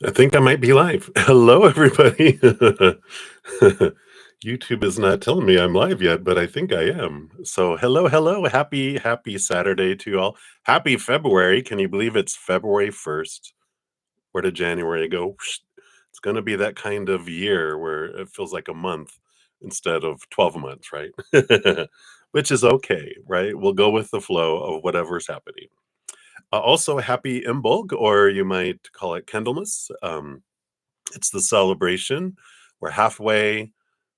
I think I might be live. Hello, everybody. YouTube is not telling me I'm live yet, but I think I am. So, hello, hello. Happy Saturday to you all. Happy February. Can you believe it's February 1st? Where did January go? It's going to be that kind of year where it feels like a month instead of 12 months, right? Which is okay, right? We'll go with the flow of whatever's happening. Also, happy Imbolg, or you might call it Candlemas. It's the celebration. We're halfway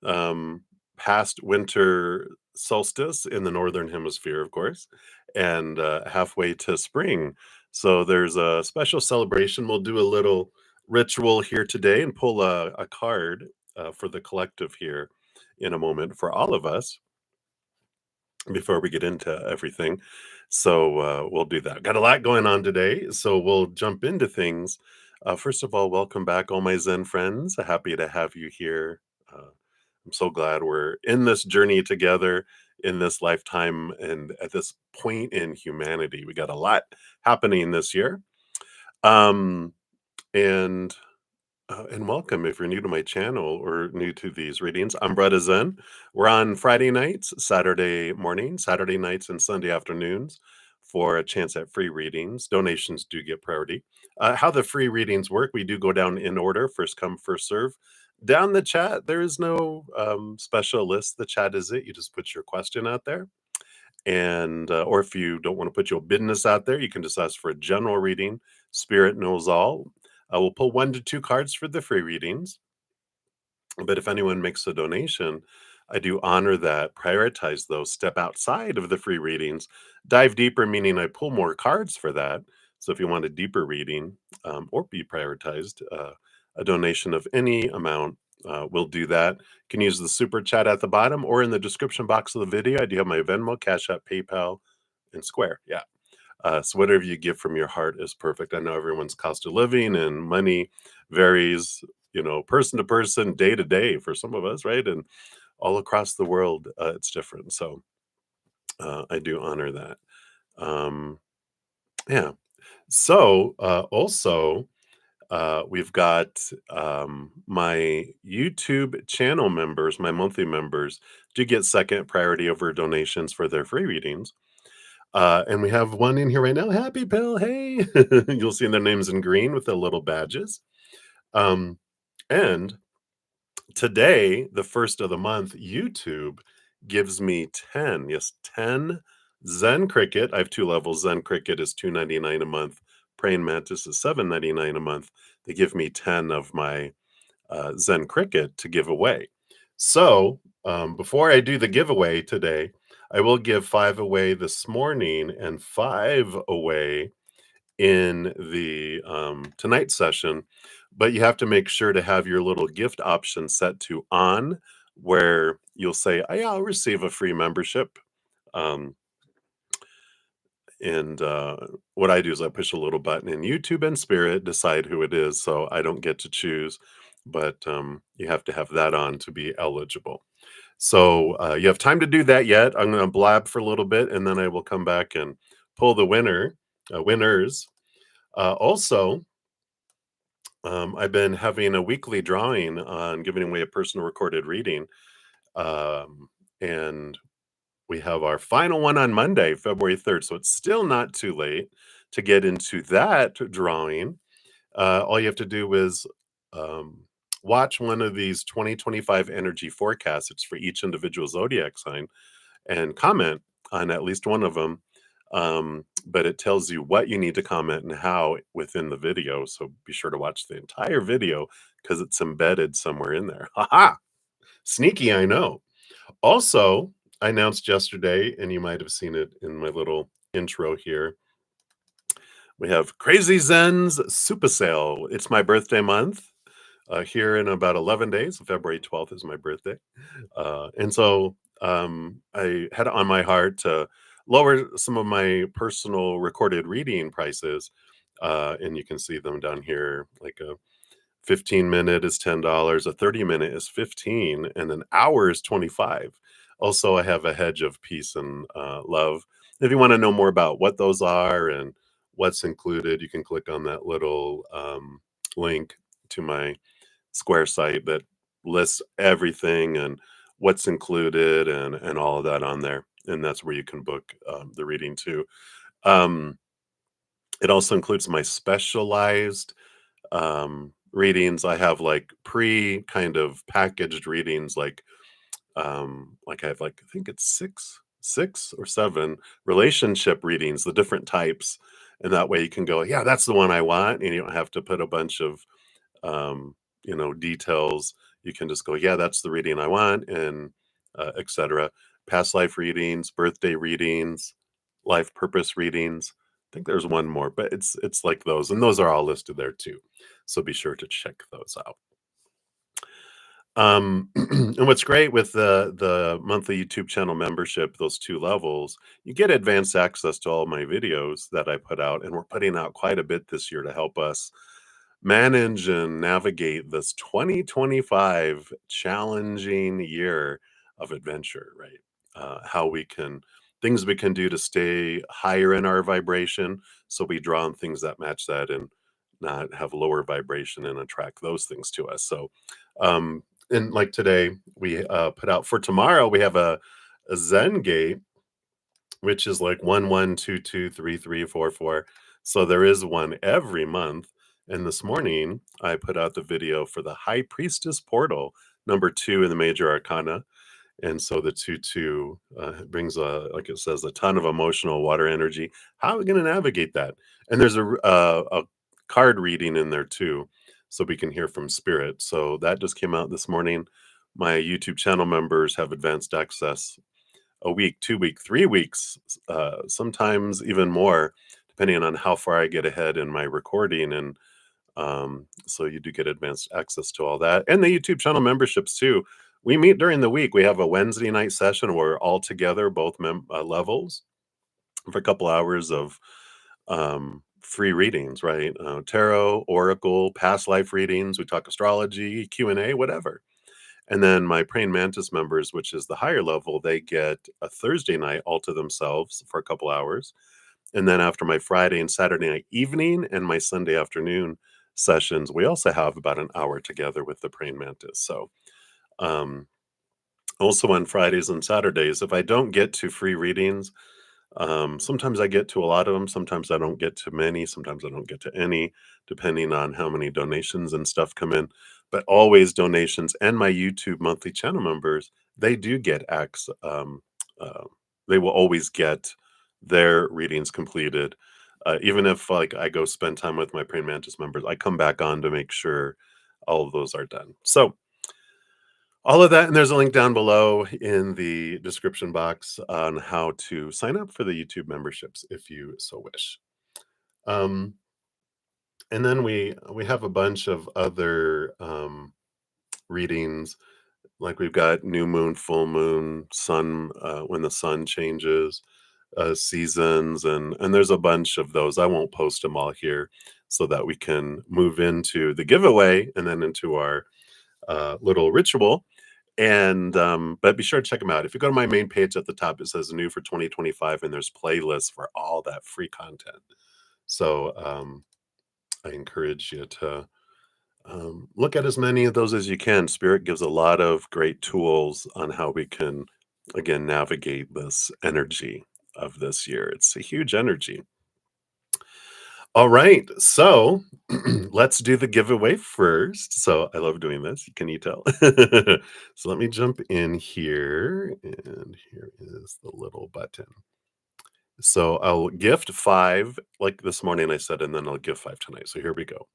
um, past winter solstice in the northern hemisphere, of course, and halfway to spring. So there's a special celebration. We'll do a little ritual here today and pull a card for the collective here in a moment for all of us before we get into everything. So we'll do that. Got a lot going on today, so we'll jump into things. First of all, welcome back, all my Zen friends. Happy to have you here. I'm so glad we're in this journey together in this lifetime and at this point in humanity. We got a lot happening this year. Um, and and welcome if you're new to my channel or new to these readings. I'm brudda-zen. We're on Friday nights, Saturday mornings, Saturday nights, and Sunday afternoons for a chance at free readings. Donations do get priority. How the free readings work, we do go down in order, first come, first serve. Down the chat, there is no special list. The chat is it. You just put your question out there. And or if you don't want to put your business out there, you can just ask for a general reading. Spirit knows all. We'll pull 1 to 2 cards for the free readings. But if anyone makes a donation, I do honor that, prioritize those, step outside of the free readings, dive deeper, meaning I pull more cards for that. So if you want a deeper reading or be prioritized, a donation of any amount will do that. You can use the super chat at the bottom or in the description box of the video. I do have my Venmo, CashApp, PayPal, and Square. Yeah. So whatever you give from your heart is perfect. I know everyone's cost of living and money varies, person to person, day to day for some of us, right? And all across the world, it's different. So I do honor that. Um, yeah. So also, we've got my YouTube channel members, my monthly members, do get second priority over donations for their free readings. And we have one in here right now. Happy Pill, hey! You'll see their names in green with the little badges. Um, and today, the first of the month, YouTube gives me 10, yes, 10 Zen Cricket. I have 2 levels. Zen Cricket is $2.99 a month. Praying Mantis is $7.99 a month. They give me 10 of my Zen Cricket to give away. So before I do the giveaway today, I will give 5 away this morning and 5 away in the tonight session. But you have to make sure to have your little gift option set to on, where you'll say, oh, yeah, I'll receive a free membership. Um, and what I do is I push a little button in YouTube and Spirit, decide who it is. So I don't get to choose, but you have to have that on to be eligible. So you have time to do that yet. I'm going to blab for a little bit, and then I will come back and pull the winners. Also, I've been having a weekly drawing on giving away a personal recorded reading. And we have our final one on Monday, February 3rd. So it's still not too late to get into that drawing. All you have to do is watch one of these 2025 energy forecasts. It's for each individual zodiac sign and comment on at least one of them. But it tells you what you need to comment and how within the video. So be sure to watch the entire video because it's embedded somewhere in there. Haha! Sneaky, I know. Also, I announced yesterday, and you might have seen it in my little intro here. We have Crazy Zen's Super Sale. It's my birthday month. Here in about 11 days. February 12th is my birthday. And so I had it on my heart to lower some of my personal recorded reading prices. And you can see them down here, like a 15-minute is $10, a 30-minute is 15, and an hour is 25. Also, I have a Hedge of peace and love. If you want to know more about what those are and what's included, you can click on that little link to my Square site that lists everything and what's included and all of that on there. And that's where you can book the reading too. Um, it also includes my specialized readings. I have like pre kind of packaged readings, like I have like I think it's six or seven relationship readings, the different types, and that way you can go, yeah, that's the one I want, and you don't have to put a bunch of details. You can just go, yeah, that's the reading I want, and etc. Past life readings, birthday readings, life purpose readings. I think there's one more, but it's like those, and those are all listed there too. So be sure to check those out. And what's great with the monthly YouTube channel membership, those 2 levels, you get advanced access to all my videos that I put out, and we're putting out quite a bit this year to help us manage and navigate this 2025 challenging year of adventure, right? How we can things we can do to stay higher in our vibration, so we draw on things that match that and not have lower vibration and attract those things to us. So, and like today, we put out for tomorrow, we have a Zen gate, which is like 11223344. So there is one every month. And this morning, I put out the video for the High Priestess Portal, number 2 in the Major Arcana. And so the 2-2 brings, like it says, a ton of emotional water energy. How are we going to navigate that? And there's a card reading in there too, so we can hear from spirit. So that just came out this morning. My YouTube channel members have advanced access a week, 2 week, 3 weeks, sometimes even more, depending on how far I get ahead in my recording. And so you do get advanced access to all that. And the YouTube channel memberships too. We meet during the week. We have a Wednesday night session where we're all together, both levels, for a couple hours of free readings, right? Tarot, oracle, past life readings. We talk astrology, Q&A, whatever. And then my Praying Mantis members, which is the higher level, they get a Thursday night all to themselves for a couple hours. And then after my Friday and Saturday night evening and my Sunday afternoon sessions, we also have about an hour together with the Praying Mantis. So um, also on Fridays and Saturdays, if I don't get to free readings, sometimes I get to a lot of them. Sometimes I don't get to many. Sometimes I don't get to any, depending on how many donations and stuff come in. But always donations and my YouTube monthly channel members, they do get access. Uh, they will always get their readings completed. Even if like I go spend time with my Praying Mantis members, I come back on to make sure all of those are done. So all of that, and there's a link down below in the description box on how to sign up for the YouTube memberships if you so wish. Um, and then we have a bunch of other readings, like we've got new moon, full moon, sun when the sun changes, seasons, and there's a bunch of those. I won't post them all here, so that we can move into the giveaway and then into our little ritual. And but be sure to check them out. If you go to my main page at the top, it says new for 2025, and there's playlists for all that free content. So I encourage you to look at as many of those as you can. Spirit gives a lot of great tools on how we can, again, navigate this energy of this year. It's a huge energy. All right, so let's do the giveaway first. So I love doing this. Can you tell? So let me jump in here, and here is the little button. So I'll gift 5, like this morning I said, and then I'll give 5 tonight. So here we go.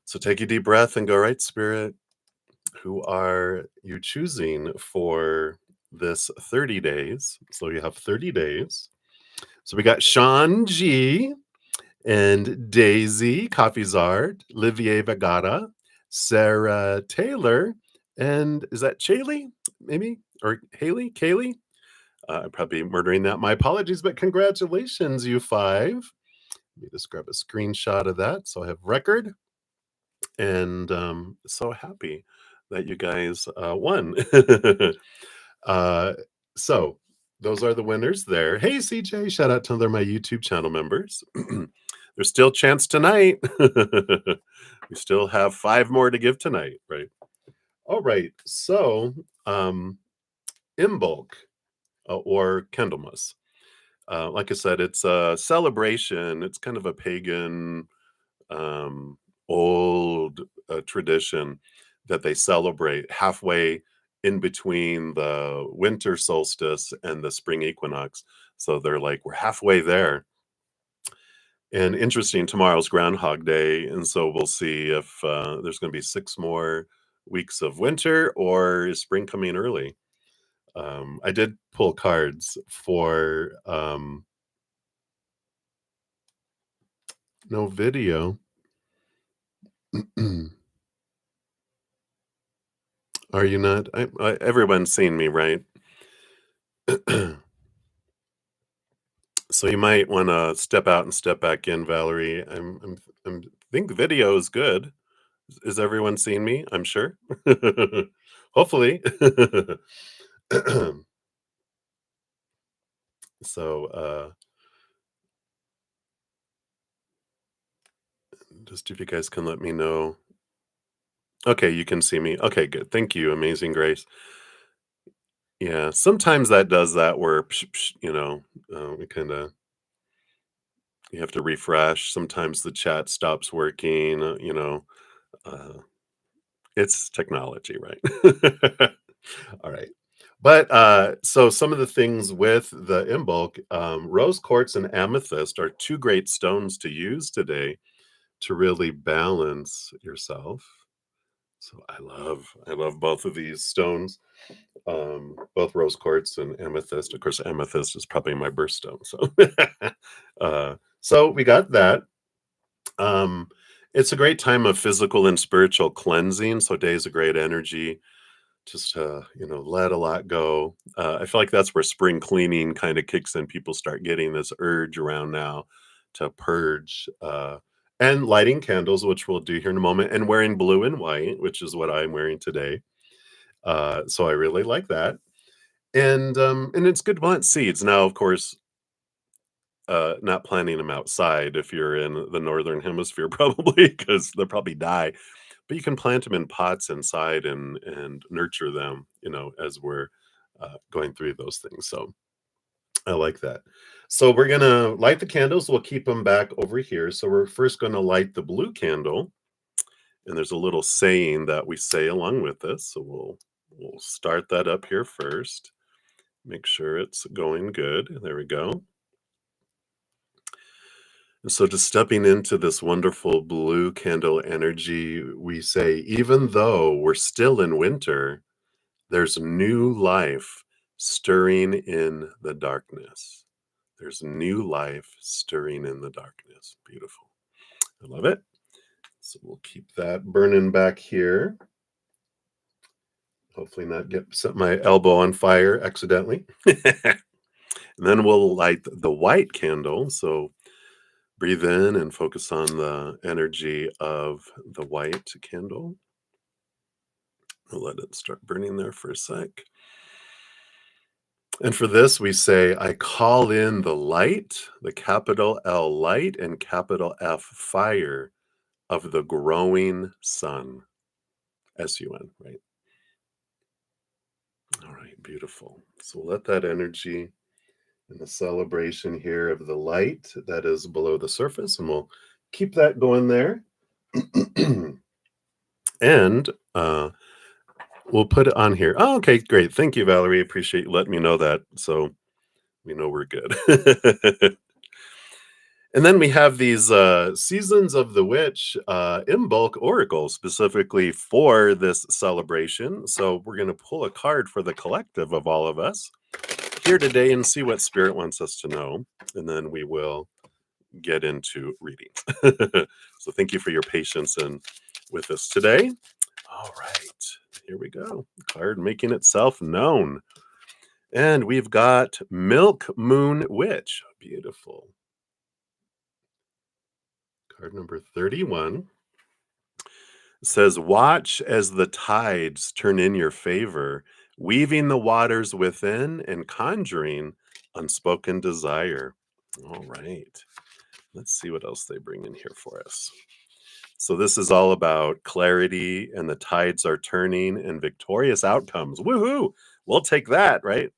So take a deep breath and go, right, Spirit. Who are you choosing for this 30 days? So you have 30 days. So we got Sean G, and Daisy Coffeezard, Livier Vagata, Sarah Taylor, and is that Chaley? Maybe? Or Haley? Kaylee? I'm probably murdering that. My apologies, but congratulations, you 5. Let me just grab a screenshot of that so I have record. And so happy that you guys won. uh, so those are the winners there. Hey, CJ, shout out to my YouTube channel members. There's still chance tonight. We still have 5 more to give tonight, right? All right. So, um, Imbolc or Candlemas. Like I said, it's a celebration. It's kind of a pagan, um, old tradition that they celebrate halfway in between the winter solstice and the spring equinox. So they're like, we're halfway there. And interesting, tomorrow's Groundhog Day, and so we'll see if there's going to be 6 more weeks of winter or is spring coming early. I did pull cards for no video. Are you not? Everyone's seen me, right? So you might want to step out and step back in, Valerie. I'm think the video is good. Is everyone seeing me? I'm sure. Hopefully. So just if you guys can let me know. Okay, you can see me. Okay, good. Thank you, Amazing Grace. Yeah, sometimes that does that where we kind of you have to refresh. Sometimes the chat stops working. Uh, it's technology, right? All right. But so some of the things with the Imbolc, rose quartz and amethyst are 2 great stones to use today to really balance yourself. So I love both of these stones, both rose quartz and amethyst. Of course, amethyst is probably my birthstone. So, so we got that. Um, it's a great time of physical and spiritual cleansing. So days of great energy, just to let a lot go. I feel like that's where spring cleaning kind of kicks in. People start getting this urge around now to purge. And lighting candles, which we'll do here in a moment, and wearing blue and white, which is what I'm wearing today. So I really like that. And it's good to plant seeds. Now, of course, not planting them outside if you're in the northern hemisphere, probably because they'll probably die. But you can plant them in pots inside and nurture them, as we're going through those things. So I like that. So we're gonna light the candles. We'll keep them back over here. So we're first going to light the blue candle, and there's a little saying that we say along with this. So we'll start that up here first. Make sure it's going good. There we go. And so, just stepping into this wonderful blue candle energy, we say, even though we're still in winter, there's new life stirring in the darkness. There's new life stirring in the darkness. Beautiful. I love it. So, we'll keep that burning back here. Hopefully, not set my elbow on fire accidentally. And then we'll light the white candle. So, breathe in and focus on the energy of the white candle. We'll let it start burning there for a sec. And for this, we say, I call in the light, the capital L light and capital F fire of the growing sun. S-U-N, right? All right, beautiful. So let that energy and the celebration here of the light that is below the surface, and we'll keep that going there. And we'll put it on here. Oh, okay, great. Thank you, Valerie. Appreciate you letting me know that. So we know we're good. And then we have these Seasons of the Witch in bulk oracles specifically for this celebration. So we're going to pull a card for the collective of all of us here today and see what Spirit wants us to know. And then we will get into reading. So thank you for your patience and with us today. All right, here we go. Card making itself known. And we've got Milk Moon Witch. Beautiful. Card number 31 says, watch as the tides turn in your favor, weaving the waters within and conjuring unspoken desire. All right. Let's see what else they bring in here for us. So this is all about clarity and the tides are turning and victorious outcomes. Woohoo! We'll take that, right?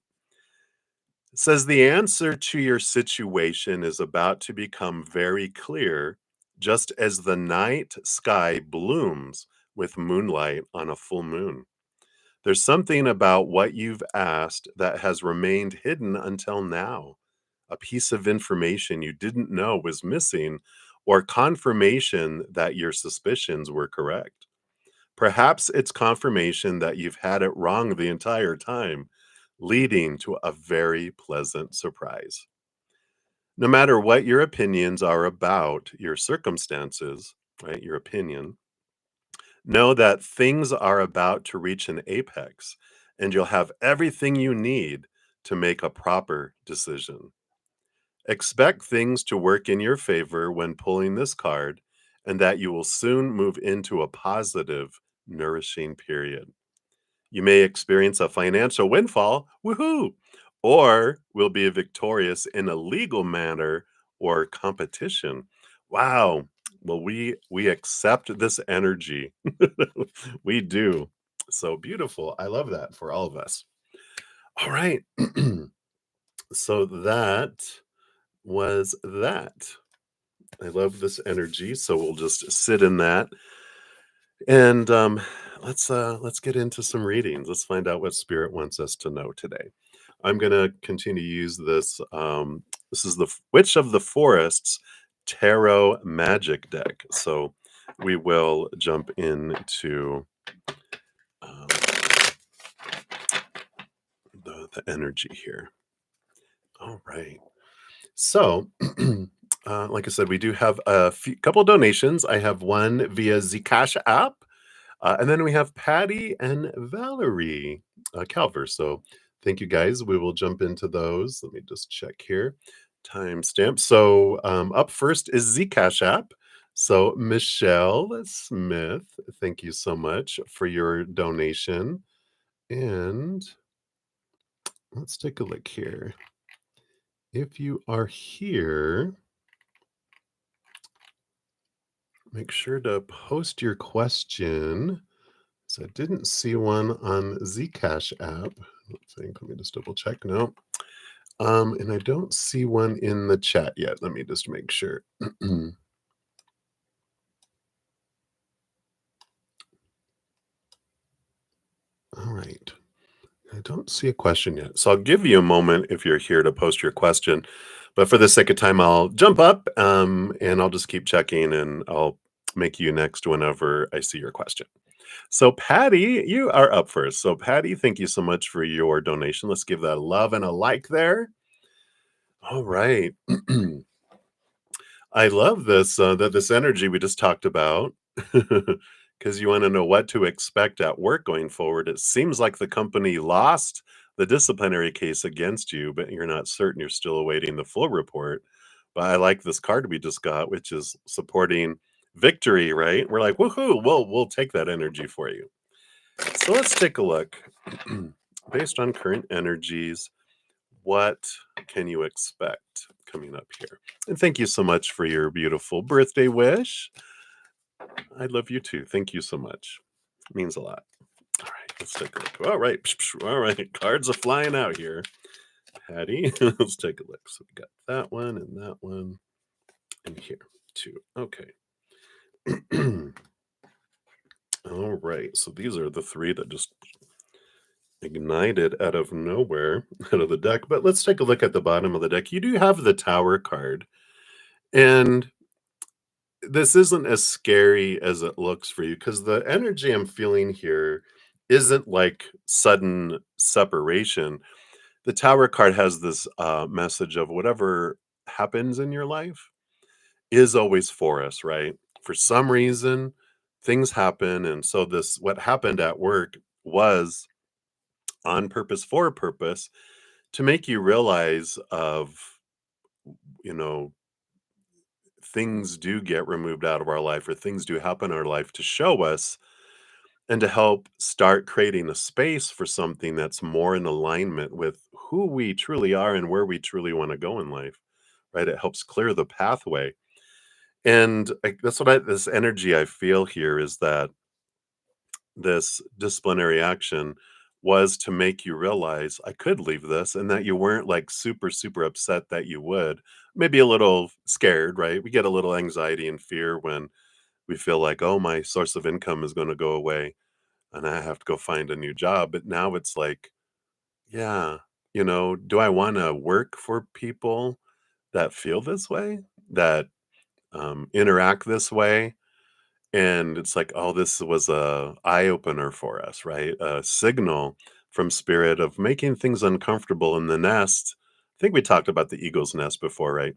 It says the answer to your situation is about to become very clear, just as the night sky blooms with moonlight on a full moon. There's something about what you've asked that has remained hidden until now. A piece of information you didn't know was missing, or confirmation that your suspicions were correct. Perhaps it's confirmation that you've had it wrong the entire time, leading to a very pleasant surprise. No matter what your opinions are about your circumstances, right, your opinion, know that things are about to reach an apex and you'll have everything you need to make a proper decision. Expect things to work in your favor when pulling this card, and that you will soon move into a positive, nourishing period. You may experience a financial windfall, woohoo, or will be victorious in a legal matter or competition. Wow. Well, we accept this energy. We do. So beautiful. I love that for all of us. All right. So that was that. I love this energy, so we'll just sit in that. And let's get into some readings. Let's find out what spirit wants us to know today. I'm gonna continue to use this. This is the Witch of the Forests Tarot Magic deck. So we will jump into um, the energy here. All right. So, like I said, we do have a couple donations. I have one via the CashApp. And then we have Patty and Valerie Calver. So thank you guys. We will jump into those. Let me just check here. Timestamp. So up first is Zcash app. So Michelle Smith, thank you so much for your donation. And let's take a look here. If you are here, make sure to post your question. So I didn't see one on Zcash app. Let me just double check. No. And I don't see one in the chat yet. Let me just make sure. All right. I don't see a question yet. So I'll give you a moment if you're here to post your question. But for the sake of time, I'll jump up and I'll just keep checking and I'll make you next whenever I see your question. So, Patty, you are up first. So, Patty, thank you so much for your donation. Let's give that a love and a like there. All right. I love this this energy we just talked about because you want to know what to expect at work going forward. It seems like the company lost the disciplinary case against you, but you're not certain. You're still awaiting the full report. But I like this card we just got, which is supporting victory, right? We're like, woohoo, we'll take that energy for you. So let's take a look. Based on current energies, what can you expect coming up here? And thank you so much for your beautiful birthday wish. I love you too. Thank you so much. It means a lot. All right, let's take a look. All right, all right. Cards are flying out here. Patty, let's take a look. So we got that one and here too. Okay. All right. So these are the three that just ignited out of nowhere, out of the deck. But let's take a look at the bottom of the deck. You do have the Tower card. And this isn't as scary as it looks for you because the energy I'm feeling here isn't like sudden separation. The Tower card has this message of whatever happens in your life is always for us, right? For some reason, things happen. And so, this what happened at work was on purpose for a purpose to make you realize of, you know, things do get removed out of our life or things do happen in our life to show us and to help start creating a space for something that's more in alignment with who we truly are and where we truly want to go in life, right? It helps clear the pathway. And that's what this energy I feel here is that this disciplinary action was to make you realize I could leave this and that you weren't like super, super upset that you would. Maybe a little scared, right? We get a little anxiety and fear when we feel like, oh, my source of income is going to go away and I have to go find a new job. But now it's like, yeah, do I want to work for people that feel this way, that interact this way? And it's like, oh, this was a eye opener for us, right? A signal from spirit of making things uncomfortable in the nest. I think we talked about the eagle's nest before, right?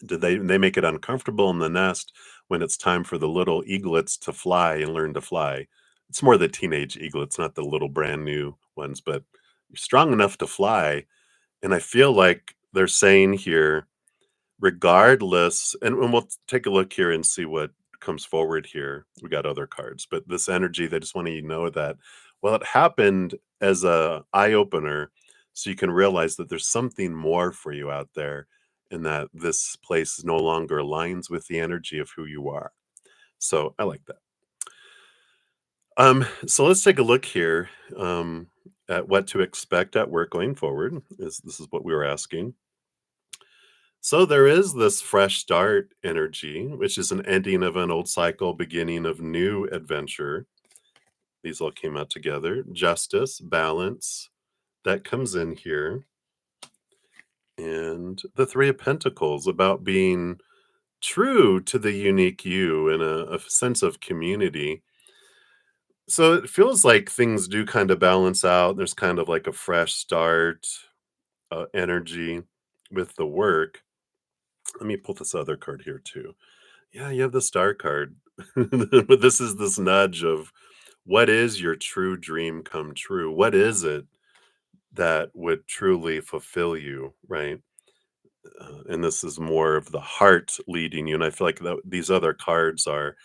Did they make it uncomfortable in the nest when it's time for the little eaglets to fly and learn to fly? It's more the teenage eaglets, not the little brand new ones, but you're strong enough to fly. And I feel like they're saying here, regardless, and we'll take a look here and see what comes forward here. We got other cards, but this energy, they just want you to know that, well, it happened as a eye opener, so you can realize that there's something more for you out there, and that this place no longer aligns with the energy of who you are. So I like that. So let's take a look here at what to expect at work going forward. This is what we were asking. So there is this fresh start energy, which is an ending of an old cycle, beginning of new adventure. These all came out together. Justice, balance, that comes in here. And the Three of Pentacles about being true to the unique you in a sense of community. So it feels like things do kind of balance out. There's kind of like a fresh start energy with the work. Let me pull this other card here too. Yeah, you have the star card. But this is this nudge of what is your true dream come true? What is it that would truly fulfill you, right? And this is more of the heart leading you. And I feel like these other cards are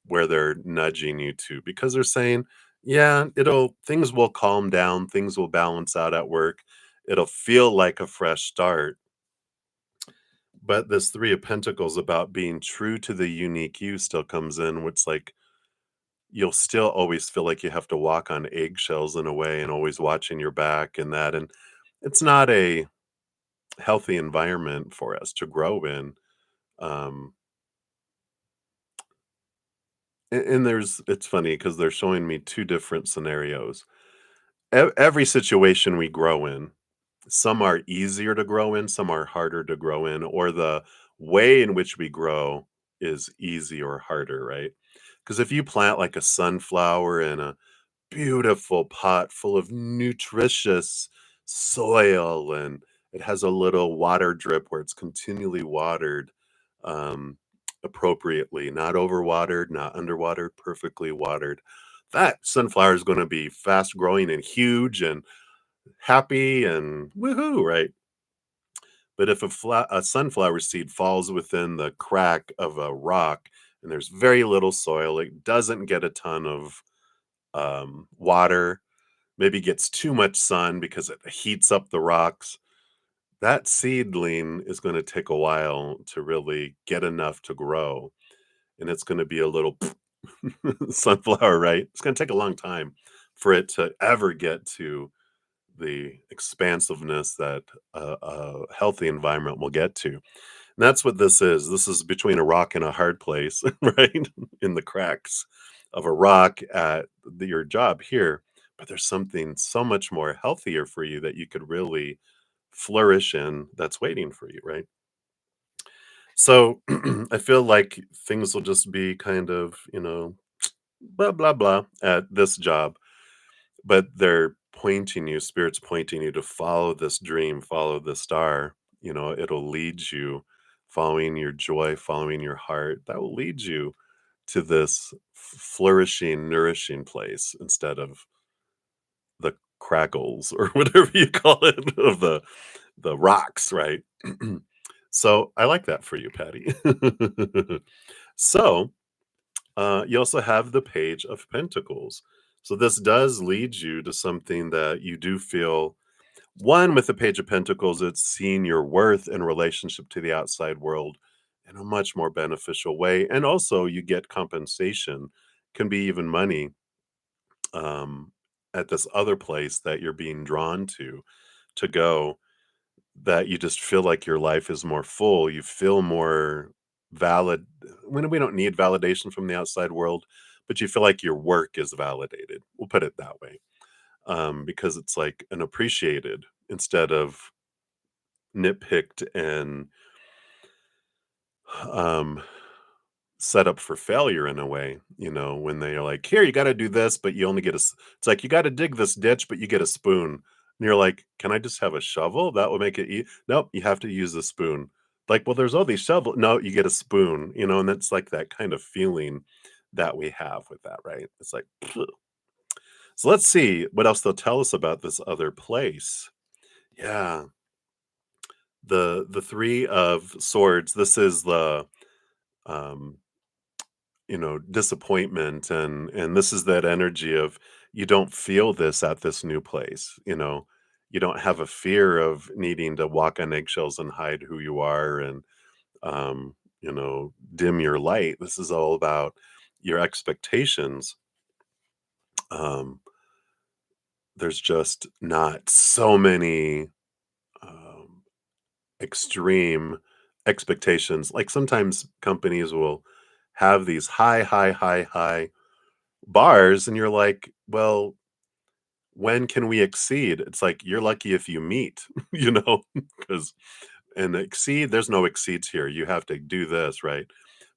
where they're nudging you to because they're saying, yeah, things will calm down, things will balance out at work. It'll feel like a fresh start. But this Three of Pentacles about being true to the unique you still comes in, which like you'll still always feel like you have to walk on eggshells in a way and always watching your back and that. And it's not a healthy environment for us to grow in. Um, and it's funny because they're showing me two different scenarios. Every situation we grow in, some are easier to grow in, some are harder to grow in, or the way in which we grow is easy or harder, right? Because if you plant like a sunflower in a beautiful pot full of nutritious soil and it has a little water drip where it's continually watered um, appropriately, not overwatered, not underwatered, perfectly watered. That sunflower is going to be fast growing and huge and happy and woohoo, right? But if a sunflower seed falls within the crack of a rock and there's very little soil, it doesn't get a ton of water, maybe gets too much sun because it heats up the rocks. That seedling is going to take a while to really get enough to grow. And it's going to be a little sunflower, right? It's going to take a long time for it to ever get to the expansiveness that a healthy environment will get to. And that's what this is. This is between a rock and a hard place, right? In the cracks of a rock at your job here. But there's something so much more healthier for you that you could really flourish in that's waiting for you, right? So I feel like things will just be kind of, blah, blah, blah at this job, but they're pointing you, spirits pointing you to follow this dream, follow the star. It'll lead you, following your joy, following your heart. That will lead you to this flourishing, nourishing place instead of the crackles or whatever you call it of the rocks, right? So I like that for you, Patty. So you also have the Page of Pentacles. So this does lead you to something that you do feel. One, with the Page of Pentacles, it's seeing your worth in relationship to the outside world in a much more beneficial way. And also, you get compensation, can be even money um, at this other place that you're being drawn to go, that you just feel like your life is more full. You feel more valid when we don't need validation from the outside world, but you feel like your work is validated. We'll put it that way. Because it's like an appreciated instead of nitpicked and um, set up for failure in a way, when they are like, here, you got to do this, but you only get it's like, you got to dig this ditch, but you get a spoon. And you're like, can I just have a shovel? That will make it Nope, you have to use a spoon. Like, well, there's all these shovels. No, you get a spoon, and that's like that kind of feeling that we have with that, right? It's like, phew. So let's see what else they'll tell us about this other place. Yeah, the three of swords. This is the um disappointment, and this is that energy of, you don't feel this at this new place. You don't have a fear of needing to walk on eggshells and hide who you are, and dim your light. This is all about your expectations. um there's just not so many um extreme expectations. Like, sometimes companies will have these high bars, and you're like, well, when can we exceed? It's like, you're lucky if you meet, because and exceed, there's no exceeds here. You have to do this, right?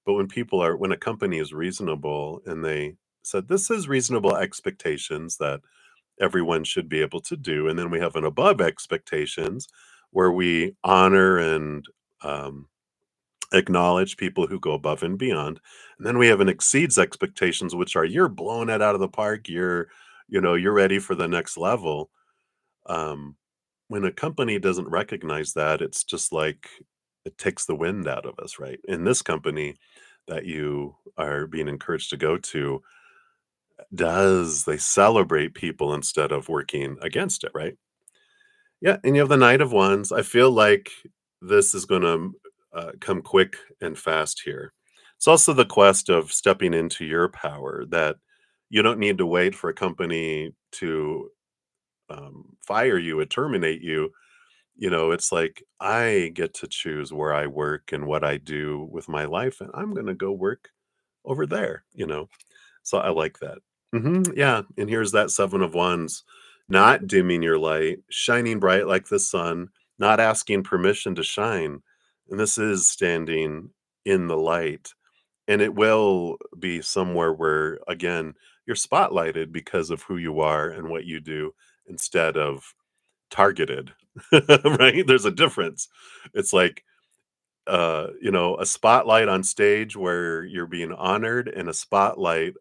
But when a company is reasonable and they said, this is reasonable expectations that everyone should be able to do, and then we have an above expectations where we honor and um, acknowledge people who go above and beyond. And then we have an exceeds expectations, which are, you're blowing it out of the park. You're ready for the next level. Um, when a company doesn't recognize that, it's just like, it takes the wind out of us, right? In this company that you are being encouraged to go to, they celebrate people instead of working against it, right? Yeah, and you have the Knight of Wands. I feel like this is gonna, come quick and fast here. It's also the quest of stepping into your power, that you don't need to wait for a company to, fire you or terminate you. It's like, I get to choose where I work and what I do with my life, and I'm gonna go work over there. So I like that. Yeah, and here's that 7 of Wands, not dimming your light, shining bright like the sun, not asking permission to shine. And this is standing in the light, and it will be somewhere where, again, you're spotlighted because of who you are and what you do, instead of targeted, right? There's a difference. It's like, a spotlight on stage where you're being honored, and a spotlight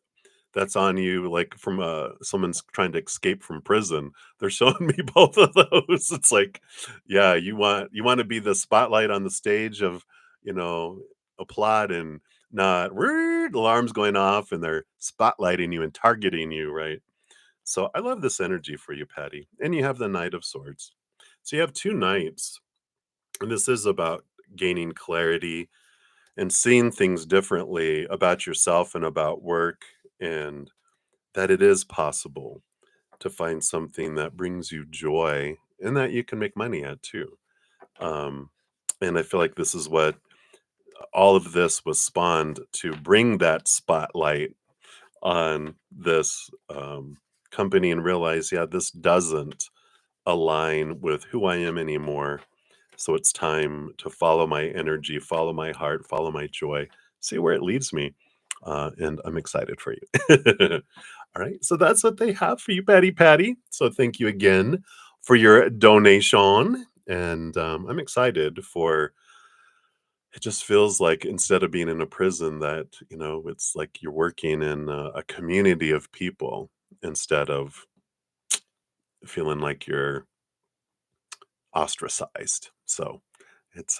that's on you, like, from, someone's trying to escape from prison. They're showing me both of those. It's like, yeah, you wanna be the spotlight on the stage of, you know, applaud, and not alarms going off, and they're spotlighting you and targeting you, right? So I love this energy for you, Patty. And you have the Knight of Swords. So you have 2 knights, and this is about gaining clarity and seeing things differently about yourself and about work, and that it is possible to find something that brings you joy and that you can make money at too. Um, and I feel like this is what all of this was spawned to bring that spotlight on this company, and realize, yeah, this doesn't align with who I am anymore. So it's time to follow my energy, follow my heart, follow my joy, see where it leads me. And I'm excited for you. All right. So that's what they have for you, Patty Patty. So thank you again for your donation. And I'm excited for, it just feels like, instead of being in a prison, that, it's like you're working in a community of people, instead of feeling like you're ostracized. So it's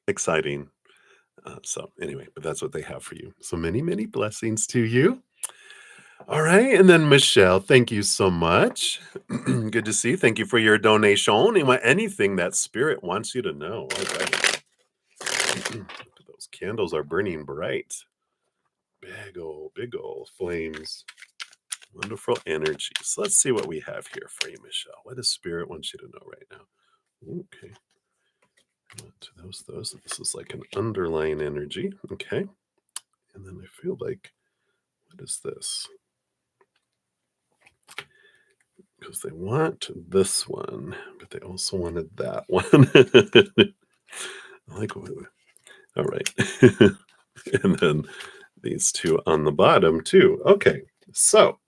exciting. So anyway, but that's what they have for you. So many, many blessings to you. All right. And then Michelle, thank you so much. Good to see you. Thank you for your donation. Anything that spirit wants you to know. All right. Put those Those candles are burning bright. Big old flames. Wonderful energy. So let's see what we have here for you, Michelle. What does Spirit want you to know right now? Okay. Those. This is like an underlying energy. Okay. And then I feel like, what is this? Because they want this one, but they also wanted that one. I like what. All right. And then these two on the bottom too. Okay. So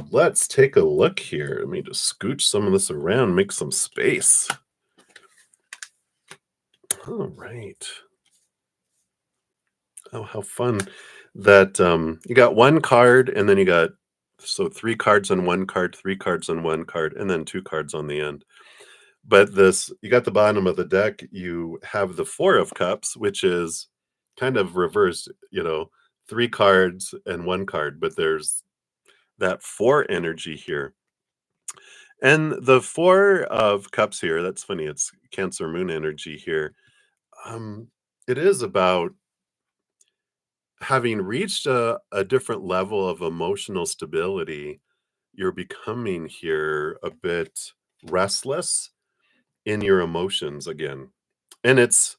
let's take a look here. Let me just scooch some of this around, make some space. All right. Oh, how fun that you got one card and then you got three cards on one card, three cards on one card, and then two cards on the end. But this, you got the bottom of the deck, you have the Four of Cups, which is kind of reversed, three cards and one card, but there's that four energy here. And the Four of Cups here, that's funny, it's Cancer Moon energy here. It is about having reached a different level of emotional stability. You're becoming here a bit restless in your emotions again. And it's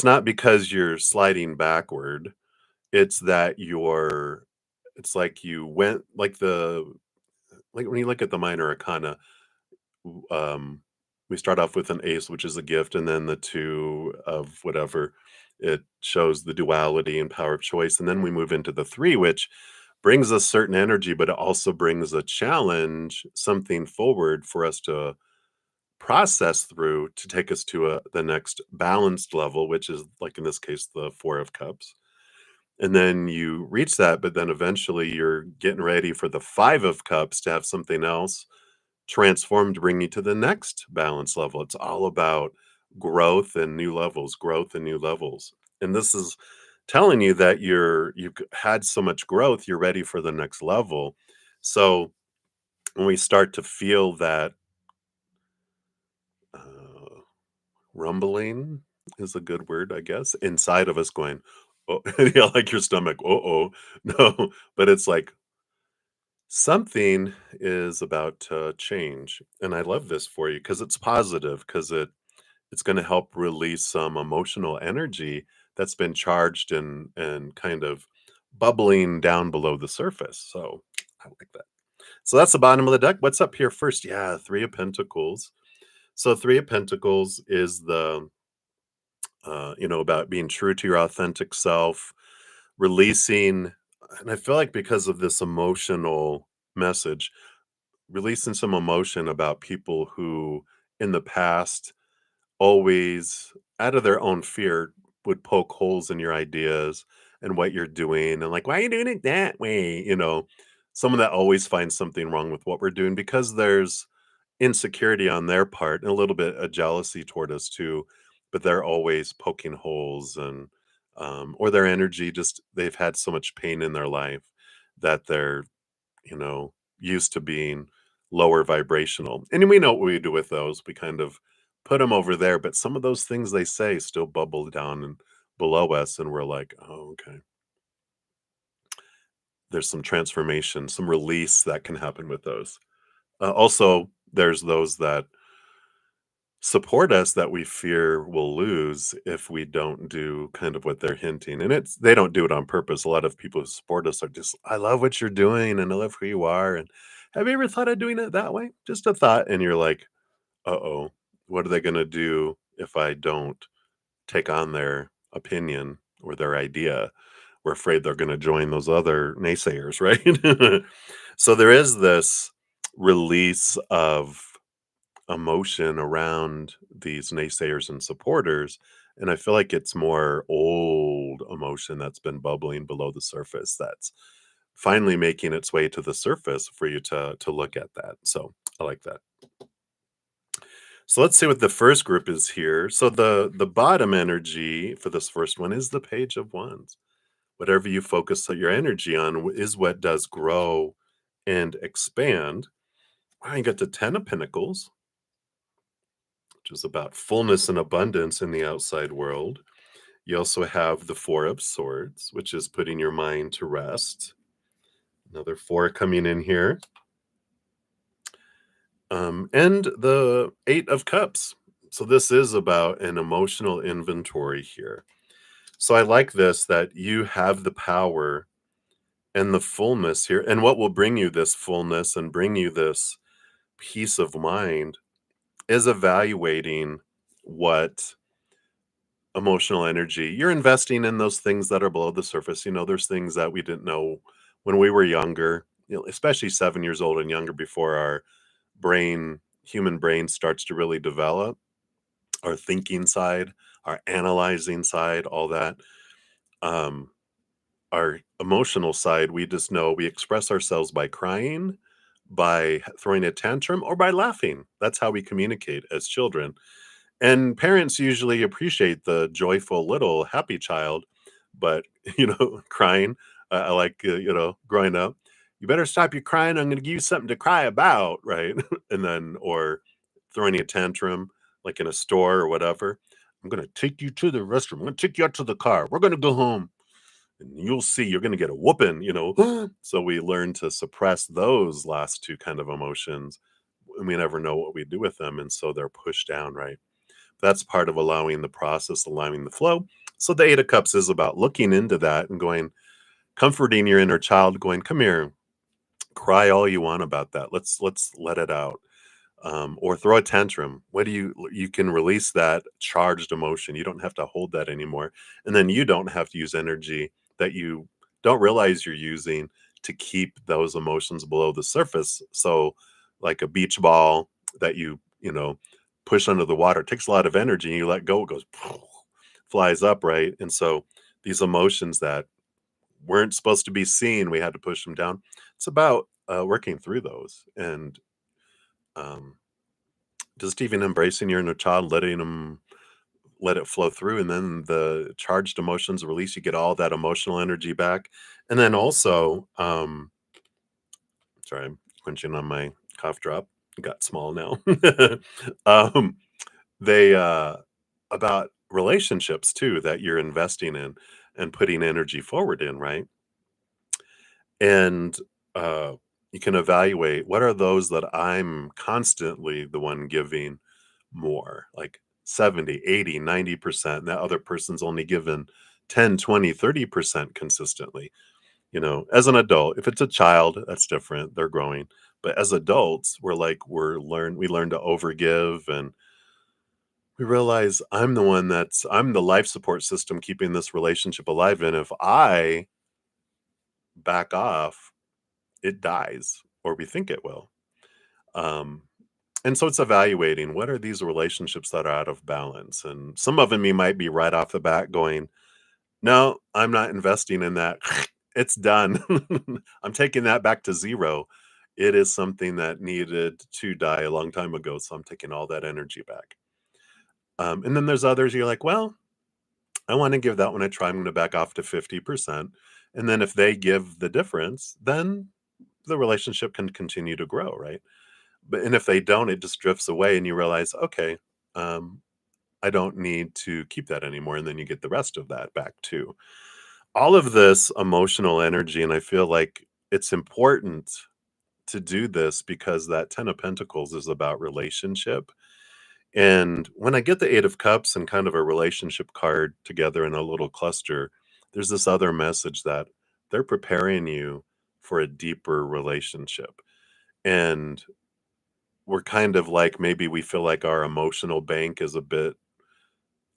not because you're sliding backward. It's that it's like you went like when you look at the minor arcana, um, we start off with an ace, which is a gift, and then the two of whatever. It shows the duality and power of choice. And then we move into the three, which brings us certain energy, but it also brings a challenge, something forward for us to process through to take us to the next balanced level, which is like in this case, the Four of Cups. And then you reach that, but then eventually you're getting ready for the Five of Cups to have something else transform to bring you to the next balance level. It's all about growth and new levels, growth and new levels. And this is telling you that you've had so much growth, you're ready for the next level. So when we start to feel that uh, rumbling is a good word, I guess, inside of us going, oh, yeah, like your stomach, oh, no, but it's like something is about to change. And I love this for you because it's positive, because it's going to help release some emotional energy that's been charged and kind of bubbling down below the surface. So I like that. So that's the bottom of the deck. What's up here first? Yeah, Three of Pentacles. So Three of Pentacles is the about being true to your authentic self, releasing, and I feel like because of this emotional message, releasing some emotion about people who in the past always, out of their own fear, would poke holes in your ideas and what you're doing and like, why are you doing it that way? Someone that always finds something wrong with what we're doing because there's insecurity on their part and a little bit of jealousy toward us too, but they're always poking holes and or their energy, just they've had so much pain in their life that they're you know, used to being lower vibrational. And we know what we do with those. We kind of put them over there, but some of those things they say still bubble down and below us. And we're like, oh, okay. There's some transformation, some release that can happen with those. Also, there's those that support us that we fear will lose if we don't do kind of what they're hinting. And they don't do it on purpose. A lot of people who support us are just, I love what you're doing and I love who you are. And have you ever thought of doing it that way? Just a thought. And you're like, uh-oh, what are they going to do if I don't take on their opinion or their idea? We're afraid they're going to join those other naysayers, right? So there is this release of emotion around these naysayers and supporters. And I feel like it's more old emotion that's been bubbling below the surface that's finally making its way to the surface for you to look at that. So I like that. So let's see what the first group is here. So the bottom energy for this first one is the Page of Wands. Whatever you focus your energy on is what does grow and expand. Wow, you got the Ten of Pentacles, which is about fullness and abundance in the outside world. You also have the Four of Swords, which is putting your mind to rest. Another four coming in here. And the Eight of Cups. So this is about an emotional inventory here. So I like this, that you have the power and the fullness here. And what will bring you this fullness and bring you this peace of mind is evaluating what emotional energy you're investing in, those things that are below the surface. There's things that we didn't know when we were younger, especially 7 years old and younger, before our human brain starts to really develop, our thinking side, our analyzing side, all that. Um, our emotional side, we just know we express ourselves by crying, by throwing a tantrum, or by laughing. That's how we communicate as children. And parents usually appreciate the joyful little happy child, but crying. I like growing up. You better stop your crying. I'm going to give you something to cry about, right? And then, or throwing a tantrum, like in a store or whatever. I'm going to take you to the restroom. I'm going to take you out to the car. We're going to go home, and you'll see you're going to get a whooping. So we learn to suppress those last two kind of emotions, and we never know what we do with them, and so they're pushed down, right? That's part of allowing the process, allowing the flow. So the Eight of Cups is about looking into that and going, comforting your inner child, going, come here, cry all you want about that. Let's let it out. Or throw a tantrum. You can release that charged emotion. You don't have to hold that anymore. And then you don't have to use energy that you don't realize you're using to keep those emotions below the surface. So like a beach ball that you push under the water, it takes a lot of energy, and you let go, it goes flies up, right? And so these emotions that weren't supposed to be seen, we had to push them down. It's about working through those, and um, just even embracing your inner child, letting them let it flow through, and then the charged emotions release. You get all that emotional energy back, and then also, sorry, I'm quenching on my cough drop. It got small now. um, they about relationships too that you're investing in and putting energy forward in, right? And uh, you can evaluate, what are those that I'm constantly the one giving more, like 70, 80, 90%. And that other person's only given 10, 20, 30% consistently. As an adult, if it's a child, that's different. They're growing. But as adults, we learn to overgive, and we realize I'm the life support system keeping this relationship alive. And if I back off, it dies, or we think it will. Um, and so it's evaluating, what are these relationships that are out of balance? And some of them you might be right off the bat going, no, I'm not investing in that. It's done. I'm taking that back to zero. It is something that needed to die a long time ago. So I'm taking all that energy back. And then there's others you're like, well, I want to give that one a try. I'm going to back off to 50%. And then if they give the difference, then the relationship can continue to grow, right? And if they don't, it just drifts away, and you realize, okay, um, I don't need to keep that anymore. And then you get the rest of that back too. All of this emotional energy, and I feel like it's important to do this because that 10 of Pentacles is about relationship. And when I get the Eight of Cups and kind of a relationship card together in a little cluster, there's this other message that they're preparing you for a deeper relationship. And we're kind of like, maybe we feel like our emotional bank is a bit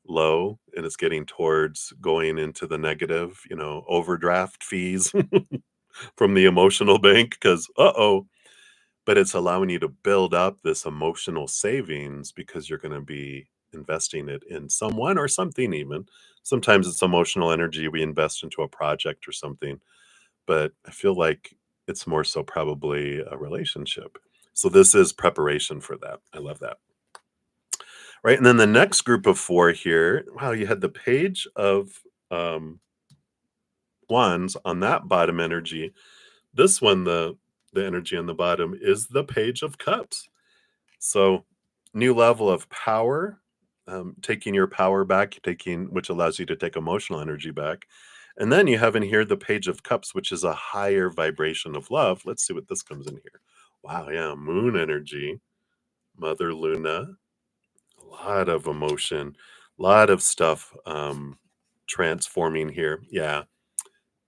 low and it's getting towards going into the negative, overdraft fees from the emotional bank, because but it's allowing you to build up this emotional savings because you're going to be investing it in someone or something. Even sometimes it's emotional energy we invest into a project or something, but I feel like it's more so probably a relationship. So this is preparation for that. I love that. Right. And then the next group of four here, wow, you had the Page of Wands on that bottom energy. This one, the energy on the bottom is the Page of Cups. So new level of power, taking your power back, which allows you to take emotional energy back. And then you have in here the Page of Cups, which is a higher vibration of love. Let's see what this comes in here. Wow, yeah, moon energy, Mother Luna, a lot of emotion, a lot of stuff transforming here. Yeah,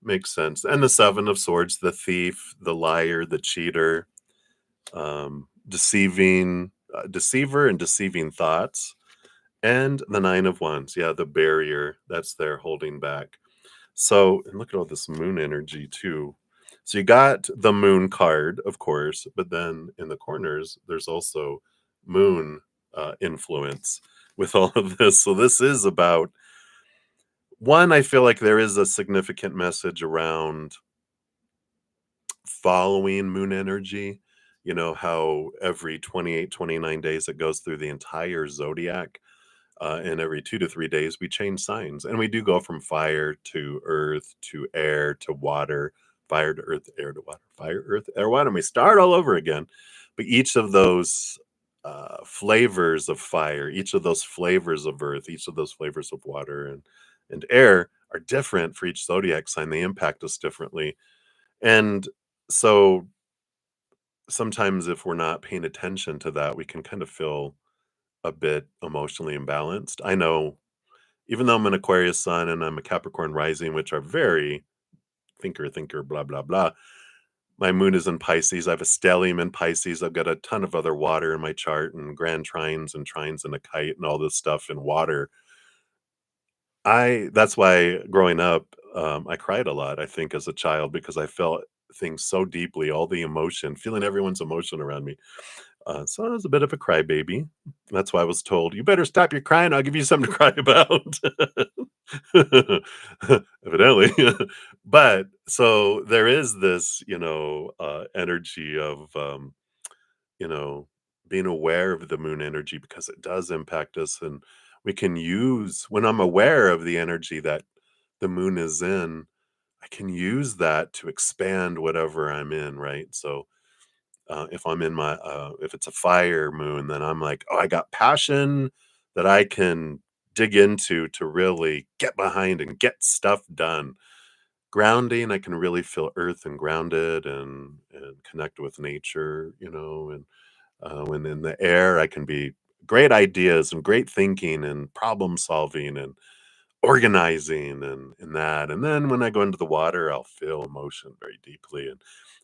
makes sense. And the Seven of Swords, the thief, the liar, the cheater, deceiver and deceiving thoughts. And the Nine of Wands, yeah, the barrier that's there holding back. So, and look at all this moon energy too. So you got the moon card, of course, but then in the corners, there's also moon influence with all of this. So this is about one, I feel like there is a significant message around following moon energy. You know, how every 28, 29 days it goes through the entire zodiac. And every 2 to 3 days, we change signs. And we do go from fire to earth to air to water, fire to earth, air to water, fire, earth, air, water. And we start all over again. But each of those flavors of fire, each of those flavors of earth, each of those flavors of water and air are different for each zodiac sign. They impact us differently. And so sometimes if we're not paying attention to that, we can kind of feel a bit emotionally imbalanced. I know even though I'm an Aquarius sun and I'm a Capricorn rising, which are very thinker, blah, blah, blah. My moon is in Pisces. I have a stellium in Pisces. I've got a ton of other water in my chart and grand trines and a kite and all this stuff in water. That's why growing up, I cried a lot, I think, as a child because I felt things so deeply, all the emotion, feeling everyone's emotion around me. So I was a bit of a crybaby. That's why I was told, "You better stop your crying, I'll give you something to cry about." Evidently. But so there is this, energy of, you know, being aware of the moon energy because it does impact us, and we can use when I'm aware of the energy that the moon is in, I can use that to expand whatever I'm in, right? So if I'm in if it's a fire moon, then I'm like, oh, I got passion that I can dig into to really get behind and get stuff done. Grounding, I can really feel earth and grounded and connect with nature, and in the air, I can be great ideas and great thinking and problem solving and organizing and that. And then when I go into the water, I'll feel emotion very deeply and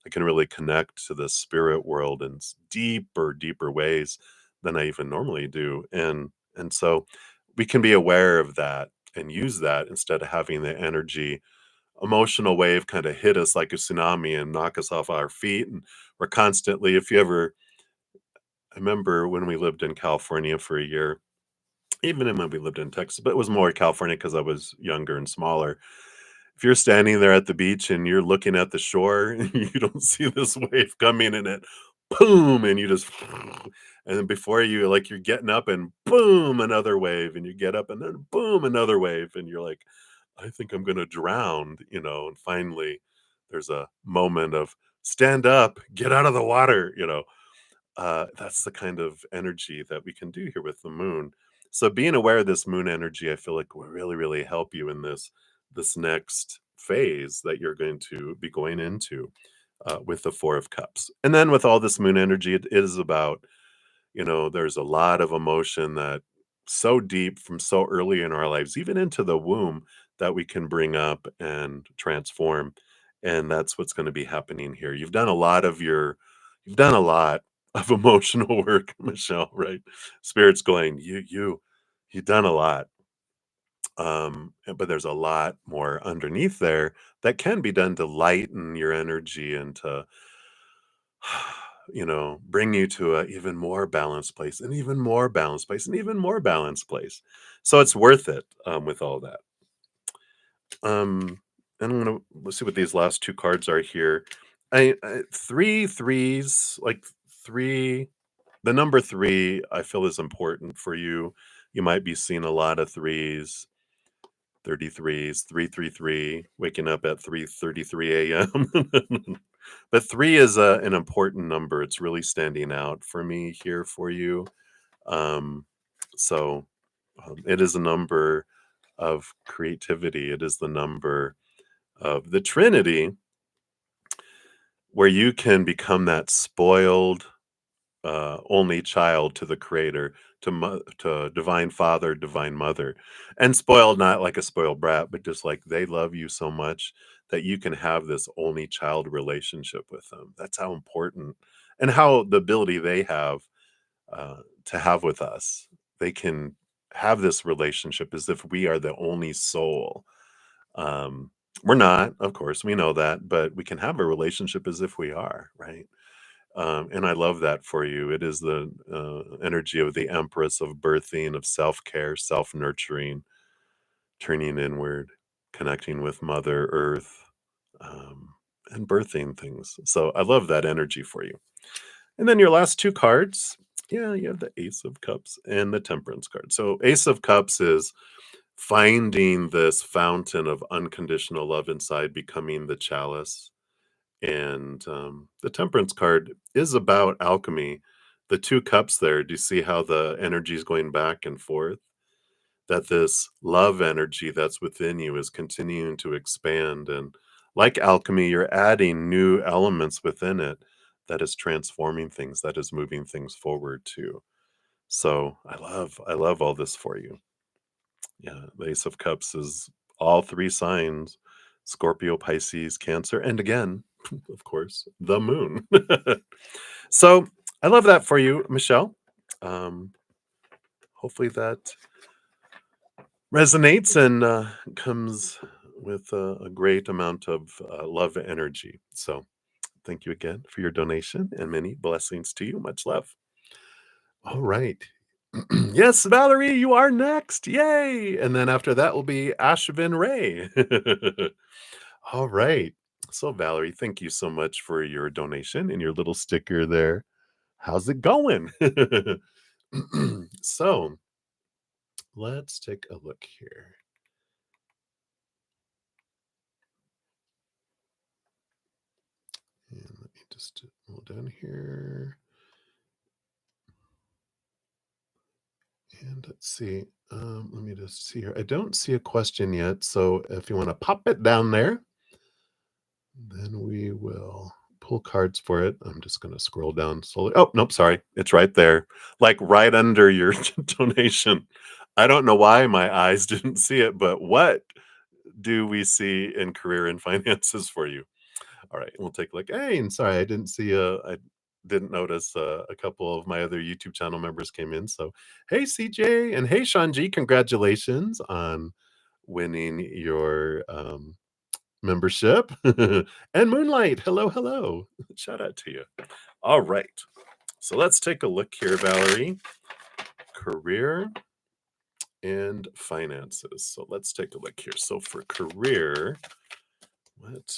I can really connect to the spirit world in deeper ways than I even normally do. And so we can be aware of that and use that instead of having the energy emotional wave kind of hit us like a tsunami and knock us off our feet. And we're constantly, if you ever, I remember when we lived in California for a year, even when we lived in Texas, but it was more California because I was younger and smaller. If you're standing there at the beach and you're looking at the shore and you don't see this wave coming and it boom and you just and then before you like you're getting up and boom another wave and you get up and then boom another wave and you're like, I think I'm gonna drown, and finally there's a moment of stand up, get out of the water, that's the kind of energy that we can do here with the moon. So being aware of this moon energy, I feel like will really, really help you in this next phase that you're going to be going into with the Four of Cups. And then with all this moon energy, it is about, there's a lot of emotion that so deep from so early in our lives, even into the womb, that we can bring up and transform. And that's what's going to be happening here. You've done a lot of emotional work, Michelle, right? Spirit's going, you've done a lot. But there's a lot more underneath there that can be done to lighten your energy and to bring you to a even more balanced place and even more balanced place and even more balanced place. So it's worth it with all that. And let's see what these last two cards are here. Three threes, like three, the number three, I feel is important for you. You might be seeing a lot of threes, 33s, 333, waking up at 3:33 a.m. But three is an important number. It's really standing out for me here for you. Um, so It is a number of creativity. It is the number of the Trinity, where you can become that spoiled only child to the Creator, to Divine Father, Divine Mother, and spoiled not like a spoiled brat, but just like they love you so much that you can have this only child relationship with them. That's how important and how the ability they have to have with us. They can have this relationship as if we are the only soul. Um, we're not, of course, we know that, but we can have a relationship as if we are, right? And I love that for you. It is the energy of the Empress of birthing, of self care, self nurturing, turning inward, connecting with Mother Earth, um, and birthing things. So I love that energy for you. And then your last two cards, yeah, you have the Ace of Cups and the Temperance card. So, Ace of Cups is finding this fountain of unconditional love inside, becoming the chalice. And the Temperance card is about alchemy. The two cups there, do you see how the energy is going back and forth? That this love energy that's within you is continuing to expand. And like alchemy, you're adding new elements within it that is transforming things, that is moving things forward too. So I love all this for you. Yeah, the Ace of Cups is all three signs: Scorpio, Pisces, Cancer, and again, of course, the moon. So I love that for you, Michelle. Um, hopefully that resonates and comes with a great amount of love energy. So thank you again for your donation and many blessings to you. Much love. All right. Yes, Valerie, you are next. Yay. And then after that will be Ashvin Ray. All right. So, Valerie, thank you so much for your donation and your little sticker there. How's it going? So, let's take a look here. And let me just hold down here. And let's see. Let me just see here. I don't see a question yet. So, if you want to pop it down there, then we will pull cards for it. I'm just going to scroll down slowly. Oh, nope, sorry. It's right there, like right under your donation. I don't know why my eyes didn't see it, but what do we see in career and finances for you? All right, we'll take a look. Hey, and sorry, I didn't notice a couple of my other YouTube channel members came in. So, hey, CJ, and hey, Shanji, congratulations on winning your membership. And Moonlight, hello, hello. Shout out to you. All right. So let's take a look here, Valerie. Career and finances. So let's take a look here. So for career, what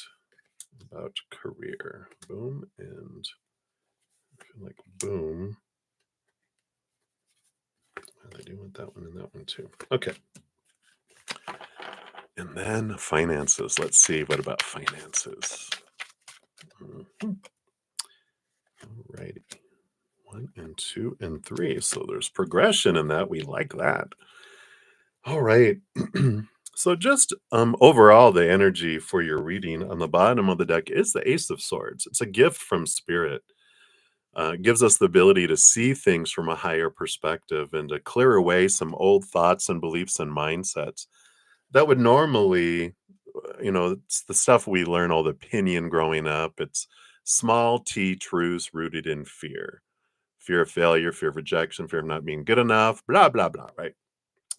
about career? Boom and I feel like boom. And I do want that one and that one too. Okay. And then finances. Let's see. What about finances? Mhm. Alrighty. 1 and 2 and 3. So there's progression in that. We like that. All right. So just overall, the energy for your reading on the bottom of the deck is the Ace of Swords. It's a gift from Spirit. It gives us the ability to see things from a higher perspective and to clear away some old thoughts and beliefs and mindsets that would normally, it's the stuff we learn all the opinion growing up. It's small t truths rooted in fear of failure, fear of rejection, fear of not being good enough, blah, blah, blah, right?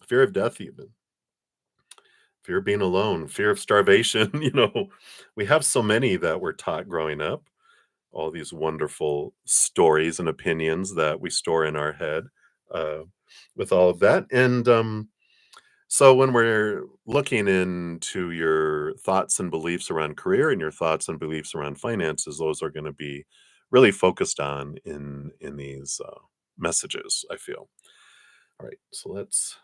Fear of death, even fear of being alone, fear of starvation. We have so many that we're taught growing up, all these wonderful stories and opinions that we store in our head uh, with all of that. And so when we're looking into your thoughts and beliefs around career and your thoughts and beliefs around finances, those are going to be really focused on in these messages, I feel. All right, so let's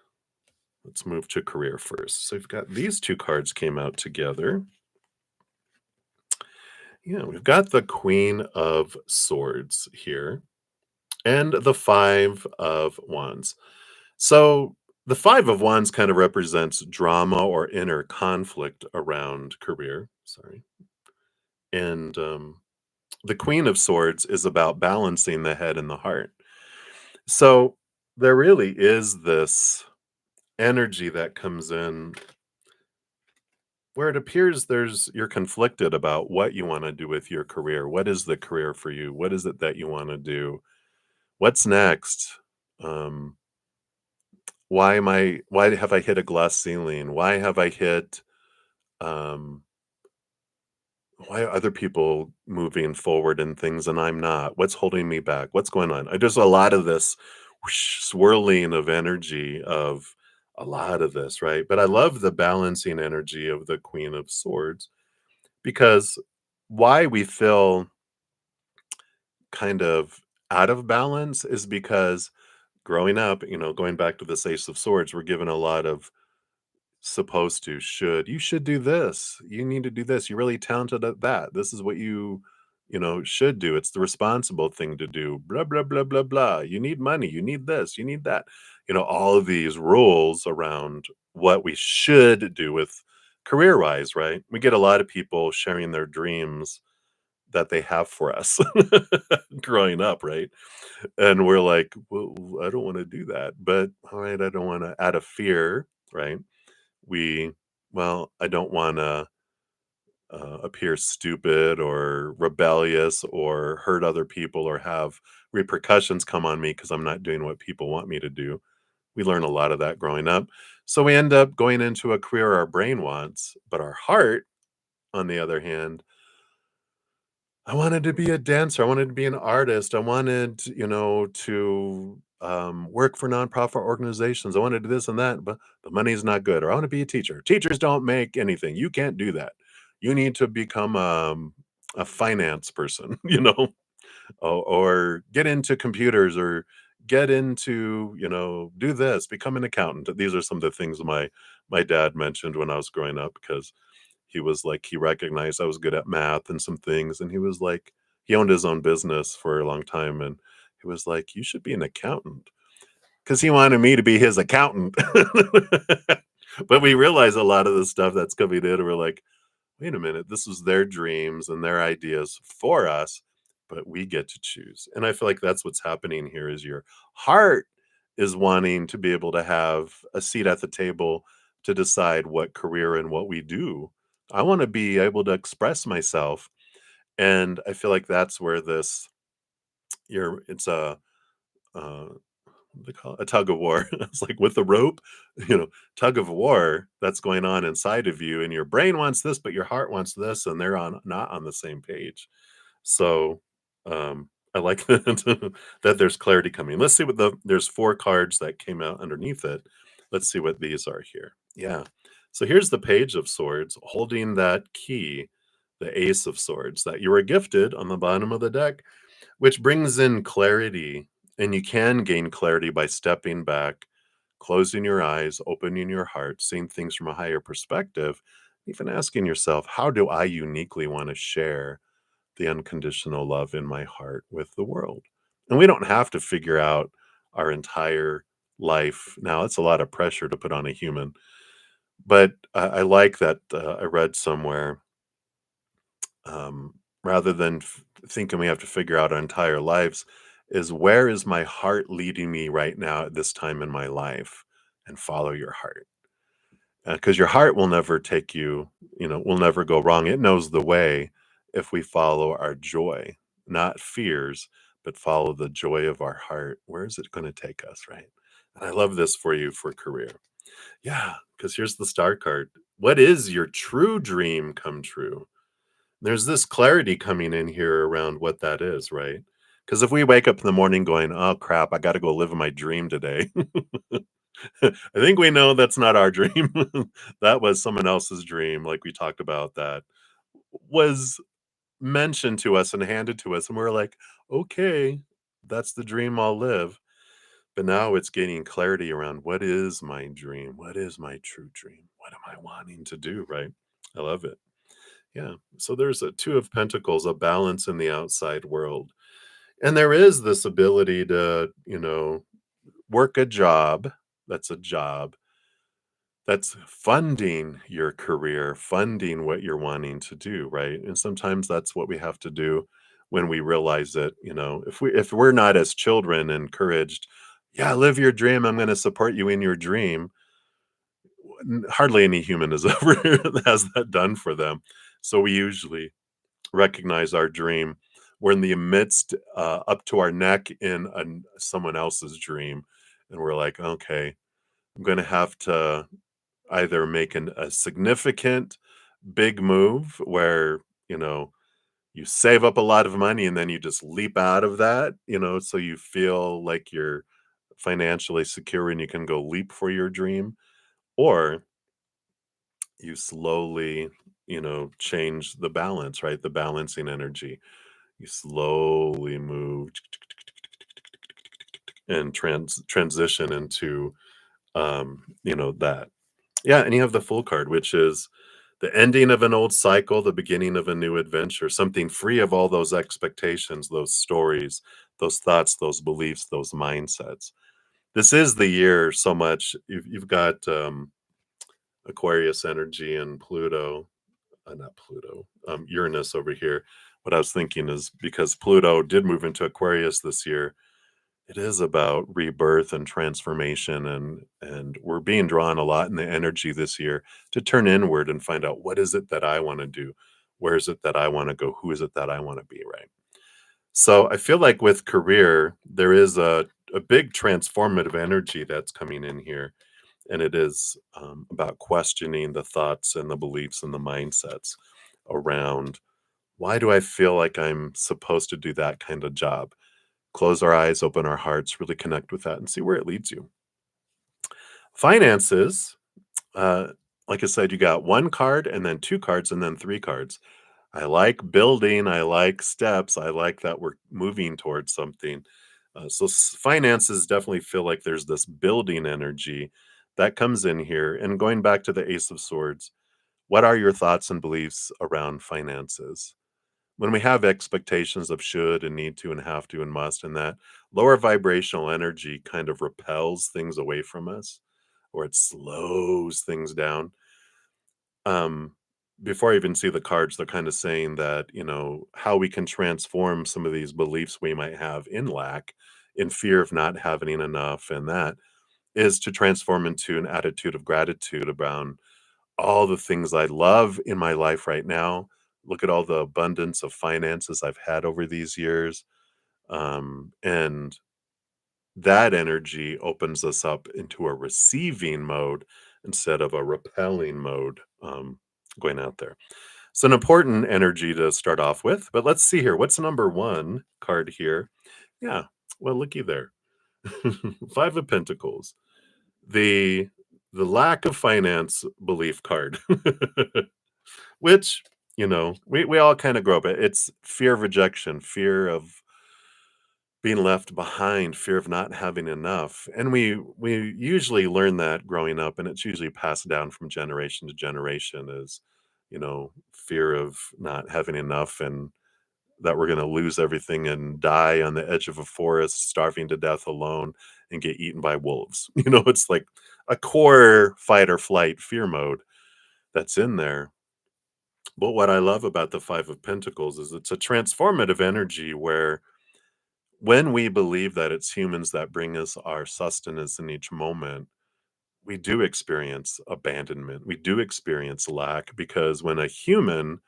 move to career first. So we've got these two cards came out together. Yeah, we've got the Queen of Swords here and the Five of Wands. So The Five of Wands kind of represents drama or inner conflict around career. Sorry. And the Queen of Swords is about balancing the head and the heart. So there really is this energy that comes in where it appears you're conflicted about what you want to do with your career. What is the career for you? What is it that you want to do? What's next? Um, why have I hit a glass ceiling? Why have I hit um why are other people moving forward in things and I'm not? What's holding me back? What's going on? There's a lot of this whoosh, swirling of energy of a lot of this, right? But I love the balancing energy of the Queen of Swords because why we feel kind of out of balance is because growing up, going back to this Ace of Swords, we're given a lot of supposed to, you should do this, you need to do this, you're really talented at that, this is what you should do, it's the responsible thing to do, blah blah blah blah blah, you need money, you need this, you need that, all of these rules around what we should do with career wise, right? We get a lot of people sharing their dreams that they have for us growing up, right? And we're like, well, I don't want to do that, but all right, I don't want to, out of fear, right? we I don't want to appear stupid or rebellious or hurt other people or have repercussions come on me because I'm not doing what people want me to do. We learn a lot of that growing up. So we end up going into a career our brain wants, but our heart, on the other hand, I wanted to be a dancer. I wanted to be an artist. I wanted, to work for nonprofit organizations. I wanted to do this and that, but the money's not good. Or I want to be a teacher. Teachers don't make anything. You can't do that. You need to become a finance person, or get into computers or get into, do this, become an accountant. These are some of the things my dad mentioned when I was growing up because he was like, he recognized I was good at math and some things, and he was like, he owned his own business for a long time, and he was like, "You should be an accountant," because he wanted me to be his accountant. But we realize a lot of the stuff that's coming in, and we're like, "Wait a minute, this was their dreams and their ideas for us, but we get to choose." And I feel like that's what's happening here is your heart is wanting to be able to have a seat at the table to decide what career and what we do. I want to be able to express myself. And I feel like that's where it's what do they call it? A tug of war. It's like with the rope, tug of war that's going on inside of you. And your brain wants this, but your heart wants this. And they're not on the same page. So I like that there's clarity coming. Let's see there's four cards that came out underneath it. Let's see what these are here. Yeah. So here's the Page of Swords holding that key, the Ace of Swords that you were gifted on the bottom of the deck, which brings in clarity. And you can gain clarity by stepping back, closing your eyes, opening your heart, seeing things from a higher perspective, even asking yourself, how do I uniquely want to share the unconditional love in my heart with the world? And we don't have to figure out our entire life. Now, it's a lot of pressure to put on a human, but I like that I read somewhere rather than thinking we have to figure out our entire lives, is where is my heart leading me right now at this time in my life? And follow your heart because your heart will never take you, will never go wrong. It knows the way if we follow our joy, not fears, but follow the joy of our heart. Where is it going to take us, right? And I love this for you for career. Yeah, because here's the star card. What is your true dream come true? There's this clarity coming in here around what that is, right? Because if we wake up in the morning going, "Oh crap, I got to go live my dream today," I think we know that's not our dream. That was someone else's dream, like we talked about, that was mentioned to us and handed to us, and we're like, "Okay, that's the dream I'll live." But now it's gaining clarity around what is my dream? What is my true dream? What am I wanting to do, right? I love it. Yeah. So there's a Two of Pentacles, a balance in the outside world. And there is this ability to, work a job that's a job, that's funding your career, funding what you're wanting to do, right? And sometimes that's what we have to do when we realize that, if we're not as children encouraged, yeah, live your dream, I'm going to support you in your dream. Hardly any human has ever has that done for them. So we usually recognize our dream. We're in the midst, up to our neck in someone else's dream, and we're like, okay, I'm going to have to either make a significant big move where, you know, you save up a lot of money and then you just leap out of that, so you feel like you're financially secure and you can go leap for your dream, or you slowly, change the balance, right? The balancing energy. You slowly move and transition into that. Yeah, and you have the Fool card, which is the ending of an old cycle, the beginning of a new adventure, something free of all those expectations, those stories, those thoughts, those beliefs, those mindsets. This is the year so much. You've got Aquarius energy and Pluto, not Pluto, Uranus over here. What I was thinking is because Pluto did move into Aquarius this year, it is about rebirth and transformation, and we're being drawn a lot in the energy this year to turn inward and find out what is it that I want to do? Where is it that I want to go? Who is it that I want to be, right? So I feel like with career, there is a big transformative energy that's coming in here. And it is about questioning the thoughts and the beliefs and the mindsets around why do I feel like I'm supposed to do that kind of job? Close our eyes, open our hearts, really connect with that and see where it leads you. Finances, uh, like I said, you got one card and then two cards and then three cards. I like building, I like steps, I like that we're moving towards something. Finances definitely feel like there's this building energy that comes in here. And going back to the Ace of Swords, what are your thoughts and beliefs around finances? When we have expectations of should and need to and have to and must, and that lower vibrational energy kind of repels things away from us, or it slows things down. um Before I even see the cards, they're kind of saying that, how we can transform some of these beliefs we might have in lack, in fear of not having enough, and that is to transform into an attitude of gratitude around all the things I love in my life right now. Look at all the abundance of finances I've had over these years. And that energy opens us up into a receiving mode instead of a repelling mode, going out there. It's an important energy to start off with, but let's see here. What's number one card here? Yeah, well, looky there. Five of Pentacles. The the lack of finance belief card. Which, we all kind of grow up. It's fear of rejection, fear of being left behind, fear of not having enough. And we usually learn that growing up, and it's usually passed down from generation to generation is, fear of not having enough and that we're going to lose everything and die on the edge of a forest, starving to death alone and get eaten by wolves. It's like a core fight or flight fear mode that's in there. But what I love about the Five of Pentacles is it's a transformative energy where when we believe that it's humans that bring us our sustenance in each moment, we do experience abandonment. We do experience lack because when a human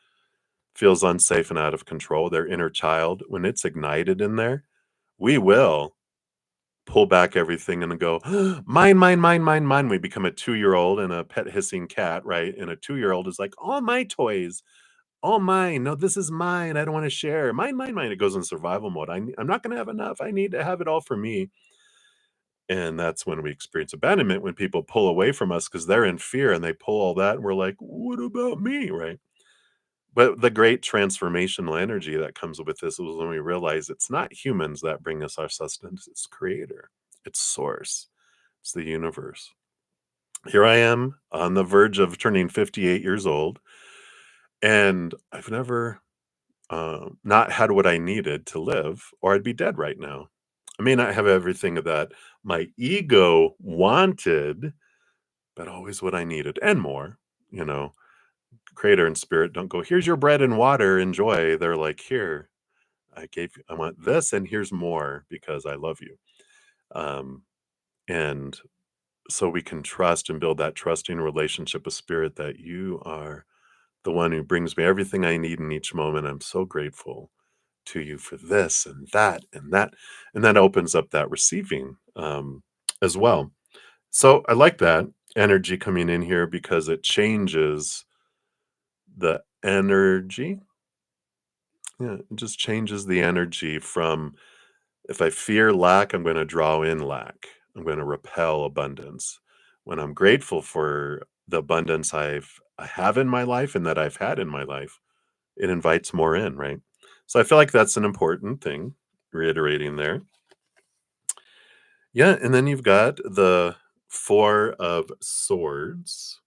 feels unsafe and out of control, their inner child, when it's ignited in there, we will pull back everything and go, mine, mine, mine, mine, mine. We become a 2-year old and a pet hissing cat, right? And a 2-year old is like, all my toys. All mine. No, this is mine. I don't want to share. Mine, mine, mine. It goes in survival mode. I'm not going to have enough. I need to have it all for me. And that's when we experience abandonment, when people pull away from us because they're in fear and they pull all that. And we're like, what about me? Right. But the great transformational energy that comes with this is when we realize it's not humans that bring us our sustenance, it's creator, it's source, it's the universe. Here I am on the verge of turning 58 years old, and I've never not had what I needed to live, or I'd be dead right now. I may not have everything that my ego wanted, but always what I needed and more, you know. Creator and spirit don't go, "Here's your bread and water, enjoy." They're like, "Here, I want this, and here's more because I love you." Um, and so we can trust and build that trusting relationship with spirit that you are the one who brings me everything I need in each moment. I'm so grateful to you for this and that and that. And that opens up that receiving as well. So I like that energy coming in here because it changes the energy. Yeah, it just changes the energy from if I fear lack, I'm going to draw in lack. I'm going to repel abundance. When I'm grateful for the abundance I have in my life and that I've had in my life, it invites more in, right? So I feel like that's an important thing, reiterating there. Yeah, and then you've got the 4 of swords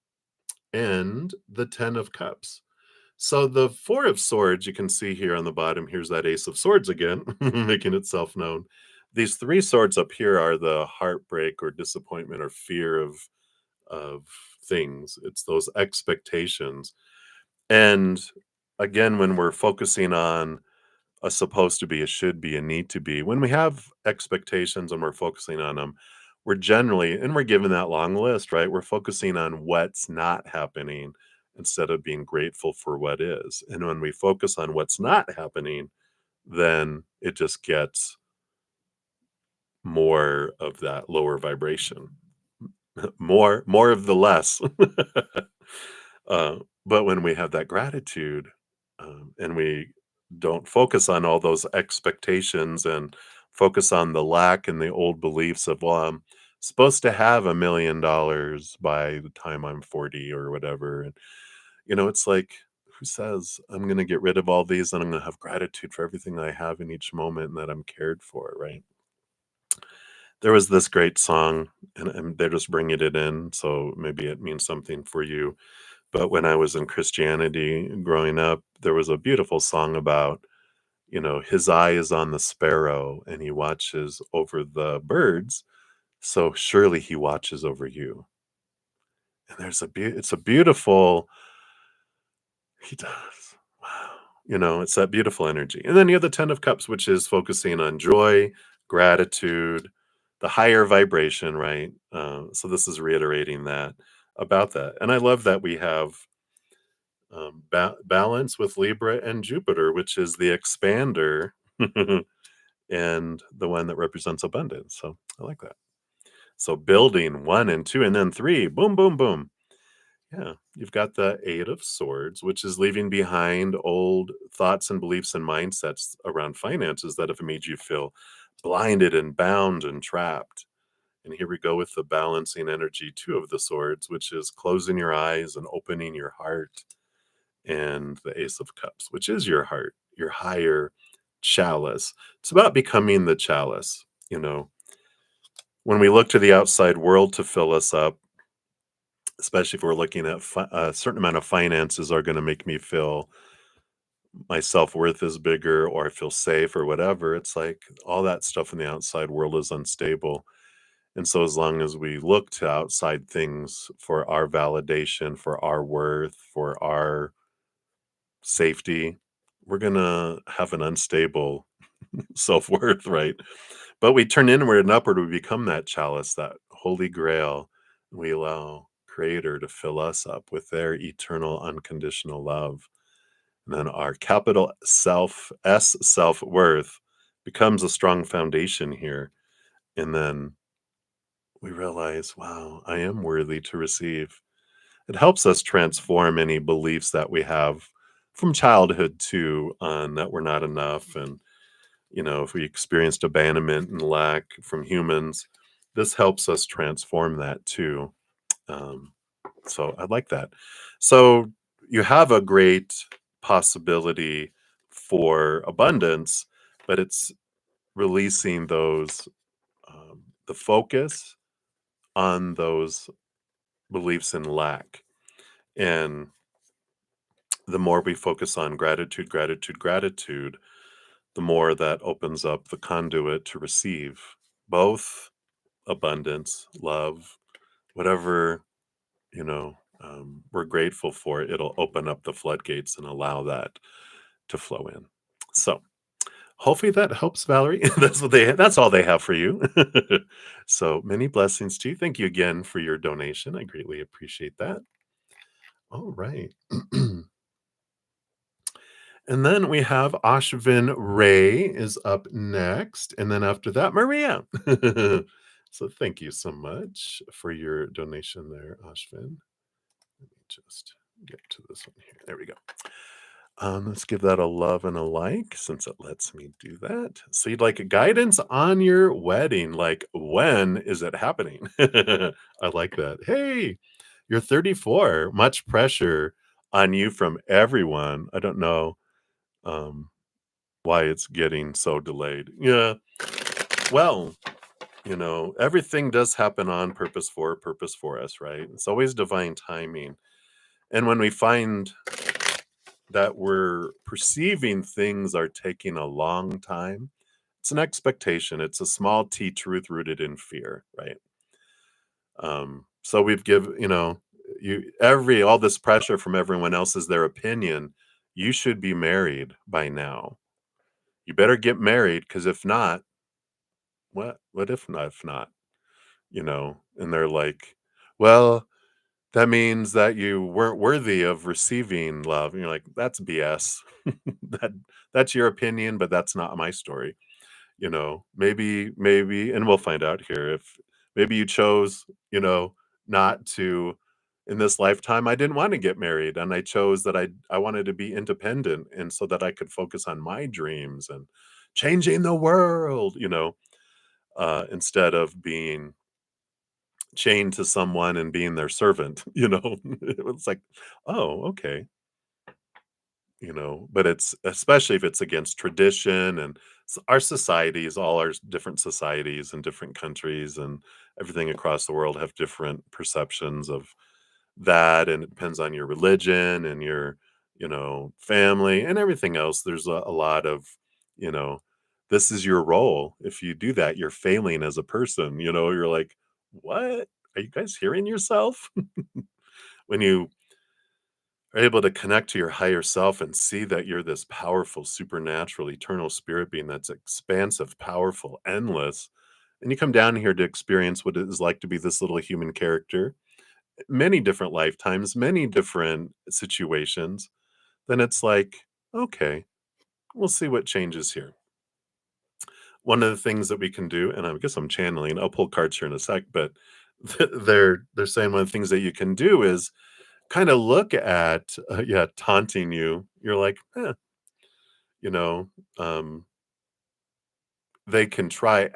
and the 10 of cups. So the 4 of swords, you can see here on the bottom, here's that ace of swords again, making itself known. These 3 swords up here are the heartbreak or disappointment or fear of things. It's those expectations. And again, when we're focusing on a supposed to be, a should be, a need to be, when we have expectations and we're focusing on them, we're generally, and we're given that long list, right? We're focusing on what's not happening instead of being grateful for what is. And when we focus on what's not happening, then it just gets more of that lower vibration. More of the less. But when we have that gratitude, and we don't focus on all those expectations and focus on the lack and the old beliefs of, well, I'm supposed to have $1 million by the time I'm 40 or whatever. And, it's like, who says I'm going to get rid of all these and I'm going to have gratitude for everything I have in each moment and that I'm cared for, right? There was this great song, and they're just bringing it in, so maybe it means something for you. But when I was in Christianity growing up, there was a beautiful song about, his eye is on the sparrow and he watches over the birds, so surely he watches over you. And it's a beautiful, he does. Wow. It's that beautiful energy. And then you have the 10 of cups, which is focusing on joy, gratitude, the higher vibration, right? So this is reiterating that about that. And I love that we have balance with Libra and Jupiter, which is the expander and the one that represents abundance. So I like that. So building 1 and 2 and then 3, boom, boom, boom. Yeah, you've got the 8 of swords, which is leaving behind old thoughts and beliefs and mindsets around finances that have made you feel blinded and bound and trapped. And here we go with the balancing energy 2 of the swords, which is closing your eyes and opening your heart, and the Ace of Cups, which is your heart, your higher chalice. It's about becoming the chalice. When we look to the outside world to fill us up, especially if we're looking at a certain amount of finances are going to make me feel my self-worth is bigger or I feel safe or whatever. It's like all that stuff in the outside world is unstable. And so as long as we look to outside things for our validation, for our worth, for our safety, we're going to have an unstable self-worth, right? But we turn inward and upward, we become that chalice, that holy grail. We allow Creator to fill us up with their eternal, unconditional love. And then our capital self-worth becomes a strong foundation here. And then we realize, wow, I am worthy to receive. It helps us transform any beliefs that we have from childhood too, on that we're not enough. And, if we experienced abandonment and lack from humans, this helps us transform that too. Um, so I like that. So you have a great possibility for abundance, but it's releasing the focus on those beliefs in lack. And the more we focus on gratitude, gratitude, gratitude, the more that opens up the conduit to receive both abundance, love, whatever, we're grateful for. It'll open up the floodgates and allow that to flow in. So hopefully that helps, Valerie. That's all they have for you. So many blessings to you. Thank you again for your donation. I greatly appreciate that. All right. And then we have Ashvin Ray is up next. And then after that, Maria. So thank you so much for your donation there, Ashvin. Let me just get to this one here. There we go. Let's give that a love and a like since it lets me do that. So you'd like a guidance on your wedding, like when is it happening? I like that. Hey, you're 34. Much pressure on you from everyone. I don't know um, why it's getting so delayed. Yeah. Well, everything does happen on purpose for us, right? It's always divine timing. And when we find that we're perceiving things are taking a long time, it's an expectation. It's a small t truth rooted in fear, right? So we've given, all this pressure from everyone else is their opinion. You should be married by now. You better get married because if not, what if not, and they're like, well, that means that you weren't worthy of receiving love. And you're like, that's BS. that that's your opinion, but that's not my story. Maybe, and we'll find out here if maybe you chose, not to in this lifetime. I didn't want to get married and I chose that I wanted to be independent and so that I could focus on my dreams and changing the world, instead of being chained to someone and being their servant, It's like, "Oh, okay." But it's especially if it's against tradition and our societies, all our different societies and different countries and everything across the world have different perceptions of that, and it depends on your religion and your, family and everything else. There's a lot of, you know, this is your role. If you do that, you're failing as a person. You're like, what? Are you guys hearing yourself? When you are able to connect to your higher self and see that you're this powerful, supernatural, eternal spirit being that's expansive, powerful, endless, and you come down here to experience what it is like to be this little human character, many different lifetimes, many different situations, then it's like, okay, we'll see what changes here. One of the things that we can do, and I guess I'm channeling, I'll pull cards here in a sec, but they're saying one of the things that you can do is kind of look at, yeah, taunting you. You're like, you know, um, they can try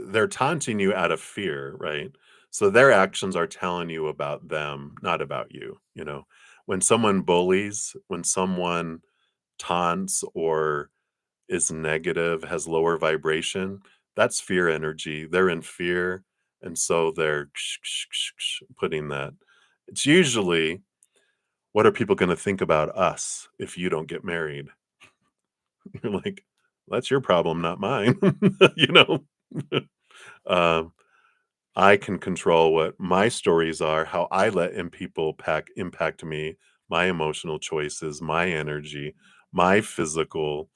they're taunting you out of fear, right? So their actions are telling you about them, not about you. When someone bullies, when someone taunts or is negative, has lower vibration, that's fear energy. They're in fear. And so they're putting that. It's usually, what are people going to think about us if you don't get married? You're like, that's your problem, not mine. you know? um, I can control what my stories are, how I let in people impact me, my emotional choices, my energy, my physical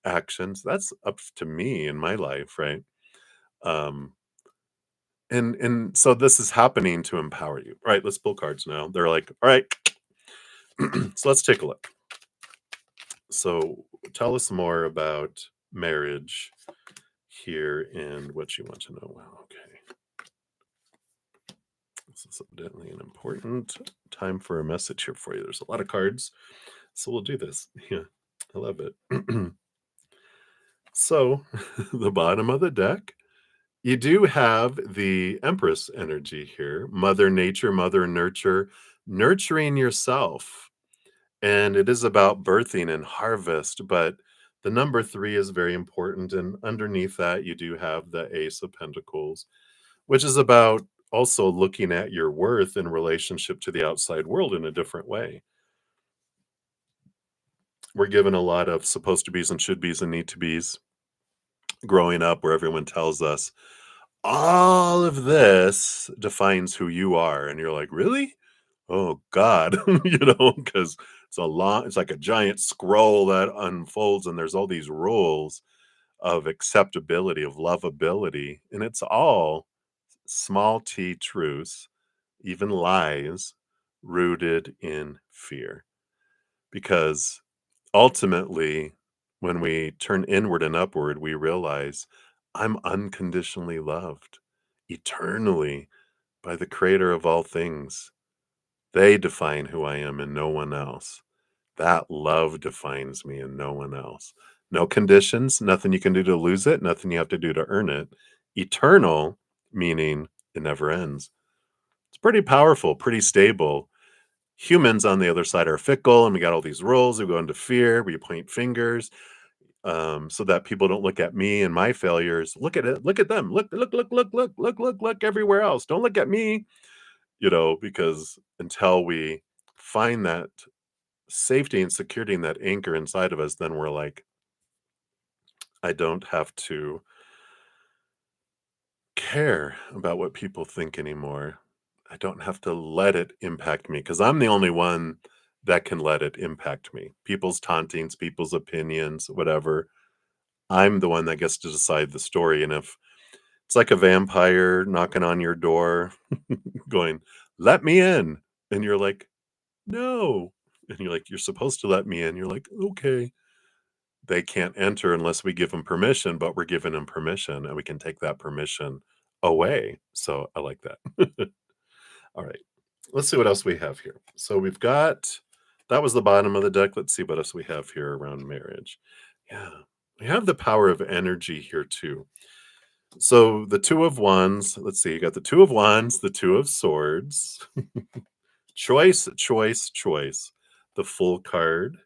actions. That's up to me in my life, right? Um, and so this is happening to empower you, right? Let's pull cards now. They're like, all right, so let's take a look. So tell us more about marriage here and what you want to know. Wow, okay. This is evidently an important time for a message here for you. There's a lot of cards, so we'll do this. Yeah, I love it. So, the bottom of the deck, you do have the Empress energy here, Mother Nature, Mother Nurture, nurturing yourself. And it is about birthing and harvest, but the number 3 is very important. And underneath that, you do have the Ace of Pentacles, which is about also looking at your worth in relationship to the outside world in a different way. We're given a lot of supposed to be's and should be's and need to be's growing up where everyone tells us all of this defines who you are. And you're like, really? Oh God, because it's like a giant scroll that unfolds and there's all these rules of acceptability, of lovability, and it's all small t truths, even lies, rooted in fear. Because ultimately, when we turn inward and upward, we realize I'm unconditionally loved eternally by the creator of all things. They define who I am and no one else. That love defines me and no one else. No conditions, nothing you can do to lose it, nothing you have to do to earn it. Eternal, meaning it never ends. It's pretty powerful, pretty stable. Humans on the other side are fickle, and we got all these rules. We go into fear, we point fingers, so that people don't look at me and my failures. Look at it, look at them, look everywhere else. Don't look at me, because until we find that safety and security and that anchor inside of us, then we're like, I don't have to care about what people think anymore. I don't have to let it impact me because I'm the only one that can let it impact me. People's tauntings, people's opinions, whatever. I'm the one that gets to decide the story. And if it's like a vampire knocking on your door, going, let me in. And you're like, no. And you're like, you're supposed to let me in. You're like, okay. They can't enter unless we give them permission, but we're giving them permission and we can take that permission away. So I like that. All right. Let's see what else we have here. So we've got that was the bottom of the deck. Let's see what else we have here around marriage. Yeah. We have the power of energy here too. So the two of wands, let's see, you got the two of wands, the two of swords, choice, choice, choice. The full card,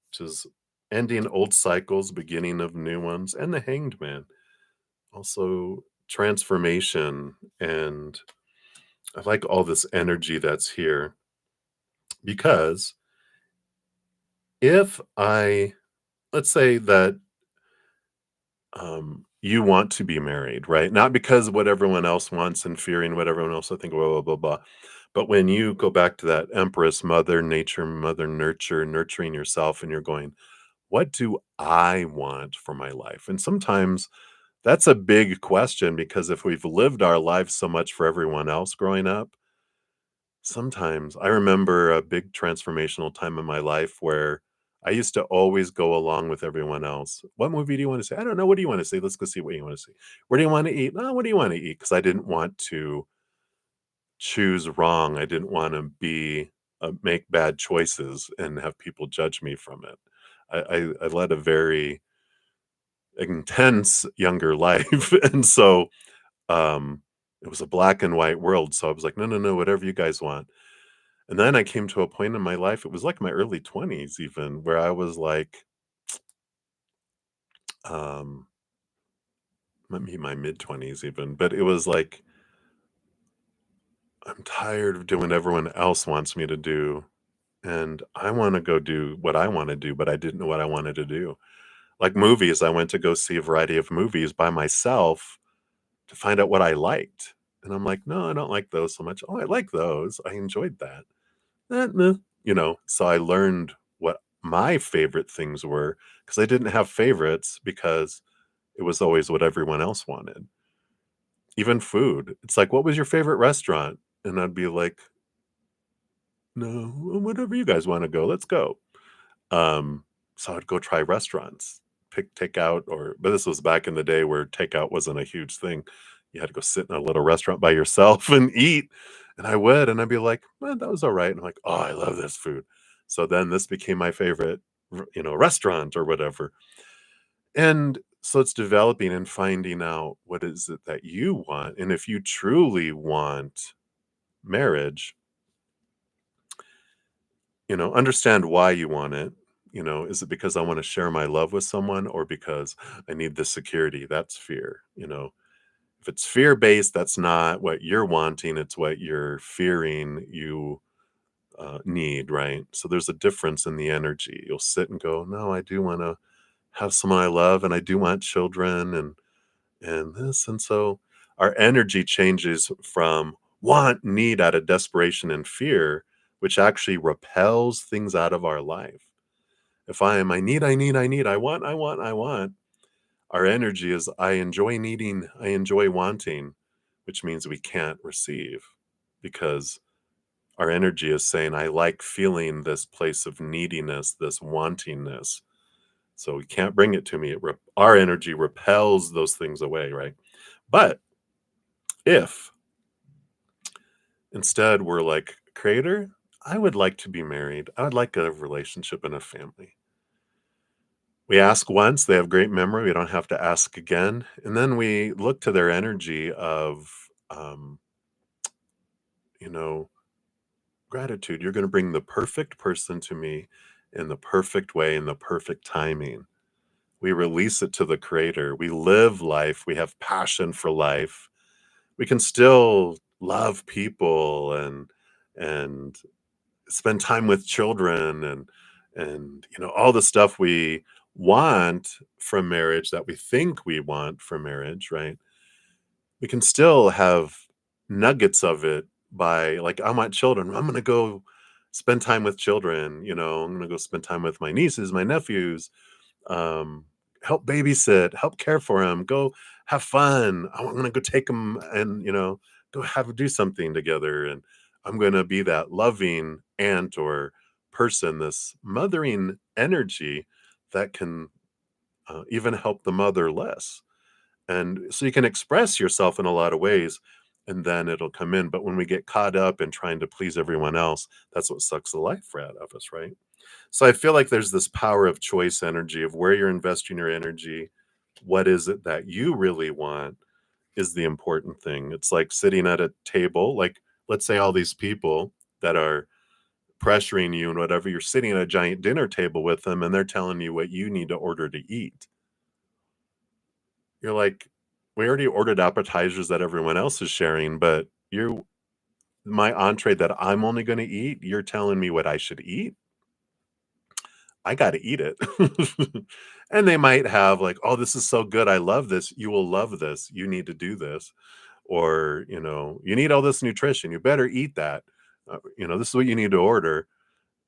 which is ending old cycles, beginning of new ones, and the hanged man. Also transformation, and I like all this energy that's here because if I let's say that you want to be married, right? Not because what everyone else wants and fearing what everyone else will think, blah, blah, blah, blah. But when you go back to that Empress, Mother Nature, Mother Nurture, nurturing yourself, and you're going, what do I want for my life? And sometimes that's a big question because if we've lived our lives so much for everyone else growing up, sometimes I remember a big transformational time in my life where I used to always go along with everyone else. What movie do you want to see? I don't know. What do you want to see? Let's go see what you want to see. Where do you want to eat? Oh, what do you want to eat? Because I didn't want to choose wrong. I didn't want to be make bad choices and have people judge me from it. I led a very intense younger life, and so it was a black and white world. So I was like, no, no, no, whatever you guys want. And then I came to a point in my life, it was like my early 20s even, where I was like, um, maybe my mid 20s even, but it was like, I'm tired of doing what everyone else wants me to do. And I want to go do what I want to do, but I didn't know what I wanted to do. Like movies, I went to go see a variety of movies by myself to find out what I liked. And I'm like, no, I don't like those so much. Oh, I like those. I enjoyed that. Meh. So I learned what my favorite things were because I didn't have favorites because it was always what everyone else wanted. Even food. It's like, what was your favorite restaurant? And I'd be like, no, whatever you guys want to go, let's go. Um, so I'd go try restaurants, pick takeout, but this was back in the day where takeout wasn't a huge thing. You had to go sit in a little restaurant by yourself and eat. And I would, and I'd be like, man, that was all right. And I'm like, oh, I love this food. So then this became my favorite, restaurant or whatever. And so it's developing and finding out what is it that you want. And if you truly want marriage, understand why you want it. Is it because I want to share my love with someone or because I need the security? That's fear. If it's fear based, that's not what you're wanting. It's what you're fearing you need, right? So there's a difference in the energy. You'll sit and go, no, I do want to have someone I love, and I do want children, and this, and so our energy changes from want, need out of desperation and fear, which actually repels things out of our life. If I want, our energy is I enjoy needing, I enjoy wanting, which means we can't receive because our energy is saying, I like feeling this place of neediness, this wantingness. So we can't bring it to me. Our energy repels those things away, right? But if instead we're like, Creator, I would like to be married. I would like a relationship and a family. We ask once, they have great memory. We don't have to ask again. And then we look to their energy of, um, you know, gratitude. You're going to bring the perfect person to me in the perfect way, in the perfect timing. We release it to the Creator. We live life. We have passion for life. We can still love people and spend time with children and all the stuff we want from marriage that we think we want from marriage, right? We can still have nuggets of it by like, I want children. I'm going to go spend time with children. I'm going to go spend time with my nieces, my nephews, um, help babysit, help care for them, go have fun. I'm going to go take them and, go do something together. And I'm going to be that loving aunt or person, this mothering energy that can even help the mother less. And so you can express yourself in a lot of ways and then it'll come in. But when we get caught up in trying to please everyone else, that's what sucks the life right out of us, right? So I feel like there's this power of choice energy of where you're investing your energy. What is it that you really want is the important thing. It's like sitting at a table, like let's say all these people that are pressuring you and whatever, you're sitting at a giant dinner table with them and they're telling you what you need to order to eat. You're like, we already ordered appetizers that everyone else is sharing, but my entree that I'm only going to eat, you're telling me what I should eat. I gotta eat it. And they might have like, "Oh, this is so good. I love this. You will love this. You need to do this." Or, "You need all this nutrition. You better eat that. This is what you need to order."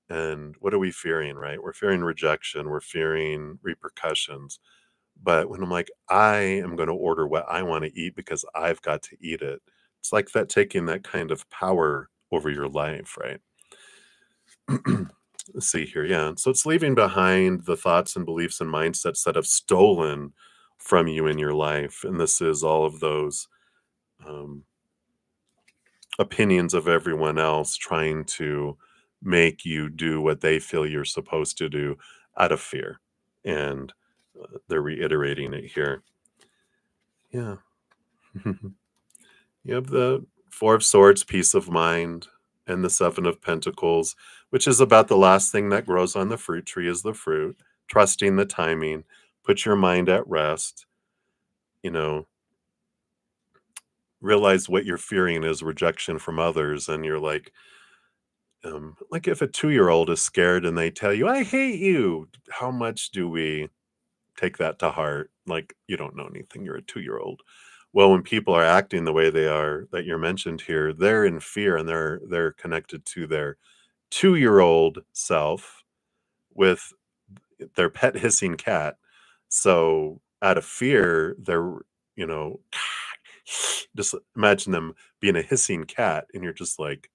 And what are we fearing, right? We're fearing rejection. We're fearing repercussions. But when I'm like, I am going to order what I want to eat because I've got to eat it. It's like that taking that kind of power over your life, right? Let's see here. Yeah. So it's leaving behind the thoughts and beliefs and mindsets that have stolen from you in your life. And this is all of those um, opinions of everyone else trying to make you do what they feel you're supposed to do out of fear. And they're reiterating it here. Yeah. You have the Four of Swords, peace of mind, and the Seven of Pentacles, which is about the last thing that grows on the fruit tree is the fruit, trusting the timing, put your mind at rest, you know, realize what you're fearing is rejection from others. And you're like if a 2-year-old is scared and they tell you, I hate you, how much do we take that to heart? Like, you don't know anything, you're a 2-year-old. Well, when people are acting the way they are that you're mentioned here, they're in fear and they're connected to their 2-year-old self with their pet hissing cat. So out of fear, they're, you know, just imagine them being a hissing cat and you're just like,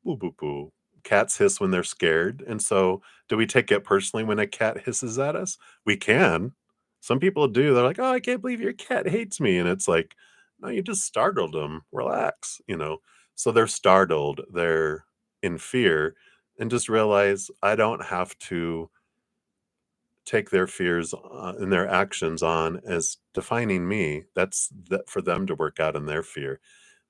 boo boo boo. Cats hiss when they're scared. And so do we take it personally when a cat hisses at us? We can. Some people do. They're like, "Oh, I can't believe your cat hates me." And it's like, "No, you just startled them. Relax." So they're startled, they're in fear, and just realize I don't have to take their fears and their actions on as defining me. That's that for them to work out in their fear.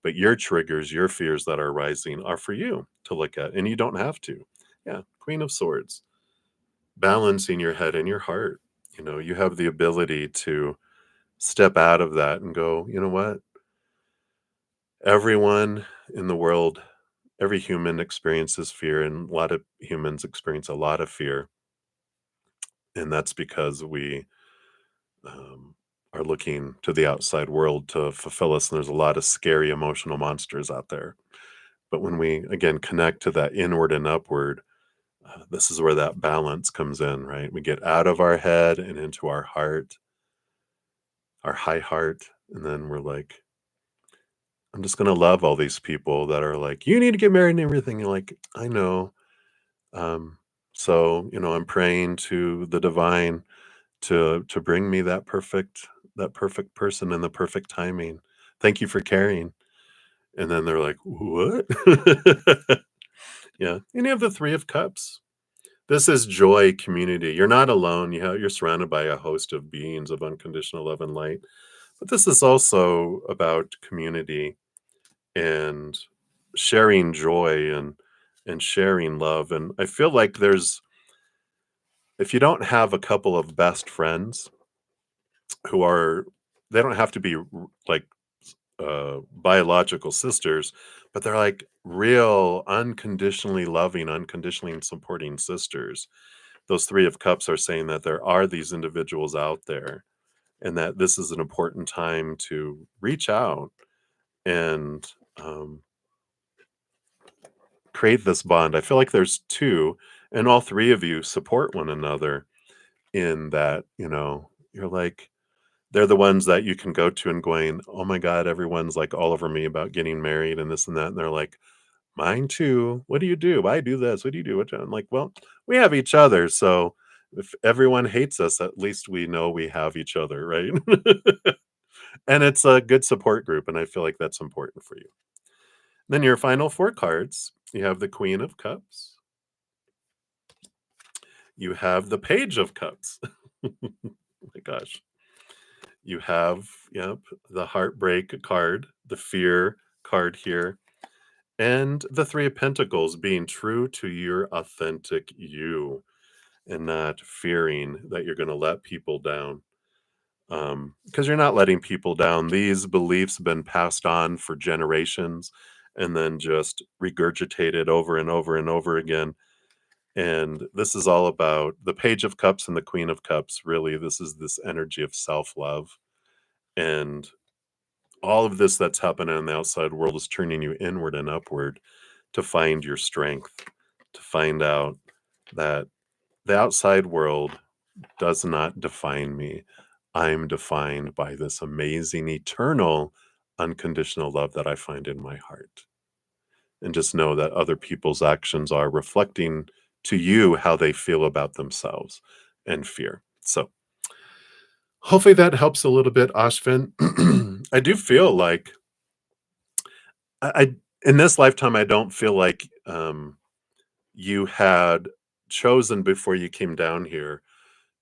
But your triggers, your fears that are rising are for you to look at, and you don't have to. Yeah, Queen of Swords, balancing your head and your heart. You have the ability to step out of that and go, you know what? Everyone in the world Every human experiences fear, and a lot of humans experience a lot of fear, and that's because we um, are looking to the outside world to fulfill us. And there's a lot of scary emotional monsters out there. But when we again connect to that inward and upward, this is where that balance comes in, right? We get out of our head and into our heart, our high heart, and then we're like, I'm just gonna love all these people that are like, you need to get married and everything. You're like, I know. Um, so I'm praying to the divine to bring me that perfect person in the perfect timing. Thank you for caring. And then they're like, what? Yeah. And you have the Three of Cups. This is joy, community. You're not alone. You're surrounded by a host of beings of unconditional love and light. But this is also about community and sharing joy and sharing love. And I feel like if you don't have a couple of best friends who are, they don't have to be like biological sisters, but they're like real unconditionally loving, unconditionally supporting sisters. Those Three of Cups are saying that there are these individuals out there, and that this is an important time to reach out and um, create this bond. I feel like there's two, and all three of you support one another in that, you're like, they're the ones that you can go to and going, oh my God, everyone's like all over me about getting married and this and that. And they're like, mine too. What do you do? I do this. What do you do? I'm like, well, we have each other. So if everyone hates us, at least we know we have each other, right? And it's a good support group. And I feel like that's important for you. Then your final four cards, you have the Queen of Cups, you have the Page of Cups. Oh my gosh. You have, yep, the heartbreak card, the fear card here, and the Three of Pentacles, being true to your authentic you and not fearing that you're going to let people down. Because you're not letting people down. These beliefs have been passed on for generations and then just regurgitated over and over and over again. And this is all about the Page of Cups and the Queen of Cups. Really, this is this energy of self love. And all of this that's happening in the outside world is turning you inward and upward to find your strength, to find out that the outside world does not define me. I'm defined by this amazing, eternal, unconditional love that I find in my heart. And just know that other people's actions are reflecting to you how they feel about themselves and fear. So, hopefully that helps a little bit, Ashvin. I do feel like I in this lifetime, I don't feel like you had chosen before you came down here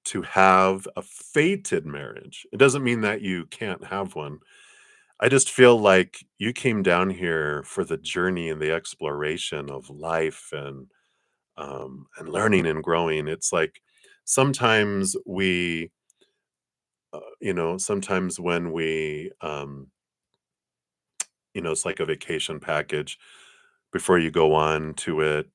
to have a fated marriage. It doesn't mean that you can't have one. I just feel like you came down here for the journey and the exploration of life and learning and growing. It's like sometimes sometimes when it's like a vacation package. Before you go on to it,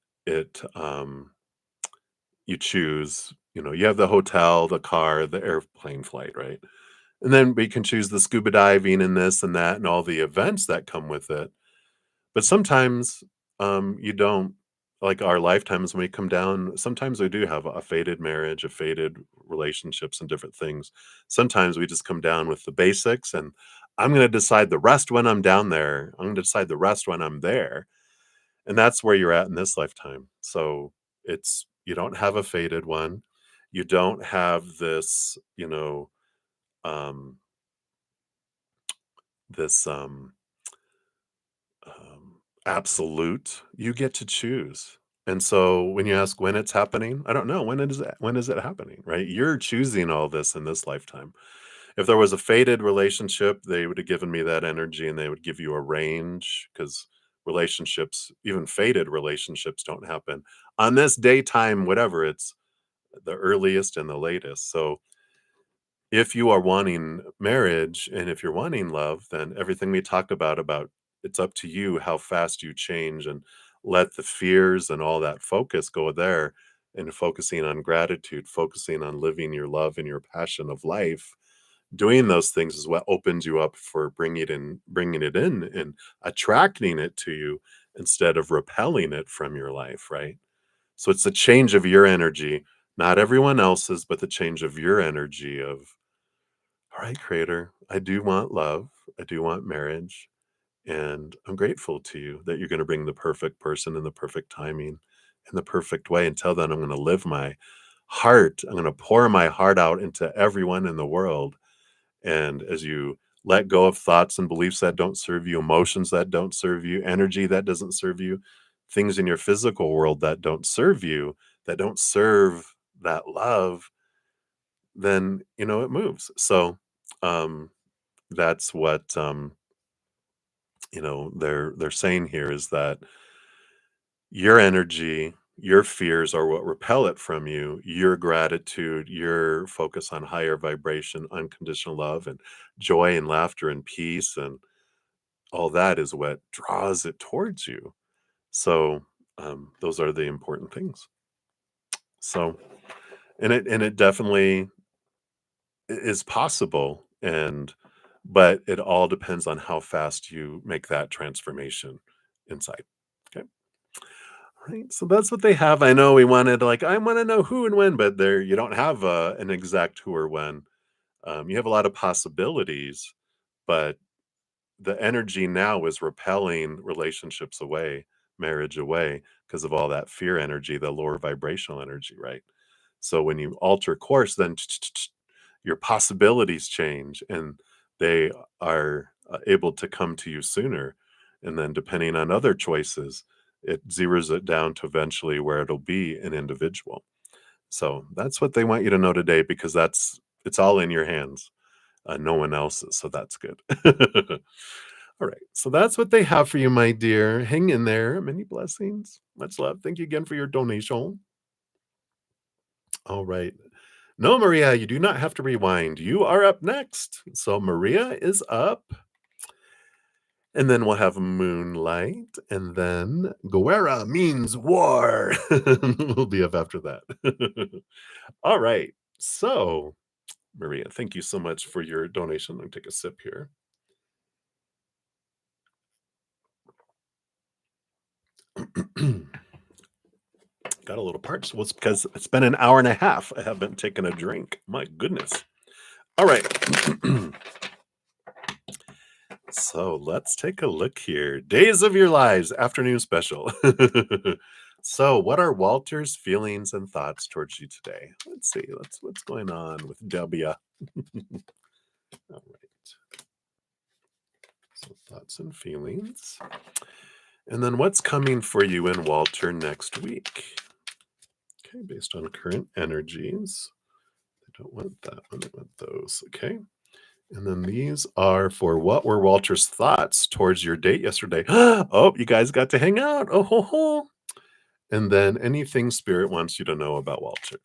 you choose, you have the hotel, the car, the airplane flight, right? And then we can choose the scuba diving and this and that and all the events that come with it. But sometimes you don't, like our lifetimes when we come down, sometimes we do have a fated marriage, a fated relationships and different things. Sometimes we just come down with the basics and I'm going to decide the rest when I'm down there. I'm going to decide the rest when I'm there. And that's where you're at in this lifetime. So you don't have a faded one. You don't have um, this absolute. You get to choose. And so when you ask when it's happening, I don't know. When is it happening, right? You're choosing all this in this lifetime. If there was a fated relationship, they would have given me that energy and they would give you a range because relationships, even fated relationships, don't happen on this daytime, whatever. It's the earliest and the latest. So if you are wanting marriage and if you're wanting love, then everything we talked about it's up to you how fast you change and let the fears and all that focus go there, and focusing on gratitude, focusing on living your love and your passion of life, doing those things is what opens you up for bringing it in and attracting it to you instead of repelling it from your life, right? So it's a change of your energy, not everyone else's, but the change of your energy of, all right, creator, I do want love, I do want marriage, and I'm grateful to you that you're going to bring the perfect person in the perfect timing in the perfect way. Until then, I'm going to live my heart, I'm going to pour my heart out into everyone in the world. And as you let go of thoughts and beliefs that don't serve you, emotions that don't serve you, energy that doesn't serve you, things in your physical world that don't serve you, that don't serve that love, then it moves. So that's what they're saying here is that your energy, your fears are what repel it from you. Your gratitude, your focus on higher vibration, unconditional love, and joy and laughter and peace and all that is what draws it towards you. So those are the important things. So and it definitely is possible, and but it all depends on how fast you make that transformation inside. Okay. Right. So that's what they have. I know we wanted like I want to know who and when, but there you don't have an exact who or when. You have a lot of possibilities, but the energy now is repelling relationships away, marriage away, because of all that fear energy, the lower vibrational energy, right? So when you alter course, then your possibilities change and they are able to come to you sooner. And then depending on other choices, it zeroes it down to eventually where it'll be an individual. So that's what they want you to know today because it's all in your hands, no one else's. So that's good. All right. So that's what they have for you, my dear. Hang in there. Many blessings. Much love. Thank you again for your donation. All right. No, Maria, you do not have to rewind. You are up next. So Maria is up. And then we'll have Moonlight. And then Guerra means war. We'll be up after that. All right. So, Maria, thank you so much for your donation. Let me take a sip here. Got a little parched. Well, it's because it's been an hour and a half. I haven't taken a drink. My goodness. All right. So let's take a look here. Days of Your Lives, afternoon special. So, what are Walter's feelings and thoughts towards you today? Let's see. What's going on with W. All right. So, thoughts and feelings. And then what's coming for you and Walter next week? Okay, based on current energies. I don't want that one. I want those. Okay. And then these are for what were Walter's thoughts towards your date yesterday? Oh, you guys got to hang out. Oh, ho, ho. And then anything Spirit wants you to know about Walter.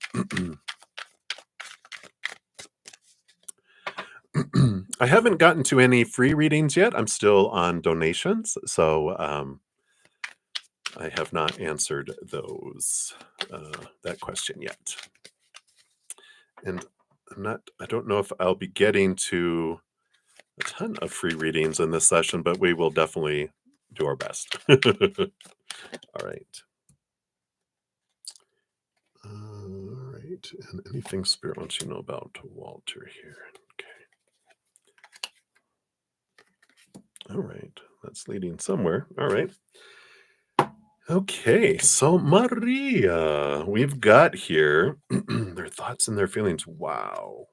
I haven't gotten to any free readings yet. I'm still on donations. So I have not answered that question yet. And I don't know if I'll be getting to a ton of free readings in this session, but we will definitely do our best. All right. All right. And anything Spirit wants you to know about Walter here. Okay. All right. That's leading somewhere. All right. Okay. So, Maria, we've got here their thoughts and their feelings. Wow.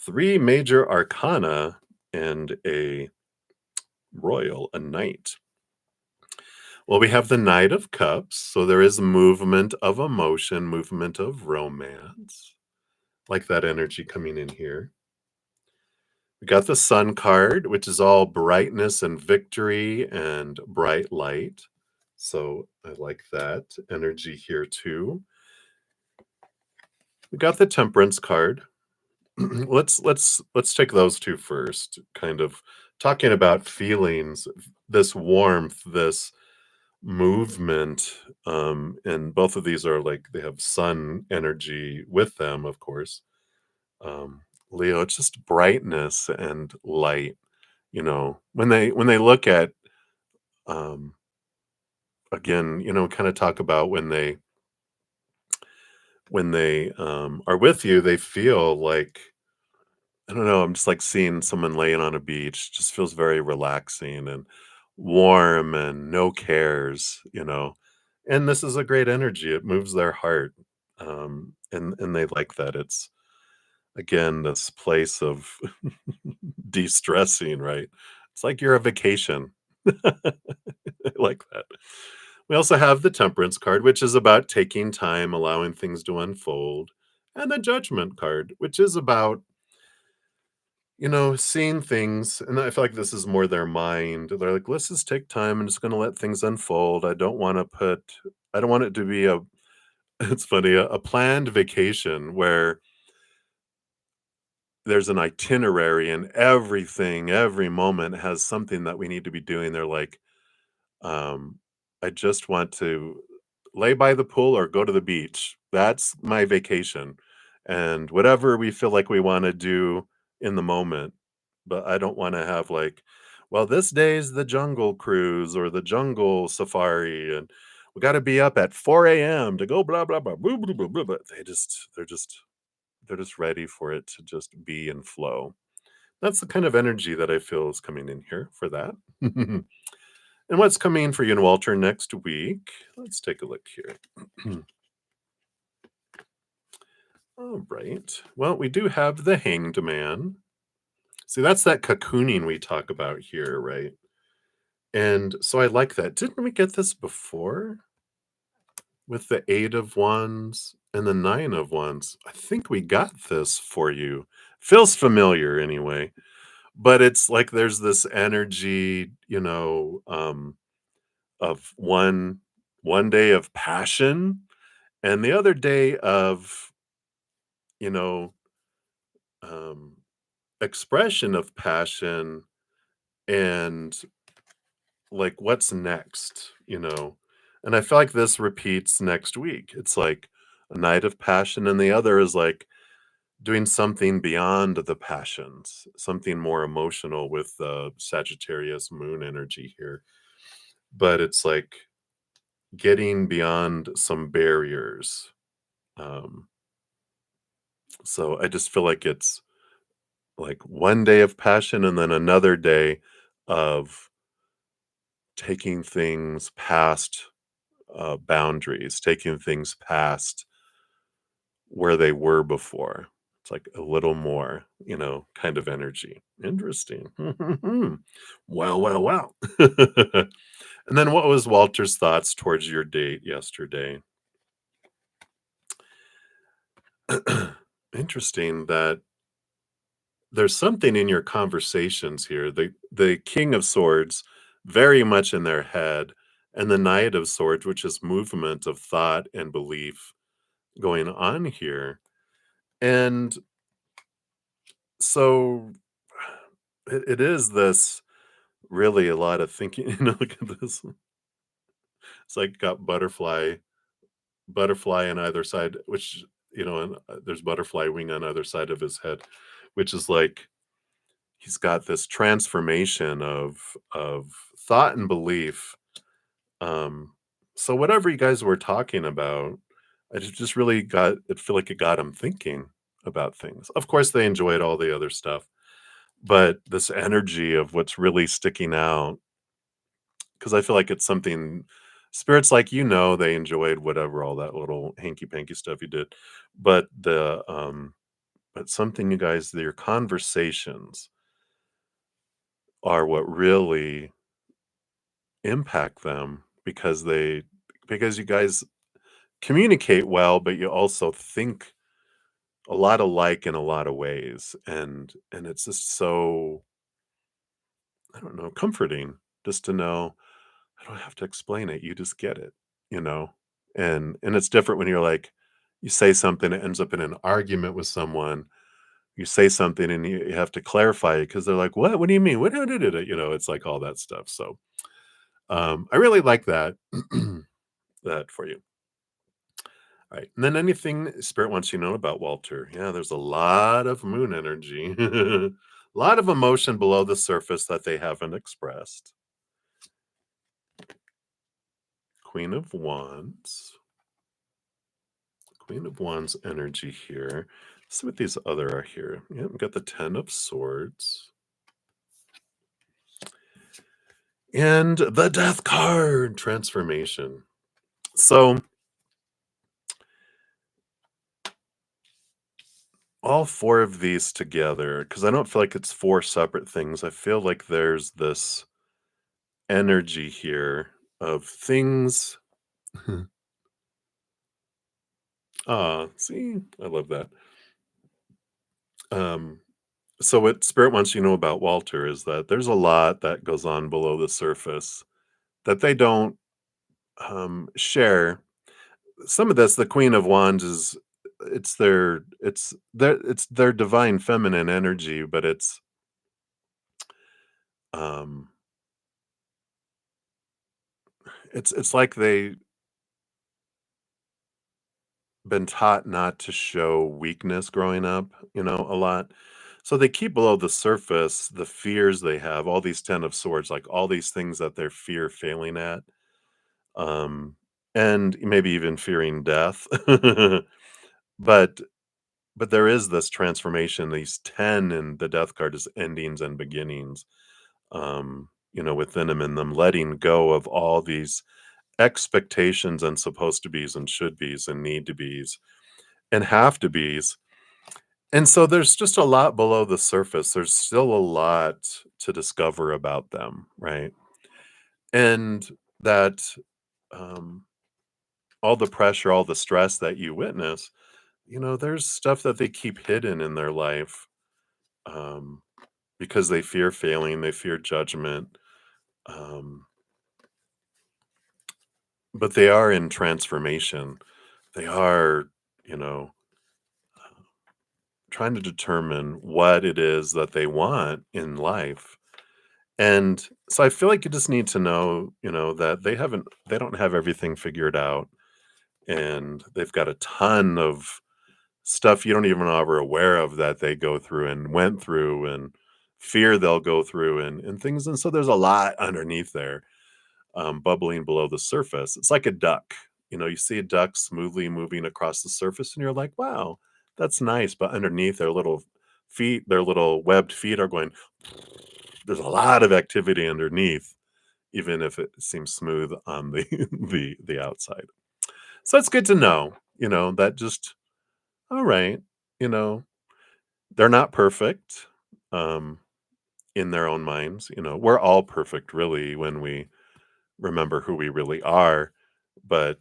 3 major arcana and a knight. Well, we have the Knight of Cups, so there is movement of emotion, movement of romance, like that energy coming in here. We got the Sun card, which is all brightness and victory and bright light. So I like that energy here too. We got the Temperance card. let's take those two first. Kind of talking about feelings, this warmth, this movement, and both of these are like they have sun energy with them, of course. Um, Leo, it's just brightness and light. When they look at um, again, kind of talk about when they are with you, they feel like I don't know. I'm just like seeing someone laying on a beach. Just feels very relaxing and warm and no cares. And this is a great energy. It moves their heart, and they like that. It's again this place of de-stressing, right? It's like you're a vacation. I like that. We also have the Temperance card, which is about taking time, allowing things to unfold, and the Judgment card, which is about seeing things, and I feel like this is more their mind. They're like, let's just take time. I'm just going to let things unfold. I don't want it to be it's funny, a planned vacation where there's an itinerary and everything, every moment has something that we need to be doing. They're like, um, I just want to lay by the pool or go to the beach. That's my vacation. And whatever we feel like we want to do in the moment. But I don't want to have like, well, this day's the jungle cruise or the jungle safari. And we got to be up at 4 a.m. to go blah, blah, blah, blah, blah, blah, blah. Blah. They're just ready for it to just be and flow. That's the kind of energy that I feel is coming in here for that. And what's coming for you and Walter next week? Let's take a look here. All right. Well, we do have the Hanged Man. See, that's that cocooning we talk about here, right? And so I like that. Didn't we get this before with the Eight of Wands and the Nine of Wands? I think we got this for you. Feels familiar anyway. But it's like there's this energy, of one day of passion and the other day of, you know, um, expression of passion and like what's next. And I feel like this repeats next week. It's like a night of passion, and the other is like doing something beyond the passions, something more emotional with the Sagittarius moon energy here. But it's like getting beyond some barriers. Um, so I just feel like it's like one day of passion and then another day of taking things past boundaries, taking things past where they were before. It's like a little more, kind of energy. Interesting. Well, well, well. And then what was Walter's thoughts towards your date yesterday? Interesting that there's something in your conversations here. The King of Swords, very much in their head, and the Knight of Swords, which is movement of thought and belief going on here. And so it is this really a lot of thinking. Look at this. It's like got butterfly on either side, which, and there's butterfly wing on either side of his head, which is like he's got this transformation of thought and belief. Um, so whatever you guys were talking about, I just really got it feel like it got him thinking about things. Of course, they enjoyed all the other stuff, but this energy of what's really sticking out, because I feel like it's something spirits like they enjoyed whatever all that little hanky panky stuff you did, but but something you guys your conversations are what really impact them because you guys communicate well, but you also think a lot alike in a lot of ways, and it's just so, I don't know, comforting just to know I don't have to explain it, you just get it, you know? And it's different when you're like, you say something, it ends up in an argument with someone, you say something and you have to clarify it because 'cause they're like, "What? What do you mean? What?" It's like all that stuff, so I really like that that for you. All right. And then anything Spirit wants you to know about Walter. Yeah, there's a lot of moon energy. A lot of emotion below the surface that they haven't expressed. Queen of Wands. Queen of Wands energy here. Let's see what these other are here. Yeah, we got the Ten of Swords. And the Death card, transformation. So all four of these together, because I don't feel like it's four separate things. I feel like there's this energy here of things. Ah, see, I love that. Um, so what Spirit wants you to know about Walter is that there's a lot that goes on below the surface that they don't share. Some of this, the Queen of Wands is it's their divine feminine energy, but um it's like they been taught not to show weakness growing up, a lot. So they keep below the surface the fears they have, all these 10 of swords, like all these things that they're fear failing at, um, and maybe even fearing death. but but there is this transformation, these 10 and the death card is endings and beginnings, within them and them letting go of all these expectations and supposed to be's and should be's and need to be's and have to be's. And so there's just a lot below the surface. There's still a lot to discover about them, right? And that um, all the pressure, all the stress that you witness, there's stuff that they keep hidden in their life, um, because they fear failing, they fear judgment, um, but they are in transformation. They are, you know, trying to determine what it is that they want in life. And so I feel like you just need to know, that they don't have everything figured out. And they've got a ton of stuff you don't even know are aware of that they go through and went through and fear they'll go through and things. And so there's a lot underneath there, bubbling below the surface. It's like a duck. You see a duck smoothly moving across the surface, and you're like, wow, that's nice. But underneath their little feet, their little webbed feet are going, there's a lot of activity underneath, even if it seems smooth on the the outside. So it's good to know, that just all right, you know, they're not perfect um in their own minds. We're all perfect really when we remember who we really are, but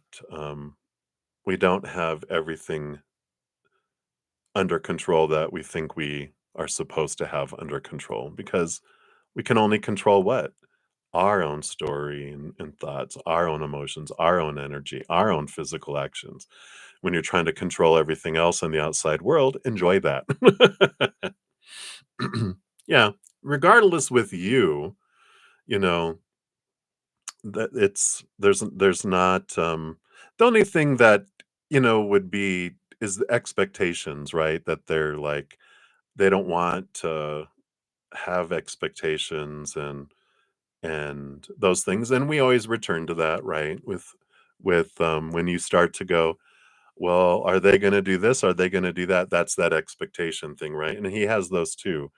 we don't have everything under control that we think we are supposed to have under control because we can only control what? Our own story and thoughts, our own emotions, our own energy, our own physical actions. When you're trying to control everything else in the outside world, enjoy that. Yeah, regardless with you, you know, that there's not the only thing that would be is the expectations, right? That they're like they don't want to have expectations and those things, and we always return to that, right? With when you start to go, well, are they going to do this, are they going to do that? That's that expectation thing, right? And he has those too,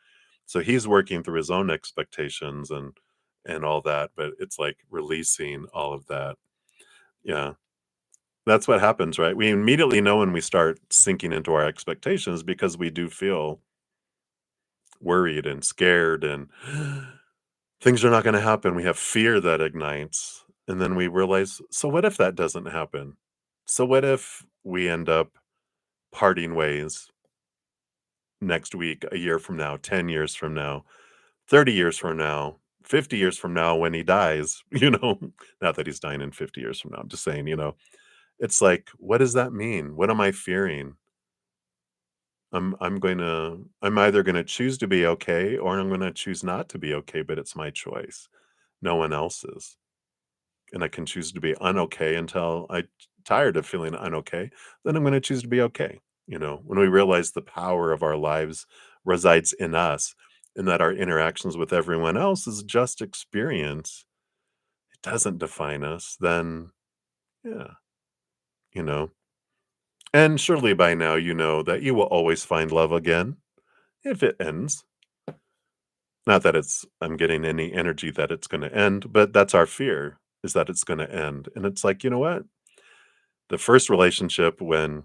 so he's working through his own expectations and all that, but it's like releasing all of that. Yeah, that's what happens, right? We immediately know when we start sinking into our expectations because we do feel worried and scared and things are not gonna happen. We have fear that ignites, and then we realize, so what if that doesn't happen? So what if we end up parting ways next week, a year from now, 10 years from now, 30 years from now, 50 years from now when he dies, Not that he's dying in 50 years from now, I'm just saying, it's like, what does that mean? What am I fearing? I'm either gonna choose to be okay or I'm gonna choose not to be okay, but it's my choice, no one else's. and I can choose to be unokay until I tired of feeling unokay, then I'm gonna choose to be okay. When we realize the power of our lives resides in us and that our interactions with everyone else is just experience, it doesn't define us, then yeah, you know. And surely by now you know that you will always find love again if it ends. Not that I'm getting any energy that it's gonna end, but that's our fear, is that it's gonna end. And it's like, you know what? The first relationship when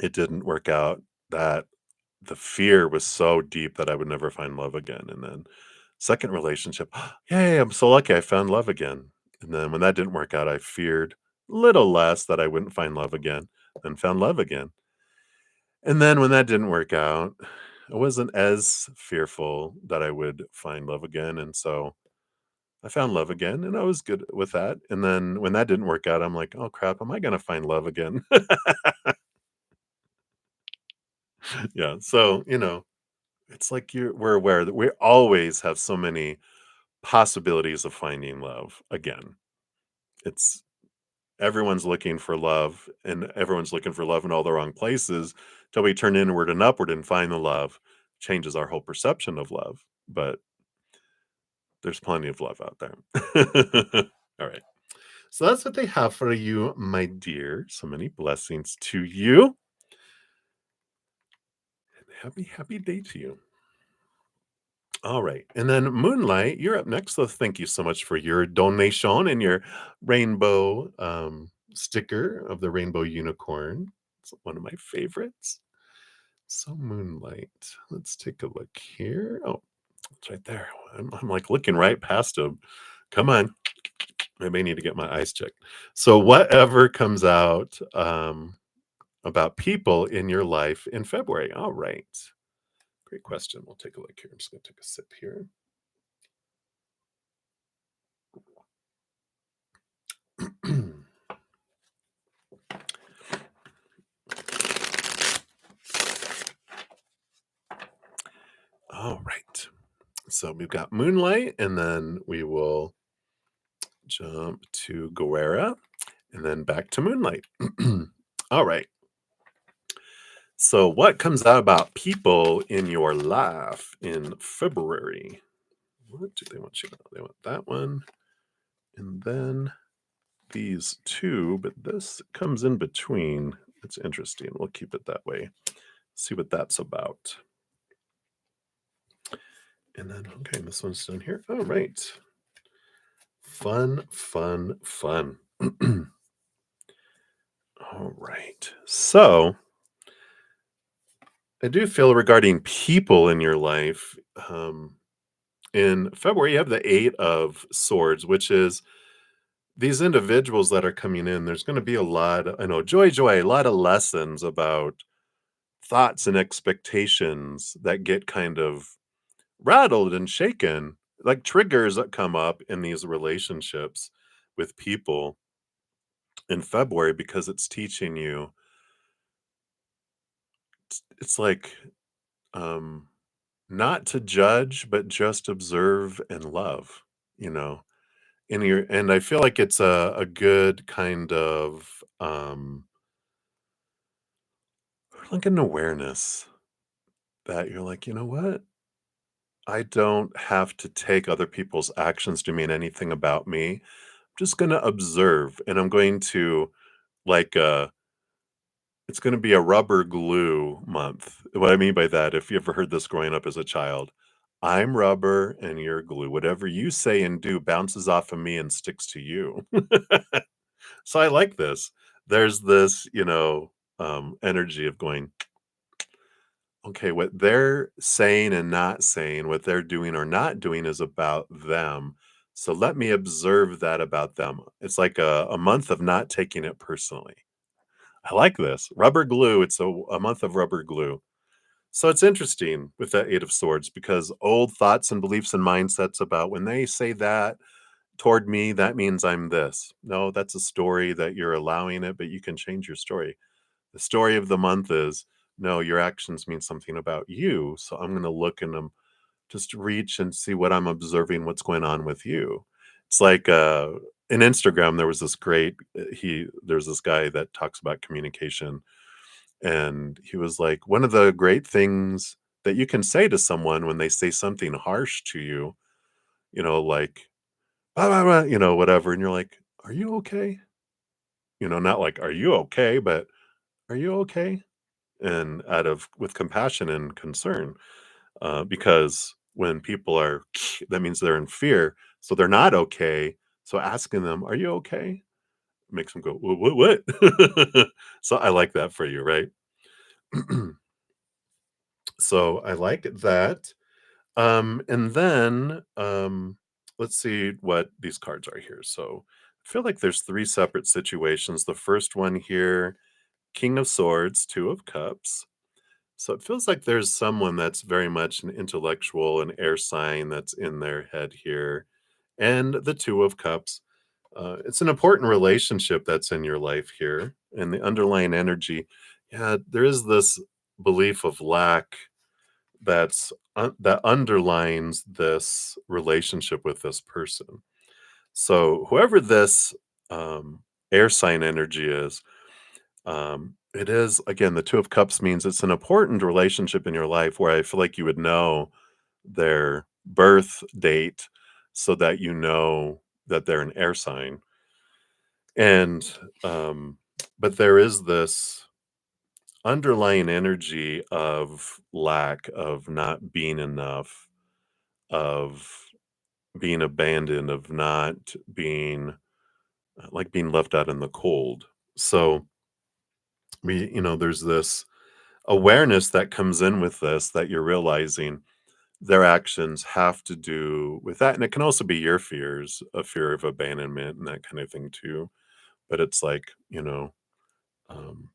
it didn't work out, that the fear was so deep that I would never find love again. And then second relationship, yay, I'm so lucky I found love again. And then when that didn't work out, I feared little less that I wouldn't find love again and found love again. And then when that didn't work out, I wasn't as fearful that I would find love again. And so I found love again and I was good with that. And then when that didn't work out, I'm like, oh crap, am I going to find love again? Yeah. So, it's like we're aware that we always have so many possibilities of finding love again. It's Everyone's looking for love and everyone's looking for love in all the wrong places till we turn inward and upward and find the love. Changes our whole perception of love. But there's plenty of love out there. All right. So that's what they have for you, my dear. So many blessings to you. Happy, happy day to you. All right. And then Moonlight, you're up next. So thank you so much for your donation and your rainbow sticker of the rainbow unicorn. It's one of my favorites. So Moonlight, let's take a look here. Oh, it's right there. I'm like looking right past him. Come on. I may need to get my eyes checked. So whatever comes out about people in your life in February. All right. Great question. We'll take a look here. I'm just going to take a sip here. All right. So we've got Moonlight, and then we will jump to Guerra, and then back to Moonlight. All right. So what comes out about people in your life in February? What do they want you to know? They want that one, and then these two, but this comes in between. It's interesting. We'll keep it that way. See what that's about. And then, okay, this one's done here. All right. Fun, fun, fun. All right. So I do feel regarding people in your life, in February, you have the Eight of Swords, which is these individuals that are coming in. There's going to be a lot, I know, joy, a lot of lessons about thoughts and expectations that get kind of rattled and shaken, like triggers that come up in these relationships with people in February because it's teaching you. It's like um not to judge, but just observe and love, you know. And I feel like it's a good kind of like an awareness that you're like, you know what? I don't have to take other people's actions to mean anything about me. I'm just gonna observe and I'm going to like it's gonna be a rubber glue month. What I mean by that, if you ever heard this growing up as a child, I'm rubber and you're glue. Whatever you say and do bounces off of me and sticks to you. So I like this. There's this, energy of going, okay, what they're saying and not saying, what they're doing or not doing is about them. So let me observe that about them. It's like a month of not taking it personally. I like this. Rubber glue. It's a month of rubber glue. So it's interesting with that Eight of Swords because old thoughts and beliefs and mindsets about when they say that toward me, that means I'm this. No, that's a story that you're allowing it, but you can change your story. The story of the month is no, your actions mean something about you. So I'm going to look and just reach and see what I'm observing, what's going on with you. It's like in Instagram, there was this great there's this guy that talks about communication, and he was like, "One of the great things that you can say to someone when they say something harsh to you, like, blah, blah, blah, whatever, and you're like, 'Are you okay?' Not like, 'Are you okay?' but, 'Are you okay?' And out of with compassion and concern, because when people are that means they're in fear, so they're not okay, so asking them, 'Are you okay?' makes them go, What?' So I like that for you, right? So I like that. And then let's see what these cards are here. So I feel like there's three separate situations. The first one here, King of Swords, Two of Cups. So it feels like there's someone that's very much an intellectual, an air sign that's in their head here. And the Two of Cups. It's an important relationship that's in your life here. And the underlying energy, yeah, there is this belief of lack that underlines this relationship with this person. So whoever this air sign energy is, it is again the Two of Cups means it's an important relationship in your life where I feel like you would know their birth date so that you know that they're an air sign. And but there is this underlying energy of lack, of not being enough, of being abandoned, of not being like being left out in the cold. So there's this awareness that comes in with this that you're realizing their actions have to do with that. And it can also be your fears, a fear of abandonment and that kind of thing too. But it's like, um,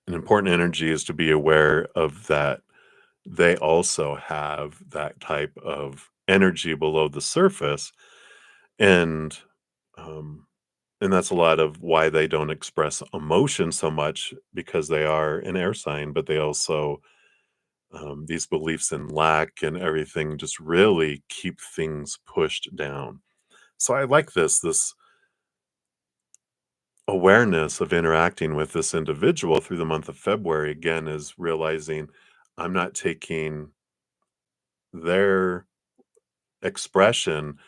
an important energy is to be aware of that they also have that type of energy below the surface. And um, and that's a lot of why they don't express emotion so much because they are an air sign, but they also these beliefs in lack and everything just really keep things pushed down. So I like this awareness of interacting with this individual through the month of February again is realizing I'm not taking their expression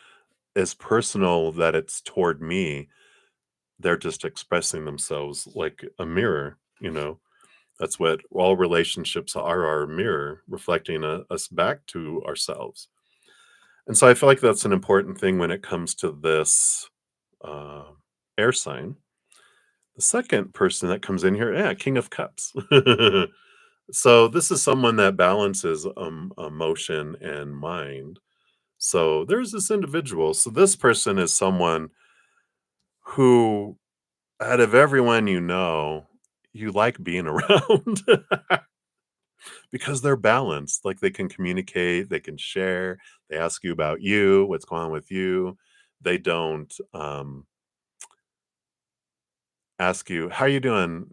as personal that it's toward me. They're just expressing themselves like a mirror, That's what all relationships are a mirror reflecting us back to ourselves. And so I feel like that's an important thing when it comes to this uh, air sign. The second person that comes in here, yeah, King of Cups. So this is someone that balances emotion and mind. So there's this individual. So this person is someone who, out of everyone you like being around. Because they're balanced, like, they can communicate, they can share, they ask you about you, what's going on with you. They don't, ask you, "How you doing?"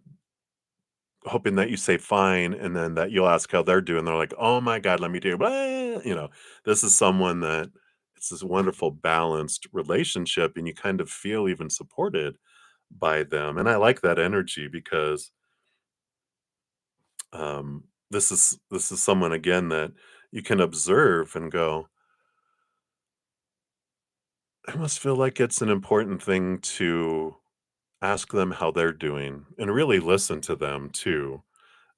Hoping that you say, "Fine," and then that you'll ask how they're doing, they're like, "Oh my god, let me do blah," This is someone that it's this wonderful balanced relationship, and you kind of feel even supported by them, and I like that energy because, this is someone, again, that you can observe and go, I must feel like it's an important thing to ask them how they're doing and really listen to them too.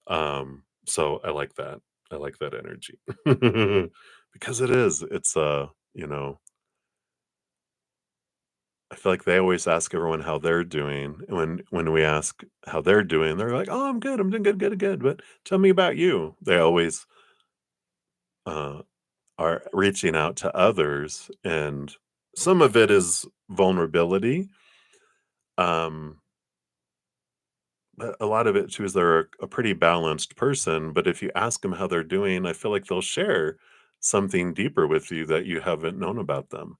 So I like that. I like that energy because it's I feel like they always ask everyone how they're doing. And when we ask how they're doing, they're like, "Oh, I'm good. I'm doing good, good, good. But tell me about you." They always uh, are reaching out to others, and some of it is vulnerability. Um, a lot of it too is they're a pretty balanced person, but if you ask them how they're doing, I feel like they'll share something deeper with you that you haven't known about them,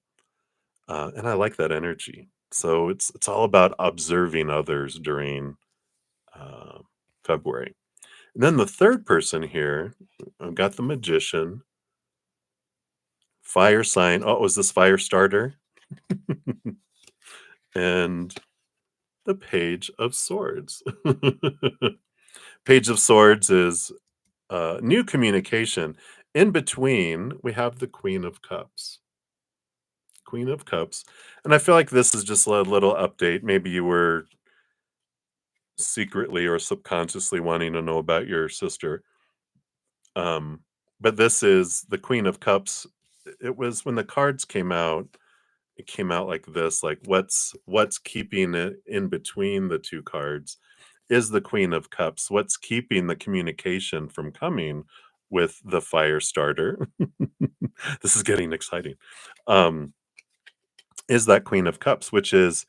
and I like that energy. So it's all about observing others during uh, February. And then the third person here, I've got the magician, fire sign. Oh, was this fire starter? And the Page of Swords. Page of Swords is new communication. In between, we have the Queen of Cups. Queen of Cups. And I feel like this is just a little update. Maybe you were secretly or subconsciously wanting to know about your sister. Um, but this is the Queen of Cups. It was when the cards came out, it came out like this, like what's keeping it in between the two cards is the Queen of Cups. What's keeping the communication from coming with the fire starter? This is getting exciting. Um, is that Queen of Cups, which is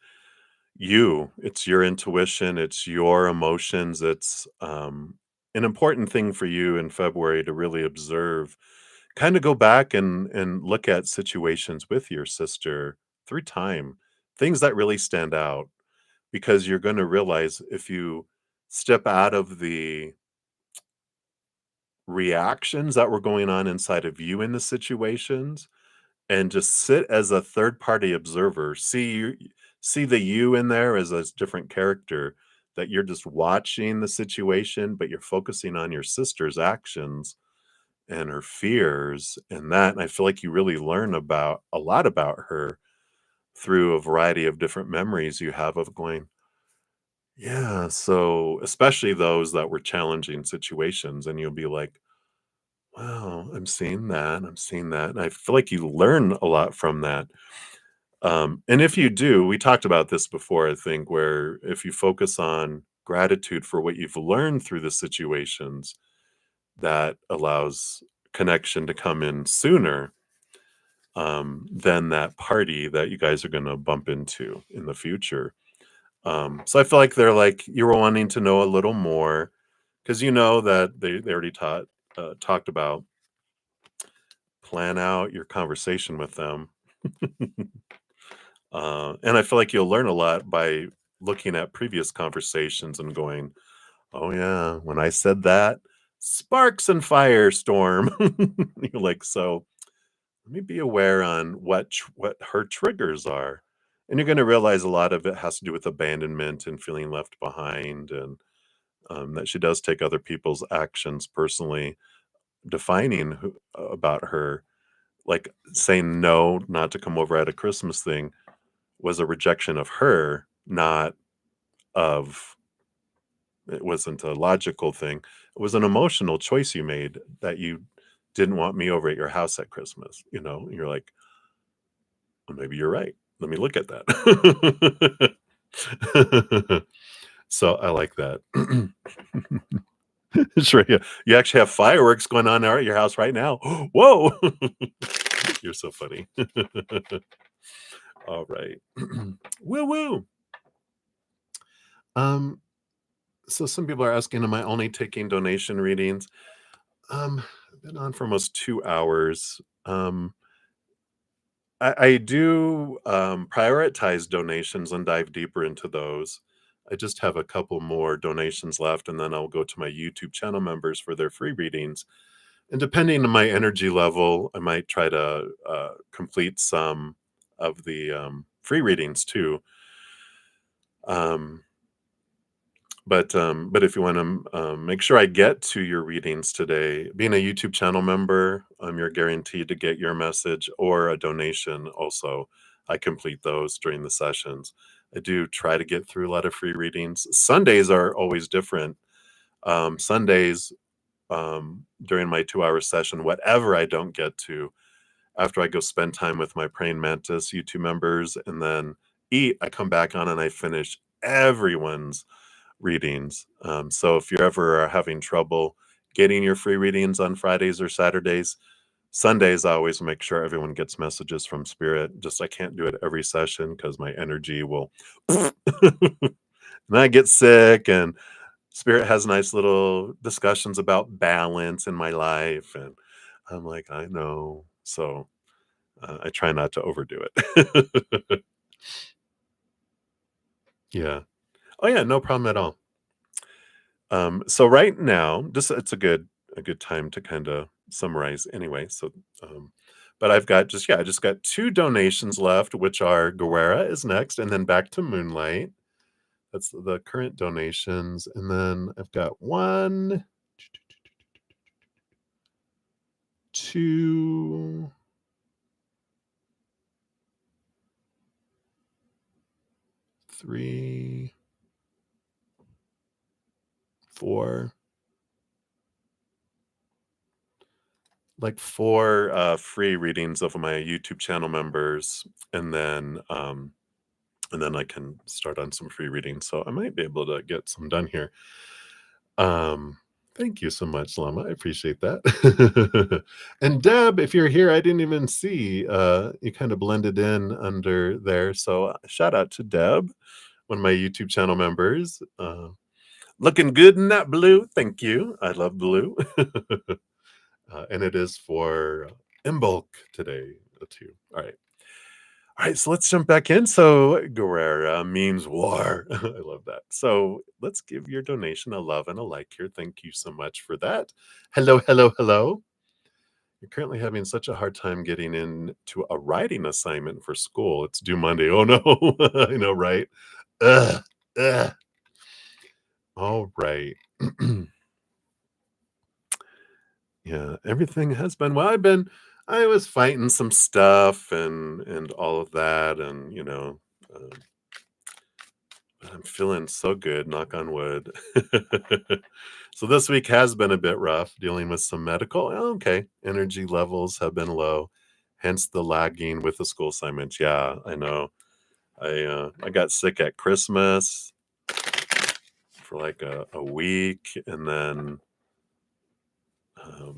you. It's your intuition, it's your emotions. It's an important thing for you in February to really observe. Kind of go back and look at situations with your sister through time, things that really stand out, because you're going to realize if you step out of the reactions that were going on inside of you in the situations and just sit as a third party observer, see the you in there as a different character, that you're just watching the situation, but you're focusing on your sister's actions and her fears and that. And I feel like you really learn about a lot about her through a variety of different memories you have of going, yeah. So especially those that were challenging situations, and you'll be like, wow, I'm seeing that. I'm seeing that. And I feel like you learn a lot from that. And if you do, we talked about this before, I think, where if you focus on gratitude for what you've learned through the situations, that allows connection to come in sooner than that party that you guys are going to bump into in the future. So I feel like they're like, you were wanting to know a little more because you know that they already talked about plan out your conversation with them. And I feel like you'll learn a lot by looking at previous conversations and going, "Oh yeah, when I said that, sparks and firestorm." You're like, "So let me be aware on what her triggers are." And you're going to realize a lot of it has to do with abandonment and feeling left behind, and that she does take other people's actions personally, defining about her, like saying no, not to come over at a Christmas thing was a rejection of her, not of it wasn't a logical thing. It was an emotional choice you made that you didn't want me over at your house at Christmas, you know? And you're like, well, maybe you're right. Let me look at that. So I like that. Sure. Yeah. You actually have fireworks going on there at your house right now. Whoa. You're so funny. All right. Woo woo. Um, so some people are asking, am I only taking donation readings? I've been on for almost 2 hours. I do, prioritize donations and dive deeper into those. I just have a couple more donations left, and then I'll go to my YouTube channel members for their free readings. And depending on my energy level, I might try to, complete some of the, free readings too. Um but if you wanna, make sure I get to your readings today, being a YouTube channel member, you're guaranteed to get your message or a donation also. I complete those during the sessions. I do try to get through a lot of free readings. Sundays are always different. Sundays, during my 2-hour session, whatever I don't get to, after I go spend time with my Praying Mantis YouTube members and then eat, I come back on and I finish everyone's readings. So if you're ever having trouble getting your free readings on Fridays or Saturdays, Sundays, I always make sure everyone gets messages from Spirit. Just I can't do it every session because my energy will, and I get sick. And Spirit has nice little discussions about balance in my life, and I'm like, I know. So I try not to overdo it. Yeah. Oh yeah, no problem at all. So right now, just it's a good time to kind of summarize anyway. So um, But I've got just yeah, I just got 2 donations left, which are Guerrera is next, and then back to Moonlight. That's the current donations, and then I've got 1, 2, 3, 4, like 4, free readings of my YouTube channel members, and then I can start on some free reading, so I might be able to get some done here. Um, Thank you so much, Llama, I appreciate that. And Deb, if you're here, I didn't even see, you kinda blended in under there, so, shout out to Deb, one of my YouTube channel members, looking good in that blue, thank you, I love blue. And it is for Imbolc today, too. Alright, so let's jump back in. So Guerrera means war. I love that. So let's give your donation a love and a like here. Thank you so much for that. Hello, hello, hello. You're currently having such a hard time getting into a writing assignment for school. It's due Monday. Oh no, I know, right? Ugh, ugh. All right. Yeah, everything has been well. I was fighting some stuff and all of that, and um, I'm feeling so good, knock on wood. So this week has been a bit rough, dealing with some medical. Okay, energy levels have been low, hence the lagging with the school assignments. Yeah, I know. I got sick at Christmas for like a week, and then um,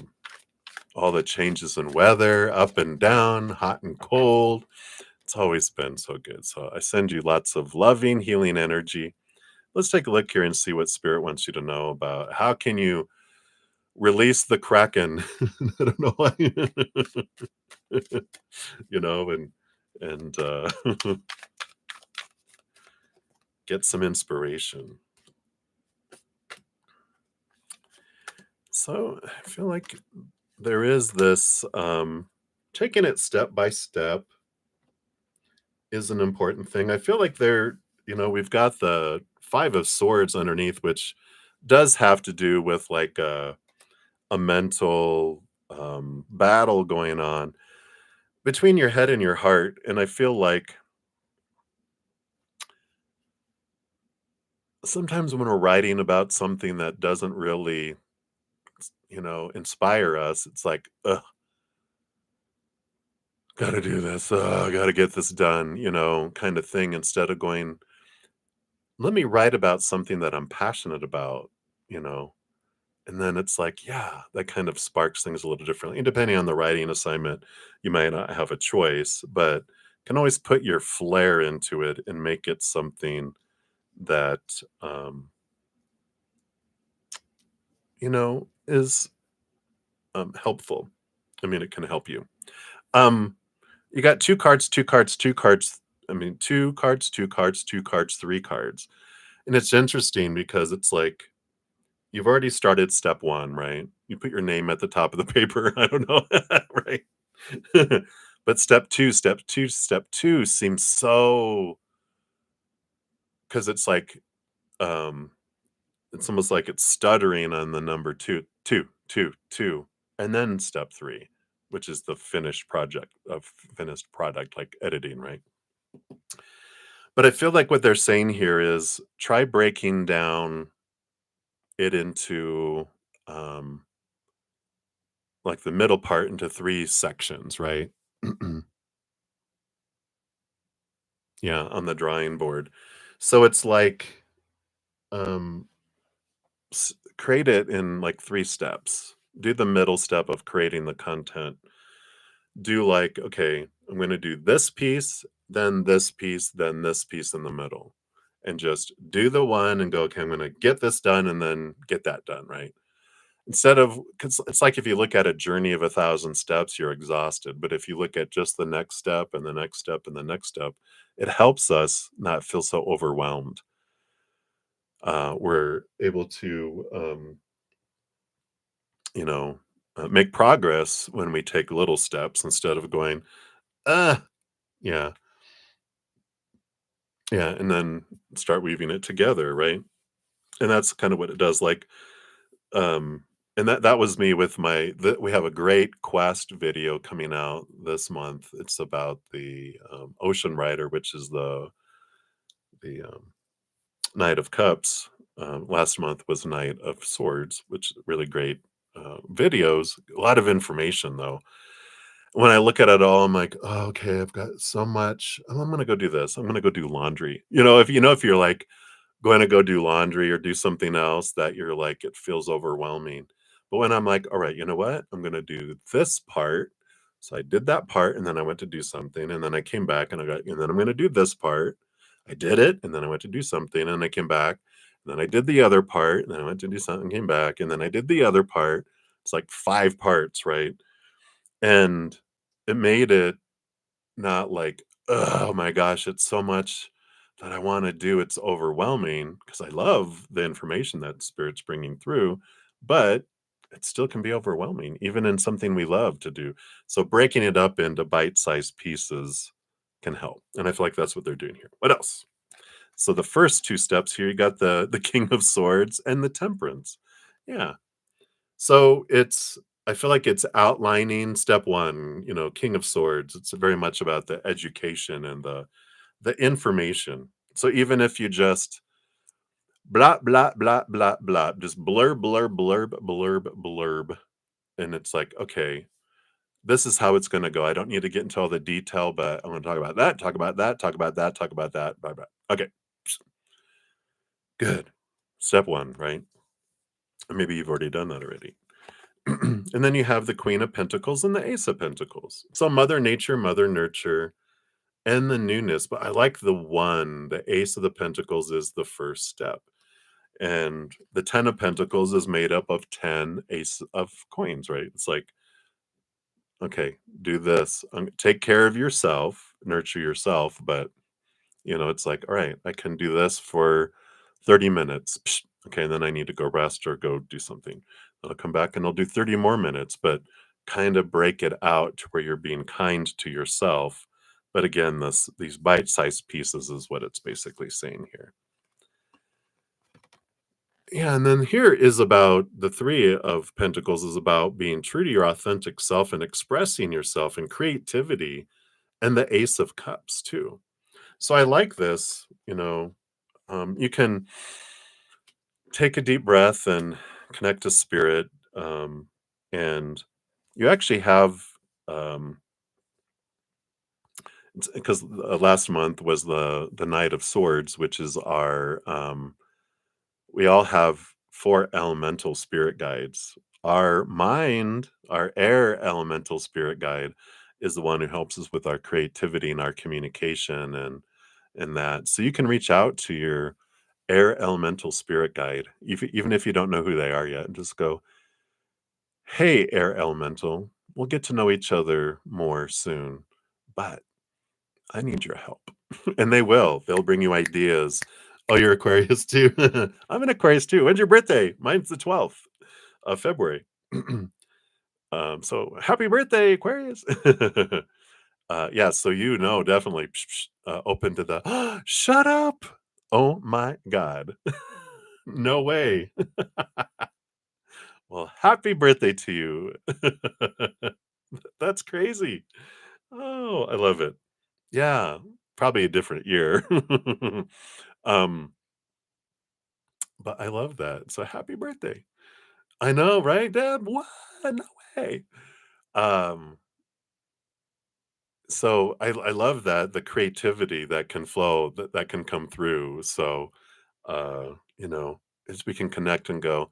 all the changes in weather, up and down, hot and cold. It's always been so good. So I send you lots of loving, healing energy. Let's take a look here and see what spirit wants you to know about how can you release the kraken. I don't know why. And get some inspiration. So I feel like there is this taking it step by step is an important thing. I feel like we've got the 5 of Swords underneath, which does have to do with like a mental battle going on between your head and your heart. And I feel like sometimes when we're writing about something that doesn't really, inspire us, it's like, ugh, gotta do this. Gotta get this done, kind of thing, instead of going, let me write about something that I'm passionate about, you know. And then it's like, yeah, that kind of sparks things a little differently. And depending on the writing assignment, you might not have a choice, but can always put your flair into it and make it something that is helpful. I mean, it can help you. Um, you got 2 cards, 2 cards, 2 cards. I mean, 2 cards, 2 cards, 2 cards, 3 cards. And it's interesting because it's like you've already started step one, right? You put your name at the top of the paper. I don't know, right? But step two seems so, because it's like um it's almost like it's stuttering on the number two, two, two, two, and then step three, which is the finished product, like editing, right? But I feel like what they're saying here is try breaking down it into like the middle part into 3 sections, right? Yeah, on the drawing board. So it's like um create it in like 3 steps. Do the middle step of creating the content. Do like, okay, I'm going to do this piece, then this piece, then this piece in the middle. And just do the one and go, okay, I'm going to get this done and then get that done, right? Instead of, because it's like if you look at a journey of 1,000 steps, you're exhausted. But if you look at just the next step and the next step and the next step, it helps us not feel so overwhelmed. We're able to, you know, make progress when we take little steps instead of going, "Uh." Yeah, yeah, and then start weaving it together, right? And that's kind of what it does, like, um and that was me with we have a great quest video coming out this month. It's about the, Ocean Rider, which is the Knight of Cups. Last month was Knight of Swords, which is really great, videos, a lot of information, though. When I look at it all, I'm like, "Oh, okay, I've got so much. Oh, I'm gonna go do this. I'm gonna go do laundry." If you're, like, going to go do laundry or do something else that you're like, it feels overwhelming. But when I'm like, all right, you know what? I'm going to do this part. So I did that part and then I went to do something. And then I came back and then I'm going to do this part. I did it. And then I went to do something and I came back. And then I did the other part. And then I went to do something, came back. And then I did the other part. It's like 5 parts, right? And it made it not like, "Oh my gosh, it's so much that I wanna do, it's overwhelming," because I love the information that Spirit's bringing through, but it still can be overwhelming, even in something we love to do. So breaking it up into bite-sized pieces can help, and I feel like that's what they're doing here. What else? So the first 2 steps here, you got the King of Swords and the Temperance. Yeah. So I feel like it's outlining step one, King of Swords. It's very much about the education and the information. So even if you just blah blah blah blah blah, just blurb blurb blurb blurb blurb, and it's like, okay, this is how it's going to go. I don't need to get into all the detail, but I'm going to talk about that, talk about that, talk about that, talk about that. Blah blah. Okay, good. Step one, right? Or maybe you've already done that already. And then you have the Queen of Pentacles and the Ace of Pentacles. So Mother Nature, Mother Nurture, and the newness. But I like the Ace of the Pentacles is the first step. And the 10 of Pentacles is made up of 10 Ace of Coins, right? It's like, okay, do this. Take care of yourself, nurture yourself. But, it's like, all right, I can do this for 30 minutes. Psh, okay, and then I need to go rest or go do something. Then I'll come back and I'll do 30 more minutes, but kind of break it out to where you're being kind to yourself. But again, these bite-sized pieces is what it's basically saying here. Yeah, and then here is about the 3 of Pentacles is about being true to your authentic self and expressing yourself and creativity, and the Ace of Cups too. So I like this, you can take a deep breath and connect to spirit, and you actually have, um because last month was the Knight of Swords, which is we all have 4 elemental spirit guides. Our air elemental spirit guide is the one who helps us with our creativity and our communication and that. So you can reach out to your air elemental spirit guide, even if you don't know who they are yet, and just go, "Hey, air elemental, we'll get to know each other more soon, but I need your help." And they will. They'll bring you ideas. Oh, you're Aquarius too? I'm an Aquarius too. When's your birthday? Mine's the 12th of February. So happy birthday, Aquarius. Yeah, so definitely open to the shut up. Oh my God. No way. Well, happy birthday to you. That's crazy. Oh, I love it. Yeah, probably a different year. um, but I love that. So happy birthday. I know, right, Dad? What? No way. Um, so I love that the creativity that can flow, that can come through. So uh, you know, as we can connect and go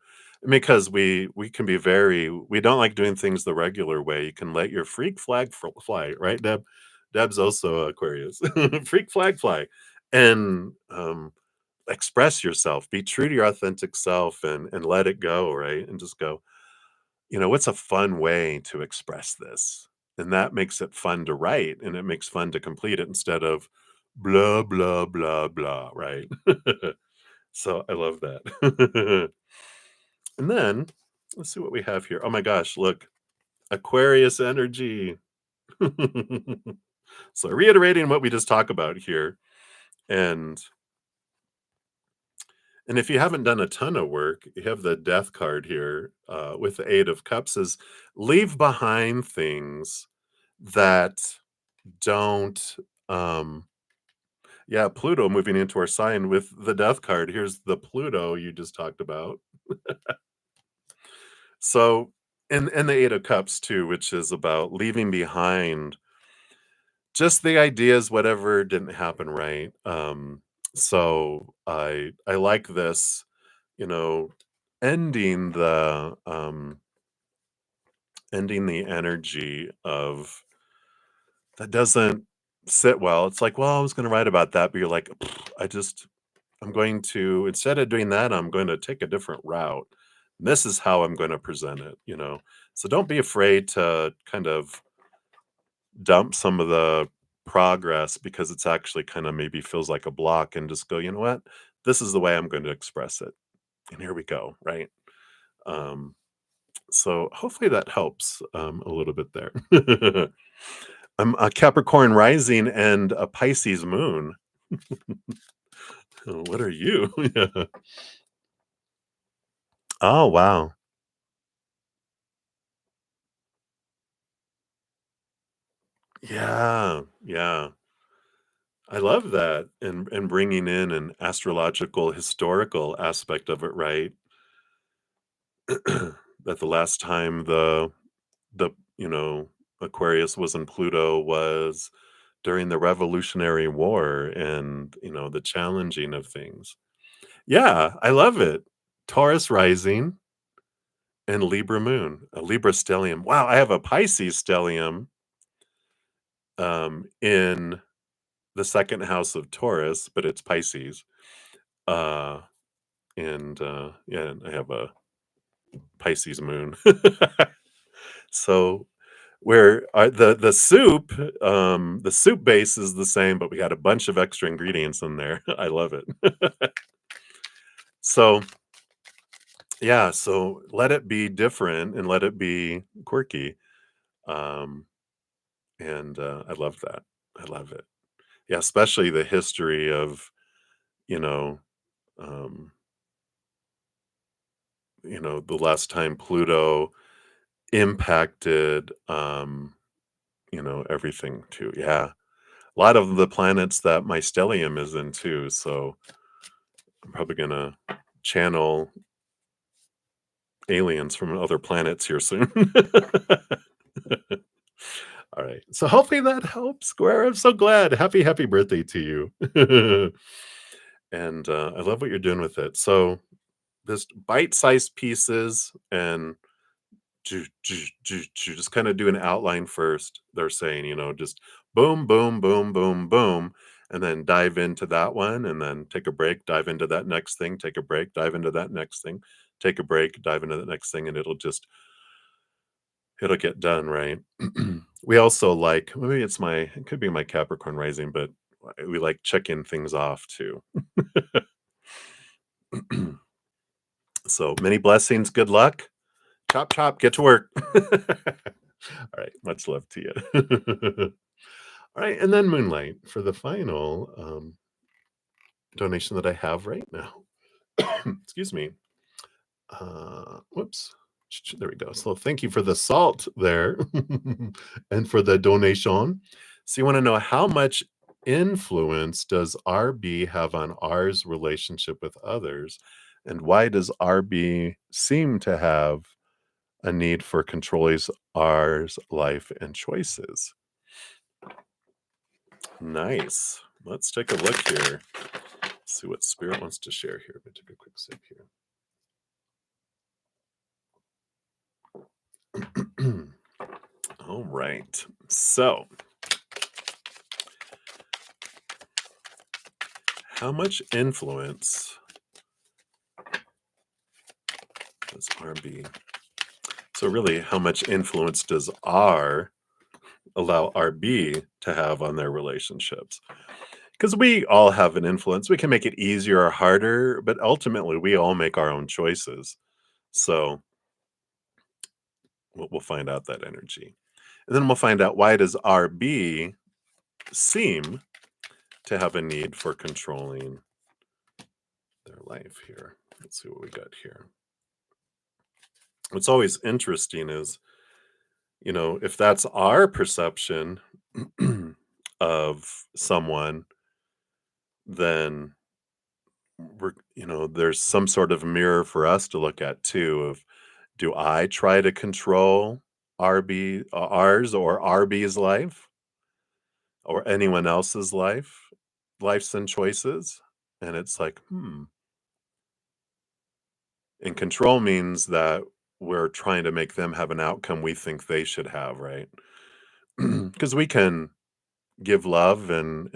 because we can be we don't like doing things the regular way. You can let your freak flag fly, right, Deb? Deb's also Aquarius. Freak flag fly. And express yourself, be true to your authentic self and let it go, right? And just go, what's a fun way to express this? And that makes it fun to write and it makes fun to complete it instead of blah, blah, blah, blah, right? So I love that. And then let's see what we have here. Oh my gosh, look. Aquarius energy. So reiterating what we just talked about here, and if you haven't done a ton of work, you have the death card here with the Eight of Cups is leave behind things that don't yeah, Pluto moving into our sign with the death card. Here's the Pluto you just talked about. So and the Eight of Cups too, which is about leaving behind just the ideas, whatever didn't happen right. So I like this, you know, ending the energy of that doesn't sit well. It's like, well, I was gonna write about that, but you're like, I'm going to instead of doing that, I'm going to take a different route. This is how I'm going to present it. So don't be afraid to kind of dump some of the progress because it's actually kind of maybe feels like a block and just go, you know what? This is the way I'm going to express it. And here we go, right? Um, so hopefully that helps a little bit there. I'm a Capricorn rising and a Pisces moon. Oh, what are you? Yeah. Oh, wow. Yeah. Yeah. I love that, and bringing in an astrological historical aspect of it, right? That the last time the Aquarius was in Pluto was during the Revolutionary War and, the challenging of things. Yeah, I love it. Taurus rising and Libra moon, a Libra stellium. Wow, I have a Pisces stellium, in the 2nd house of Taurus, but it's Pisces. Uh, yeah, and I have a Pisces moon. So where the soup base is the same, but we got a bunch of extra ingredients in there. I love it. So yeah, so let it be different and let it be quirky. Um, and I love that. I love it. Yeah, especially the history of, you know, um, the last time Pluto impacted everything too. Yeah. A lot of the planets that my stellium is in too, so I'm probably gonna channel aliens from other planets here soon. All right. So hopefully that helps, Square. I'm so glad. Happy birthday to you. And I love what you're doing with it. So just bite-sized pieces and just kind of do an outline first. They're saying, just boom, boom, boom, boom, boom, and then dive into that one, and then take a break, dive into that next thing, take a break, dive into that next thing, take a break, dive into the next thing, and it'll get done right. We also like maybe it could be my Capricorn rising, but we like checking things off too. So many blessings, good luck. Chop chop, get to work. All right, much love to you. All right, and then Moonlight for the final donation that I have right now. Excuse me. Whoops. There we go. So thank you for the salt there and for the donation. So you want to know how much influence does RB have on R's relationship with others? And why does RB seem to have a need for controlling R's life and choices? Nice. Let's take a look here. See what Spirit wants to share here. Let me take a quick sip here. All right. So, how much influence does RB? So, really, how much influence does R allow RB to have on their relationships? Because we all have an influence. We can make it easier or harder, but ultimately, we all make our own choices. So, We'll find out that energy. And then we'll find out, why does RB seem to have a need for controlling their life here? Let's see what we got here. What's always interesting is, if that's our perception of someone, then there's some sort of mirror for us to look at too. Of, do I try to control ours or RB's life, or anyone else's lifes and choices? And it's like, and control means that we're trying to make them have an outcome we think they should have, right? Because we can give love and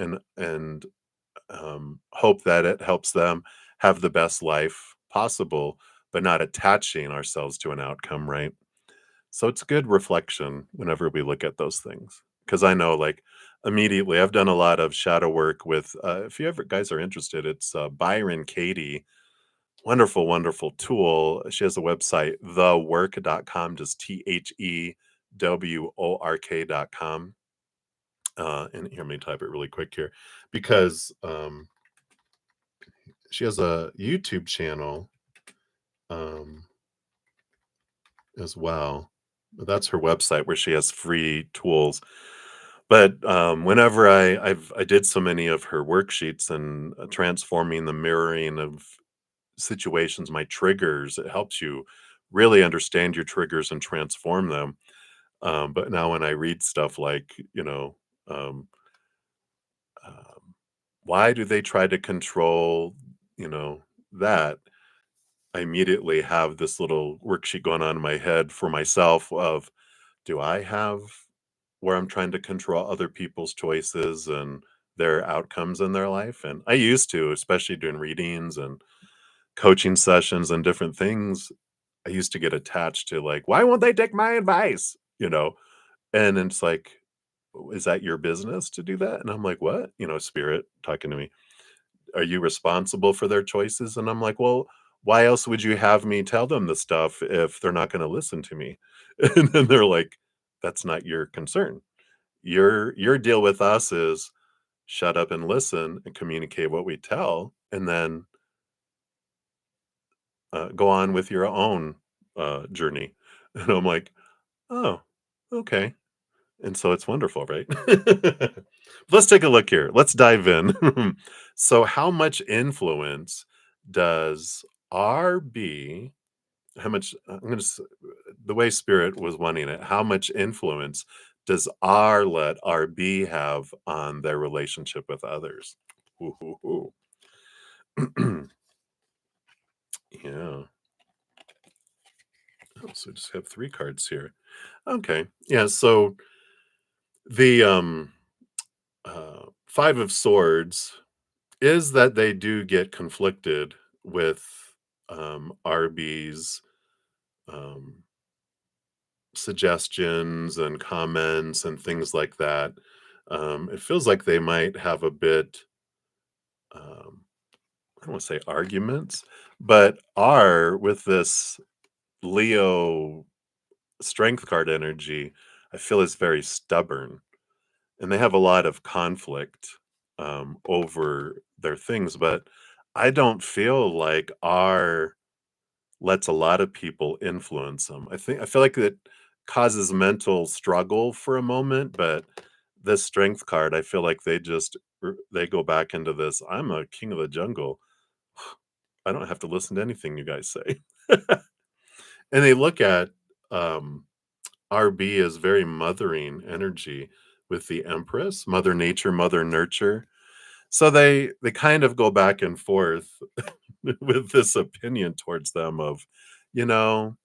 hope that it helps them have the best life possible, but not attaching ourselves to an outcome, right? So it's good reflection whenever we look at those things. Because I know, like, immediately, I've done a lot of shadow work with, if you ever guys are interested, it's Byron Katie. Wonderful, wonderful tool. She has a website, thework.com, just THEWORK.com. And here, let me type it really quick here, because she has a YouTube channel um, as well. That's her website where she has free tools. But whenever I did so many of her worksheets and transforming the mirroring of situations, my triggers, it helps you really understand your triggers and transform them. But now when I read stuff like, um, um, why do they try to control, that? I immediately have this little worksheet going on in my head for myself of, do I have where I'm trying to control other people's choices and their outcomes in their life? And I used to, especially doing readings and coaching sessions and different things. I used to get attached to, like, why won't they take my advice? And it's like, is that your business to do that? And I'm like, what? Spirit talking to me, are you responsible for their choices? And I'm like, well, why else would you have me tell them the stuff if they're not going to listen to me? And then they're like, that's not your concern. Your deal with us is shut up and listen and communicate what we tell, and then go on with your own journey. And I'm like, oh, okay. And so it's wonderful, right? Let's take a look here. Let's dive in. So, how much influence does RB, how much, the way Spirit was wanting it, how much influence does let RB have on their relationship with others? Ooh, ooh, ooh. Yeah. Oh, so just have three cards here. Okay. Yeah. So the Five of Swords is that they do get conflicted with RB's um, suggestions and comments and things like that. It feels like they might have a bit, um, I don't want to say arguments, but R with this Leo strength card energy, I feel is very stubborn, and they have a lot of conflict over their things. But I don't feel like R lets a lot of people influence them. I feel like it causes mental struggle for a moment, but this strength card, I feel like they go back into this. I'm a king of the jungle. I don't have to listen to anything you guys say. And they look at um, RB as very mothering energy with the Empress, Mother Nature, Mother Nurture. So they kind of go back and forth with this opinion towards them of, you know,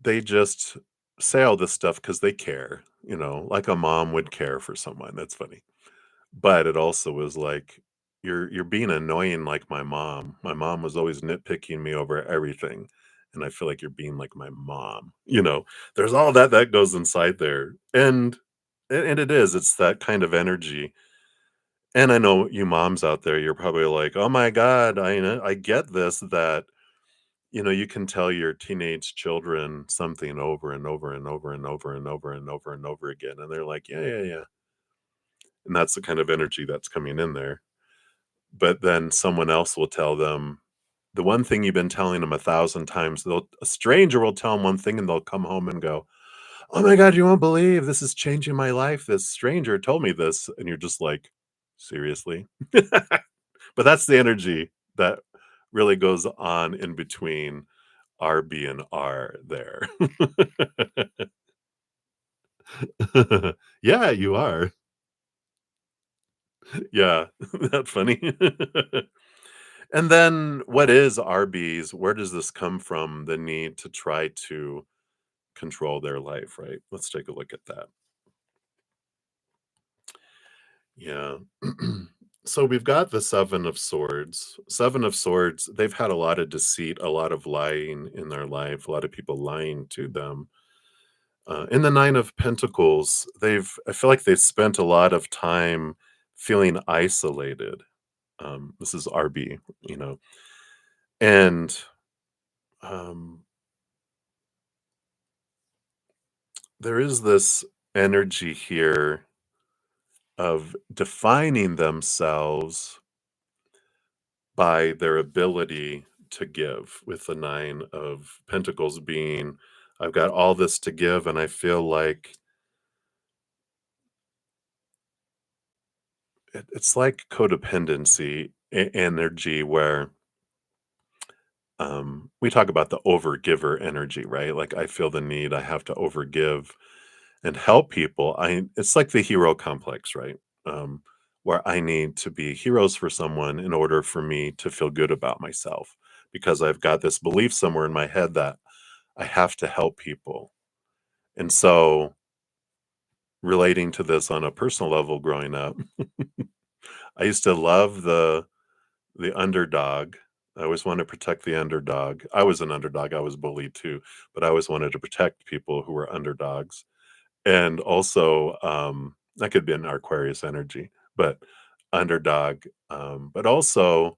they just say all this stuff because they care, like a mom would care for someone. That's funny. But it also was like, you're being annoying like my mom. My mom was always nitpicking me over everything. And I feel like you're being like my mom. There's all that goes inside there. And it's that kind of energy. And I know you moms out there, you're probably like, oh my God, I get this, that You can tell your teenage children something over and over and over and over and over and over and over again, and they're like, "Yeah, yeah, yeah." And that's the kind of energy that's coming in there. But then someone else will tell them the one thing you've been telling them 1,000 times. A stranger will tell them one thing, and they'll come home and go, "Oh my god, you won't believe this is changing my life. This stranger told me this." And you're just like, "Seriously?" But that's the energy that really goes on in between RB and R there. Yeah, you are. Yeah, that funny? And then what is RBs? Where does this come from? The need to try to control their life, right? Let's take a look at that. Yeah. So we've got the 7 of Swords. 7 of Swords, they've had a lot of deceit, a lot of lying in their life, a lot of people lying to them. In the 9 of Pentacles, I feel like they've spent a lot of time feeling isolated. This is RB, you know, and um, there is this energy here of defining themselves by their ability to give, with the 9 of Pentacles being, I've got all this to give, and I feel like it's like codependency energy where we talk about the overgiver energy, right? Like I feel the need, I have to overgive and help people. It's like the hero complex, right? Um, where I need to be heroes for someone in order for me to feel good about myself because I've got this belief somewhere in my head that I have to help people. And so relating to this on a personal level growing up, I used to love the underdog. I always wanted to protect the underdog. I was an underdog. I was bullied too, but I always wanted to protect people who were underdogs. And also, that could be an Aquarius energy, but underdog. But also,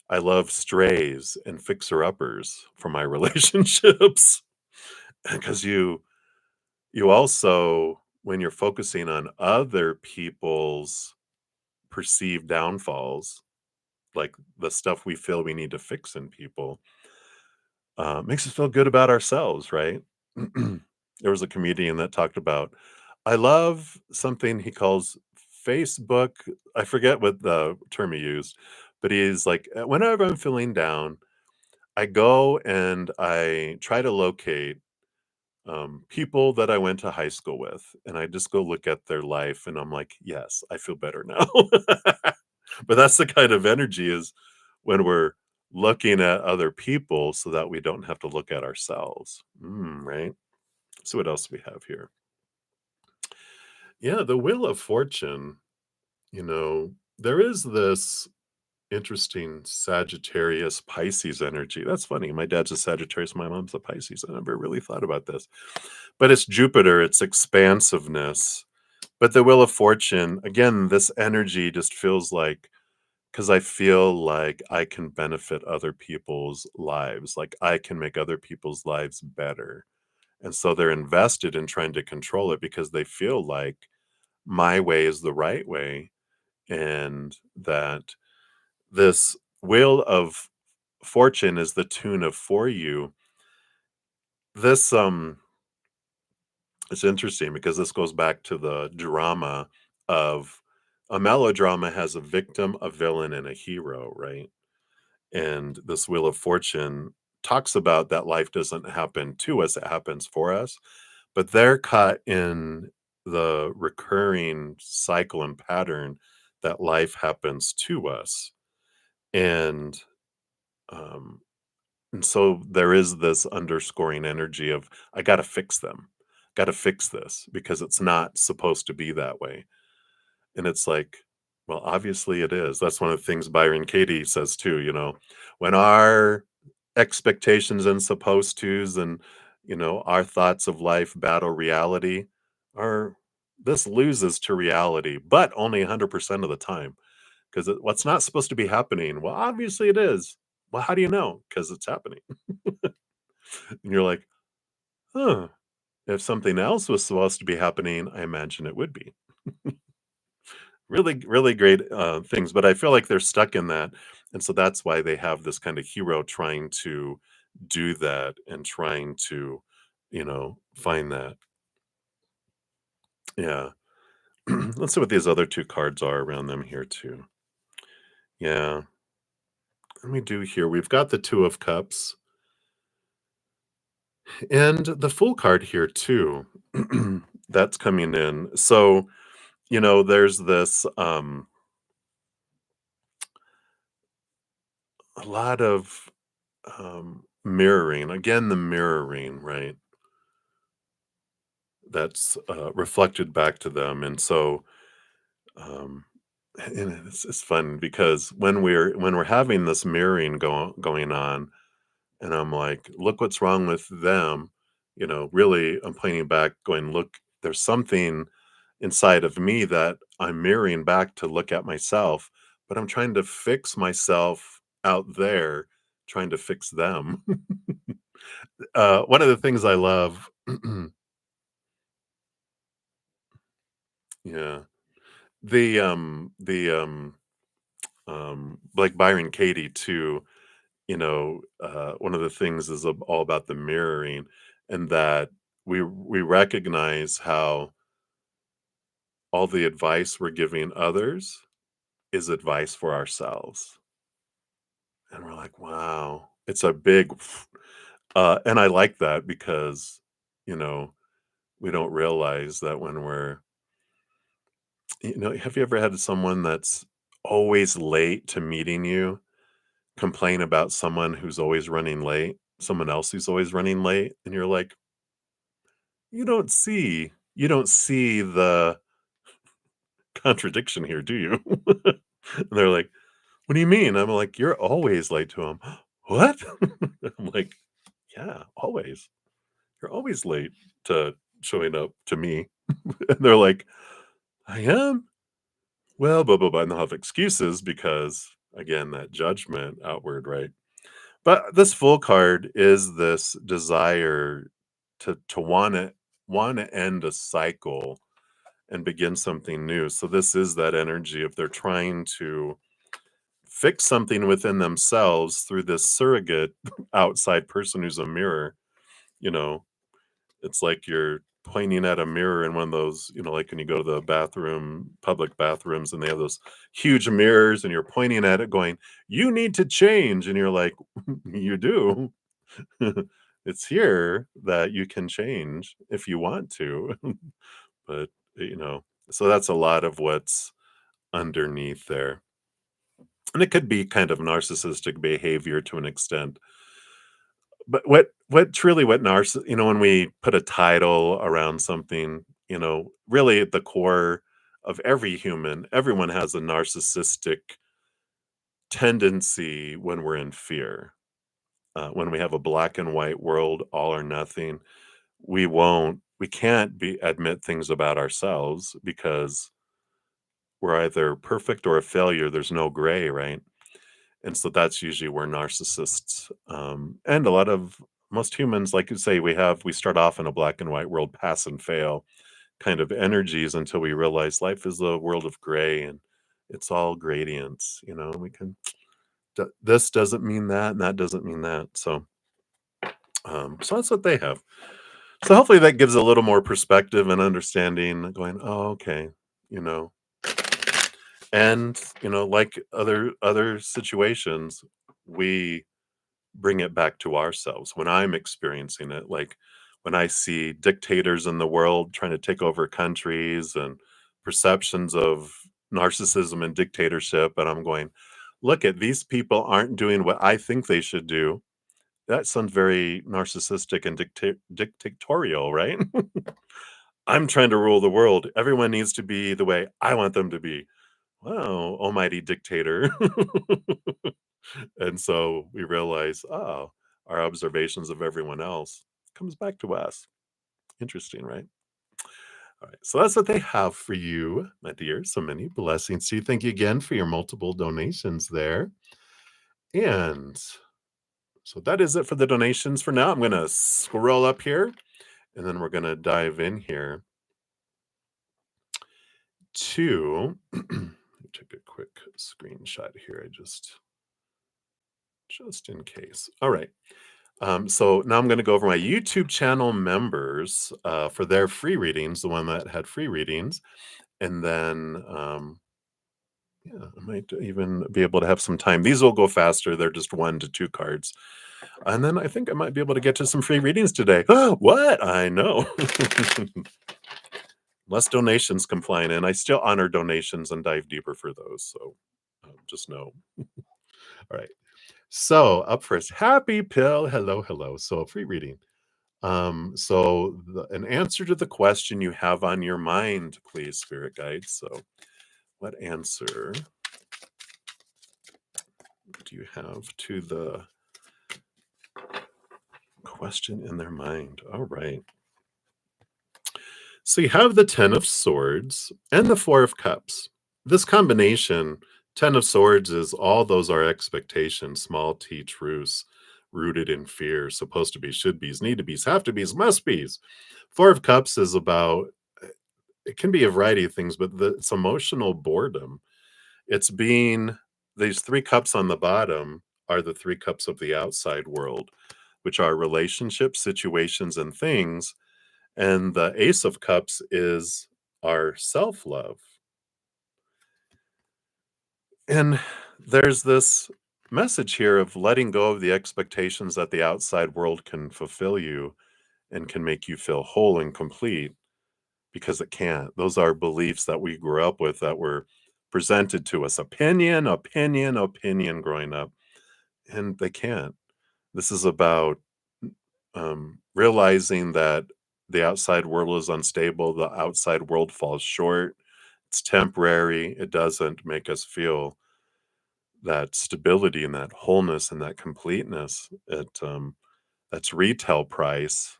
I love strays and fixer uppers for my relationships because you also, when you're focusing on other people's perceived downfalls, like the stuff we feel we need to fix in people, makes us feel good about ourselves, right? There was a comedian that talked about, I love something he calls Facebook. I forget what the term he used, but he's like, whenever I'm feeling down, I go and I try to locate people that I went to high school with, and I just go look at their life, and I'm like, yes, I feel better now. But that's the kind of energy is when we're looking at other people so that we don't have to look at ourselves. Right? So what else we have here? Yeah, the Wheel of Fortune, there is this interesting Sagittarius Pisces energy. That's funny. My dad's a Sagittarius, my mom's a Pisces. I never really thought about this. But it's Jupiter, it's expansiveness. But the Wheel of Fortune, again, this energy just feels like, because I feel like I can benefit other people's lives, like I can make other people's lives better. And so they're invested in trying to control it because they feel like my way is the right way, and that this Wheel of Fortune is the tune of for you. This It's interesting because this goes back to the drama of a melodrama has a victim, a villain, and a hero, right? And this Wheel of Fortune talks about that life doesn't happen to us, it happens for us. But they're caught in the recurring cycle and pattern that life happens to us. And um, and so there is this underscoring energy of I gotta fix them. Gotta fix this because it's not supposed to be that way. And it's like, well, obviously it is. That's one of the things Byron Katie says too, when our expectations and supposed tos and, our thoughts of life battle reality, are this loses to reality, but only 100% of the time. Because what's not supposed to be happening? Well, obviously it is. Well, how do you know? Because it's happening. And you're like, huh, if something else was supposed to be happening, I imagine it would be. Really, really great things. But I feel like they're stuck in that. And so that's why they have this kind of hero trying to do that and trying to, find that. Yeah. Let's see what these other two cards are around them here, too. Yeah. Let me do here. We've got the Two of Cups and the Fool card here, too. That's coming in. So, there's this a lot of mirroring. Again, the mirroring, right? That's reflected back to them. And so, um, and it's fun because when we're having this mirroring going on, and I'm like, "Look what's wrong with them." Really, I'm pointing back, going, "Look, there's something inside of me that I'm mirroring back to look at myself, but I'm trying to fix myself out there, trying to fix them." One of the things I love, yeah, like Byron Katie too. One of the things is all about the mirroring, and that we recognize how all the advice we're giving others is advice for ourselves. And we're like, wow, it's a big, and I like that because, you know, we don't realize that when have you ever had someone that's always late to meeting you complain about someone who's always running late, someone else who's always running late? And you're like, you don't see the contradiction here, do you? And they're like, "What do you mean?" I'm like, "You're always late to him." "What?" I'm like, "Yeah, always. You're always late to showing up to me." And they're like, "I am? Well, blah, blah, blah," and they'll have excuses because, again, that judgment outward, right? But this full card is this desire to wanna end a cycle and begin something new. So this is that energy of they're trying to fix something within themselves through this surrogate outside person who's a mirror. You know, it's like you're pointing at a mirror in one of those, like when you go to the bathroom, public bathrooms, and they have those huge mirrors, and you're pointing at it, going, "You need to change," and you're like, "You do." It's here that you can change if you want to, but so that's a lot of what's underneath there. And it could be kind of narcissistic behavior to an extent. But when we put a title around something, really at the core of every human, everyone has a narcissistic tendency when we're in fear. When we have a black and white world, all or nothing, we can't admit things about ourselves because we're either perfect or a failure. There's no gray, right? And so that's usually where narcissists, and a lot of most humans, like you say, we start off in a black and white world, pass and fail kind of energies until we realize life is a world of gray and it's all gradients, and we can, this doesn't mean that and that doesn't mean that. So that's what they have. So hopefully that gives a little more perspective and understanding, going, oh, okay, you know, and like other situations, we bring it back to ourselves when I'm experiencing it. Like when I see dictators in the world trying to take over countries and perceptions of narcissism and dictatorship, and I'm going, look at these people aren't doing what I think they should do. That sounds very narcissistic and dictatorial, right? I'm trying to rule the world. Everyone needs to be the way I want them to be. Wow, almighty dictator. And so we realize, oh, our observations of everyone else comes back to us. Interesting, right? All right. So that's what they have for you, my dear. So many blessings to you. Thank you again for your multiple donations there. And So that is it for the donations for now. I'm going to scroll up here and then we're going to dive in here to let me take a quick screenshot here. Just in case. All right. So now I'm going to go over my YouTube channel members for their free readings, the one that had free readings. And then, yeah, I might even be able to have some time. These will go faster. They're just 1 to 2 cards. And then I think I might be able to get to some free readings today. What? I know. Less donations come flying in. I still honor donations and dive deeper for those. So just know. All right. So up first, Happy Pill. Hello, hello. So a free reading. An answer to the question you have on your mind, please, spirit guides. So what answer do you have to the question in their mind? All right. So you have the 10 of Swords and the 4 of Cups. This combination, 10 of Swords, is all those are expectations, small t truths, rooted in fear, supposed to be, should be's, need to be's, have to be's, must be's. 4 of Cups is about, it can be a variety of things, but it's emotional boredom. It's being, these 3 cups on the bottom are the 3 cups of the outside world, which are relationships, situations, and things. And the Ace of Cups is our self-love. And there's this message here of letting go of the expectations that the outside world can fulfill you and can make you feel whole and complete, because it can't. Those are beliefs that we grew up with that were presented to us. Opinion, opinion, opinion growing up. And they can't. This is about realizing that the outside world is unstable. The outside world falls short. It's temporary. It doesn't make us feel that stability and that wholeness and that completeness. That's retail price.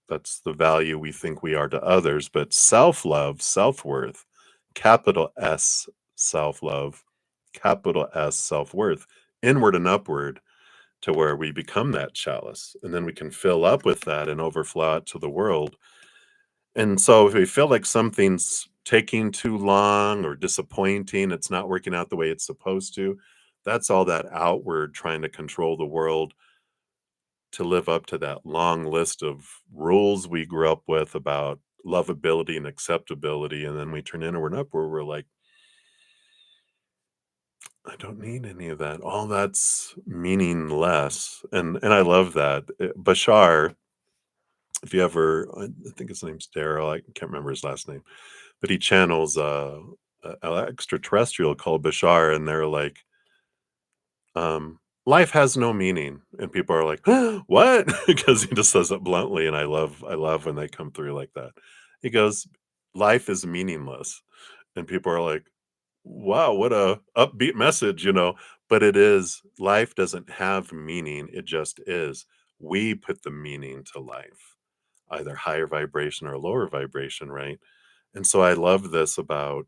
That's the value we think we are to others. But self-love, self-worth, capital S self-love, capital S self-worth, inward and upward, to where we become that chalice. And then we can fill up with that and overflow it to the world. And so if we feel like something's taking too long or disappointing, it's not working out the way it's supposed to, that's all that outward trying to control the world to live up to that long list of rules we grew up with about lovability and acceptability. And then we turn inward and upward, we're like, I don't need any of that. All that's meaningless. And I love that. Bashar, if you ever, I think his name's Daryl, I can't remember his last name, but he channels an extraterrestrial called Bashar, and they're like, life has no meaning. And people are like, what? Because he just says it bluntly, and I love when they come through like that. He goes, life is meaningless. And people are like, wow, what a upbeat message, but it is. Life doesn't have meaning, it just is. We put the meaning to life, either higher vibration or lower vibration, right? And so I love this about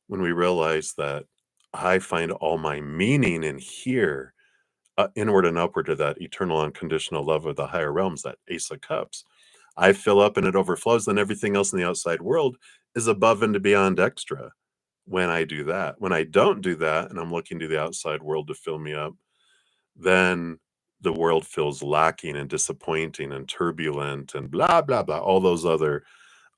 when we realize that I find all my meaning in here, inward and upward to that eternal unconditional love of the higher realms, that Ace of Cups. I fill up and it overflows, then everything else in the outside world is above and beyond extra when I do that. When I don't do that and I'm looking to the outside world to fill me up, then the world feels lacking and disappointing and turbulent and blah, blah, blah, all those other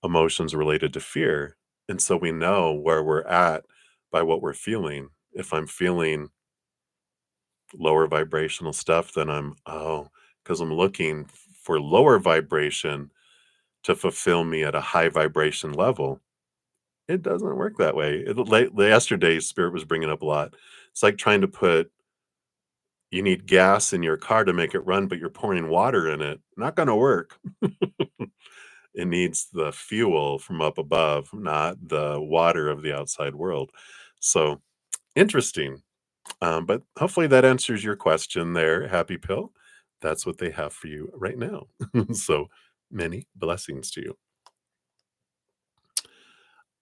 emotions related to fear. And so we know where we're at by what we're feeling. If I'm feeling lower vibrational stuff, then because I'm looking for lower vibration to fulfill me at a high vibration level. It doesn't work that way. Yesterday, Spirit was bringing up a lot. It's like trying to you need gas in your car to make it run, but you're pouring water in it. Not going to work. It needs the fuel from up above, not the water of the outside world. So interesting. But hopefully that answers your question there, Happy Pill. That's what they have for you right now. So many blessings to you.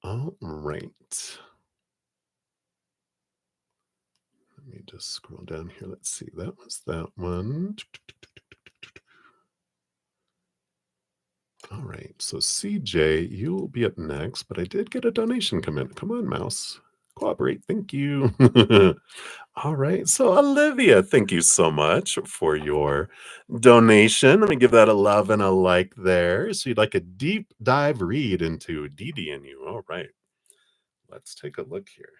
All right. Let me just scroll down here. Let's see. That was that one. All right. So CJ, you'll be up next, but I did get a donation come in. Come on, mouse. Cooperate. Thank you. All right. So Olivia, thank you so much for your donation. Let me give that a love and a like there. So you'd like a deep dive read into Dee and you. All right. Let's take a look here.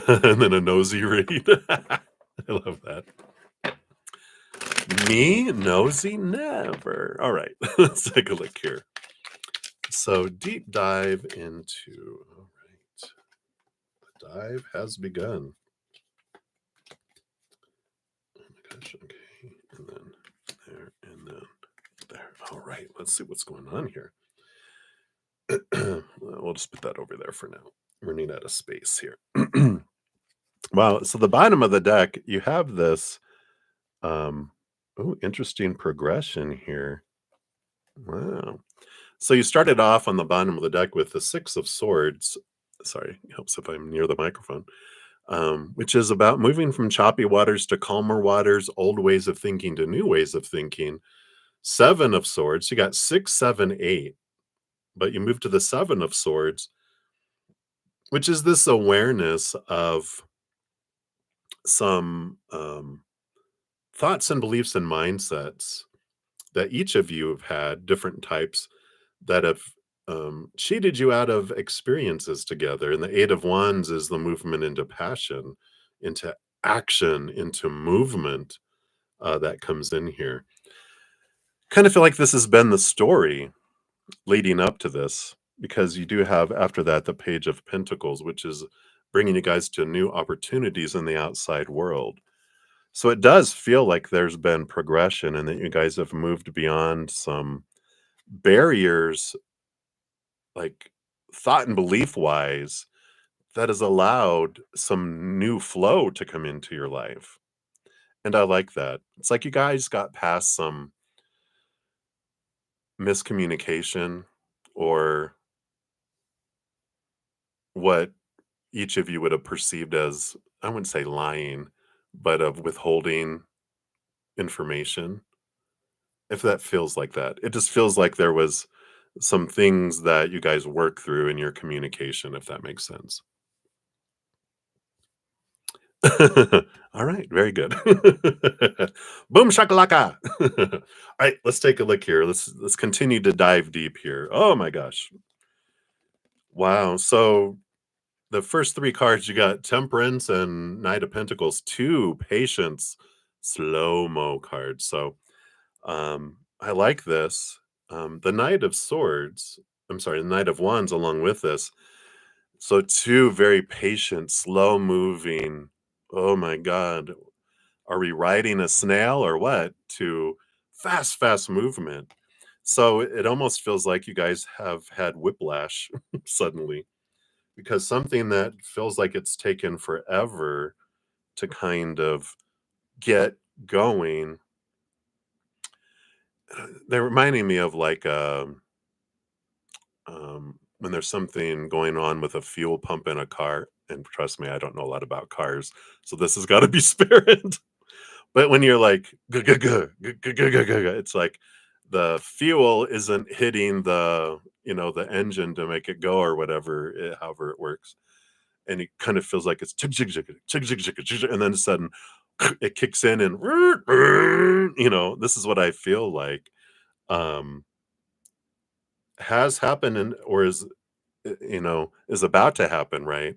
And then a nosy read. I love that. Me? Nosy? Never. All right. Let's take a look here. So deep dive into, all right. The dive has begun. Oh my gosh, okay. And then there, and then there. All right, let's see what's going on here. We'll just put that over there for now. Running out of space here. Wow, so the bottom of the deck, you have this interesting progression here. Wow. So you started off on the bottom of the deck with the Six of Swords. Sorry, it helps if I'm near the microphone. Which is about moving from choppy waters to calmer waters, old ways of thinking to new ways of thinking. Seven of Swords, you got 6, 7, 8, but you move to the Seven of Swords, which is this awareness of some thoughts and beliefs and mindsets that each of you have had, different types that have cheated you out of experiences together. And the Eight of Wands is the movement into passion, into action, into movement that comes in here. Kind of feel like this has been the story leading up to this, because you do have after that the Page of Pentacles, which is bringing you guys to new opportunities in the outside world. So it does feel like there's been progression and that you guys have moved beyond some barriers, like thought and belief wise, that has allowed some new flow to come into your life. And I like that. It's like you guys got past some miscommunication or what each of you would have perceived as, I wouldn't say lying, but of withholding information. If that feels like that, it just feels like there was some things that you guys work through in your communication, if that makes sense. All right, very good. Boom shakalaka. All right, let's take a look here. Let's continue to dive deep here. Oh my gosh. Wow. So the first three cards you got Temperance and Knight of Pentacles, two Patience slow-mo cards. So I like this. The Knight of Swords, I'm sorry, the Knight of Wands along with this. So two very patient, slow moving. Oh my God. Are we riding a snail or what? To fast, fast movement. So it almost feels like you guys have had whiplash suddenly, because something that feels like it's taken forever to kind of get going, they're reminding me of like when there's something going on with a fuel pump in a car. And trust me, I don't know a lot about cars, so this has got to be spared. But when you're like, it's like the fuel isn't hitting the, the engine to make it go or whatever, however it works. And it kind of feels like it's chig, chig, chig, chig, chig, chig, chig, and then all of a sudden it kicks in and, this is what I feel like has happened or is about to happen, right?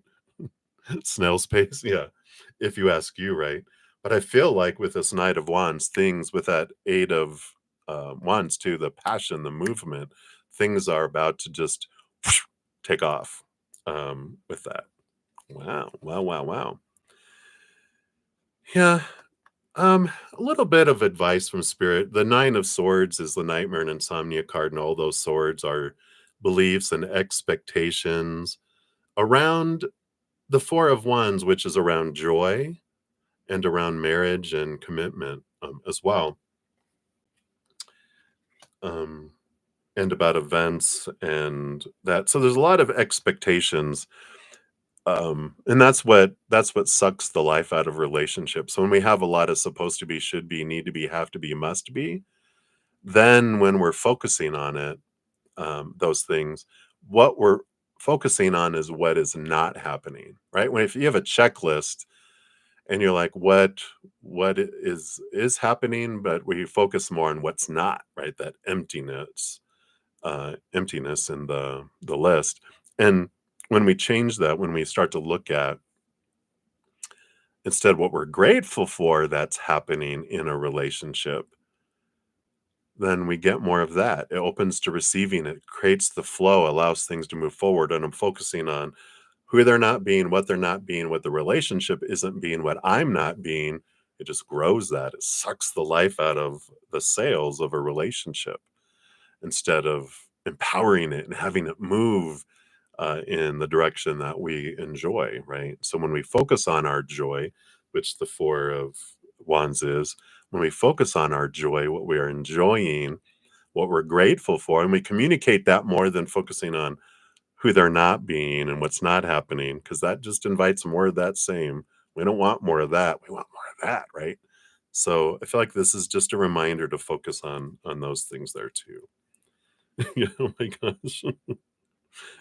Snail's pace, yeah, if you ask you, right? But I feel like with this Knight of Wands, things with that Eight of Wands too, the passion, the movement, things are about to just take off with that. Wow, wow, wow, wow. Yeah, a little bit of advice from Spirit. The Nine of Swords is the Nightmare and Insomnia card, and all those swords are beliefs and expectations around the Four of Wands, which is around joy and around marriage and commitment as well, um, and about events and that. So there's a lot of expectations And that's what sucks the life out of relationships. When we have a lot of supposed to be, should be, need to be, have to be, must be, then when we're focusing on it, those things, what we're focusing on is what is not happening, right? When if you have a checklist and you're like, what is happening, but we focus more on what's not, right? That emptiness in the list. And when we change that, when we start to look at instead what we're grateful for that's happening in a relationship, then we get more of that. It opens to receiving, it creates the flow, allows things to move forward. And I'm focusing on who they're not being, what the relationship isn't being, what I'm not being. It just grows that. It sucks the life out of the sails of a relationship instead of empowering it and having it move in the direction that we enjoy, right? So when we focus on our joy, which the Four of Wands is, when we focus on our joy, what we are enjoying, what we're grateful for, and we communicate that more than focusing on who they're not being and what's not happening, because that just invites more of that same. We don't want more of that. We want more of that, right? So I feel like this is just a reminder to focus on those things there too. Yeah, oh my gosh.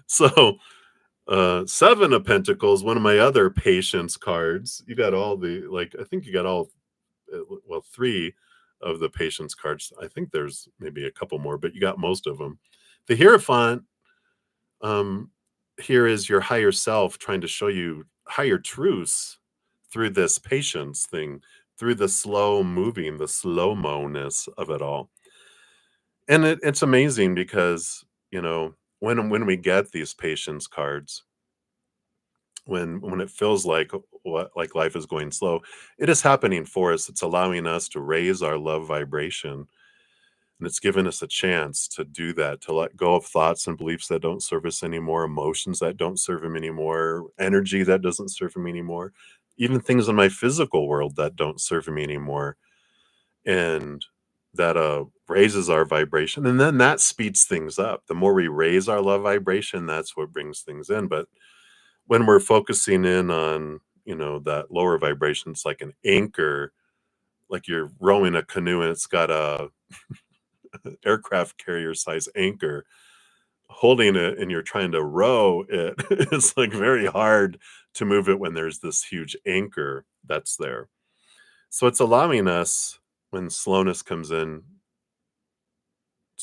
So Seven of Pentacles, one of my other patience cards. You got all the like. I think you got all well, three of the patience cards. I think there's maybe a couple more, but you got most of them. The Hierophant. Um, Here is your higher self trying to show you higher truths through this patience thing, through the slow moving, the slow mo ness of it all. And it's amazing because when we get these patience cards, when it feels like what like life is going slow, it is happening for us. It's allowing us to raise our love vibration, and it's given us a chance to do that, to let go of thoughts and beliefs that don't serve us anymore, emotions that don't serve him anymore, energy that doesn't serve him anymore, even things in my physical world that don't serve me anymore. And that raises our vibration, and then that speeds things up. The more we raise our love vibration, that's what brings things in. But when we're focusing in on that lower vibration, it's like an anchor, like you're rowing a canoe and it's got a aircraft carrier size anchor holding it, and you're trying to row it. It's like very hard to move it when there's this huge anchor that's there. So it's allowing us, when slowness comes in,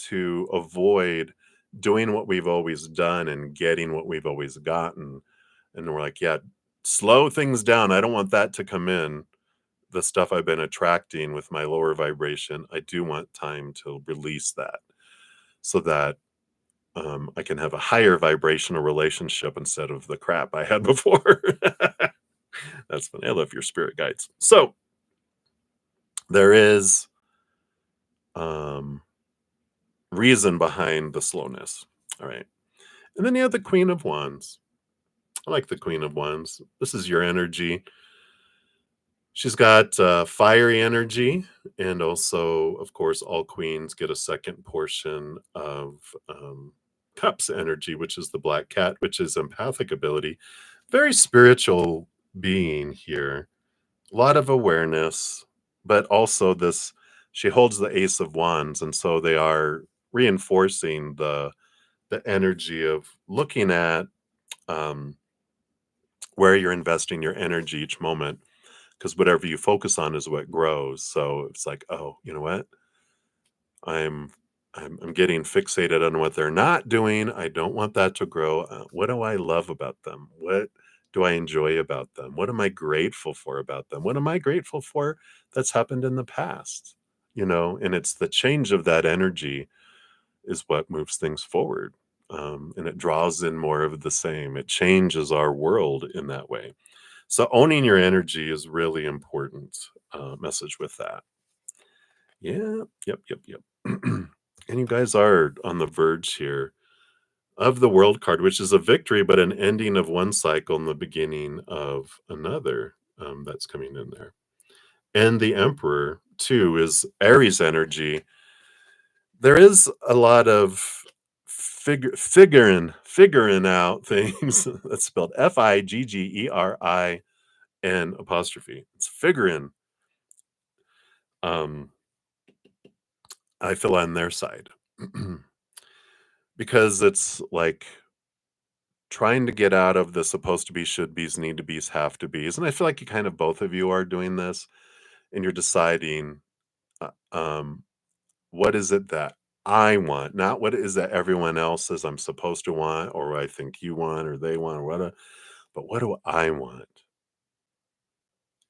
to avoid doing what we've always done and getting what we've always gotten. And we're like, yeah, slow things down. I don't want that to come in. The stuff I've been attracting with my lower vibration, I do want time to release that so that I can have a higher vibrational relationship instead of the crap I had before. That's funny. I love your spirit guides. So there is um, reason behind the slowness. All right. And then you have the Queen of Wands. I like the Queen of Wands. This is your energy. She's got fiery energy, and also, of course, all queens get a second portion of cups energy, which is the black cat, which is empathic ability. Very spiritual being here. A lot of awareness, but also this. She holds the Ace of Wands, and so they are reinforcing the energy of looking at um, where you're investing your energy each moment, because whatever you focus on is what grows. So it's like, oh, you know what? I'm I'm getting fixated on what they're not doing. I don't want that to grow. What do I love about them? What do I enjoy about them? What am I grateful for about them? What am I grateful for that's happened in the past? And it's the change of that energy is what moves things forward. And it draws in more of the same. It changes our world in that way. So owning your energy is really important message with that. Yeah, yep. And you guys are on the verge here of the World card, which is a victory, but an ending of one cycle and the beginning of another that's coming in there. And the Emperor, too, is Aries energy. There is a lot of figuring out things. That's spelled Figgerin apostrophe. It's figuring. Um, I feel on their side because it's like trying to get out of the supposed to be, should be's, need to be's, have to be's. And I feel like you kind of both of you are doing this and you're deciding uh, um, what is it that I want, not what is that everyone else says I'm supposed to want or I think you want or they want or what, but what do I want?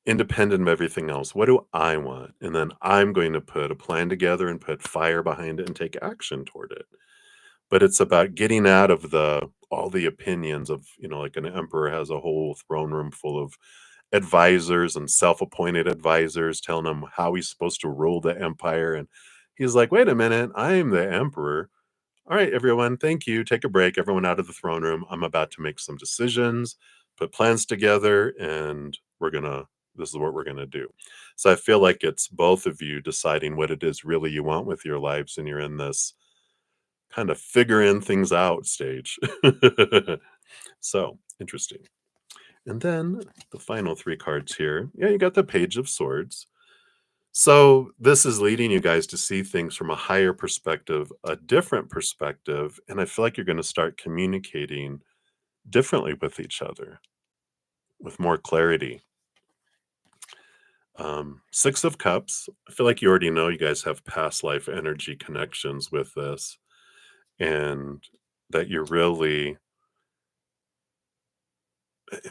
Independent of everything else, what do I want? And then I'm going to put a plan together and put fire behind it and take action toward it. But it's about getting out of the all the opinions of, like an emperor has a whole throne room full of advisors and self-appointed advisors telling him how he's supposed to rule the empire. And he's like, wait a minute, I'm the emperor. All right, everyone, thank you. Take a break. Everyone out of the throne room. I'm about to make some decisions, put plans together, and this is what we're gonna do. So I feel like it's both of you deciding what it is really you want with your lives, and you're in this kind of figuring things out stage. So interesting. And then the final three cards here. Yeah, you got the Page of Swords. So this is leading you guys to see things from a higher perspective, a different perspective, and I feel like you're going to start communicating differently with each other with more clarity. Six of Cups. I feel like you already know you guys have past life energy connections with this, and that you're really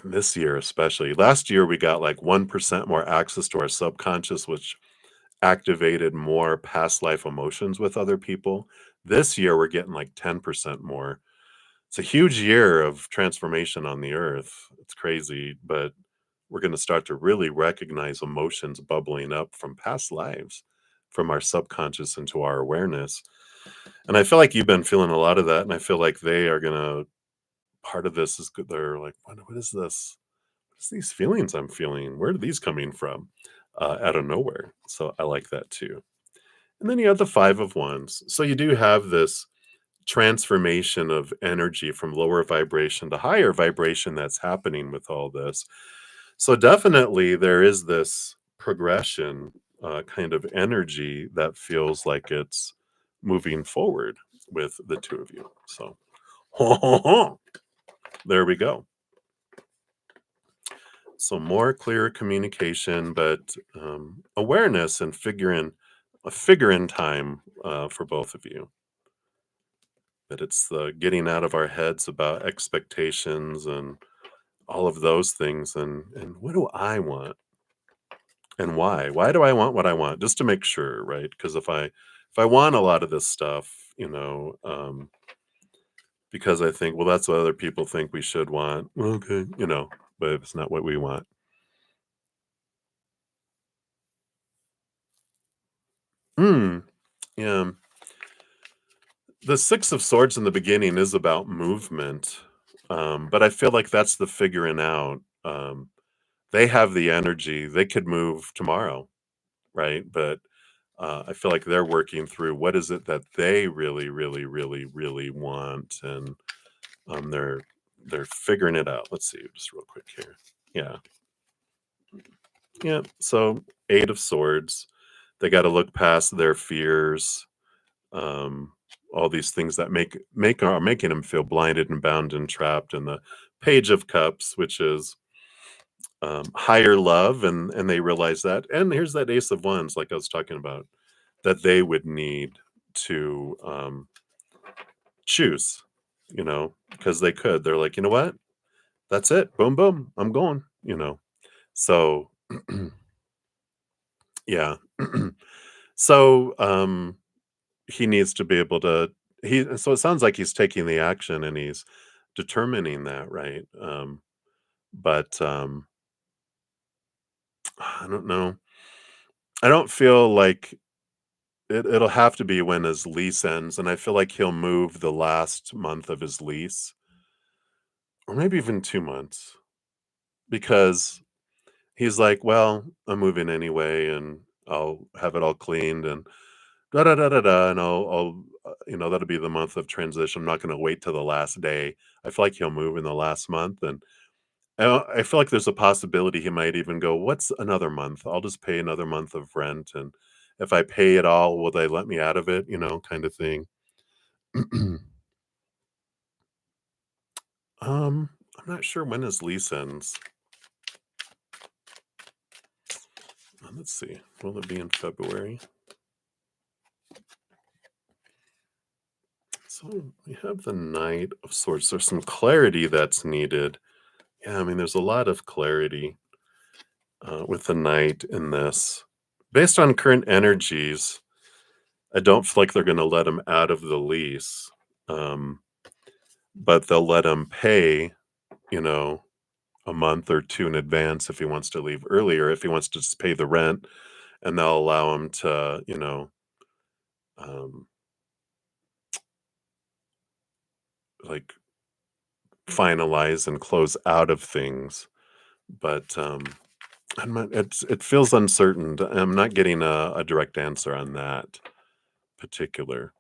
in this year, especially. Last year, we got like 1% more access to our subconscious, which activated more past life emotions with other people. This year, we're getting like 10% more. It's a huge year of transformation on the earth. It's crazy, but we're going to start to really recognize emotions bubbling up from past lives, from our subconscious into our awareness. And I feel like you've been feeling a lot of that. And I feel like they are going to, part of this is good. They're like, what is this? What's these feelings I'm feeling? Where are these coming from? Out of nowhere. So I like that too. And then you have the Five of Wands. So you do have this transformation of energy from lower vibration to higher vibration that's happening with all this. So definitely there is this progression kind of energy that feels like it's moving forward with the two of you. So there we go. So more clear communication, but awareness and figure in time for both of you. That it's the getting out of our heads about expectations and all of those things, and what do I want and why? Why do I want what I want? Just to make sure, right? Because if I want a lot of this stuff, because I think, well, that's what other people think we should want. Well, okay, but it's not what we want. Hmm. Yeah. The Six of Swords in the beginning is about movement, but I feel like that's the figuring out. They have the energy; they could move tomorrow, right? But I feel like they're working through what is it that they really, really, really, really want, and they're figuring it out. Let's see, just real quick here. Yeah, yeah. So Eight of Swords, they got to look past their fears, um, all these things that are making them feel blinded and bound and trapped. And the Page of Cups, which is higher love, and they realize that. And here's that Ace of Wands, like I was talking about, that they would need to choose, because they could. They're like, you know what? That's it. Boom, boom. I'm going. So yeah. So he needs to be able to. So it sounds like he's taking the action and he's determining that, right? But I don't know. I don't feel like it'll have to be when his lease ends, and I feel like he'll move the last month of his lease, or maybe even 2 months, because he's like, "Well, I'm moving anyway, and I'll have it all cleaned." And da da da da da, and that'll be the month of transition. I'm not going to wait till the last day. I feel like he'll move in the last month, and I feel like there's a possibility he might even go, "What's another month? I'll just pay another month of rent, and if I pay it all, will they let me out of it?" Kind of thing. I'm not sure when his lease ends. Let's see. Will it be in February? So we have the Knight of Swords. There's some clarity that's needed. Yeah, I mean, there's a lot of clarity with the Knight in this. Based on current energies, I don't feel like they're going to let him out of the lease, um, but they'll let him pay, you know, a month or two in advance if he wants to leave earlier, if he wants to just pay the rent, and they'll allow him to, um, like finalize and close out of things. But it feels uncertain. I'm not getting a direct answer on that particular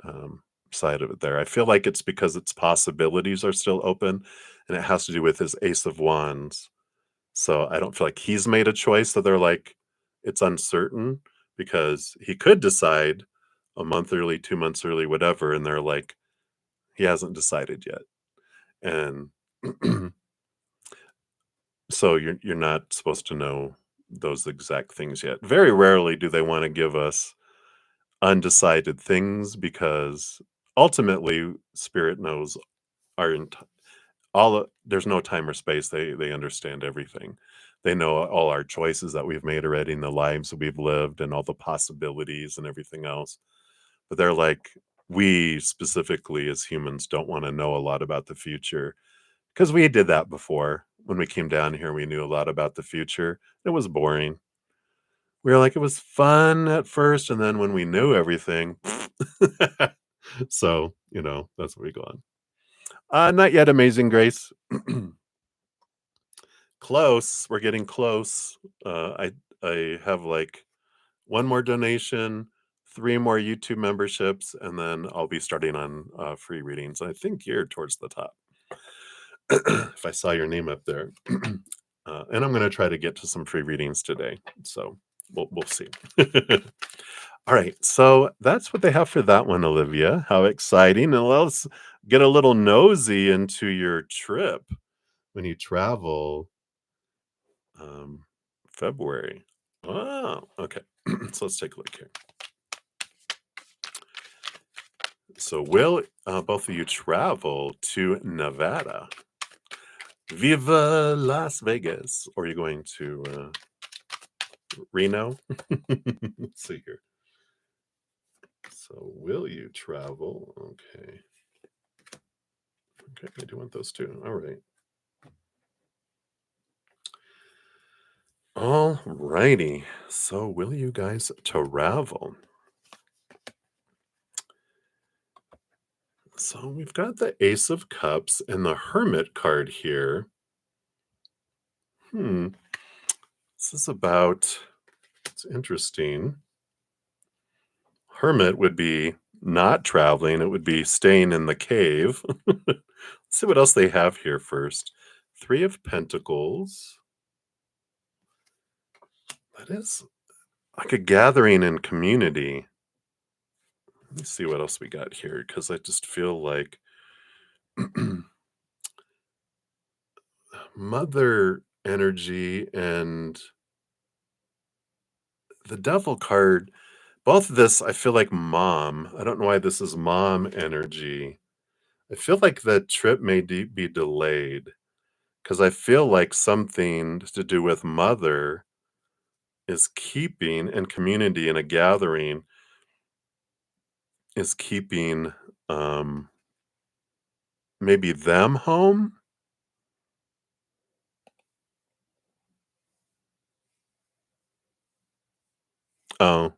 um, side of it there. I feel like it's because its possibilities are still open, and it has to do with his Ace of Wands. So I don't feel like he's made a choice. So they're like, it's uncertain because he could decide a month early, 2 months early, whatever. And they're like, he hasn't decided yet. And so you're not supposed to know those exact things yet. Very rarely do they want to give us undecided things because ultimately spirit knows our there's no time or space. They understand everything. They know all our choices that we've made already in the lives that we've lived and all the possibilities and everything else. But they're like, we specifically as humans don't want to know a lot about the future because we did that before. When we came down here, we knew a lot about the future. It was boring. We were like, it was fun at first, and then when we knew everything, so that's what we go on. Not yet, Amazing Grace. Close. We're getting close. I have like one more donation, three more YouTube memberships, and then I'll be starting on free readings. I think you're towards the top. If I saw your name up there, and I'm going to try to get to some free readings today. So we'll see. All right, so that's what they have for that one, Olivia. How exciting! And let's get a little nosy into your trip when you travel um, February. Oh, okay. So let's take a look here. So will both of you travel to Nevada? Viva Las Vegas. Or are you going to Reno? Let's see here. So will you travel? Okay. Okay, I do want those two. All right. All righty. So will you guys travel? So we've got the Ace of Cups and the Hermit card here. This is about, it's interesting. Hermit would be not traveling, it would be staying in the cave. Let's see what else they have here first. Three of Pentacles. That is like a gathering in community. Let me see what else we got here because I just feel like mother energy and the devil card. Both of this, I feel like mom. I don't know why this is mom energy. I feel like the trip may be delayed because I feel like something to do with mother is keeping and community in a gathering is keeping um maybe them home. Oh,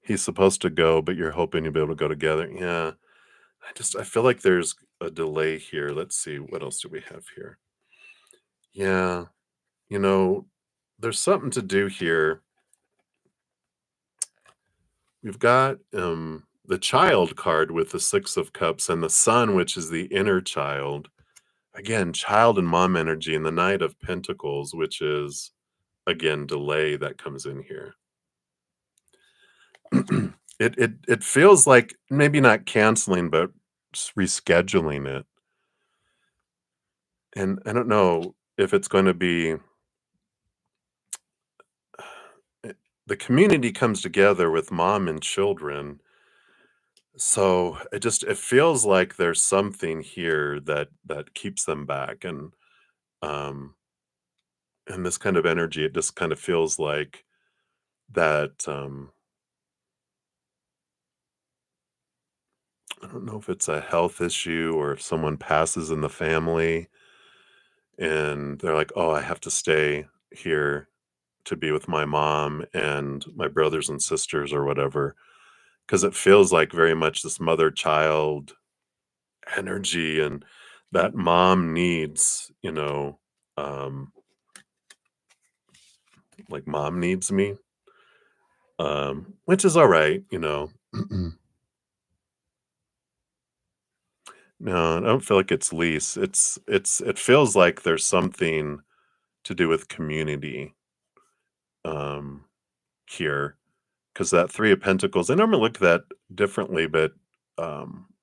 he's supposed to go, but you're hoping you'll be able to go together. Yeah. I feel like there's a delay here. Let's see. What else do we have here? Yeah. You know, there's something to do here. we've got the child card with the Six of Cups and the Sun, which is the inner child. Again, child and mom energy, and the Knight of Pentacles, which is again delay that comes in here. It feels like maybe not canceling, but rescheduling it. And I don't know if it's going to be the community comes together with mom and children. So it feels like there's something here that keeps them back. Um and this kind of energy, it just kind of feels like that I don't know if it's a health issue or if someone passes in the family and they're like, "Oh, I have to stay here to be with my mom and my brothers and sisters," or whatever, because it feels like very much this mother-child energy, and that mom needs, um, like, mom needs me, which is alright. No, I don't feel like it's lease. It feels like there's something to do with community, um, here. 'Cause that 3 of Pentacles, I normally look at that differently, but,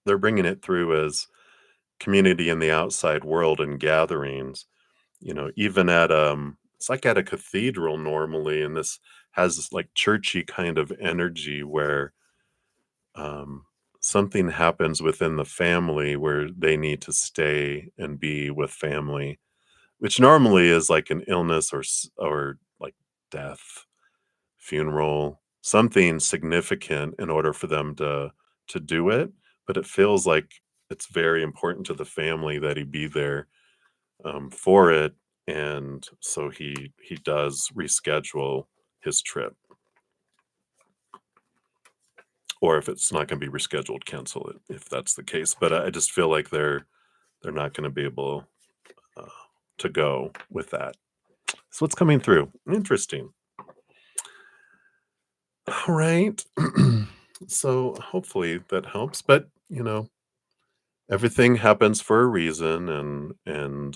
they're bringing it through as community in the outside world and gatherings, even at, it's like at a cathedral normally, and this has this, like, churchy kind of energy where, um, something happens within the family where they need to stay and be with family, which normally is like an illness or, like, death. Funeral, something significant in order for them to do it, but it feels like it's very important to the family that he be there, for it, and so he does reschedule his trip, or if it's not gonna be rescheduled, cancel it, if that's the case, but I just feel like they're not gonna be able, uh, to go with that. So what's coming through? Interesting. Alright. So, hopefully that helps, but, everything happens for a reason, and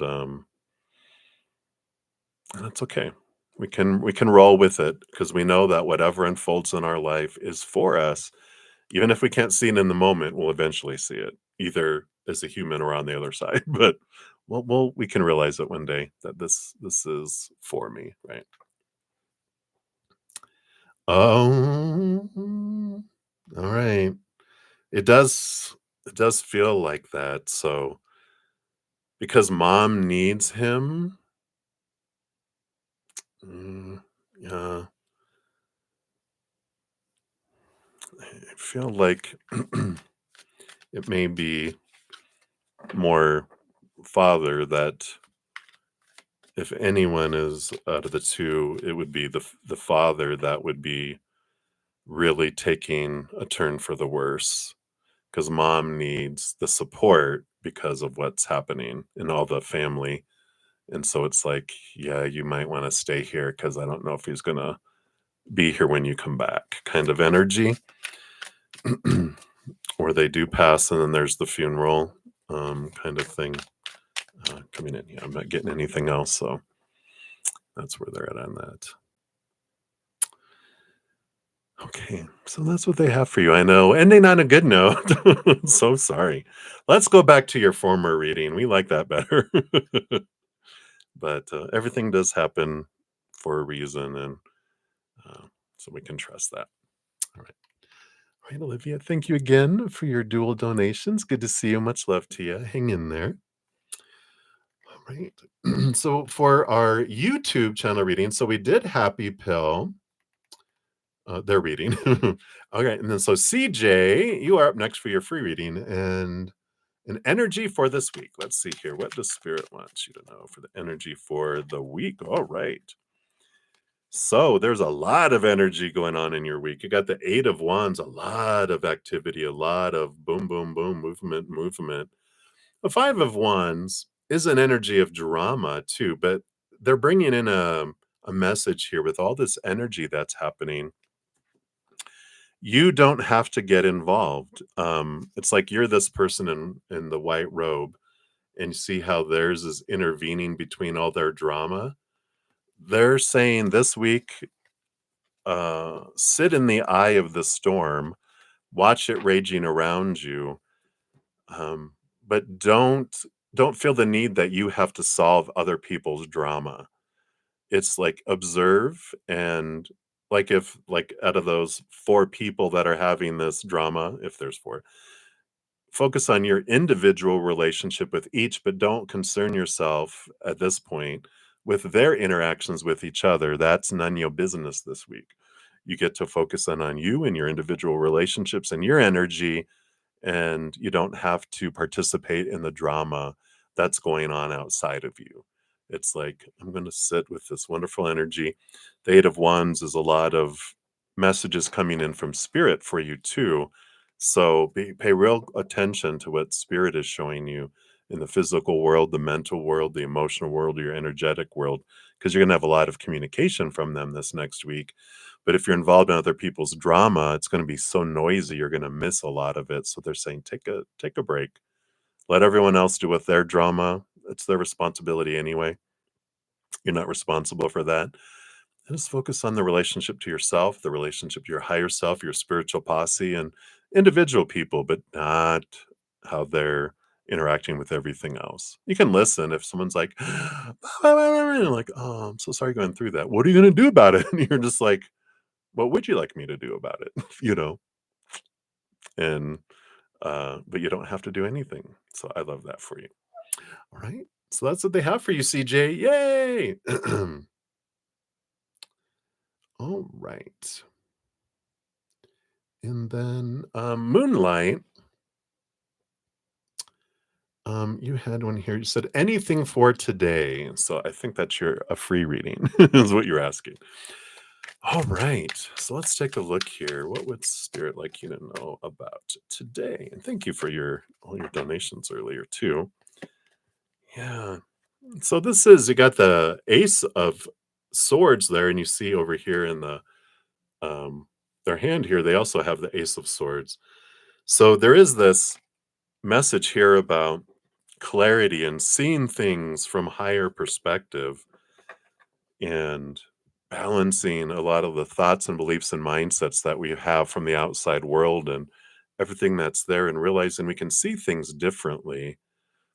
that's okay. We can roll with it because we know that whatever unfolds in our life is for us. Even if we can't see it in the moment, we'll eventually see it, either as a human or on the other side, but we can realize it one day that this is for me, right? Oh, alright. It does feel like that, so because mom needs him, mm, yeah, I feel like it may be more father that if anyone is out of the 2, it would be the father that would be really taking a turn for the worse, because mom needs the support because of what's happening in all the family, and so it's like, "Yeah, you might wanna stay here because I don't know if he's gonna be here when you come back," kind of energy. Or they do pass, and then there's the funeral, kind of thing, coming in. Yeah, I'm not getting anything else, so that's where they're at on that. Okay, so that's what they have for you. I know, ending on a good note. So sorry. Let's go back to your former reading. We like that better. But everything does happen for a reason, and so we can trust that. All right. All right, Olivia, thank you again for your dual donations. Good to see you. Much love to you. Hang in there. All right. So for our YouTube channel reading, so we did Happy Pill. Their reading. Okay, and then so CJ, you are up next for your free reading and an energy for this week. Let's see here. What does Spirit want you to know for the energy for the week? All right. So there's a lot of energy going on in your week. You got the Eight of Wands, a lot of activity, a lot of boom, boom, boom, movement, movement. The Five of Wands is an energy of drama too, but they're bringing in a message here with all this energy that's happening. You don't have to get involved. It's like you're this person in the white robe, and you see how theirs is intervening between all their drama. They're saying this week, sit in the eye of the storm, watch it raging around you, um, but don't feel the need that you have to solve other people's drama. It's like observe and like if like out of those 4 people that are having this drama, if there's 4, focus on your individual relationship with each, but don't concern yourself at this point with their interactions with each other. That's none of your business this week. You get to focus on you and your individual relationships and your energy, and you don't have to participate in the drama that's going on outside of you. It's like, I'm going to sit with this wonderful energy. The Eight of Wands is a lot of messages coming in from spirit for you too. So pay real attention to what spirit is showing you in the physical world, the mental world, the emotional world, your energetic world, because you're going to have a lot of communication from them this next week. But if you're involved in other people's drama, it's gonna be so noisy, you're gonna miss a lot of it. So they're saying, take a break. Let everyone else do with their drama. It's their responsibility anyway. You're not responsible for that. And just focus on the relationship to yourself, the relationship to your higher self, your spiritual posse, and individual people, but not how they're interacting with everything else. You can listen if someone's like, like, oh, I'm so sorry going through that. What are you gonna do about it? And you're just like, what would you like me to do about it? You know? And but you don't have to do anything. So I love that for you. All right. So that's what they have for you, CJ. Yay! All right. And then Moonlight, you had one here. You said anything for today. So I think that's your a free reading, is what you're asking. All right. So let's take a look here. What would Spirit like you to know about today? And thank you for your all your donations earlier too. Yeah. So this is you got the Ace of Swords there, and you see over here in the um their hand here, they also have the Ace of Swords. So there is this message here about clarity and seeing things from higher perspective and balancing a lot of the thoughts and beliefs and mindsets that we have from the outside world and everything that's there, and realizing we can see things differently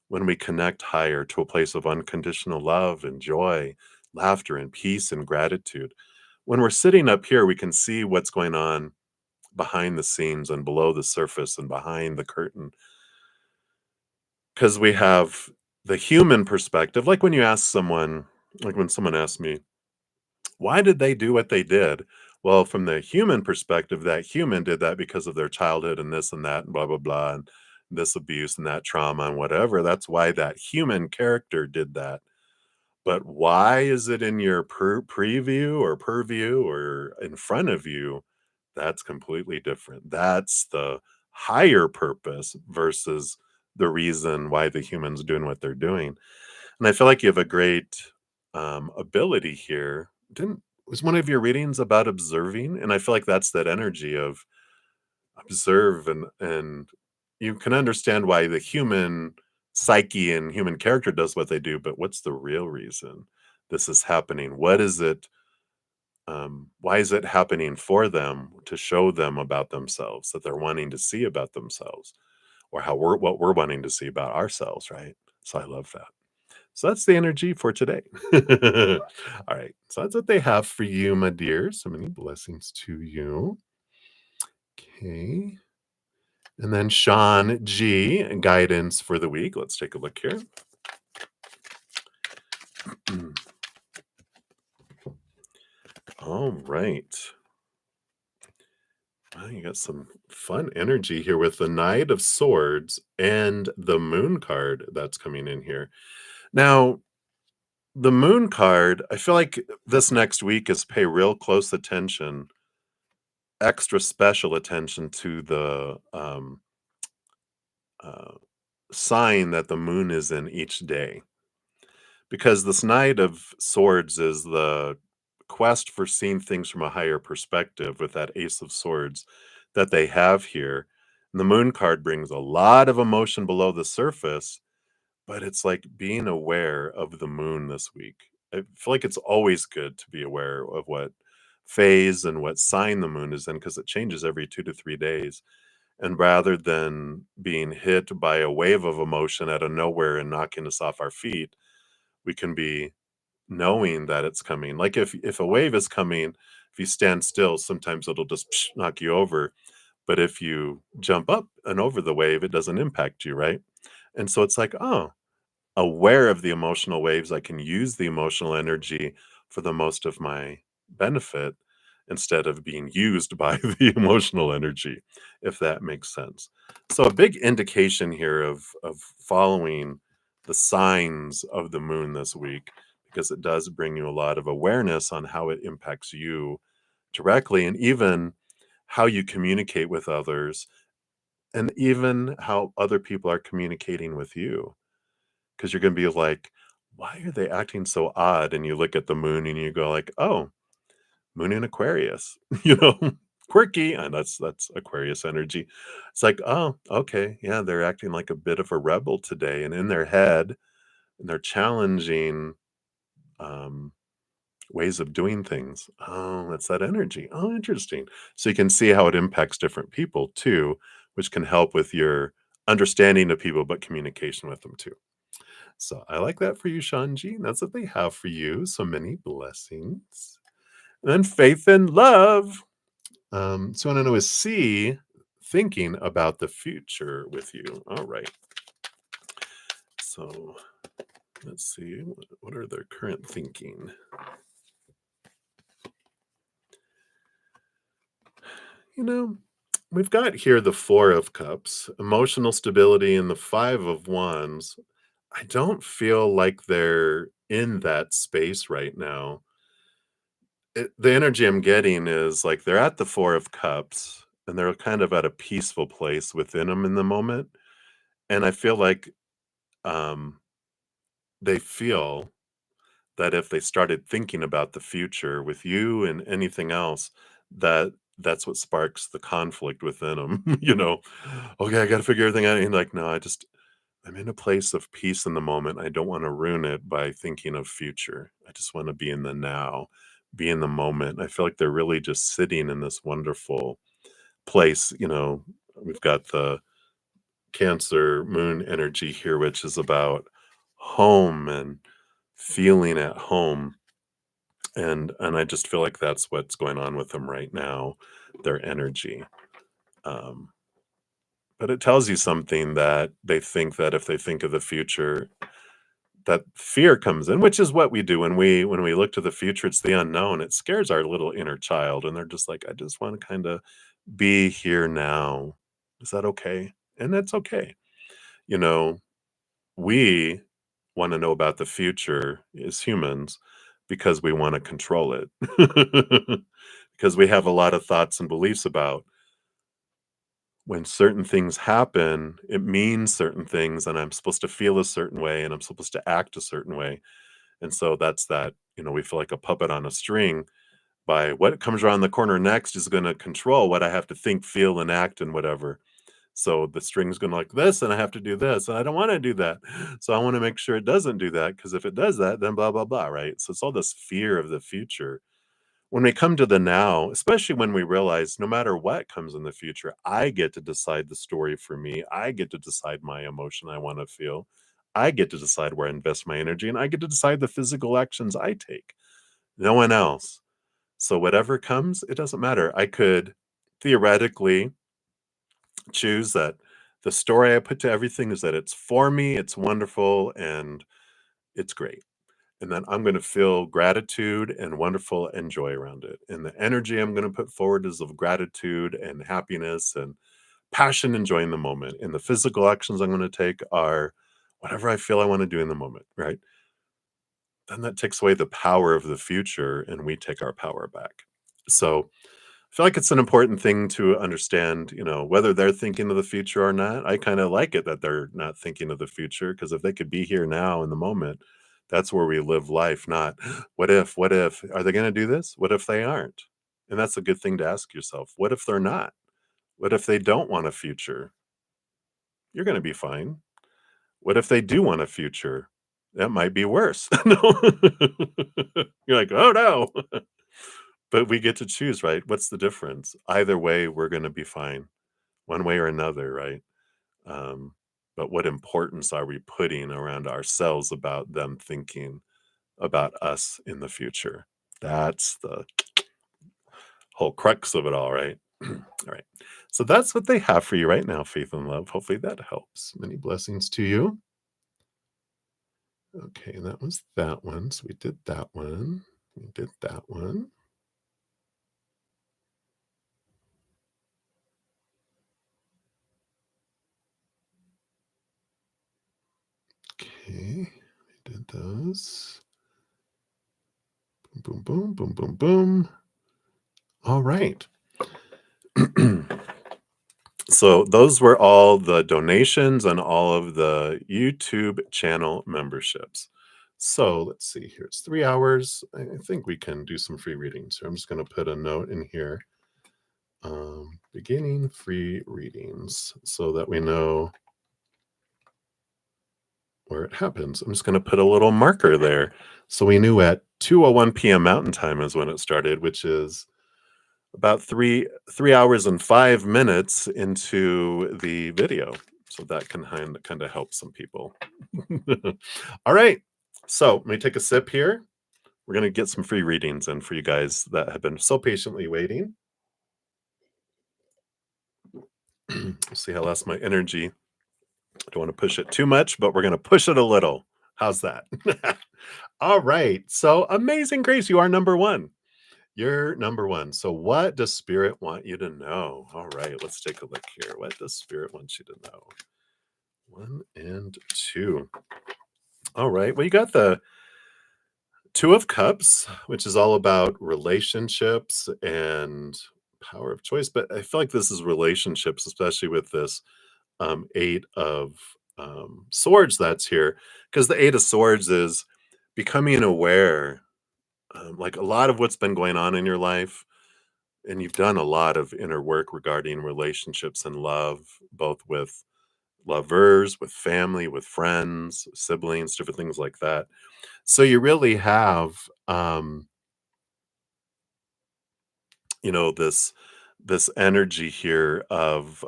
when we connect higher to a place of unconditional love and joy, laughter and peace and gratitude. When we're sitting up here, we can see what's going on behind the scenes and below the surface and behind the curtain, because we have the human perspective. Like when you ask someone, like when someone asks me, why did they do what they did? Well, from the human perspective, that human did that because of their childhood and this and that and blah, blah, blah, and this abuse and that trauma and whatever. That's why that human character did that. But why is it in your preview or purview or in front of you? That's completely different. That's the higher purpose versus the reason why the human's doing what they're doing. And I feel like you have a great ability here. Didn't was one of your readings about observing? And I feel like that's that energy of observe, and you can understand why the human psyche and human character does what they do, but what's the real reason this is happening? What is it? Why is it happening for them to show them about themselves that they're wanting to see about themselves, or how we're what we're wanting to see about ourselves, right? So I love that. So that's the energy for today. All right. So that's what they have for you, my dear. So many blessings to you. Okay. And then Sean G, guidance for the week. Let's take a look here. All right. Wow, you got some fun energy here with the Knight of Swords and the Moon card that's coming in here. Now, the Moon card, I feel like this next week is pay real close attention, extra special attention to the uh, sign that the moon is in each day. Because this Knight of Swords is the quest for seeing things from a higher perspective with that Ace of Swords. that they have here. And the moon card brings a lot of emotion below the surface, but it's like being aware of the moon this week. I feel like it's always good to be aware of what phase and what sign the moon is in because it changes every 2 to 3 days. And rather than being hit by a wave of emotion out of nowhere and knocking us off our feet, we can be knowing that it's coming. Like if a wave is coming, if you stand still, sometimes it'll just knock you over. But if you jump up and over the wave, it doesn't impact you, right? And so it's like, oh, aware of the emotional waves, I can use the emotional energy for the most of my benefit instead of being used by the emotional energy, if that makes sense. So a big indication here of following the signs of the moon this week, because it does bring you a lot of awareness on how it impacts you directly and even how you communicate with others and even how other people are communicating with you 'cause you're gonna be like, "Why are they acting so odd?" And you look at the moon and you go like, "Oh, moon in Aquarius," you know? Quirky, and that's Aquarius energy. It's like, "Oh, okay, yeah, they're acting like a bit of a rebel today," and in their head, and they're challenging, um, ways of doing things. Oh, that's that energy. Oh, interesting. So you can see how it impacts different people too, which can help with your understanding of people, but communication with them too. So I like that for you, Shanji. That's what they have for you. So many blessings. And then faith and love. So I want to know is C thinking about the future with you? All right. So let's see. What are their current thinking? You know, we've got here the Four of Cups, emotional stability, and the Five of Wands. I don't feel like they're in that space right now. The energy I'm getting is like they're at the Four of Cups and they're kind of at a peaceful place within them in the moment. And I feel like um, they feel that if they started thinking about the future with you and anything else, that that's what sparks the conflict within them. Okay, I got to figure everything out. And like, no, I'm in a place of peace in the moment. I don't want to ruin it by thinking of future. I just want to be in the now, be in the moment. I feel like they're really just sitting in this wonderful place. We've got the Cancer moon energy here, which is about home and feeling at home. And I just feel like that's what's going on with them right now, their energy. Um, but it tells you something that they think that if they think of the future, that fear comes in, which is what we do when we look to the future. It's the unknown. It scares our little inner child, and they're just like, I just want to kind of be here now. Is that okay? And that's okay. You know, we want to know about the future as humans because we want to control it. Because we have a lot of thoughts and beliefs about when certain things happen, it means certain things, and I'm supposed to feel a certain way, and I'm supposed to act a certain way. And so that's that, we feel like a puppet on a string by what comes around the corner next is going to control what I have to think, feel, and act and whatever. So the string's going to like this, and I have to do this, and I don't want to do that. So I want to make sure it doesn't do that because if it does that, then blah, blah, blah, right? So it's all this fear of the future. When we come to the now, especially when we realize no matter what comes in the future, I get to decide the story for me. I get to decide my emotion I want to feel. I get to decide where I invest my energy, and I get to decide the physical actions I take. No one else. So whatever comes, it doesn't matter. I could theoretically choose that the story I put to everything is that it's for me, it's wonderful, and it's great. And then I'm going to feel gratitude and wonderful and joy around it. And the energy I'm going to put forward is of gratitude and happiness and passion, enjoying the moment. And the physical actions I'm going to take are whatever I feel I want to do in the moment, right? Then that takes away the power of the future and we take our power back. So I feel like it's an important thing to understand, whether they're thinking of the future or not. I kind of like it that they're not thinking of the future because if they could be here now in the moment, that's where we live life, not what if, are they going to do this? What if they aren't? And that's a good thing to ask yourself. What if they're not? What if they don't want a future? You're going to be fine. What if they do want a future? That might be worse. No. You're like, oh no. But we get to choose, right? What's the difference? Either way, we're going to be fine, one way or another, right? Um, but what importance are we putting around ourselves about them thinking about us in the future? That's the whole crux of it all, right? All right. So that's what they have for you right now, faith and love. Hopefully that helps. Many blessings to you. Okay, that was that one. So we did that one. We did that one. Okay, we did those. Boom, boom, boom, boom, boom. All right. So those were all the donations and all of the YouTube channel memberships. So let's see here. It's 3 hours. I think we can do some free readings. So I'm just going to put a note in here. Beginning free readings so that we know where it happens. I'm just going to put a little marker there. So we knew at 2:01 p.m. Mountain Time is when it started, which is about 3 hours and 5 minutes into the video. So that can kind of help some people. All right. So let me take a sip here. We're going to get some free readings in for you guys that have been so patiently waiting. See, I lost my energy. I don't want to push it too much, but we're going to push it a little. How's that? All right. So, amazing grace, you are number one. You're number one. So, what does Spirit want you to know? All right, let's take a look here. What does Spirit want you to know? 1 and 2. All right. Well, you got the Two of Cups, which is all about relationships and power of choice. But I feel like this is relationships, especially with this Eight of Swords that's here. Because the Eight of Swords is becoming aware, like a lot of what's been going on in your life. And you've done a lot of inner work regarding relationships and love, both with lovers, with family, with friends, siblings, different things like that. So you really have, this energy here of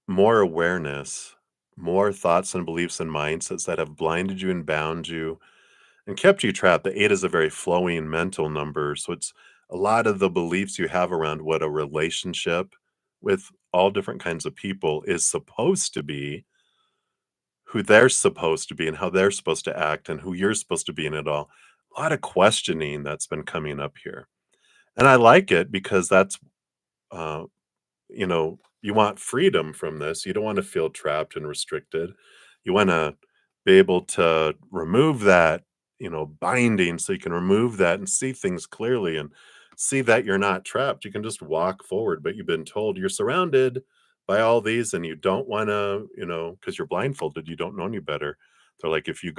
more awareness, more thoughts and beliefs and mindsets that have blinded you and bound you and kept you trapped. The eight is a very flowing mental number. So it's a lot of the beliefs you have around what a relationship with all different kinds of people is supposed to be, who they're supposed to be, and how they're supposed to act, and who you're supposed to be in it all. A lot of questioning that's been coming up here. And I like it because that's uh, you want freedom from this. You don't want to feel trapped and restricted. You want to be able to remove that, binding so you can remove that and see things clearly and see that you're not trapped. You can just walk forward, but you've been told you're surrounded by all these and you don't want to, because you're blindfolded, you don't know any better. They're like, if you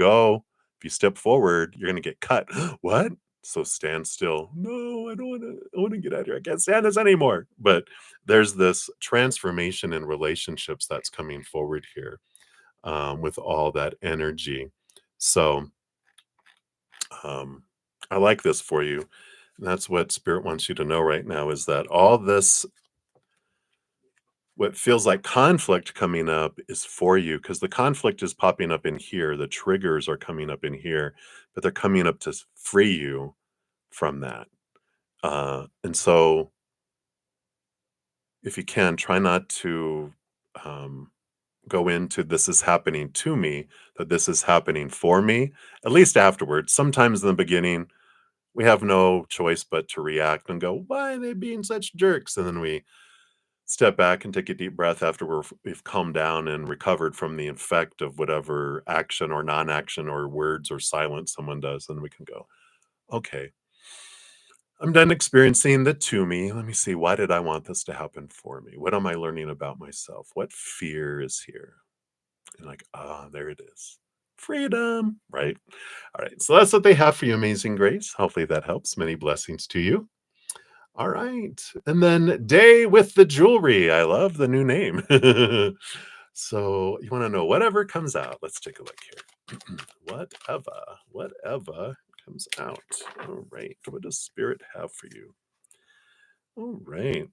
step forward, you're going to get cut. What? So stand still. No, I want to get out of here. I can't stand this anymore. But there's this transformation in relationships that's coming forward here, with all that energy. So um, I like this for you. And that's what Spirit wants you to know right now is that all this, what feels like conflict coming up, is for you because the conflict is popping up in here. The triggers are coming up in here, but they're coming up to free you from that. And so if you can, try not to um, go into this is happening to me, that this is happening for me, at least afterwards. Sometimes in the beginning, we have no choice but to react and go, why are they being such jerks? And then we step back and take a deep breath after we've calmed down and recovered from the effect of whatever action or non action or words or silence someone does. And we can go, okay, I'm done experiencing the to me. Let me see. Why did I want this to happen for me? What am I learning about myself? What fear is here? And like, there it is. Freedom, right? All right. So that's what they have for you, Amazing Grace. Hopefully that helps. Many blessings to you. All right. And then Day with the Jewelry. I love the new name. So you want to know whatever comes out. Let's take a look here. Whatever comes out. All right. What does Spirit have for you? All right.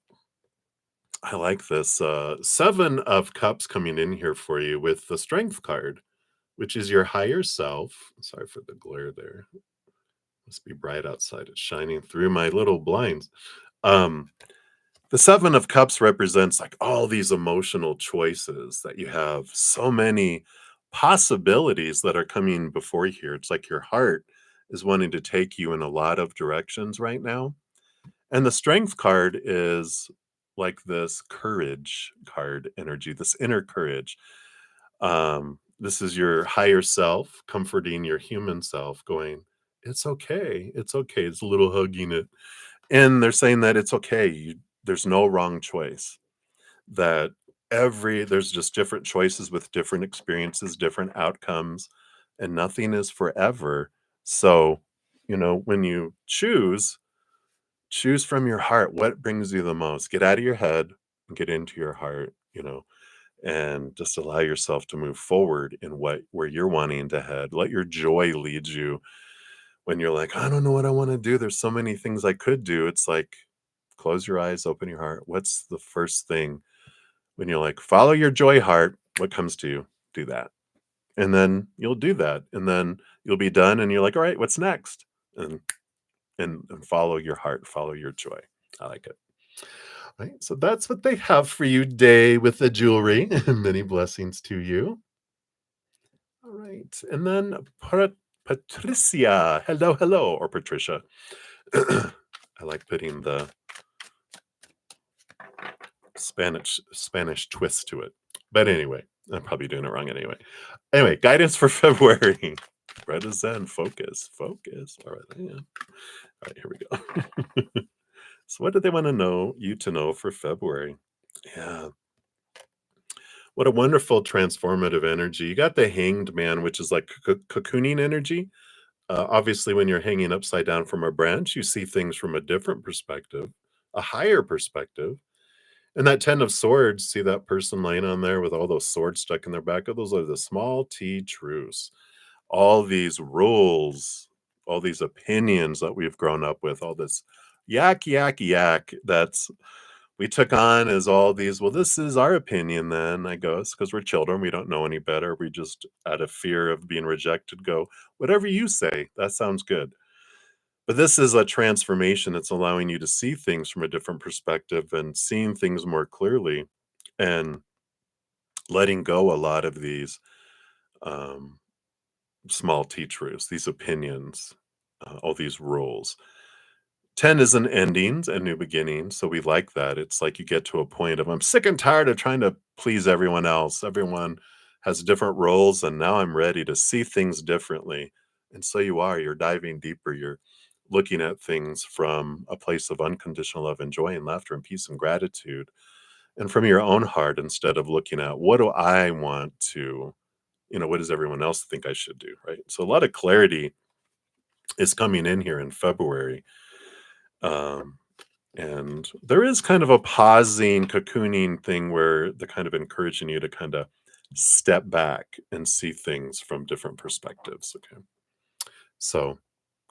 I like this. Seven of Cups coming in here for you with the Strength card, which is your higher self. Sorry for the glare there. Must be bright outside. It's shining through my little blinds. Um, the Seven of Cups represents like all these emotional choices that you have, so many possibilities that are coming before you here. It's like your heart is wanting to take you in a lot of directions right now. And the Strength card is like this courage card energy, this inner courage. This is your higher self comforting your human self, going, it's okay. It's okay. It's a little hugging it. And they're saying that it's okay. There's no wrong choice. That there's just different choices with different experiences, different outcomes, and nothing is forever. So, when you choose from your heart what brings you the most. Get out of your head and get into your heart, and just allow yourself to move forward in where you're wanting to head. Let your joy lead you when you're like, I don't know what I want to do. There's so many things I could do. It's like, close your eyes, open your heart. What's the first thing when you're like, follow your joy heart? What comes to you? Do that. And then you'll do that. And then you'll be done. And you're like, all right, what's next? And follow your heart, follow your joy. I like it. Right. So that's what they have for you, Day with the Jewelry. Many blessings to you. All right. And then Patricia. Hello, hello, or Patricia. I like putting the Spanish twist to it. But anyway, I'm probably doing it wrong anyway. Anyway, guidance for February. brudda-zen, focus, focus. All right, yeah. All right, here we go. So what do they want to know you to know for February? Yeah. What a wonderful transformative energy. You got the Hanged Man, which is like cocooning energy. Obviously, when you're hanging upside down from a branch, you see things from a different perspective, a higher perspective. And that Ten of Swords, see that person laying on there with all those swords stuck in their back? Those are the small t truths. All these rules, all these opinions that we've grown up with, all this yak, yak, yak that's we took on as all these, well, this is our opinion then, I guess, because we're children. We don't know any better. We just, out of fear of being rejected, go, whatever you say, that sounds good. But this is a transformation that's allowing you to see things from a different perspective and seeing things more clearly and letting go a lot of these um, small T truths, these opinions, all these rules. 10 is an endings and new beginnings, so we like that. It's like you get to a point of, I'm sick and tired of trying to please everyone else. Everyone has different roles, and now I'm ready to see things differently. And so you're diving deeper. You're looking at things from a place of unconditional love and joy and laughter and peace and gratitude, and from your own heart instead of looking at what do I want to, what does everyone else think I should do, right? So a lot of clarity is coming in here in February. Um, and there is kind of a pausing, cocooning thing where they're kind of encouraging you to kind of step back and see things from different perspectives. Okay. So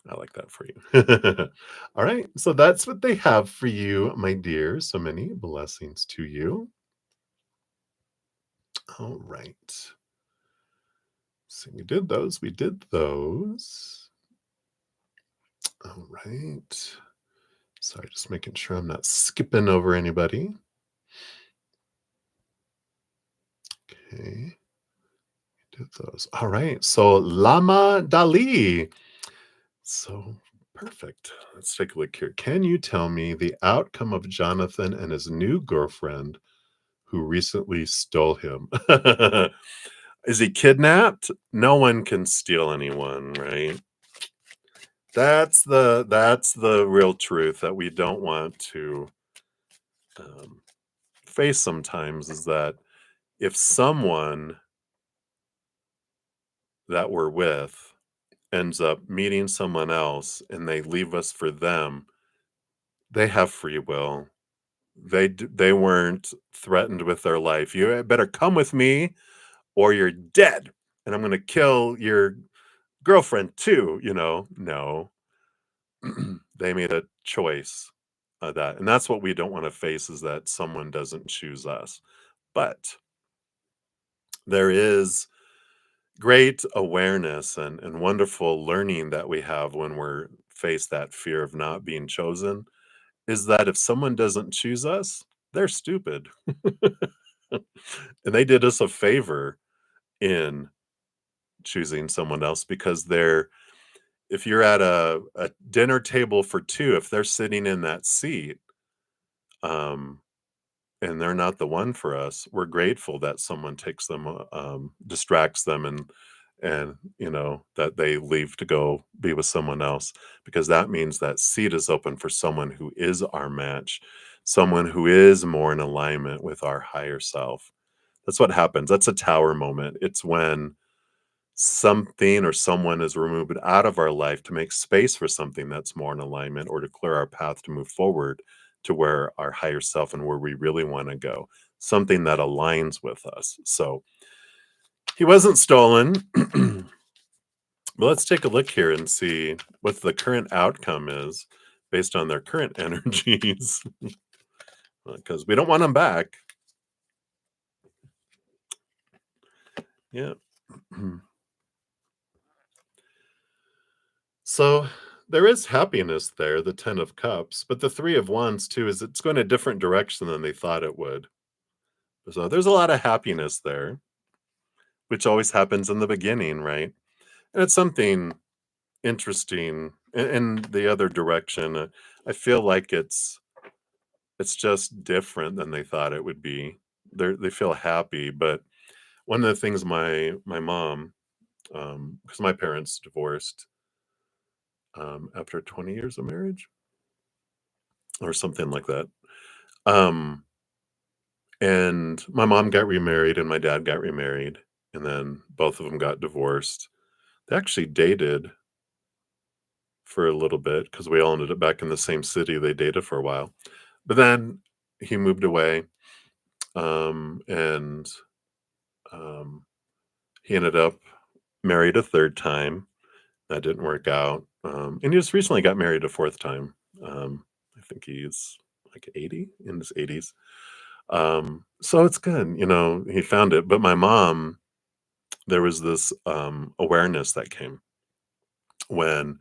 I like that for you. All right. So that's what they have for you, my dear. So many blessings to you. All right. So we did those. We did those. All right. Sorry, just making sure I'm not skipping over anybody. Okay. Did those. All right. So Lama Dali. So perfect. Let's take a look here. Can you tell me the outcome of Jonathan and his new girlfriend who recently stole him? Is he kidnapped? No one can steal anyone, right? That's the real truth that we don't want to um, face sometimes, is that if someone that we're with ends up meeting someone else and they leave us for them, They have free will. They weren't threatened with their life. "You better come with me or you're dead, and I'm gonna kill your girlfriend too," you know? No. They made a choice, that and that's what we don't wanna face is that someone doesn't choose us. But there is great awareness and wonderful learning that we have when we're faced that fear of not being chosen, is that if someone doesn't choose us, they're stupid. And they did us a favor in choosing someone else because they're if you're at a dinner table for 2, if they're sitting in that seat, um, and they're not the one for us, we're grateful that someone takes them, distracts them and, you know, that they leave to go be with someone else because that means that seat is open for someone who is our match, someone who is more in alignment with our higher self. That's what happens. That's a tower moment. It's when something or someone is removed out of our life to make space for something that's more in alignment or to clear our path to move forward to where our higher self and where we really want to go, something that aligns with us. So he wasn't stolen. But let's take a look here and see what the current outcome is based on their current energies because we don't want them back. Yeah. So there is happiness there, the 10 of cups, but the 3 of wands too is it's going a different direction than they thought it would. So there's a lot of happiness there, which always happens in the beginning, right? And it's something interesting in the other direction. I feel like it's just different than they thought it would be. They feel happy, but one of the things my mom, because my parents divorced after 20 years of marriage or something like that. Um, and my mom got remarried and my dad got remarried, and then both of them got divorced. They actually dated for a little bit because we all ended up back in the same city. They dated for a while, but then he moved away, and um, he ended up married a third time. That didn't work out, and he just recently got married a fourth time. I think he's like 80 in his 80s. So it's good, you know, he found it. But my mom, there was this awareness that came when,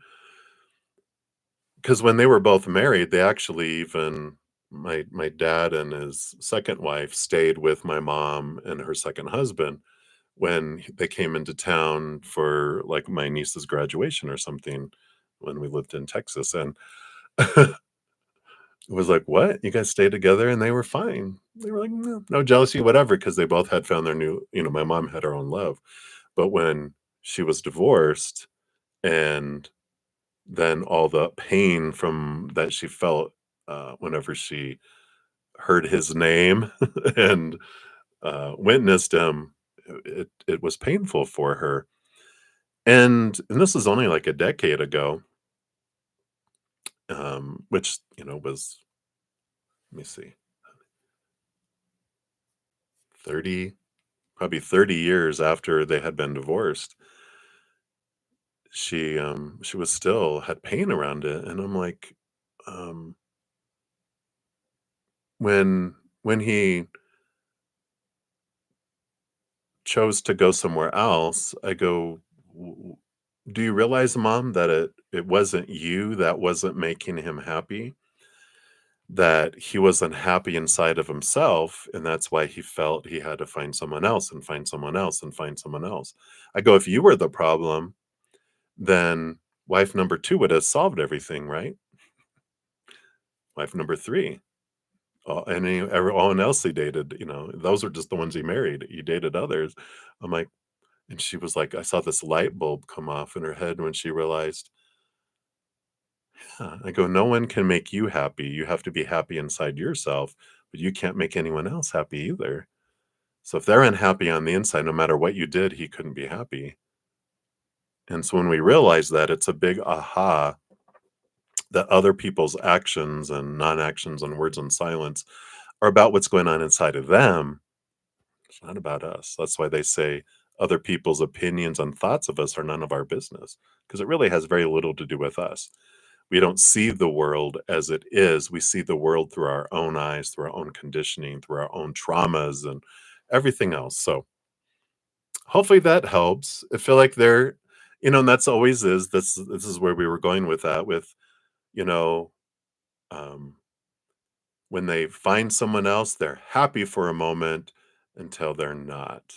because when they were both married, they actually even my dad and his second wife stayed with my mom and her second husband when they came into town for like my niece's graduation or something when we lived in Texas. And it was like, "What? You guys stayed together?" And they were fine. They were like, "No, no jealousy, whatever," because they both had found their new, you know, my mom had her own love. But when she was divorced and then all the pain from that she felt whenever she heard his name and witnessed him, it was painful for her. And this is only like a decade ago, which you know was, let me see, 30, probably 30 years after they had been divorced. She was still had pain around it, and I'm like, um, when he chose to go somewhere else, I go, Do you realize, mom, that it wasn't you that wasn't making him happy? That he wasn't happy inside of himself, and that's why he felt he had to find someone else and find someone else and find someone else. I go, if you were the problem, then wife number 2 would have solved everything, right? Wife number 3, everyone else he dated, you know, those are just the ones he married. He dated others. I'm like, and she was like, I saw this light bulb come off in her head when she realized, huh. I go, no one can make you happy. You have to be happy inside yourself, but you can't make anyone else happy either. So if they're unhappy on the inside, no matter what you did, he couldn't be happy. And so when we realize that, it's a big aha that other people's actions and non-actions and words and silence are about what's going on inside of them. It's not about us. That's why they say other people's opinions and thoughts of us are none of our business, because it really has very little to do with us. We don't see the world as it is. We see the world through our own eyes, through our own conditioning, through our own traumas and everything else. So hopefully that helps. I feel like and that's always is this is where we were going with that with, you know, um, when they find someone else, they're happy for a moment until they're not.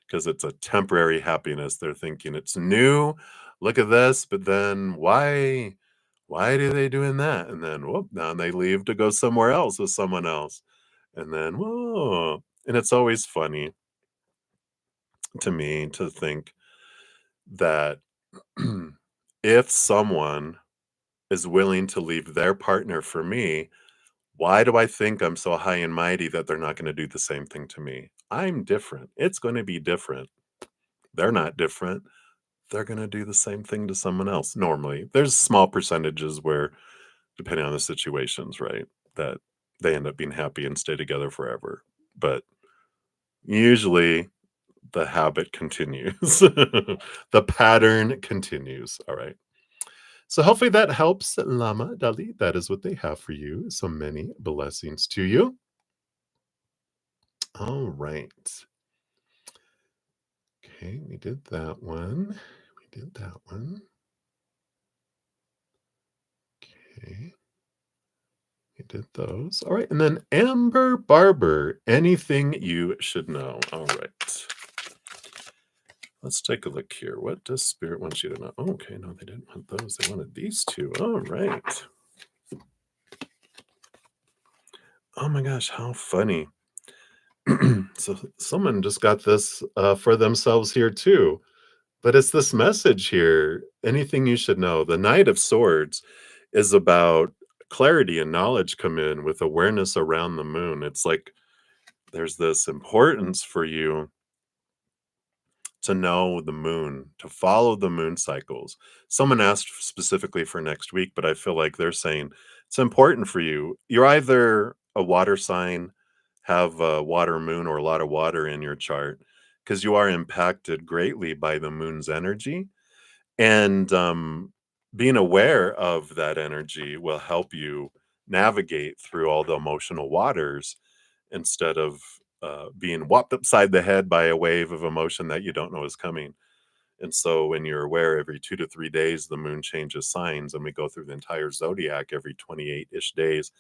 Because it's a temporary happiness. They're thinking it's new. Look at this, but then why do they doing that? And then whoop, now they leave to go somewhere else with someone else. And then whoa. And it's always funny to me to think that if someone is willing to leave their partner for me, why do I think I'm so high and mighty that they're not going to do the same thing to me? I'm different. It's going to be different. They're not different. They're gonna do the same thing to someone else normally. There's small percentages where, depending on the situations, right, that they end up being happy and stay together forever. But usually the habit continues. The pattern continues. All right. So hopefully that helps, Lama Dali. That is what they have for you. So many blessings to you. All right. Okay, we did that one. We did that one. Okay. You did those. All right. And then Amber Barber, anything you should know. All right. Let's take a look here. What does Spirit want you to know? Oh, okay. No, they didn't want those. They wanted these two. All right. Oh my gosh, how funny. So someone just got this for themselves here too. But it's this message here. Anything you should know. The Knight of Swords is about clarity and knowledge come in with awareness around the moon. It's like there's this importance for you to know the moon, to follow the moon cycles. Someone asked specifically for next week, but I feel like they're saying it's important for you. You're either a water sign, have a water moon or a lot of water in your chart, because you are impacted greatly by the moon's energy. And being aware of that energy will help you navigate through all the emotional waters instead of being whopped upside the head by a wave of emotion that you don't know is coming. And so, when you're aware every 2 to 3 days, the moon changes signs, and we go through the entire zodiac every 28 ish days.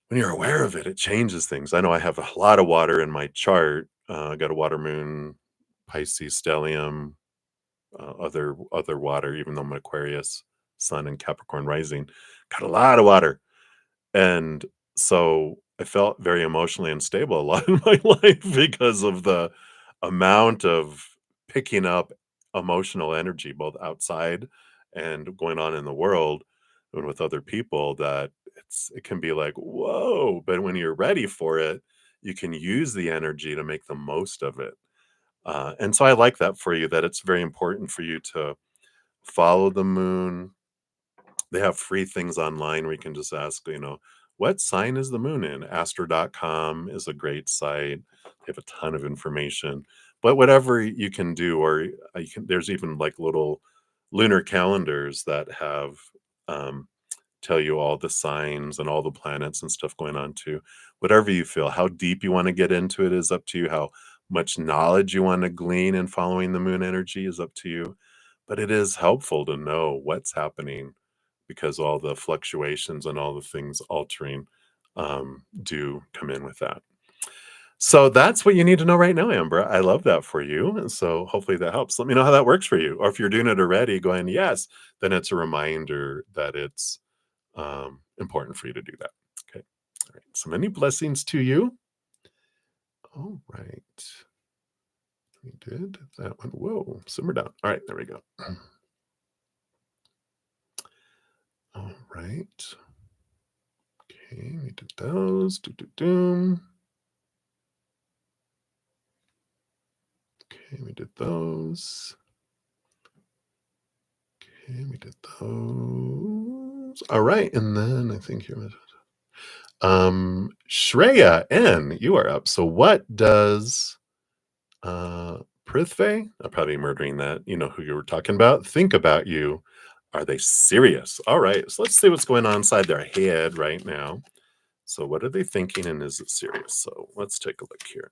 When you're aware of it, it changes things. I know I have a lot of water in my chart. I got a water moon, Pisces, stellium, other water, even though I'm Aquarius, Sun, and Capricorn rising. Got a lot of water. And so I felt very emotionally unstable a lot in my life because of the amount of picking up emotional energy, both outside and going on in the world and with other people, that it can be like, whoa. But when you're ready for it, you can use the energy to make the most of it. And so I like that for you, that it's very important for you to follow the moon. They have free things online where you can just ask, what sign is the moon in? Astro.com is a great site. They have a ton of information. But whatever you can do, or there's even like little lunar calendars that have um, tell you all the signs and all the planets and stuff going on too. Whatever you feel, how deep you want to get into it is up to you. How much knowledge you want to glean in following the moon energy is up to you. But it is helpful to know what's happening because all the fluctuations and all the things altering do come in with that. So that's what you need to know right now, Amber. I love that for you. And so hopefully that helps. Let me know how that works for you. Or if you're doing it already, going, yes, then it's a reminder that it's important for you to do that. Okay. All right. So many blessings to you. All right. We did that one. Whoa, simmer down. All right. There we go. All right. Okay. We did those. Okay. We did those. Okay, we did those. All right, and then I think you're Shreya N, you are up. So what does Prithve, I'm probably murdering that, you know who you were talking about, think about you? Are they serious? All right, so let's see what's going on inside their head right now. So what are they thinking and is it serious? So let's take a look here.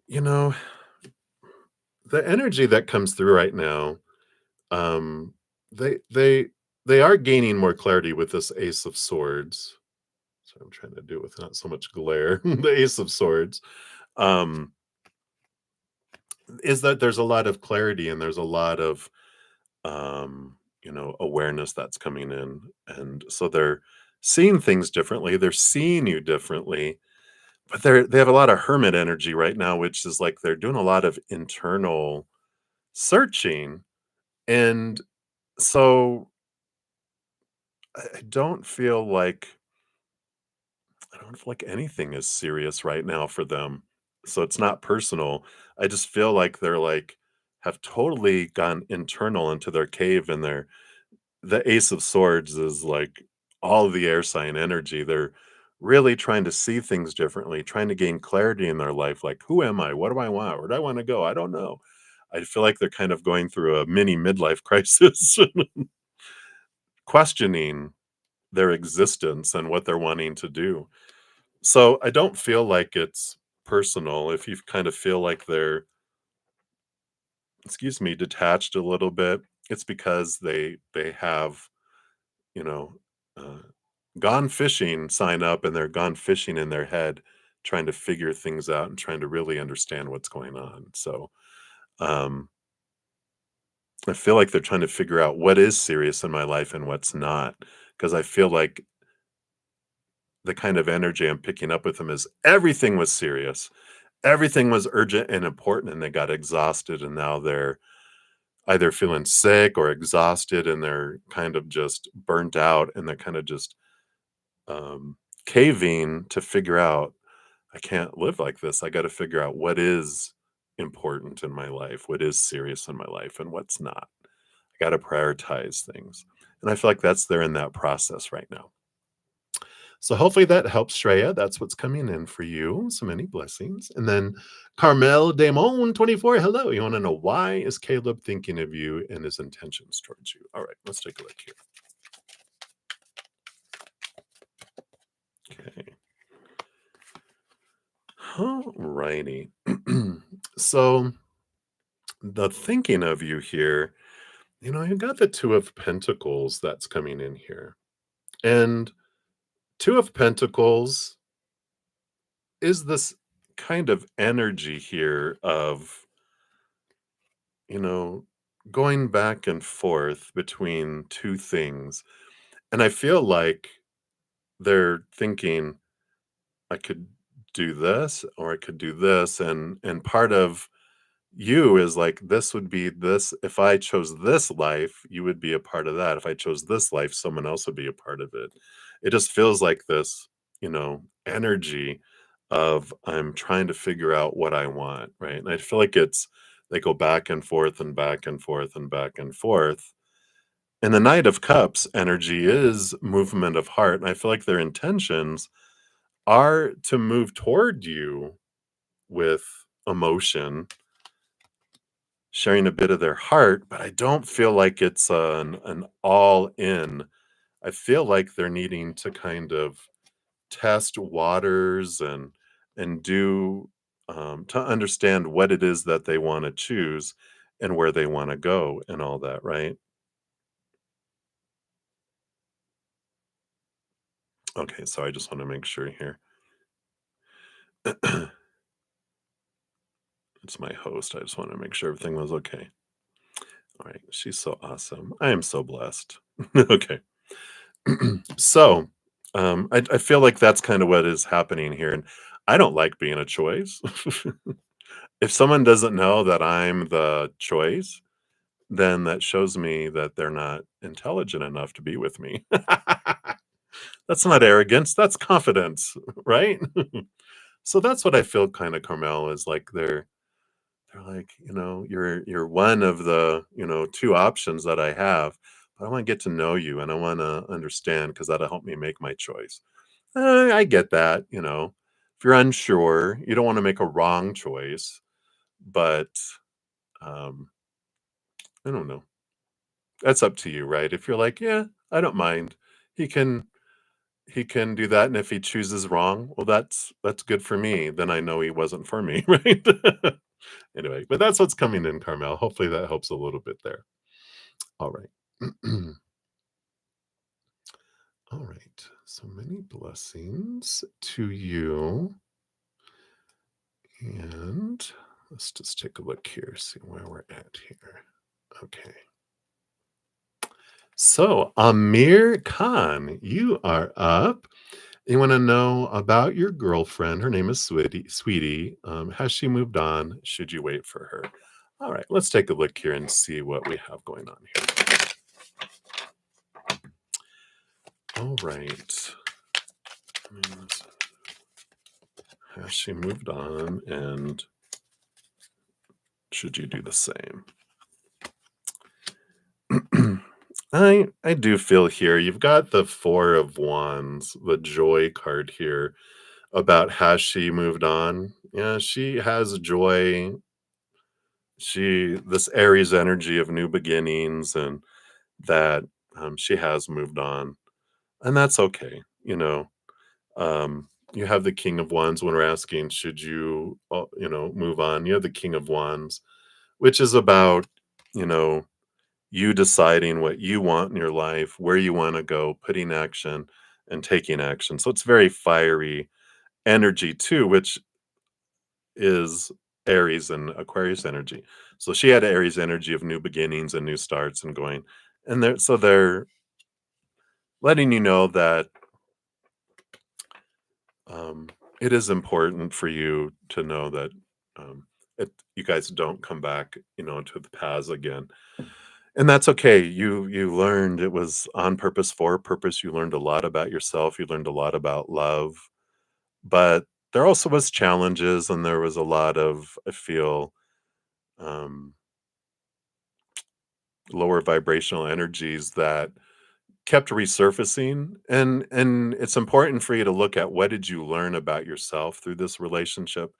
You know, the energy that comes through right now, um, they they they are gaining more clarity with this Ace of Swords. So I'm trying to do it with not so much glare. The Ace of Swords um, is that there's a lot of clarity and there's a lot of awareness that's coming in, and so they're seeing things differently. They're seeing you differently, but they have a lot of hermit energy right now, which is like they're doing a lot of internal searching, and so I don't feel like I don't feel like anything is serious right now for them. So it's not personal. I just feel like they're like have totally gone internal into their cave and the Ace of Swords is like all the air sign energy. They're really trying to see things differently, trying to gain clarity in their life. Like, who am I? What do I want? Where do I want to go? I don't know. I feel like they're kind of going through a mini midlife crisis, questioning their existence and what they're wanting to do. So I don't feel like it's personal. If you kind of feel like they're, excuse me, detached a little bit, it's because they have, you know, uh, gone fishing sign up and they're gone fishing in their head, trying to figure things out and trying to really understand what's going on. So um, I feel like they're trying to figure out what is serious in my life and what's not. Because I feel like the kind of energy I'm picking up with them is everything was serious. Everything was urgent and important, and they got exhausted, and now they're either feeling sick or exhausted, and they're kind of just burnt out, and they're kind of just um, caving to figure out, I can't live like this. I got to figure out what is important in my life, what is serious in my life, and what's not. I got to prioritize things. And I feel like they're in that process right now. So hopefully that helps, Shreya. That's what's coming in for you. So many blessings. And then Carmel Damon 24. Hello. You want to know why is Caleb thinking of you and his intentions towards you? All right, let's take a look here. Okay. All righty. So the thinking of you here, you got the Two of Pentacles that's coming in here. And Two of Pentacles is this kind of energy here of, you know, going back and forth between two things. And I feel like they're thinking, I could do this or I could do this. And part of you is like, this would be this. If I chose this life, you would be a part of that. If I chose this life, someone else would be a part of it. It just feels like this, energy of I'm trying to figure out what I want, right? And I feel like they go back and forth and back and forth and back and forth. And the Knight of Cups energy is movement of heart. And I feel like their intentions are to move toward you with emotion, sharing a bit of their heart, but I don't feel like it's an all in. I feel like they're needing to kind of test waters and do to understand what it is that they want to choose and where they want to go and all that, right? Okay, so I just want to make sure here. It's my host. I just want to make sure everything was okay. All right, she's so awesome. I am so blessed. Okay. So, I feel like that's kind of what is happening here, and I don't like being a choice. If someone doesn't know that I'm the choice, then that shows me that they're not intelligent enough to be with me. That's not arrogance, that's confidence, right? So that's what I feel kinda Carmel is like They're like, you're one of the, two options that I have, but I want to get to know you and I want to understand because that'll help me make my choice. I get that, if you're unsure, you don't want to make a wrong choice, but um, I don't know. That's up to you, right? If you're like, yeah, I don't mind. He can he can do that, and if he chooses wrong, well, that's good for me. Then I know he wasn't for me, right? Anyway, but that's what's coming in, Carmel. Hopefully that helps a little bit there. All right. All right. So many blessings to you. And let's just take a look here, see where we're at here. Okay. So, Amir Khan, you are up. You want to know about your girlfriend. Her name is Sweetie. Has she moved on? Should you wait for her? All right, let's take a look here and see what we have going on here. All right. Has she moved on? And should you do the same? I do feel here you've got the Four of Wands, the Joy card here about has she moved on? Yeah, she has joy. This Aries energy of new beginnings and that she has moved on, and that's okay. You have the King of Wands when we're asking, should you, move on? You have the King of Wands, which is about, you know, you deciding what you want in your life, where you want to go, putting action and taking action. So it's very fiery energy too, which is Aries and Aquarius energy. So she had Aries energy of new beginnings and new starts and going. And they're letting you know that um, it is important for you to know that um, you guys don't come back, to the paths again. And that's okay. You learned it was on purpose for a purpose. You learned a lot about yourself. You learned a lot about love. But there also was challenges and there was a lot of, I feel, um, lower vibrational energies that kept resurfacing. And it's important for you to look at what did you learn about yourself through this relationship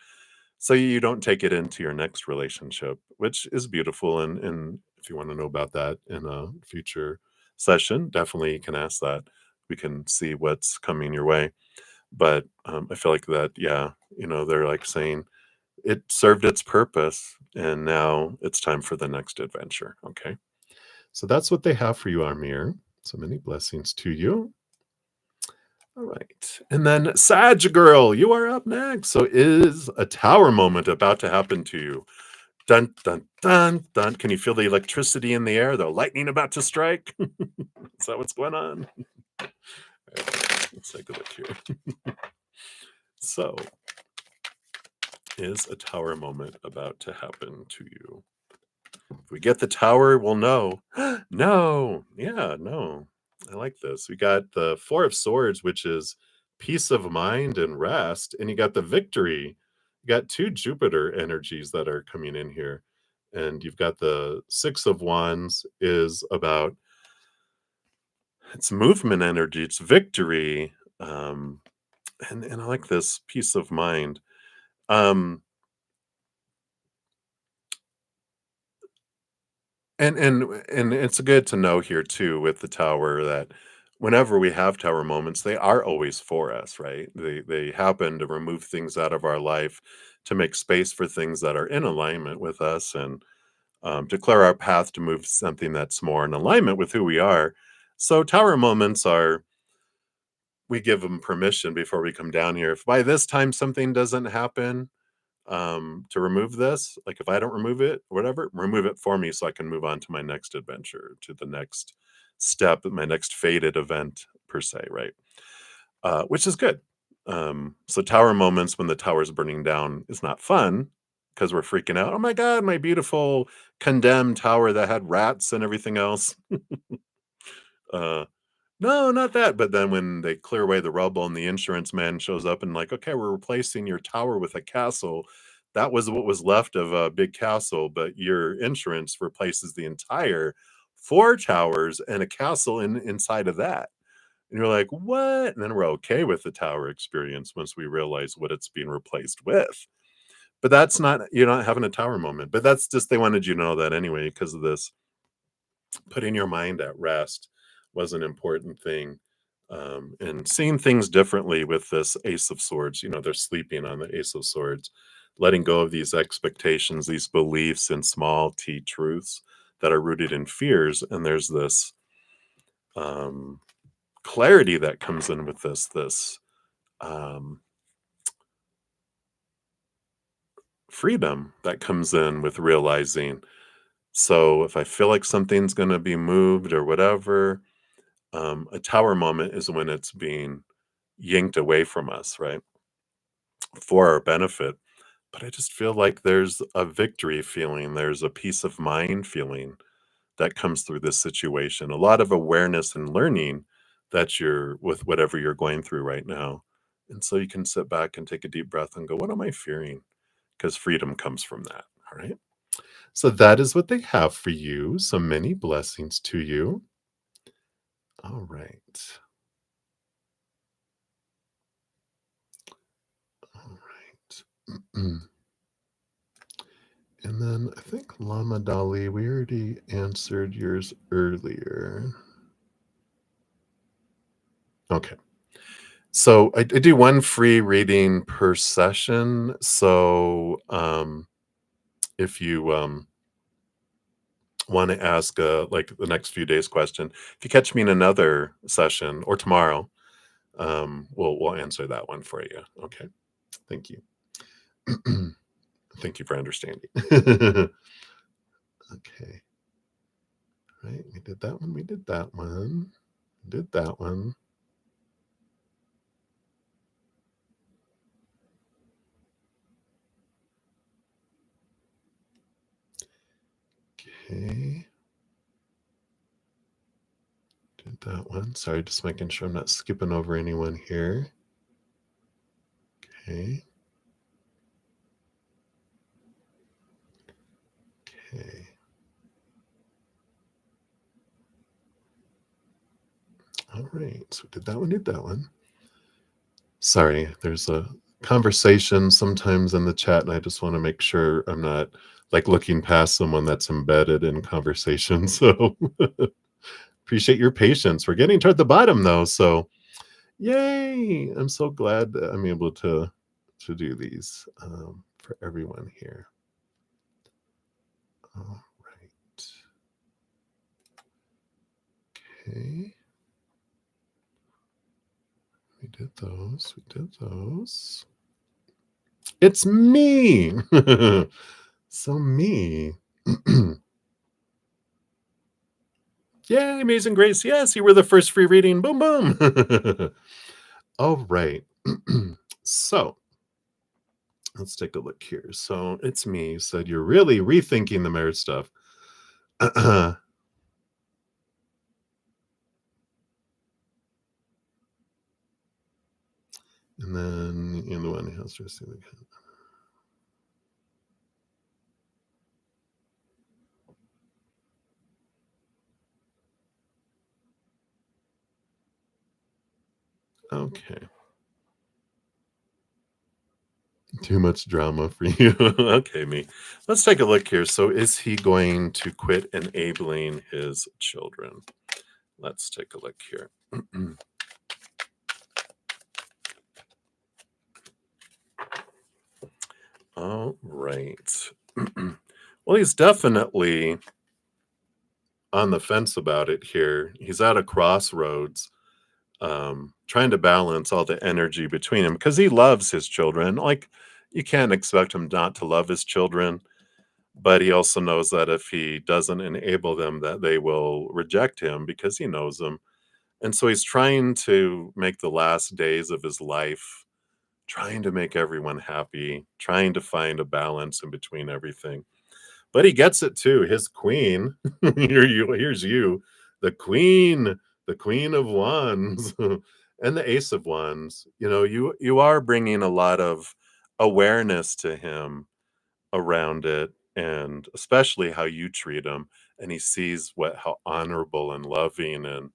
so you don't take it into your next relationship, which is beautiful. And if you want to know about that in a future session, definitely you can ask that. We can see what's coming your way. But I feel like that, yeah, they're like saying it served its purpose and now it's time for the next adventure. Okay. So that's what they have for you, Amir. So many blessings to you. All right. And then Sag Girl, you are up next. So is a tower moment about to happen to you? Dun dun dun dun. Can you feel the electricity in the air? The lightning about to strike? Is that what's going on? All right, let's take a look here. So is a tower moment about to happen to you? If we get the tower, we'll know. No. Yeah, no. I like this. We got the Four of Swords, which is peace of mind and rest. And you got the victory. You got two Jupiter energies that are coming in here. And you've got the Six of Wands is about it's movement energy, it's victory. Um, and I like this peace of mind. Um, and it's good to know here too with the tower that whenever we have tower moments, they are always for us, right? They happen to remove things out of our life to make space for things that are in alignment with us and to clear our path to move something that's more in alignment with who we are. So tower moments are we give them permission before we come down here. If by this time something doesn't happen, to remove this, like if I don't remove it, whatever, remove it for me so I can move on to my next adventure, to the next step, my next fated event per se, right? Which is good. So tower moments when the tower's burning down is not fun because we're freaking out. Oh my god, my beautiful condemned tower that had rats and everything else. uh, no, not that. But then when they clear away the rubble and the insurance man shows up and like, okay, we're replacing your tower with a castle, that was what was left of a big castle, but your insurance replaces the entire 4 towers and a castle inside of that. And you're like, "What?" And then we're okay with the tower experience once we realize what it's being replaced with. But that's not, you're not having a tower moment, but that's just, they wanted you to know that anyway because of this. Putting your mind at rest was an important thing, and seeing things differently with this Ace of Swords. They're sleeping on the Ace of Swords, letting go of these expectations, these beliefs and small t truths that are rooted in fears. And there's this um, clarity that comes in with this um, freedom that comes in with realizing. So if I feel like something's going to be moved or whatever, a tower moment is when it's being yanked away from us, right? For our benefit. But I just feel like there's a victory feeling, there's a peace of mind feeling that comes through this situation. A lot of awareness and learning that you're with whatever you're going through right now. And so you can sit back and take a deep breath and go, what am I fearing? Because freedom comes from that. All right. So that is what they have for you. So many blessings to you. All right. All right. And then I think Lama Dali, we already answered yours earlier. Okay. So I do one free reading per session. So if you want to ask like the next few days question, if you catch me in another session or tomorrow, we'll answer that one for you. Okay. Thank you. Thank you for understanding. Okay. Right. We did that one. We did that one. Did that one. Okay. Did that one. Sorry, just making sure I'm not skipping over anyone here. Okay. Okay. All right. So we did that one, did that one. Sorry, there's a conversation sometimes in the chat, and I just want to make sure I'm not like looking past someone that's embedded in conversation. So appreciate your patience. We're getting toward the bottom though. So yay. I'm so glad that I'm able to do these for everyone here. All right. Okay. We did those. We did those. It's me. So me. Yay, Amazing Grace. Yes, you were the first free reading. Boom, boom. All right. So let's take a look here. So it's me. You said you're really rethinking the marriage stuff. And then you're the one who has to receive the okay. Too much drama for you. Okay, me. Let's take a look here. So is he going to quit enabling his children? Let's take a look here. All right. Well, he's definitely on the fence about it here. He's at a crossroads, trying to balance all the energy between him because he loves his children. Like, you can't expect him not to love his children, but he also knows that if he doesn't enable them, that they will reject him because he knows them. And so he's trying to make the last days of his life, trying to make everyone happy, trying to find a balance in between everything. But he gets it too. His queen, here's you, the queen of wands, and the ace of wands. You are bringing a lot of awareness to him around it, and especially how you treat him, and he sees how honorable and loving and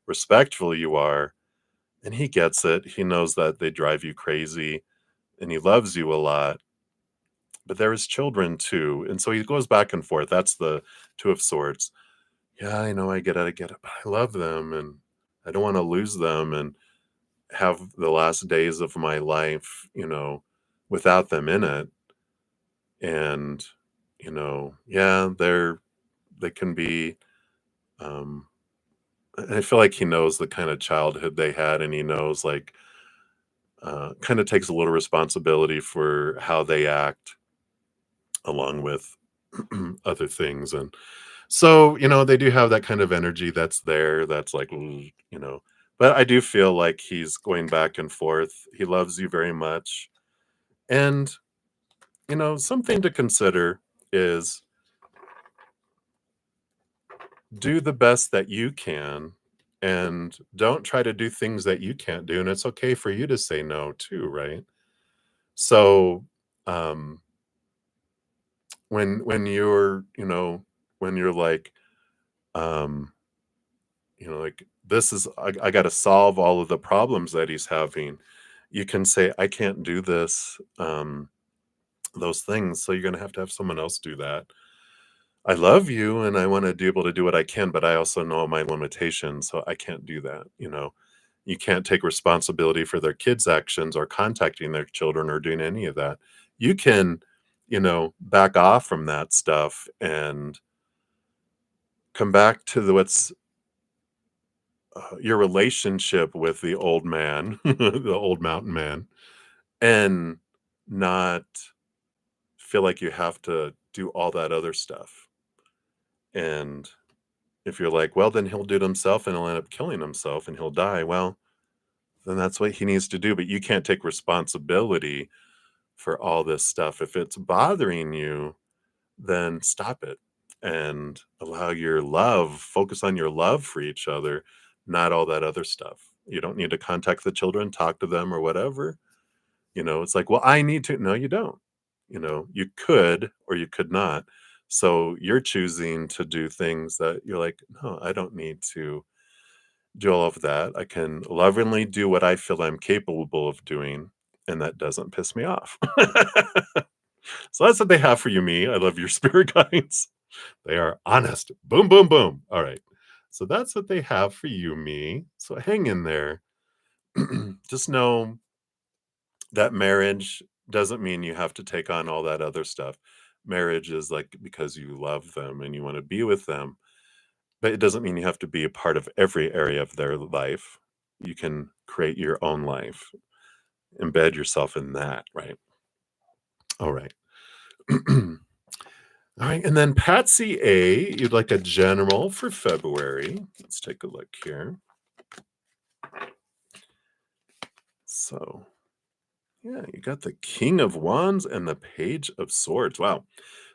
respectful you are, and he gets it. He knows that they drive you crazy, and he loves you a lot, but there is children too, and so he goes back and forth. That's the Two of Swords. Yeah, I know, I get it, but I love them, and I don't wanna lose them and have the last days of my life, without them in it, and, yeah, they can be, um I feel like he knows the kinda childhood they had, and he knows, like, kinda takes a little responsibility for how they act along with other things, and so, they do have that kind of energy that's there that's like, but I do feel like he's going back and forth. He loves you very much, and, something to consider is do the best that you can, and don't try to do things that you can't do, and it's okay for you to say no too, right? So, um, when you're, when you're like, um, like, this is I gotta solve all of the problems that he's having, you can say, "I can't do this," those things, so you're gonna have to have someone else do that. I love you, and I wanna be able to do what I can, but I also know my limitations, so I can't do that, You can't take responsibility for their kids' actions or contacting their children or doing any of that. You can, back off from that stuff and come back to your relationship with the old man, the old mountain man, and not feel like you have to do all that other stuff. And if you're like, well, then he'll do it himself and he'll end up killing himself and he'll die. Well, then that's what he needs to do. But you can't take responsibility for all this stuff. If it's bothering you, then stop it and allow your love, focus on your love for each other, not all that other stuff. You don't need to contact the children, talk to them or whatever. It's like, well, I need to. No, you don't. You could or you could not. So you're choosing to do things that you're like, no, I don't need to do all of that. I can lovingly do what I feel I'm capable of doing, and that doesn't piss me off. So that's what they have for you, me. I love your spirit guides. They are honest. Boom, boom, boom. All right. So that's what they have for you, me. So hang in there. Just know that marriage doesn't mean you have to take on all that other stuff. Marriage is like because you love them and you want to be with them, but it doesn't mean you have to be a part of every area of their life. You can create your own life, embed yourself in that, right? All right. All right. And then Patsy A, you'd like a general for February. Let's take a look here. So, yeah, you got the King of Wands and the Page of Swords. Wow.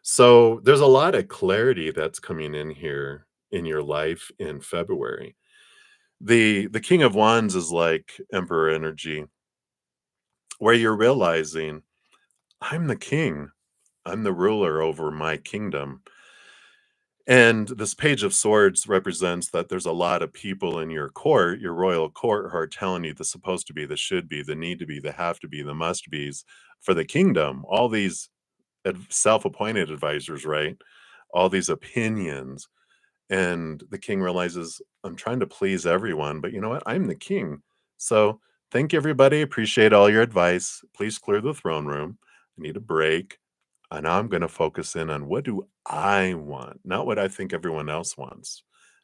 So there's a lot of clarity that's coming in here in your life in February. The King of Wands is like Emperor energy, where you're realizing I'm the king. I'm the ruler over my kingdom. And this Page of Swords represents that there's a lot of people in your court, your royal court, who are telling you the supposed to be, the should be, the need to be, the have to be, the must be's for the kingdom. All these self-appointed advisors, right? All these opinions. And the king realizes, I'm trying to please everyone, but you know what? I'm the king. So thank you, everybody. Appreciate all your advice. Please clear the throne room. I need a break. And now I'm going to focus in on what do I want, not what I think everyone else wants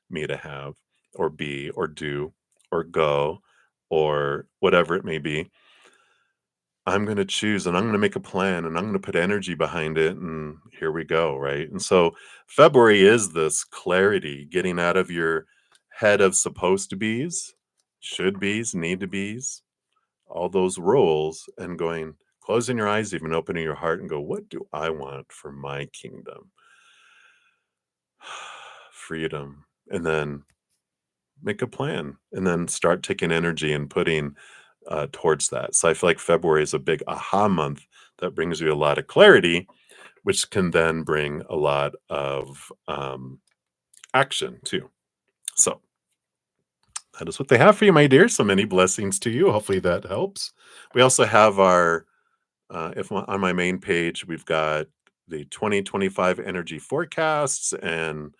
me to have or be or do or go or whatever it may be. I'm gonna choose and I'm gonna make a plan and I'm gonna put energy behind it, and here we go, right? And so February is this clarity, getting out of your head of supposed to be's, should be's, need to be's, all those roles, and going, closing your eyes, even opening your heart and go, what do I want for my kingdom? Freedom. And then make a plan and then start taking energy and putting towards that. So I feel like February is a big aha month that brings you a lot of clarity which can then bring a lot of action too. So that is what they have for you, my dear. So many blessings to you. Hopefully that helps. We also have our, if on my main page, we've got the 2025 energy forecasts and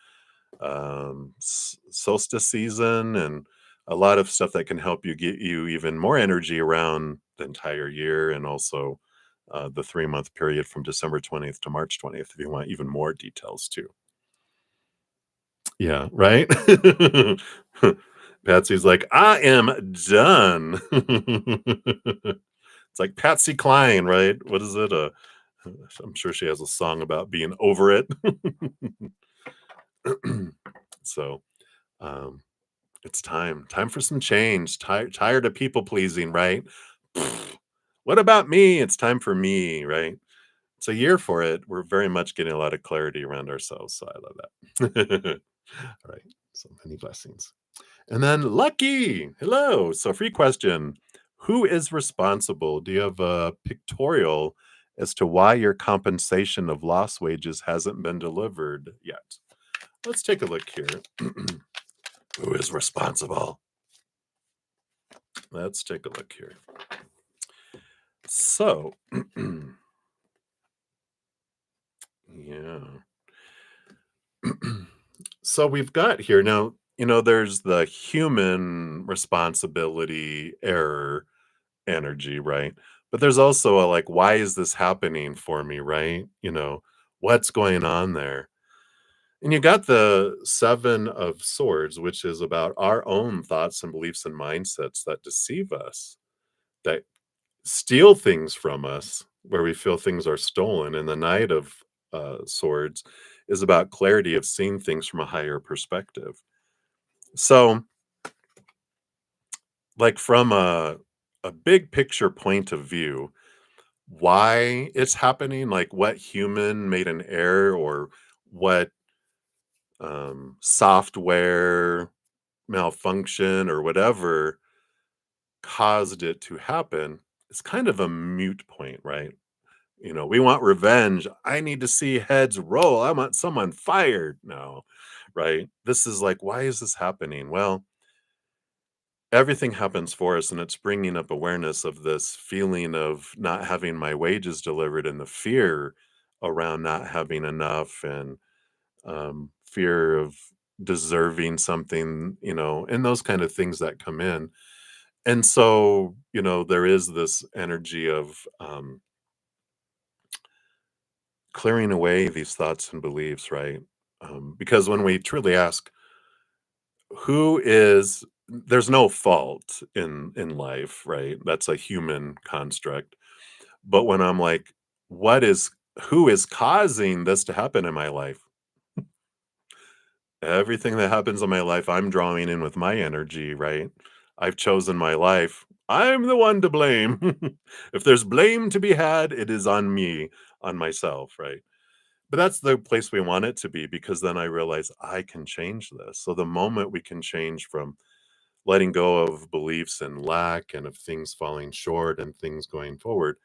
solstice season and a lot of stuff that can help you get you even more energy around the entire year and also the 3 month period from December 20th to March 20th if you want even more details too. Yeah, right? Patsy's like, I am done. It's like Patsy Cline, right? What is it? I'm sure she has a song about being over it. So, um, it's time for some change. Tired of people pleasing, right? Pfft, what about me? It's time for me, right? It's a year for it. We're very much getting a lot of clarity around ourselves, so I love that. All right, so many blessings. And then Lucky, hello. So free question. Who is responsible? Do you have a pictorial as to why your compensation of lost wages hasn't been delivered yet? Let's take a look here. Who is responsible? Let's take a look here. So, yeah. So we've got here now, there's the human responsibility error energy, right? But there's also a like, why is this happening for me, right? What's going on there? And you got the Seven of Swords, which is about our own thoughts and beliefs and mindsets that deceive us, that steal things from us, where we feel things are stolen. And the Knight of Swords is about clarity of seeing things from a higher perspective. So, like from a big picture point of view, why it's happening, like what human made an error or what software malfunction or whatever caused it to happen, is kind of a mute point, right? We want revenge. I need to see heads roll. I want someone fired. No, right? This is like, why is this happening? Well, everything happens for us, and it's bringing up awareness of this feeling of not having my wages delivered and the fear around not having enough and fear of deserving something, and those kind of things that come in. And so, there is this energy of clearing away these thoughts and beliefs, right? Because when we truly ask, who is there's no fault in life, right? That's a human construct. But when I'm like, what is who is causing this to happen in my life? Everything that happens in my life, I'm drawing in with my energy, right? I've chosen my life. I'm the one to blame. If there's blame to be had, it is on me, on myself, right? But that's the place we want it to be because then I realize I can change this. So the moment we can change from letting go of beliefs and lack and of things falling short and things going forward,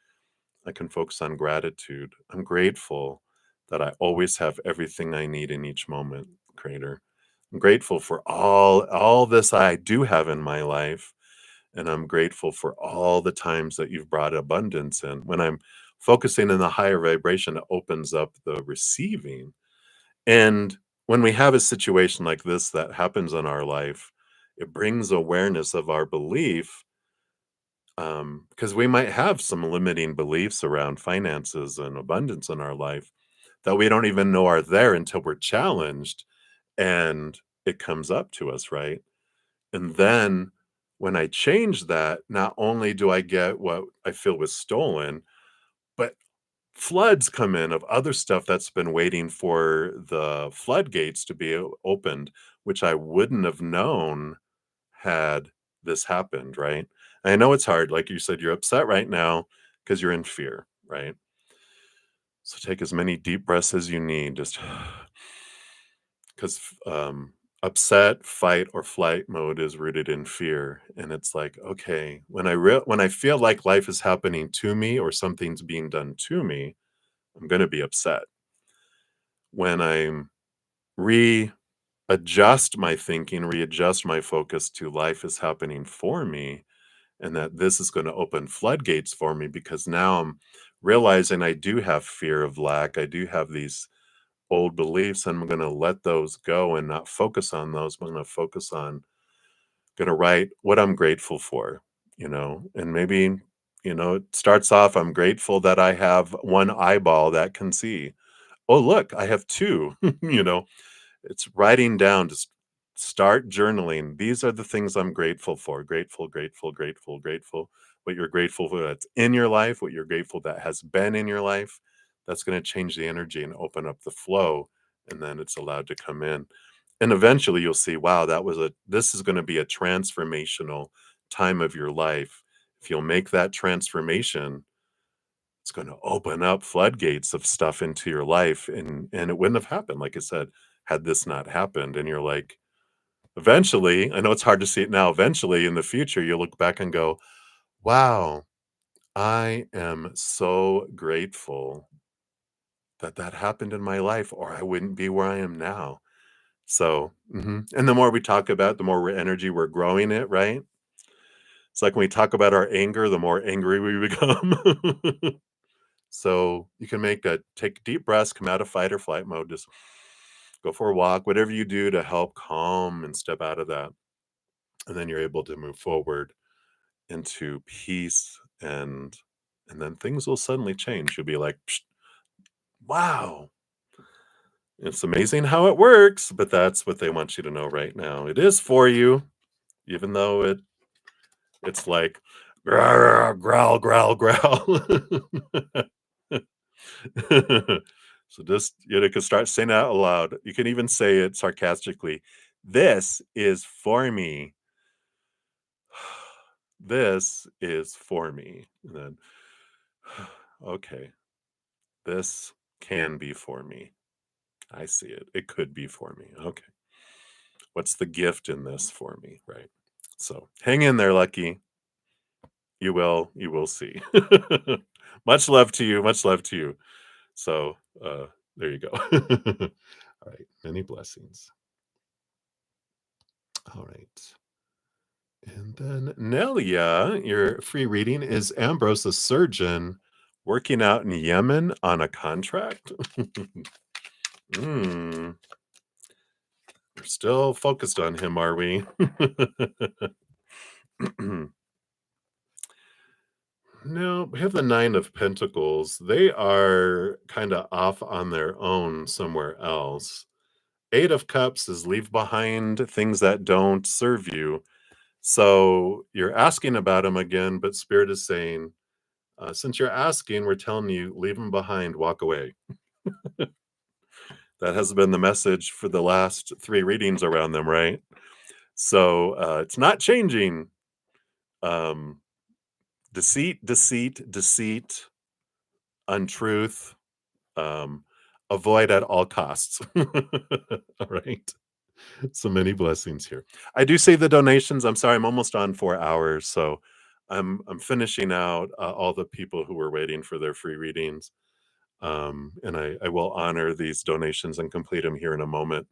I can focus on gratitude. I'm grateful that I always have everything I need in each moment, Creator. I'm grateful for all this I do have in my life, and I'm grateful for all the times that you've brought abundance in. When I'm focusing in the higher vibration, it opens up the receiving. And when we have a situation like this that happens in our life, it brings awareness of our belief, because we might have some limiting beliefs around finances and abundance in our life that we don't even know are there until we're challenged and it comes up to us, right? And then when I change that, not only do I get what I feel was stolen, but floods come in of other stuff that's been waiting for the floodgates to be opened, which I wouldn't have known had this happened, right? I know it's hard. Like you said, you're upset right now because you're in fear, right? So take as many deep breaths as you need. Just because upset, fight, or flight mode is rooted in fear, and it's like, okay, when I feel like life is happening to me or something's being done to me, I'm going to be upset. When I'm readjust my thinking, readjust my focus to life is happening for me, and that this is going to open floodgates for me because now I'm realizing I do have fear of lack. I do have these old beliefs, and I'm going to let those go and not focus on those. I'm going to focus on going to write what I'm grateful for, and maybe, it starts off, I'm grateful that I have one eyeball that can see. Oh, look, I have two, you know, it's writing down, just start journaling. These are the things I'm grateful for. Grateful, grateful, grateful, grateful. What you're grateful for that's in your life, what you're grateful that has been in your life. That's going to change the energy and open up the flow. And then it's allowed to come in. And eventually you'll see, wow, this is going to be a transformational time of your life. If you'll make that transformation, it's going to open up floodgates of stuff into your life, and it wouldn't have happened, like I said, had this not happened. And you're like, eventually, I know it's hard to see it now, eventually in the future you'll look back and go, wow, I am so grateful that that happened in my life, or I wouldn't be where I am now. So and the more we talk about, the more energy we're growing it, right? It's like when we talk about our anger, the more angry we become. So you can take deep breaths, come out of fight or flight mode, just go for a walk, whatever you do to help calm and step out of that. And then you're able to move forward into peace, and then things will suddenly change. You'll be like, "Psh, wow, it's amazing how it works," but that's what they want you to know right now. It is for you, even though it's like growl, growl, growl, growl. So just you can start saying it out loud. You can even say it sarcastically. This is for me. This is for me. And then, okay, this can be for me. I see it. It could be for me. Okay. What's the gift in this for me? Right. So hang in there, Lucky. You will see. Much love to you. Much love to you. So there you go. All right. Many blessings. All right. And then Nelia, your free reading is Ambrose a surgeon working out in Yemen on a contract? Hmm. We're still focused on him, are we? No, we have the Nine of Pentacles. They are kind of off on their own somewhere else. Eight of Cups is leave behind things that don't serve you. So you're asking about him again, but Spirit is saying, since you're asking, we're telling you, leave them behind, walk away. That has been the message for the last three readings around them, right? So it's not changing. Um, deceit, deceit, deceit, untruth, um, avoid at all costs. All right. So many blessings here. I do see the donations. I'm sorry, I'm almost on 4 hours. So I'm finishing out all the people who were waiting for their free readings. And I will honor these donations and complete them here in a moment.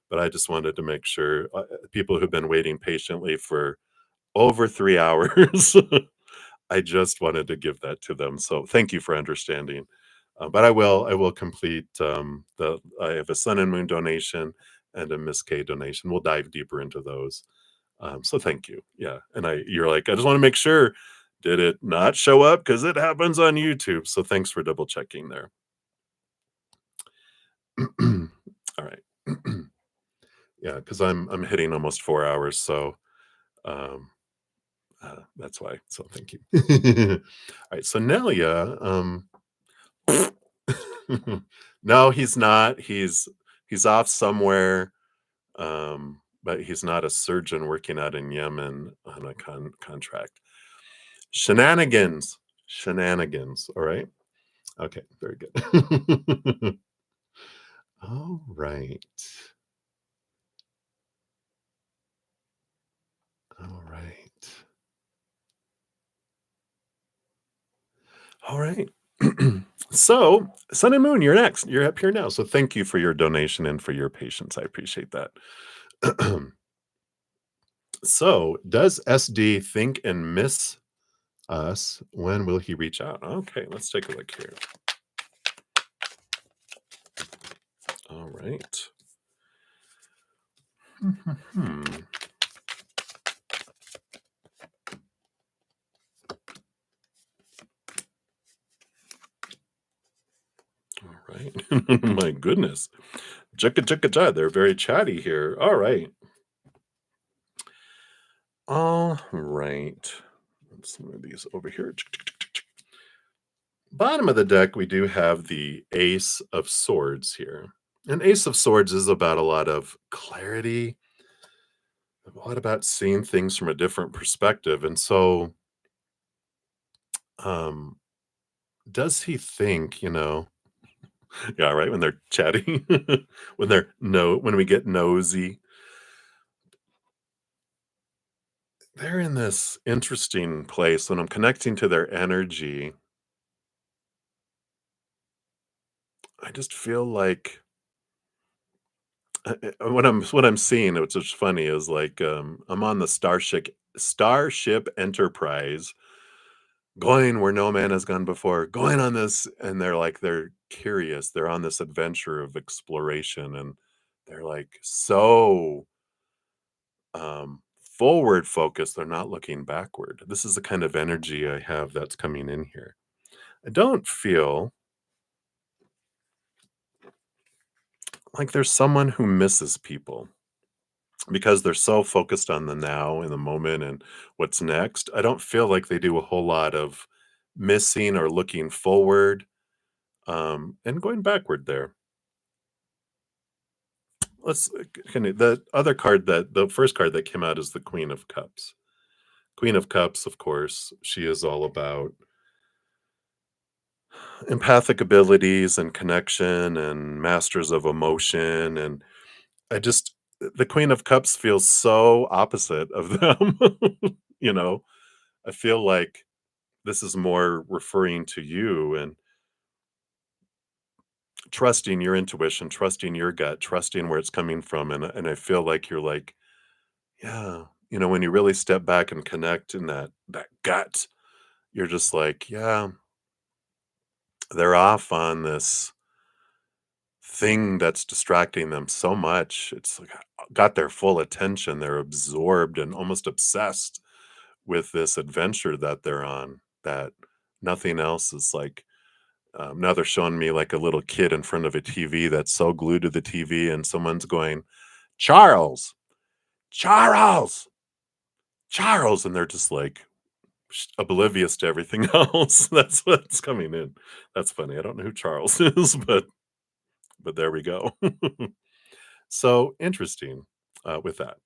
But I just wanted to make sure people who've been waiting patiently for over 3 hours, I just wanted to give that to them. So thank you for understanding. But I will complete I have a Sun and Moon donation and a Miss K donation. We'll dive deeper into those. So thank you. Yeah. And you're like, I just want to make sure, did it not show up? Because it happens on YouTube. So thanks for double checking there. All right. Yeah, because I'm hitting almost 4 hours, so um, that's why. So thank you. All right, so Nelia, no, he's not. He's off somewhere, but he's not a surgeon working out in Yemen on a contract. Shenanigans, shenanigans. All right. Okay, very good. All right. All right. All right. So, Sun and Moon, you're next. You're up here now. So, thank you for your donation and for your patience. I appreciate that. So, does SD think and miss us? When will he reach out? Okay, let's take a look here. All right. Hmm. All right. My goodness. Chicka chicka cha. They're very chatty here. All right. All right. Let's move these over here. Bottom of the deck, we do have the Ace of Swords here. And Ace of Swords is about a lot of clarity, a lot about seeing things from a different perspective. And so, um, does he think, yeah, right, when they're chatting, when we get nosy, they're in this interesting place. When I'm connecting to their energy, I just feel like what I'm seeing, which is funny, is like I'm on the Starship Enterprise, going where no man has gone before, going on this, and they're curious. They're on this adventure of exploration, and they're like so forward focused. They're not looking backward. This is the kind of energy I have that's coming in here. I don't feel like there's someone who misses people because they're so focused on the now in the moment and what's next. I don't feel like they do a whole lot of missing or looking forward, and going backward there. The first card that came out is the Queen of Cups. Queen of Cups, of course, she is all about empathic abilities and connection and masters of emotion. And I just, the Queen of Cups feels so opposite of them. you know, I feel like this is more referring to you and trusting your intuition, trusting your gut, trusting where it's coming from. And I feel like you're like, yeah, when you really step back and connect in that gut, you're just like, yeah, they're off on this thing that's distracting them so much. It's like got their full attention. They're absorbed and almost obsessed with this adventure that they're on, that nothing else is like. Now they're showing me like a little kid in front of a TV that's so glued to the TV, and someone's going, Charles, Charles, Charles. And they're just like oblivious to everything else. That's what's coming in. That's funny. I don't know who Charles is, but there we go. So interesting with that.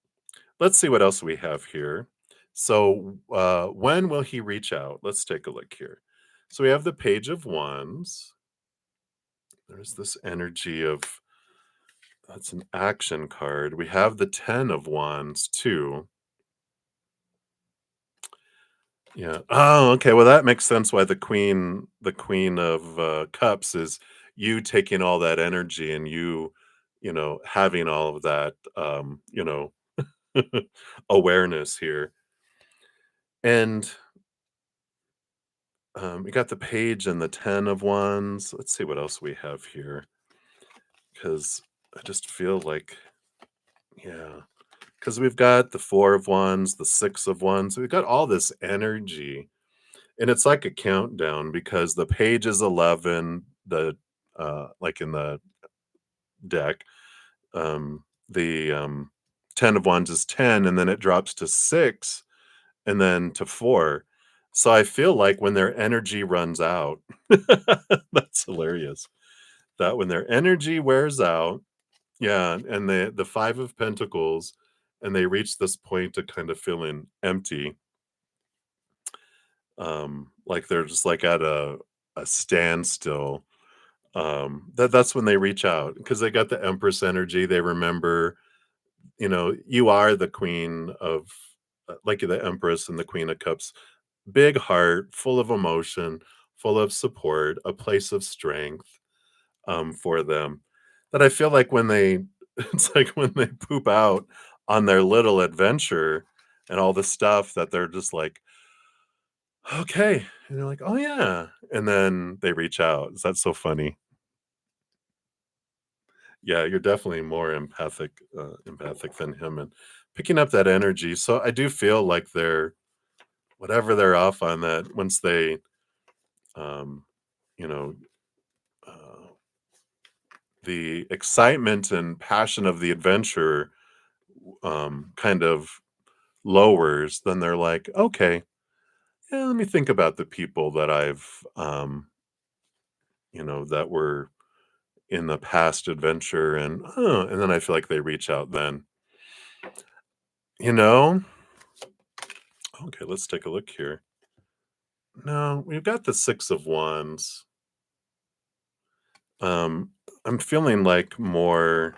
Let's see what else we have here. So, when will he reach out? Let's take a look here. So, we have the Page of Wands. There's this energy of that's an action card. We have the 10 of Wands too. Yeah. Oh, okay. Well, that makes sense why the Queen of Cups is you taking all that energy and having all of that, awareness here. And we got the page and the 10 of wands. Let's see what else we have here. Because I just feel like, yeah, because we've got the 4 of wands, the 6 of wands. We've got all this energy. And it's like a countdown because the page is 11, like in the deck. The 10 of wands is 10, and then it drops to 6 and then to 4. So I feel like when their energy runs out, that's hilarious. That when their energy wears out, yeah, and the 5 of pentacles, and they reach this point of kind of feeling empty, like they're just like at a standstill. That's when they reach out because they got the Empress energy. They remember, you are the queen of, like the Empress and the Queen of Cups, big heart, full of emotion, full of support, a place of strength for them. That I feel like when they, it's like when they poop out on their little adventure and all the stuff that they're just like, okay. And they're like, oh yeah. And then they reach out. That's so funny. Yeah, you're definitely more empathic than him and picking up that energy. So I do feel like they're whatever they're off on that once they, um, you know, uh, the excitement and passion of the adventure kind of lowers, then they're like, okay, yeah, let me think about the people that I've, that were in the past adventure, and then I feel like they reach out then, you know. Okay, let's take a look here. No, we've got the 6 of Wands. Um, I'm feeling like more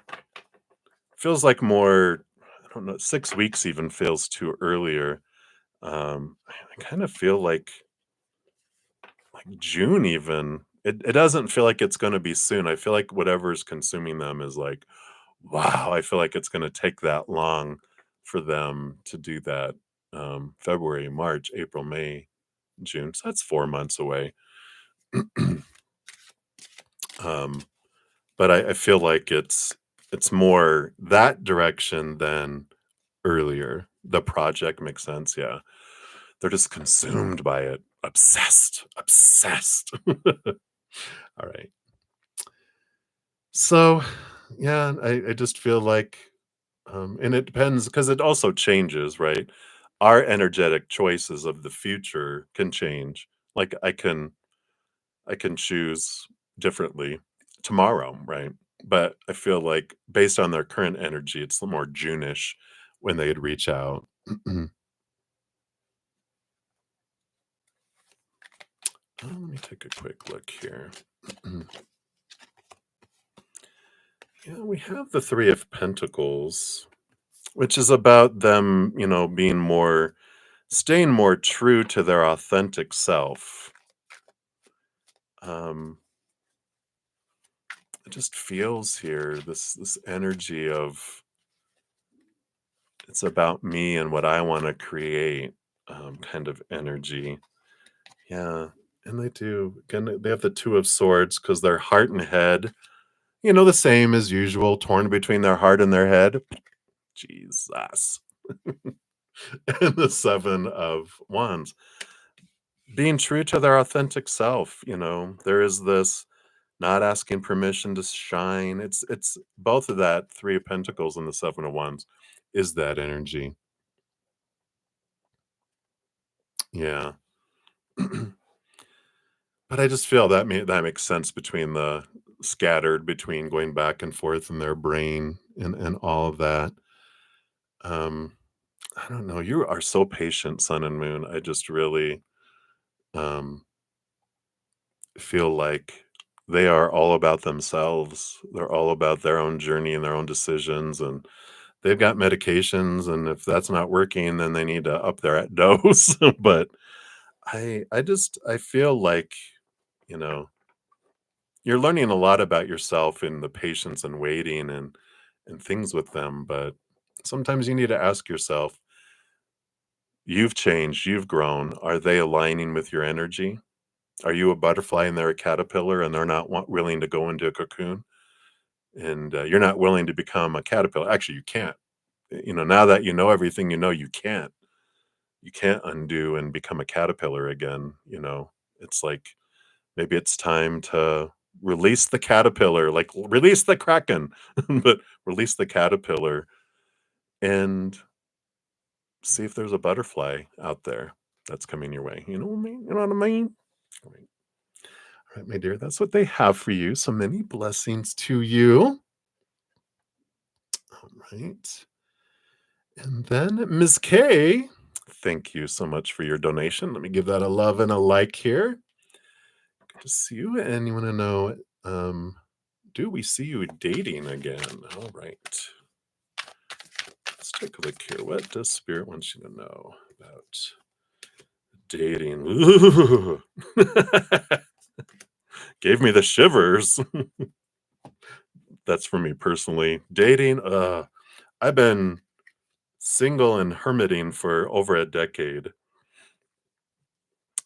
feels like more, I don't know, 6 weeks even feels too earlier. I kind of feel like June even. It doesn't feel like it's gonna be soon. I feel like whatever's consuming them is like, wow, I feel like it's gonna take that long for them to do that. February, March, April, May, June. So that's 4 months away. Um, but I feel like it's more that direction than earlier. The project makes sense, yeah. They're just consumed by it. Obsessed, obsessed. All right. So, yeah, I just feel like, and it depends because it also changes, right? Our energetic choices of the future can change. Like I can choose differently tomorrow, right? But I feel like based on their current energy, it's more June-ish when they'd reach out. Let me take a quick look here. Yeah, we have the 3 of Pentacles, which is about them, being more staying more true to their authentic self. Um, it just feels here this energy of it's about me and what I want to create, kind of energy. Yeah, and they do. Again, they have the 2 of Swords because their heart and head, the same as usual, torn between their heart and their head. Jesus. And the 7 of Wands. Being true to their authentic self, there is this not asking permission to shine. It's both of that 3 of Pentacles and the 7 of Wands is that energy. Yeah. But I just feel that makes sense between the scattered between going back and forth in their brain and all of that. Um, I don't know. You are so patient, Sun and Moon. I just really um feel like they are all about themselves. They're all about their own journey and their own decisions, and they've got medications, and if that's not working, then they need to up their dose. But I feel like, you know, you're learning a lot about yourself in the patience and waiting and things with them, but sometimes you need to ask yourself, you've changed, you've grown. Are they aligning with your energy? Are you a butterfly and they're a caterpillar and they're not willing to go into a cocoon? And you're not willing to become a caterpillar. Actually, you can't. Now that you know everything you know, you can't. You can't undo and become a caterpillar again. It's like maybe it's time to release the caterpillar, like release the kraken, but release the caterpillar and see if there's a butterfly out there that's coming your way. You know what I mean? You know what I mean? All right. All right, my dear, that's what they have for you. So many blessings to you. All right. And then Ms. K, thank you so much for your donation. Let me give that a love and a like here. Good to see you. And you want to know, do we see you dating again? All right. Let's take a look here. What does Spirit want you to know about Dating. Ooh. Gave me the shivers. That's for me personally. Dating, I've been single and hermiting for over a decade,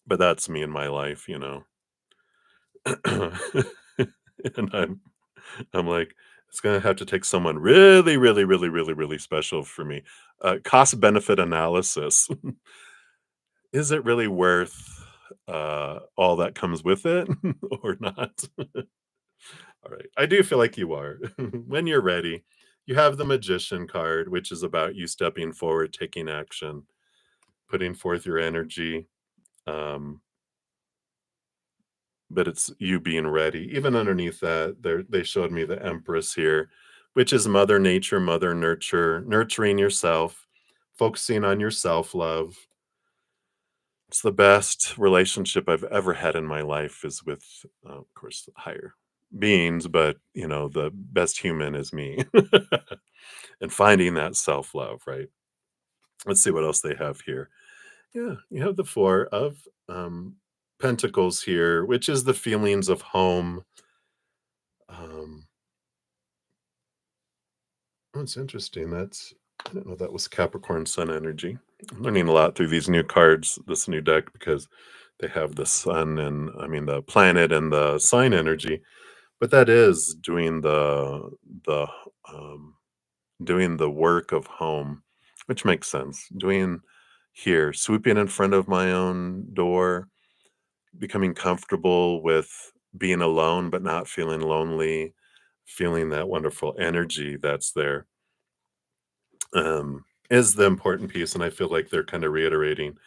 but that's me in my life, you know. And I'm like, it's gonna have to take someone really, really, really, really, really special for me. Cost benefit analysis. Is it really worth all that comes with it or not? All right. I do feel like you are. When you're ready, you have the magician card, which is about you stepping forward, taking action, putting forth your energy. Um, but it's you being ready. Even underneath that, they showed me the Empress here, which is Mother Nature, Mother Nurture, nurturing yourself, focusing on your self love. It's the best relationship I've ever had in my life is with, of course, higher beings, but you know, the best human is me. And finding that self love, right? Let's see what else they have here. Yeah, you have the Four of Pentacles here, which is the feelings of home. Um, oh, it's interesting. I don't know that was Capricorn Sun energy. I'm learning a lot through these new cards, this new deck, because they have the sun and I mean the planet and the sign energy. But that is the um, doing the work of home, which makes sense. Doing here, sweeping in front of my own door, becoming comfortable with being alone but not feeling lonely, feeling that wonderful energy that's there, is the important piece. And I feel like they're kind of reiterating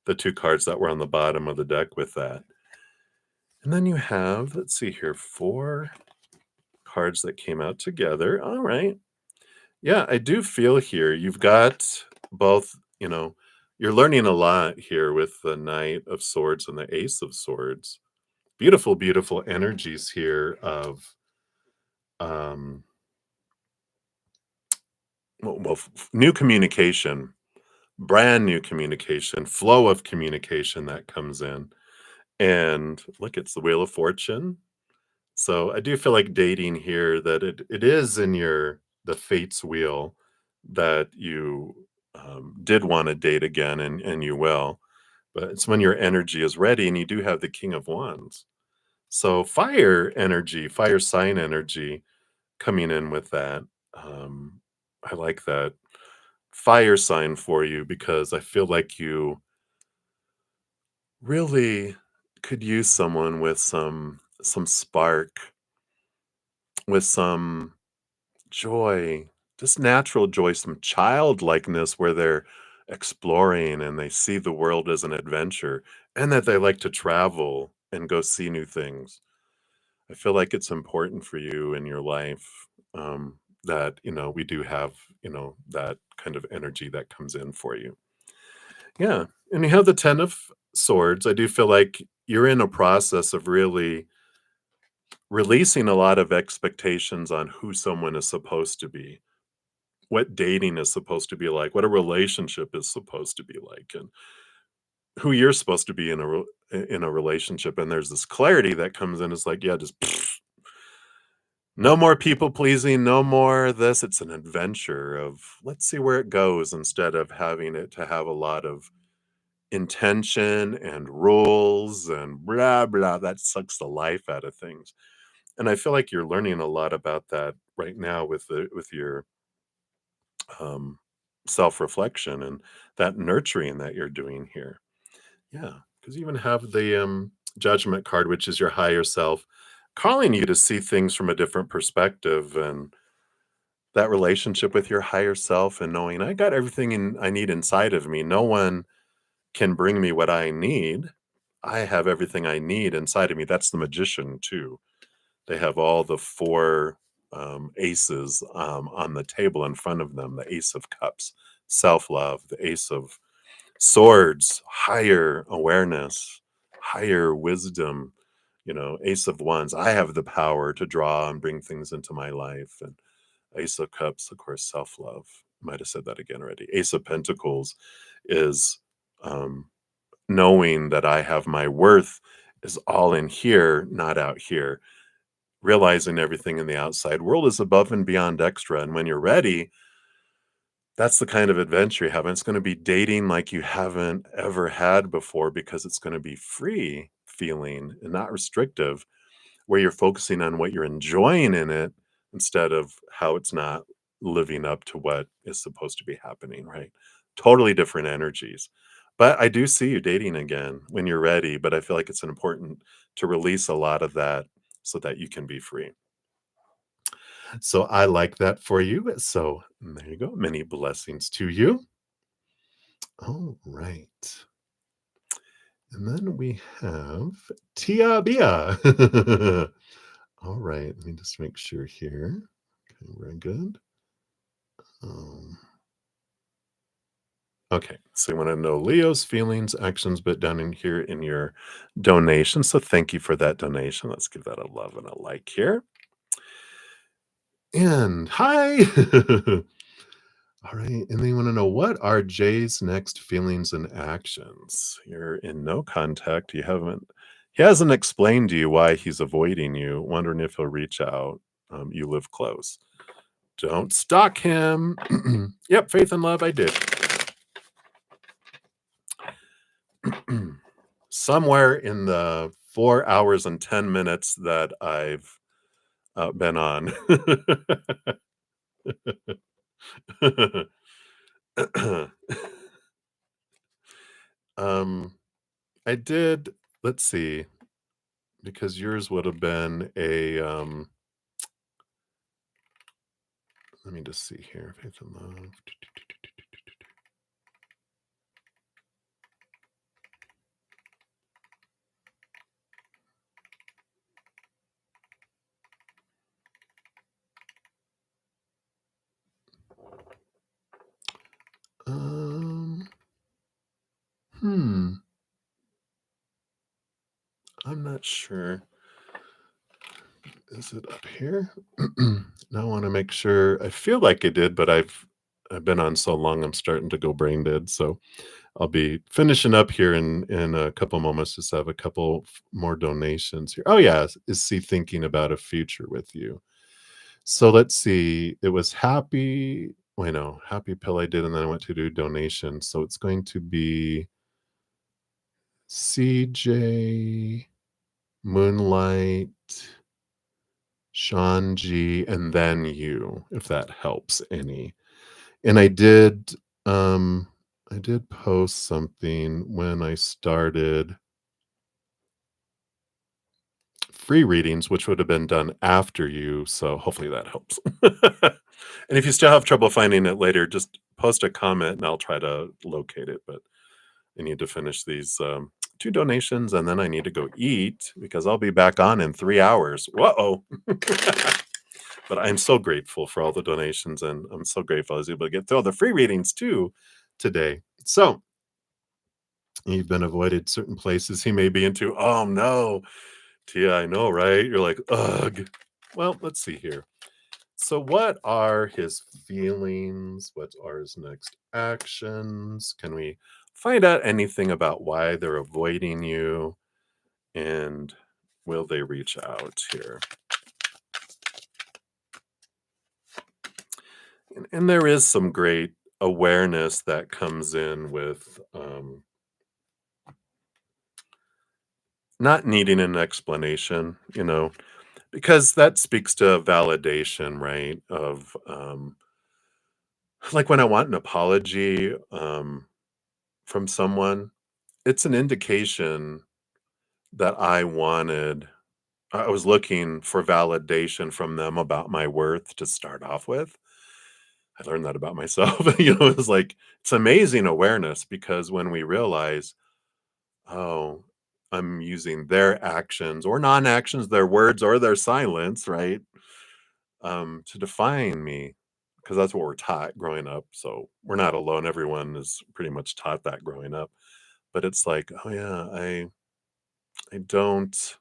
the two cards that were on the bottom of the deck with that. And then you have, let's see here, four cards that came out together. All right. Yeah, I do feel here you've got both, you know, you're learning a lot here with the Knight of Swords and the Ace of Swords. Beautiful, beautiful energies here of um new communication, brand new communication, flow of communication that comes in. And look, it's the Wheel of Fortune. So I do feel like dating here that it is in your the fate's wheel that you did want to date again and you will. But it's when your energy is ready and you do have the King of Wands. So fire energy, fire sign energy coming in with that. Um, I like that fire sign for you because I feel like you really could use someone with some spark, with some joy, just natural joy, some childlikeness where they're exploring and they see the world as an adventure and that they like to travel and go see new things. I feel like it's important for you in your life that, you know, we do have, you know, that kind of energy that comes in for you. Yeah. And you have the 10 of Swords. I do feel like you're in a process of really releasing a lot of expectations on who someone is supposed to be, what dating is supposed to be like, what a relationship is supposed to be like, and who you're supposed to be in in a relationship. And there's this clarity that comes in. It's like, yeah, just no more people pleasing, no more this. It's an adventure of let's see where it goes instead of having it to have a lot of intention and rules and blah blah. That sucks the life out of things. And I feel like you're learning a lot about that right now with your um, self-reflection and that nurturing that you're doing here. Yeah, because you even have the judgment card, which is your higher self, calling you to see things from a different perspective and that relationship with your higher self and knowing I got I need inside of me. No one can bring me what I need. I have everything I need inside of me. That's the magician too. They have all the four aces on the table in front of them, the Ace of Cups, self love, the Ace of Swords, higher awareness, higher wisdom, you know, Ace of Wands. I have the power to draw and bring things into my life. And Ace of Cups, of course, self love. Might have said that again already. Ace of Pentacles is um, knowing that I have my worth is all in here, not out here. Realizing everything in the outside world is above and beyond extra. And when you're ready, that's the kind of adventure you have. And it's going to be dating like you haven't ever had before because it's going to be free feeling and not restrictive, where you're focusing on what you're enjoying in it instead of how it's not living up to what is supposed to be happening, right? Totally different energies. But I do see you dating again when you're ready, but I feel like it's important to release a lot of that so that you can be free. So I like that for you. So there you go. Many blessings to you. All right. And then we have Tia Bia. All right. Let me just make sure here. Okay, very good. Um, okay. So you want to know Leo's feelings, actions, but down in here in your donation. So thank you for that donation. Let's give that a love and a like here. And hi. All right. And then you want to know, what are Jay's next feelings and actions? You're in no contact. He hasn't explained to you why he's avoiding you, wondering if he'll reach out. You live close. Don't stalk him. Yep. Faith and love. I did. Somewhere in the 4 hours and 10 minutes that I've been on. um, I did, let's see, because yours would have been a, let me just see here. Faith and love. Um, hmm, I'm not sure. Is it up here? Now I want to make sure. I feel like I did, but I've been on so long, I'm starting to go brain dead. So I'll be finishing up here in a couple moments. Just have a couple more donations here. Oh yeah, is he thinking about a future with you? So let's see. It was happy. Wait, no, happy pill I did, and then I went to do donation. So it's going to be CJ, Moonlight, Sean G, and then you, if that helps any. And um I did post something when I started free readings, which would have been done after you. So hopefully that helps. And if you still have trouble finding it later, just post a comment and I'll try to locate it. But I need to finish these two donations and then I need to go eat because I'll be back on in 3 hours. Whoa. But I'm so grateful for all the donations and I'm so grateful I was able to get through all the free readings too today. So you've been avoided certain places he may be into. Oh no. Tia, I know, right? You're like, ugh. Well, let's see here. So, what are his feelings? What are his next actions? Can we find out anything about why they're avoiding you? And will they reach out here? And there is some great awareness that comes in with not needing an explanation, because that speaks to validation, right? Of like when I want an apology from someone, it's an indication that I was looking for validation from them about my worth to start off with. I learned that about myself. It's like, it's amazing awareness because when we realize, oh, I'm using their actions or non actions, their words or their silence, right? To define me, because that's what we're taught growing up. So we're not alone. Everyone is pretty much taught that growing up. But it's like, oh yeah, I don't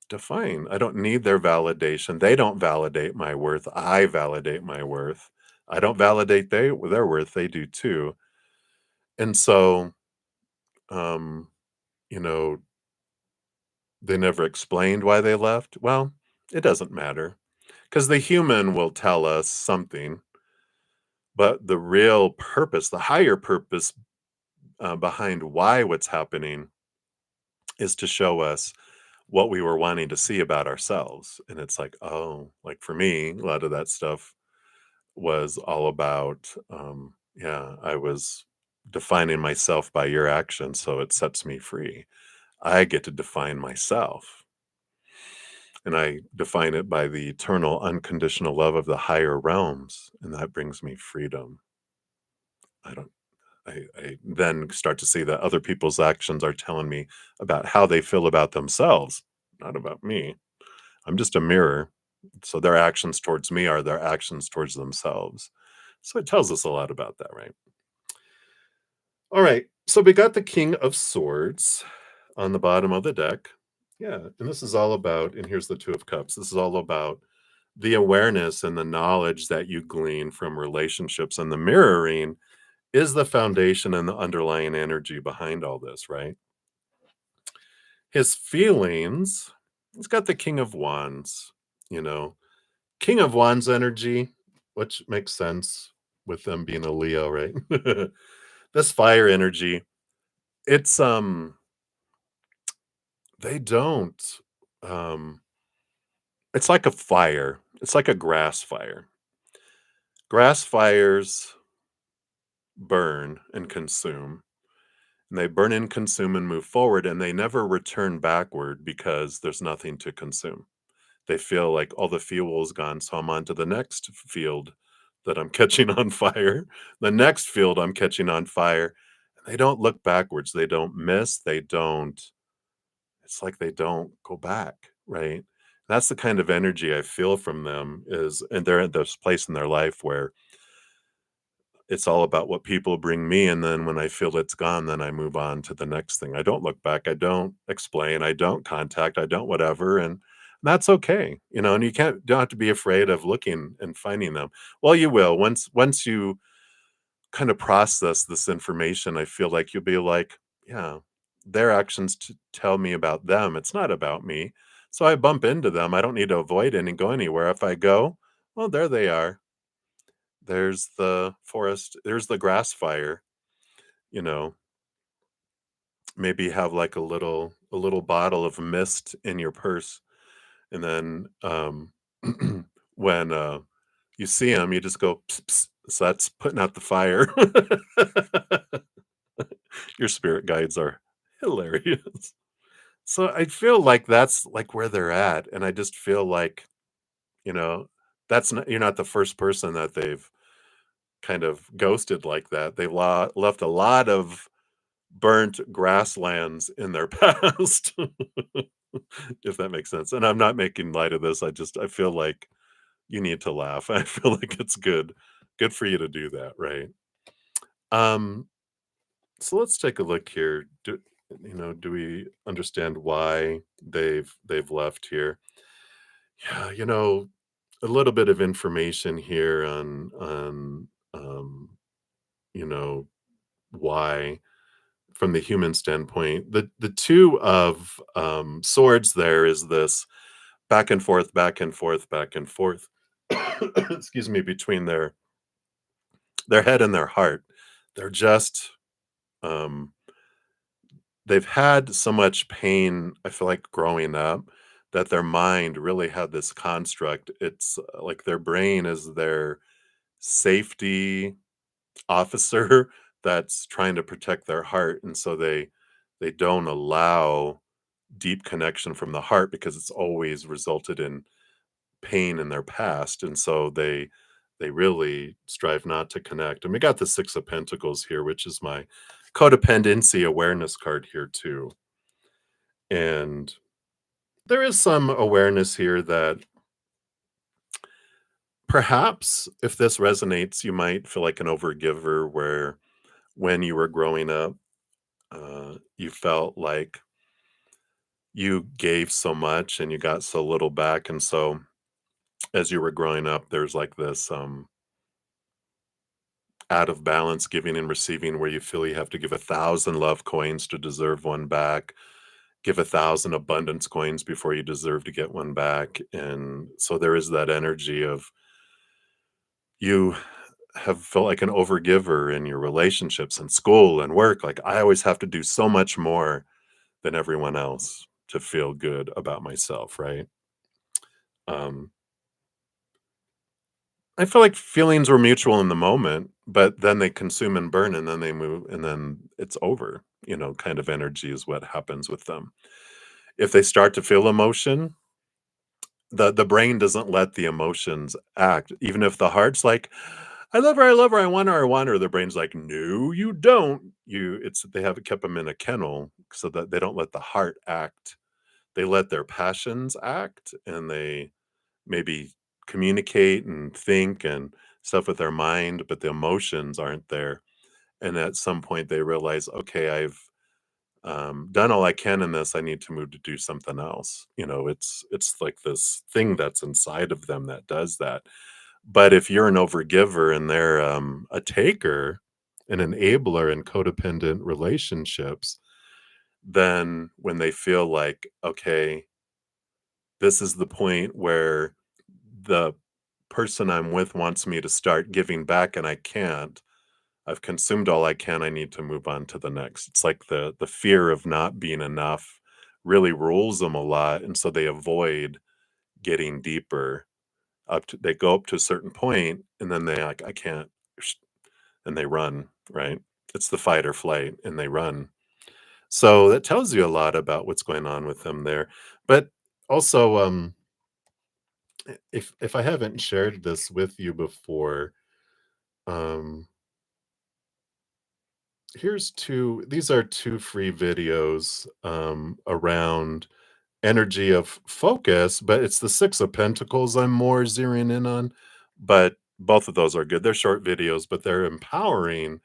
define. I don't need their validation. They don't validate my worth. I validate my worth. I don't validate their worth. They do too. And so um, you know, they never explained why they left. Well, it doesn't matter because the human will tell us something, but the real purpose, the higher purpose behind why what's happening is to show us what we were wanting to see about ourselves. And it's like, oh, like for me, a lot of that stuff was all about, yeah, I was defining myself by your actions, so it sets me free. I get to define myself, and I define it by the eternal, unconditional love of the higher realms, and that brings me freedom. I don't. I then start to see that other people's actions are telling me about how they feel about themselves, not about me. I'm just a mirror. So their actions towards me are their actions towards themselves. So it tells us a lot about that, right? All right. So we got the King of Swords on the bottom of the deck. Yeah. And this is all about, and here's the Two of Cups. This is all about the awareness and the knowledge that you glean from relationships, and the mirroring is the foundation and the underlying energy behind all this, right? His feelings, he's got the King of Wands, you know, King of Wands energy, which makes sense with them being a Leo, right? This fire energy, it's they don't it's like a fire. It's like a grass fire. Grass fires burn and consume, and they burn and consume and move forward, and they never return backward because there's nothing to consume. They feel like all the fuel is gone, so I'm on to the next field that I'm catching on fire. The next field I'm catching on fire. They don't look backwards. They don't miss. They don't, it's like they don't go back, right? That's the kind of energy I feel from them is, and they're at this place in their life where it's all about what people bring me, and then when I feel it's gone, then I move on to the next thing. I don't look back, I don't explain, I don't contact, I don't whatever, and that's okay, and you don't have to be afraid of looking and finding them. Well, you will. Once you kind of process this information, I feel like you'll be like, "Yeah, their actions tell me about them, it's not about me." So I bump into them, I don't need to avoid and go anywhere. If I go, well, there they are. There's the forest, there's the grass fire, you know, maybe have like a little bottle of mist in your purse, and then, when, you see them, you just go, "Ps, ps," so that's putting out the fire. Your spirit guides are hilarious. So I feel like that's, like, where they're at, and I just feel like, you know, that's not you're not the first person that they've kind of ghosted like that. They've left a lot of burnt grasslands in their past, if that makes sense. And I'm not making light of this. I feel like you need to laugh. I feel like it's good for you to do that, right? Um, so let's take a look here. Do we understand why they've left here? Yeah, a little bit of information here on you know why from the human standpoint. The two of swords there is this back and forth, back and forth, back and forth. Excuse me, between their head and their heart. They're just um they've had so much pain, I feel like, growing up, that their mind really had this construct. It's like their brain is their safety officer that's trying to protect their heart, and so they don't allow deep connection from the heart because it's always resulted in pain in their past, and so they really strive not to connect. And we got the Six of Pentacles here, which is my codependency awareness card here too. And there is some awareness here that perhaps if this resonates, you might feel like an overgiver where when you were growing up, you felt like you gave so much and you got so little back. And so as you were growing up, there's like this out of balance, giving and receiving, where you feel you have to give 1,000 love coins to deserve one back, give 1,000 abundance coins before you deserve to get one back. And so there is that energy of you have felt like an overgiver in your relationships and school and work. Like, I always have to do so much more than everyone else to feel good about myself, right? Um, I feel like feelings were mutual in the moment, but then they consume and burn and then they move and then it's over, kind of energy is what happens with them. If they start to feel emotion, the brain doesn't let the emotions act. Even if the heart's like, I love her, I want her. The brain's like, no, you don't. They have kept them in a kennel so that they don't let the heart act. They let their passions act and they maybe communicate and think and stuff with their mind, but the emotions aren't there. And at some point, they realize, okay, I've done all I can in this. I need to move to do something else. It's like this thing that's inside of them that does that. But if you're an overgiver and they're a taker, an enabler in codependent relationships, then when they feel like, okay, this is the point where the person I'm with wants me to start giving back and I can't. I've consumed all I can. I need to move on to the next. It's like the fear of not being enough really rules them a lot, and so they avoid getting deeper. They go up to a certain point, and then they like I can't, and they run. Right? It's the fight or flight, and they run. So that tells you a lot about what's going on with them there. But also, if I haven't shared this with you before, um, these are two free videos around energy of focus, but it's the Six of Pentacles I'm more zeroing in on. But both of those are good. They're short videos, but they're empowering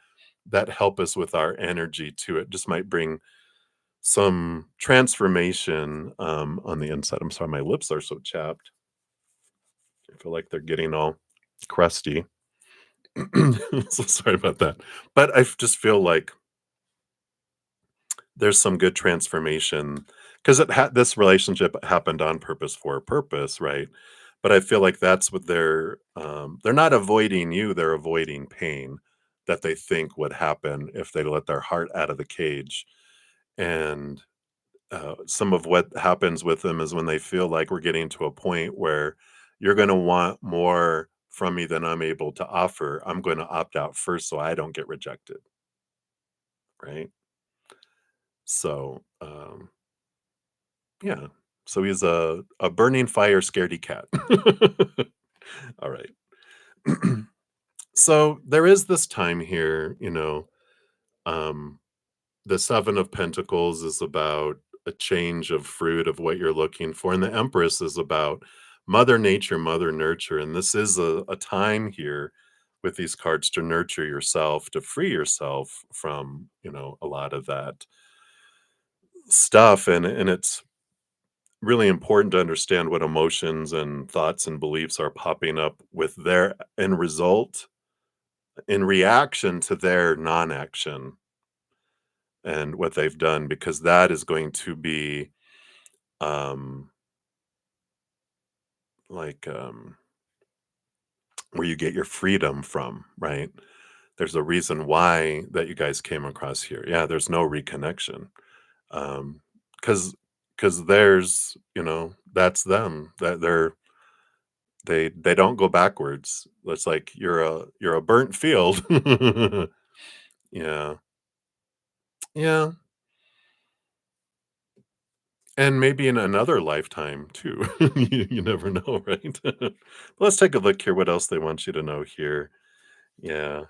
that help us with our energy too. It just might bring some transformation on the inside. I'm sorry, my lips are so chapped. I feel like they're getting all crusty. So sorry about that. But just feel like there's some good transformation because this relationship happened on purpose for a purpose, right? But I feel like that's what they're not avoiding you, they're avoiding pain that they think would happen if they let their heart out of the cage. And some of what happens with them is when they feel like we're getting to a point where you're going to want more from me than I'm able to offer. I'm going to opt out first so I don't get rejected, right? So, yeah. So he's a burning fire scaredy cat. All right. So there is this time here, um, the Seven of Pentacles is about a change of fruit of what you're looking for, and the Empress is about Mother Nature, Mother Nurture. And this is a time here with these cards to nurture yourself, to free yourself from, a lot of that stuff. And it's really important to understand what emotions and thoughts and beliefs are popping up with their end result in reaction to their non-action and what they've done, because that is going to be um like where you get your freedom from, right? There's a reason why that you guys came across here. Yeah, there's no reconnection. um because there's, that's them, that they don't go backwards. It's like you're a burnt field. Yeah. Yeah, and maybe in another lifetime too. You never know, right? Let's take a look here, what else they want you to know here. Yeah.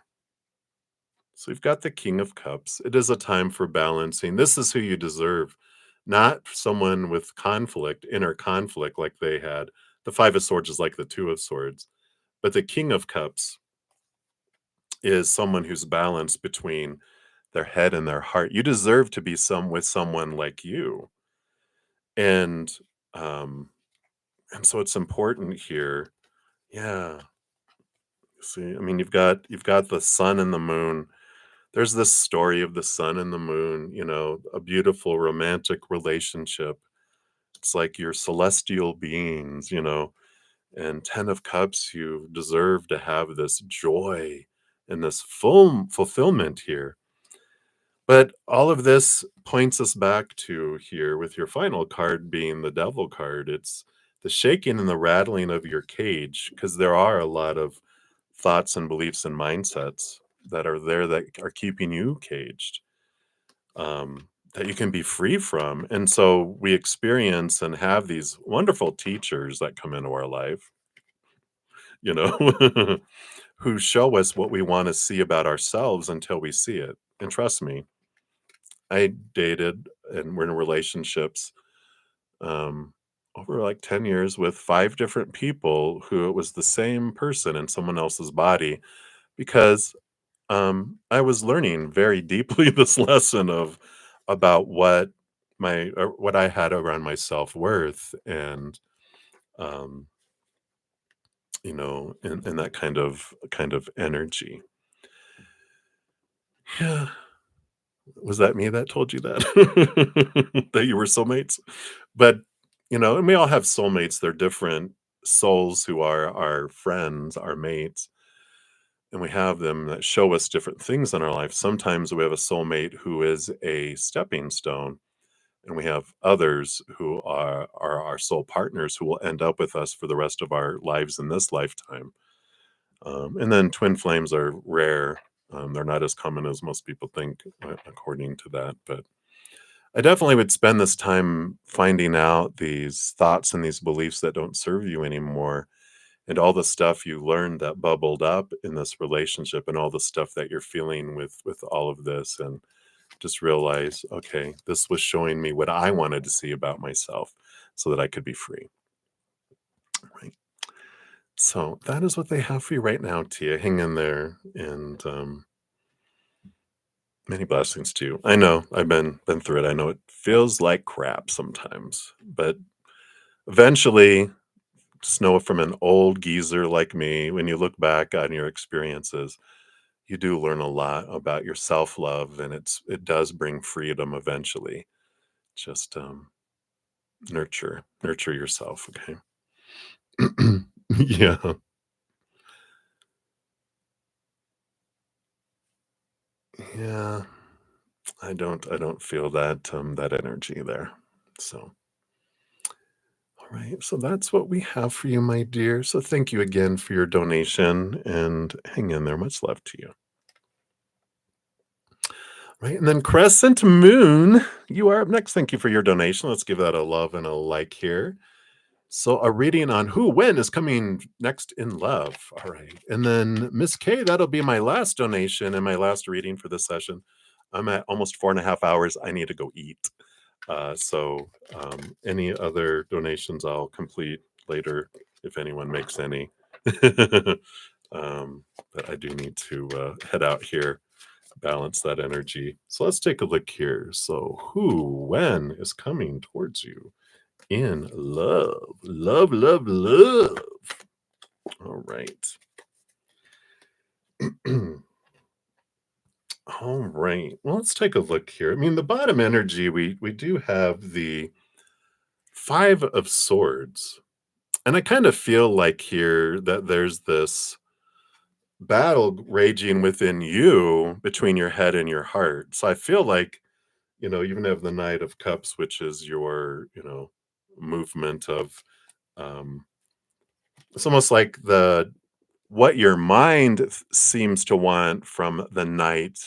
So we've got the King of Cups. It is a time for balancing. This is who you deserve, not someone with conflict, inner conflict like they had. The Five of Swords is like the Two of Swords, but the King of Cups is someone who's balanced between their head and their heart. You deserve to be with someone like you. And um and so it's important here. Yeah. See, I mean, you've got the sun and the moon. There's this story of the sun and the moon, a beautiful romantic relationship. It's like you're celestial beings, and 10 of cups, you deserve to have this joy and this full fulfillment here. But all of this points us back to here with your final card being the devil card. It's the shaking and the rattling of your cage, because there are a lot of thoughts and beliefs and mindsets that are there that are keeping you caged, that you can be free from. And so we experience and have these wonderful teachers that come into our life, you know, who show us what we want to see about ourselves until we see it. And trust me, I dated and were in relationships um, over like 10 years with five different people who it was the same person in someone else's body, because I was learning very deeply this lesson of about what I had around my self-worth, and um, in that kind of energy. Yeah. Was that me that told you that? That you were soulmates? But, and we all have soulmates. They're different souls who are our friends, our mates, and we have them that show us different things in our life. Sometimes we have a soulmate who is a stepping stone, and we have others who are our soul partners who will end up with us for the rest of our lives in this lifetime. And then twin flames are rare. They're not as common as most people think, according to that. But I definitely would spend this time finding out these thoughts and these beliefs that don't serve you anymore, and all the stuff you learned that bubbled up in this relationship, and all the stuff that you're feeling with all of this, and just realize, okay, this was showing me what I wanted to see about myself so that I could be free. Right. So that is what they have for you right now, Tia. Hang in there, and many blessings to you. I know I've been through it. I know it feels like crap sometimes, but eventually, just know from an old geezer like me, when you look back on your experiences, you do learn a lot about your self-love, and it does bring freedom eventually. Just nurture yourself, okay? Yeah. Yeah. I don't feel that energy there. So, all right. So that's what we have for you, my dear. So thank you again for your donation, and hang in there. Much love to you. Right. And then Crescent Moon, you are up next. Thank you for your donation. Let's give that a love and a like here. So a reading on who, when is coming next in love. All right. And then Miss K, that'll be my last donation and my last reading for this session. I'm at almost 4.5 hours. I need to go eat. Any other donations I'll complete later if anyone makes any. But I do need to head out here, balance that energy. So let's take a look here. So who, when is coming towards you in love? Love, love, love. All right. All right. Well, let's take a look here. I mean, the bottom energy, we do have the Five of Swords. And I kind of feel like here that there's this battle raging within you between your head and your heart. So I feel like, you even have the Knight of Cups, which is your, movement of, um, it's almost like the what your mind seems to want from the knight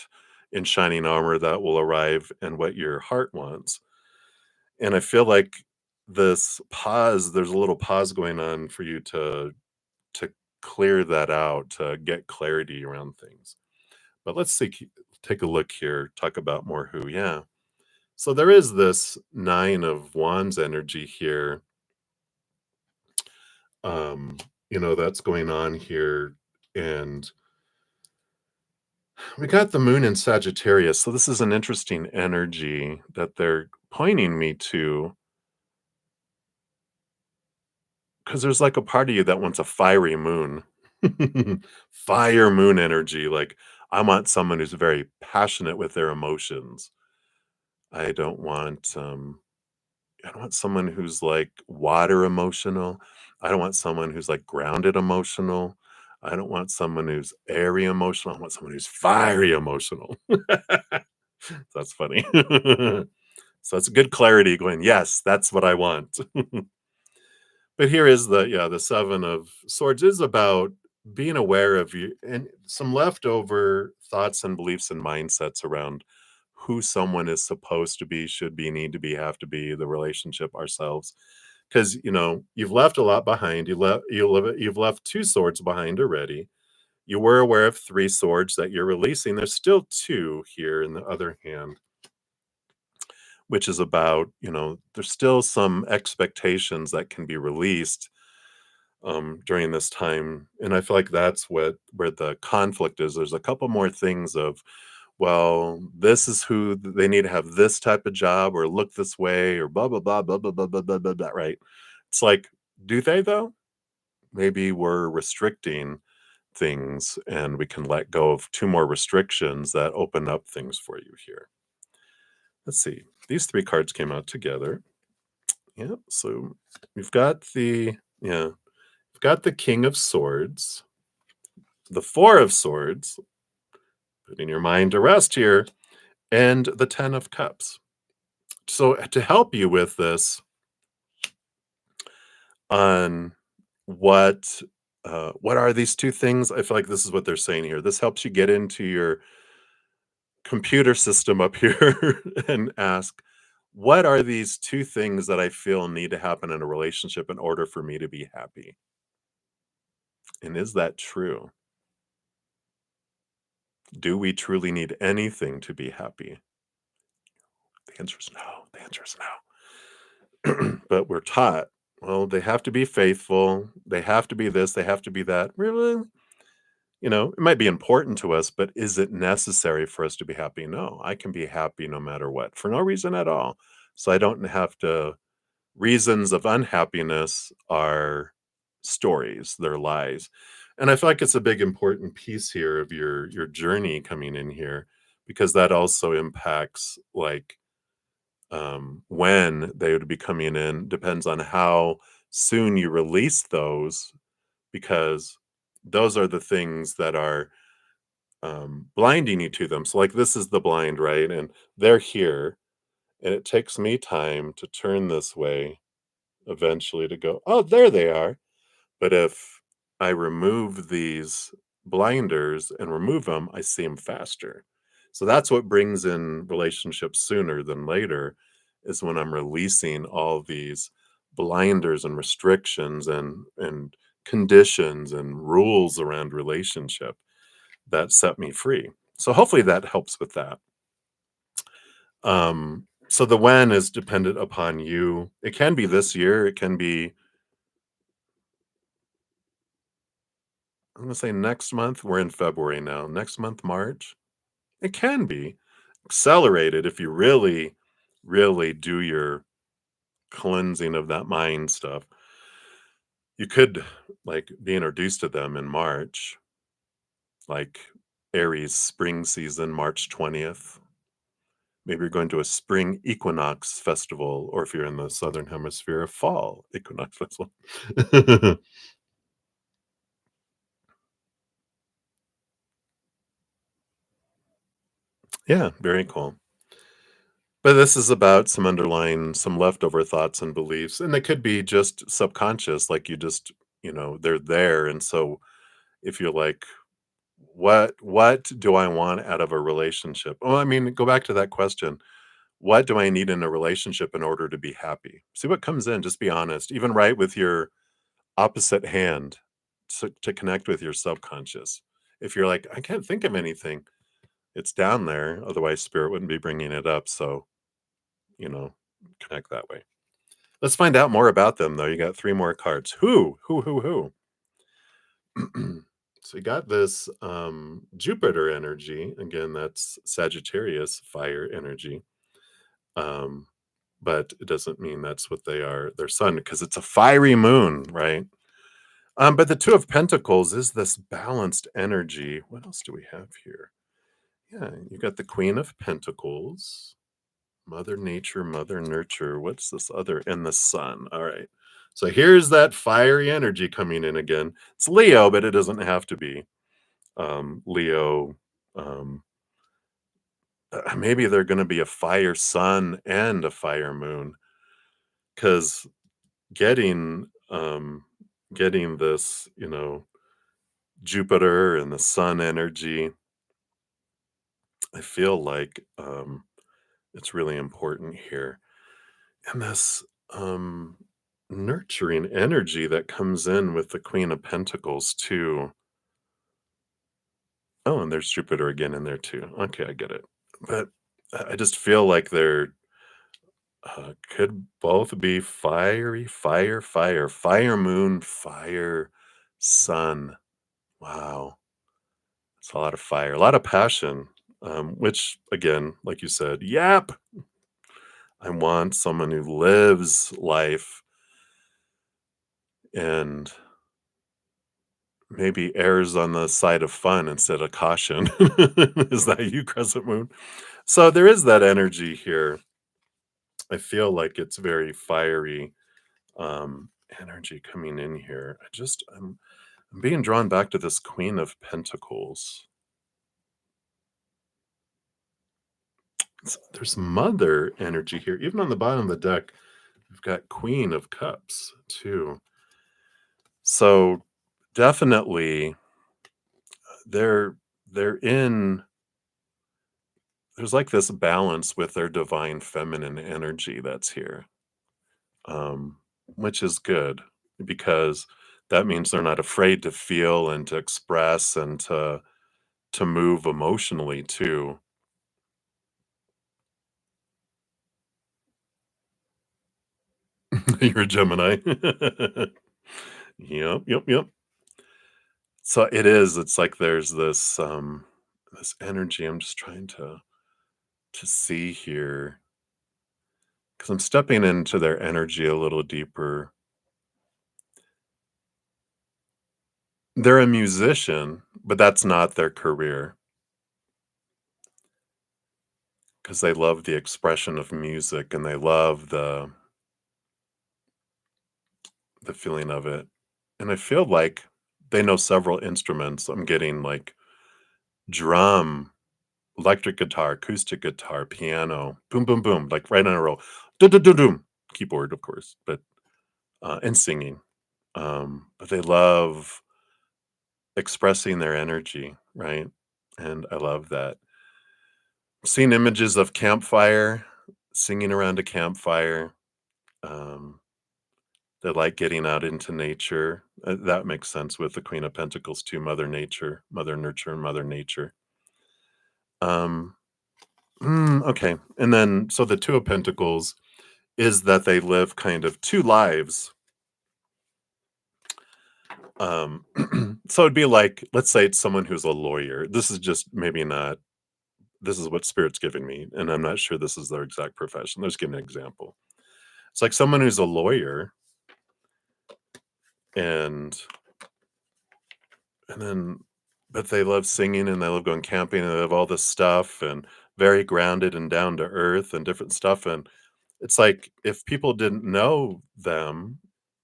in shining armor that will arrive, and what your heart wants. And I feel like there's a little pause going on for you to clear that out, to get clarity around things. But let's see, take a look here, talk about more who, yeah. So there is this Nine of Wands energy here, um, that's going on here. And we got the moon in Sagittarius. So this is an interesting energy that they're pointing me to, because there's like a part of you that wants a fiery moon. Fire moon energy. Like, I want someone who's very passionate with their emotions. I don't want I don't want someone who's like water emotional. I don't want someone who's like grounded emotional. I don't want someone who's airy emotional. I want someone who's fiery emotional. That's funny. So that's a good clarity going, yes, that's what I want. But here is the yeah, the 7 of Swords is about being aware of you and some leftover thoughts and beliefs and mindsets around who someone is supposed to be, should be, need to be, have to be, the relationship, ourselves. Because you've left a lot behind. You've left 2 swords behind already. You were aware of 3 swords that you're releasing. There's still 2 here in the other hand, which is about, there's still some expectations that can be released during this time. And I feel like that's where the conflict is. There's a couple more things of, well, this is who they need to have this type of job or look this way or blah blah blah blah blah blah blah blah blah, blah right? It's like, do they though? Maybe we're restricting things and we can let go of 2 more restrictions that open up things for you here. Let's see. These 3 cards came out together. Yeah, so we've got we've got the King of Swords, the 4 of Swords, putting your mind to rest here, and the 10 of Cups. So to help you with this on what are these 2 things? I feel like this is what they're saying here. This helps you get into your computer system up here and ask, what are these 2 things that I feel need to happen in a relationship in order for me to be happy? And is that true? Do we truly need anything to be happy? The answer is no. The answer is no. But we're taught, well, they have to be faithful. They have to be this. They have to be that. Really? It might be important to us, but is it necessary for us to be happy? No, I can be happy no matter what for no reason at all. So I don't have to. Reasons of unhappiness are stories, they're lies. And I feel like it's a big important piece here of your journey coming in here because that also impacts like when they would be coming in depends on how soon you release those because those are the things that are blinding you to them. So like this is the blind, right? And they're here and it takes me time to turn this way eventually to go, oh, there they are. But if I remove these blinders and remove them, I see them faster. So that's what brings in relationships sooner than later is when I'm releasing all these blinders and restrictions and conditions and rules around relationship that set me free. So hopefully that helps with that. So the when is dependent upon you. It can be this year, it can be I'm gonna say next month. We're in February now. Next month, March. It can be accelerated if you really, really do your cleansing of that mind stuff. You could like be introduced to them in March, like Aries spring season, March 20th. Maybe you're going to a spring equinox festival, or if you're in the southern hemisphere, a fall equinox festival. Yeah, very cool. But this is about some underlying some leftover thoughts and beliefs, and they could be just subconscious, like you just they're there, and so if you're like, "What do I want out of a relationship?" Well, I mean, go back to that question. What do I need in a relationship in order to be happy? See what comes in, just be honest. Even write with your opposite hand to connect with your subconscious. If you're like, "I can't think of anything," it's down there, otherwise spirit wouldn't be bringing it up, so, you know, connect that way. Let's find out more about them, though. You got 3 more cards. Who? So you got this Jupiter energy. Again, that's Sagittarius fire energy. Um, but it doesn't mean that's what they are, their sun, because it's a fiery moon, right? But the Two of Pentacles is this balanced energy. What else do we have here? Yeah, you got the Queen of Pentacles, Mother Nature, Mother Nurture. What's this other? And the Sun. All right. So here's that fiery energy coming in again. It's Leo, but it doesn't have to be. Leo. Um, Maybe they're going to be a fire sun and a fire moon because getting getting this, Jupiter and the sun energy, I feel like it's really important here. And this um nurturing energy that comes in with the Queen of Pentacles too. Oh, and there's Jupiter again in there too. Okay, I get it. But I just feel like they're could both be fiery, fire moon, fire sun. Wow. It's a lot of fire, a lot of passion, which again, like you said, yap. I want someone who lives life and maybe errs on the side of fun instead of caution. Is that you, Crescent Moon? So there is that energy here. I feel like it's very fiery energy coming in here. I'm being drawn back to this Queen of Pentacles. There's Mother energy here. Even on the bottom of the deck, we've got Queen of Cups too. So definitely they're they're in there's like this balance with their divine feminine energy that's here. Um, which is good because that means they're not afraid to feel and to express and to move emotionally too. You're a Gemini. Yep, yep, yep. So it's like there's this energy I'm just trying to see here because I'm stepping into their energy a little deeper. They're a musician, but that's not their career because they love the expression of music and they love the feeling of it. And I feel like they know several instruments. I'm getting like drum, electric guitar, acoustic guitar, piano, boom, boom, boom, like right on a roll. Do do do doom. Keyboard, of course, but and singing. But they love expressing their energy, right? And I love that. Seen images of campfire, singing around a campfire. Um, they like getting out into nature. That makes sense with the Queen of Pentacles too, Mother Nature, Mother Nurture, and Mother Nature. Um, okay. And then, so the Two of Pentacles is that they live kind of two lives. So it'd be like, let's say it's someone who's a lawyer. This is just maybe not, this is what Spirit's giving me, and I'm not sure this is their exact profession. Let's give an example. It's like someone who's a lawyer and and then but they love singing and they love going camping and they love all this stuff and very grounded and down to earth and different stuff. And it's like if people didn't know them,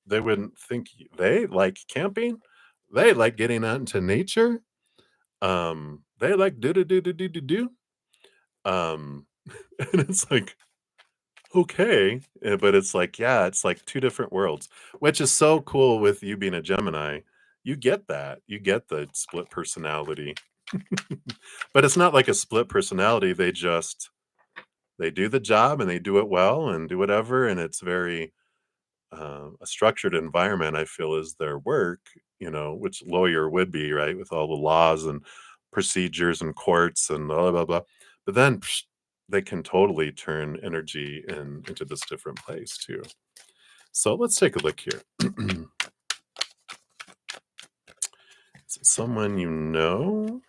they wouldn't think they like camping. They like getting out into nature. They like do do do do do do do. Um, and it's like okay, but it's like yeah, it's like two different worlds, which is so cool with you being a Gemini. You get that. You get the split personality. But it's not like a split personality. They do the job and they do it well and do whatever, and it's very a structured environment. I feel is their work, which lawyer would be right with all the laws and procedures and courts and blah blah blah. But then they can totally turn energy into this different place too. So let's take a look here. Is it someone you know?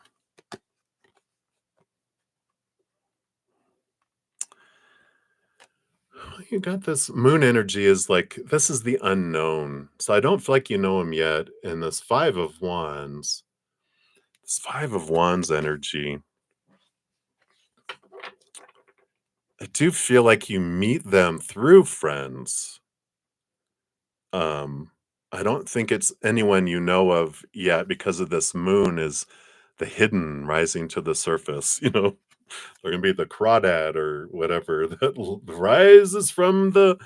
you got this moon energy is like this is the unknown. So I don't feel like you know him yet. And this 5 of Wands energy, I do feel like you meet them through friends. Um, I don't think it's anyone you know of yet because of this moon is the hidden rising to the surface, you know. They're gonna be the crawdad or whatever that rises from the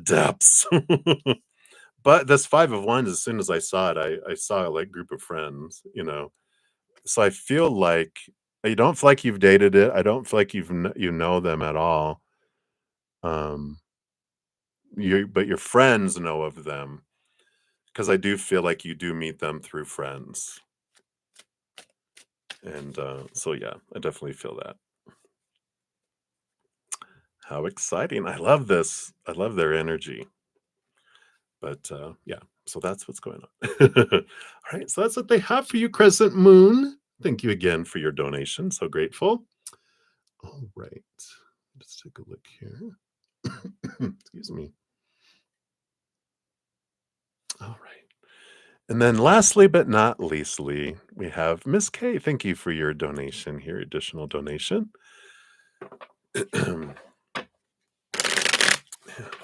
depths. But this 5 of Wands, as soon as I saw it, I saw a like group of friends, you know. So I feel like I don't feel like you've dated it. I don't feel like you know them at all. Um, but your friends know of them because I do feel like you do meet them through friends, and so yeah, I definitely feel that. How exciting! I love this. I love their energy. But yeah, so that's what's going on. All right, so that's what they have for you, Crescent Moon. Thank you again for your donation. So grateful. All right, let's take a look here. Excuse me. All right. And then lastly, but not leastly, we have Miss K. Thank you for your donation here, additional donation. Let's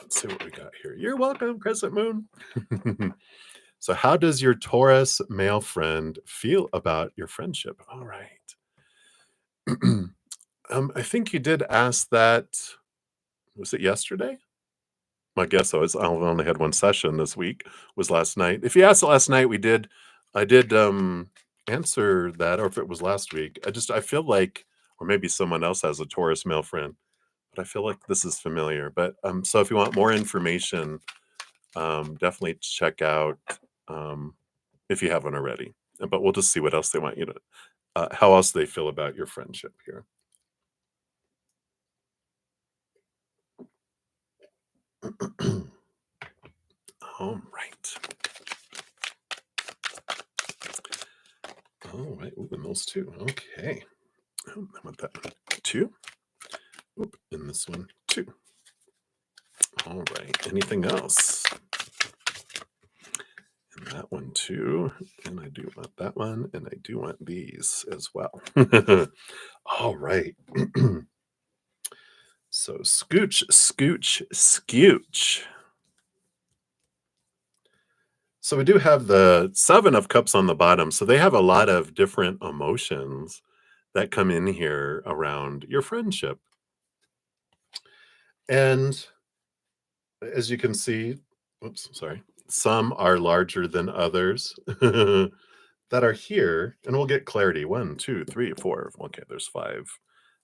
see what we got here. You're welcome, Crescent Moon. So, how does your Taurus male friend feel about your friendship? All right. I think you did ask that. Was it yesterday? My guess was I only had one session this week. Was last night. If you asked it last night, I did answer that, or if it was last week. I feel like, or maybe someone else has a Taurus male friend, but I feel like this is familiar. But so if you want more information, definitely check out um, if you haven't already. But we'll just see what else they want you to, how else they feel about your friendship here. All right. All right. Ooh, and those two. Okay. I want that one. Two. Oop, and this one, two. All right. Anything else? And that one too. And I do want that one. And I do want these as well. All right. So scooch, scooch, scooch. So we do have the 7 of Cups on the bottom. So they have a lot of different emotions that come in here around your friendship. And as you can see, oops, sorry, some are larger than others that are here. And we'll get clarity. 1, 2, 3, 4. Okay, there's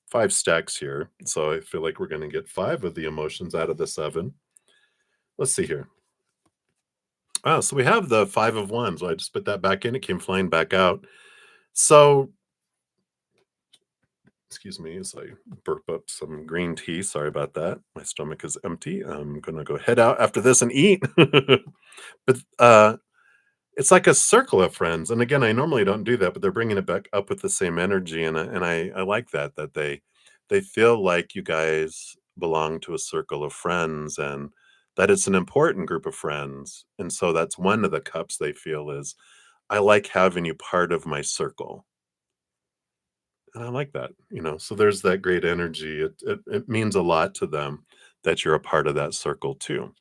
five stacks here. So I feel like we're going to get 5 of the emotions out of the 7. Let's see here. Oh, so we have the 5 of Wands. I just put that back in. It came flying back out. So, excuse me as I burp up some green tea. Sorry about that. My stomach is empty. I'm going to go head out after this and eat. But it's like a circle of friends. And again, I normally don't do that, but they're bringing it back up with the same energy. And I like that they feel like you guys belong to a circle of friends and that it's an important group of friends. And so that's one of the cups they feel is, I like having you part of my circle. And I like that, you know. So there's that great energy. It means a lot to them that you're a part of that circle too.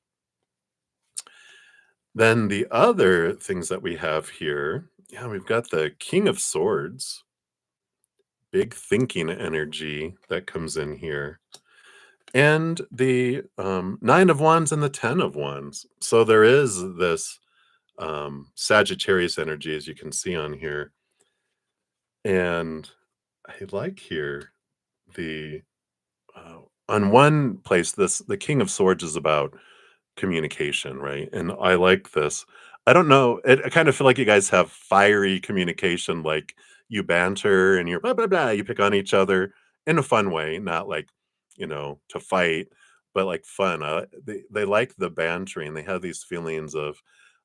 Then the other things that we have here, yeah, we've got the King of Swords, big thinking energy that comes in here, and the 9 of Wands and the 10 of Wands. So there is this Sagittarius energy, as you can see on here. And I like here the on one place, the King of Swords is about communication, right? And I like this. I don't know. I kind of feel like you guys have fiery communication, like you banter and you're blah blah blah. You pick on each other in a fun way, not like to fight, but like fun. They like the bantering. They have these feelings of,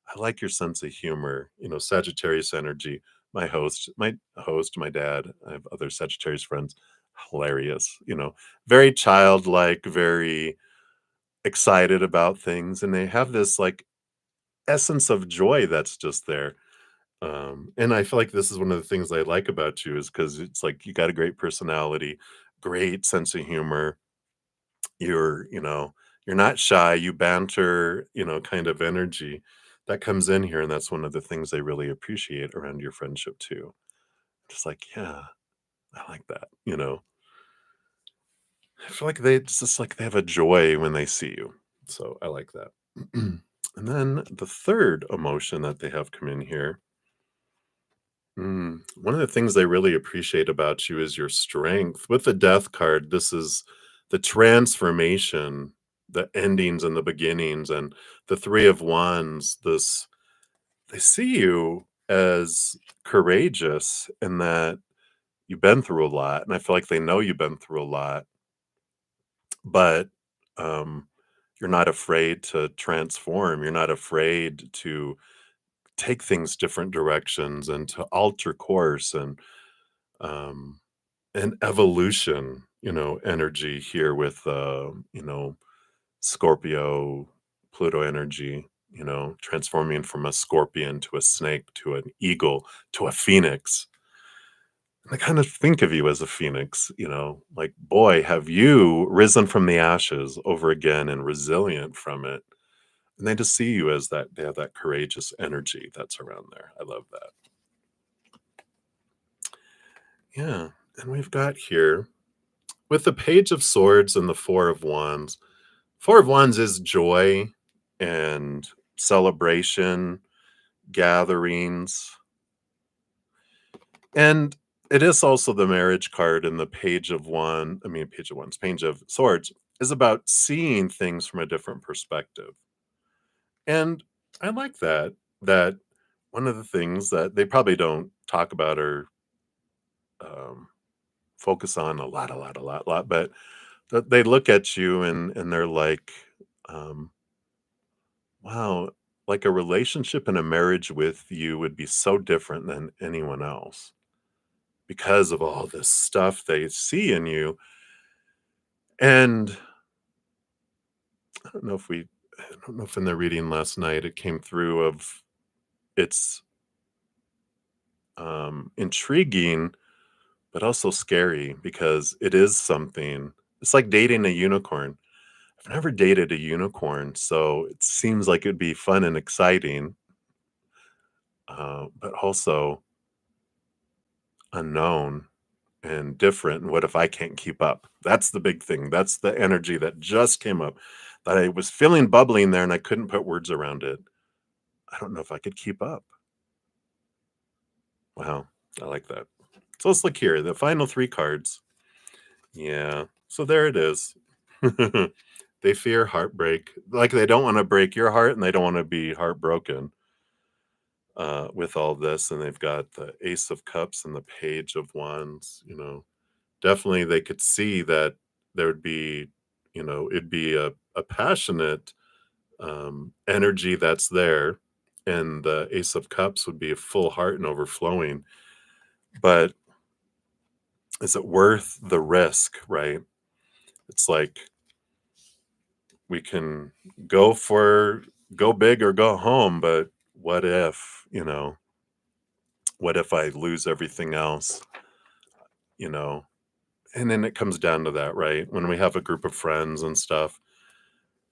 I like your sense of humor. Sagittarius energy. My dad. I have other Sagittarius friends. Hilarious. Very childlike, very excited about things, and they have this, like, essence of joy that's just there. And I feel like this is one of the things I like about you is because it's like you got a great personality, great sense of humor. You're not shy, you banter, kind of energy that comes in here, and that's one of the things I really appreciate around your friendship too. Just like, yeah, I like that. I feel like it's just like they have a joy when they see you. So I like that. And then the third emotion that they have come in here. One of the things I really appreciate about you is your strength. With the death card, this is the transformation, the endings and the beginnings, and the Three of Wands. They see you as courageous in that you've been through a lot, and I feel like they know you've been through a lot, but um, you're not afraid to transform. You're not afraid to take things different directions and to alter course um, and evolution, energy here with, Scorpio, Pluto energy, transforming from a scorpion to a snake to an eagle to a phoenix. And I kind of think of you as a phoenix, like, boy, have you risen from the ashes over again and resilient from it. And they just see you as that, they have that courageous energy that's around there. I love that. Yeah. And we've got here with the Page of Swords and the Four of Wands. Four of Wands is joy and celebration, gatherings, and it is also the marriage card. And the Page of Wands, Page of Swords is about seeing things from a different perspective. And I like that one of the things that they probably don't talk about or um, focus on a lot, but that they look at you and they're like, um, wow, like a relationship and a marriage with you would be so different than anyone else because of all this stuff they see in you. And I don't know if we, I don't know if in the reading last night it came through of it's intriguing, but also scary because it is something. It's like dating a unicorn. I've never dated a unicorn, so it seems like it'd be fun and exciting, but also unknown and different. And what if I can't keep up? That's the big thing. That's the energy that just came up that I was feeling bubbling there and I couldn't put words around it. I don't know if I could keep up. Wow. I like that. So let's look here. The final three cards. Yeah. So there it is. They fear heartbreak. Like they don't want to break your heart and they don't want to be heartbroken with all this. And they've got the Ace of Cups and the Page of Wands. Definitely they could see that there would be, it'd be a passionate energy that's there. And the Ace of Cups would be a full heart and overflowing. But is it worth the risk, right? It's like we can go big or go home, but what if I lose everything else, you know? And then it comes down to that, right? When we have a group of friends and stuff,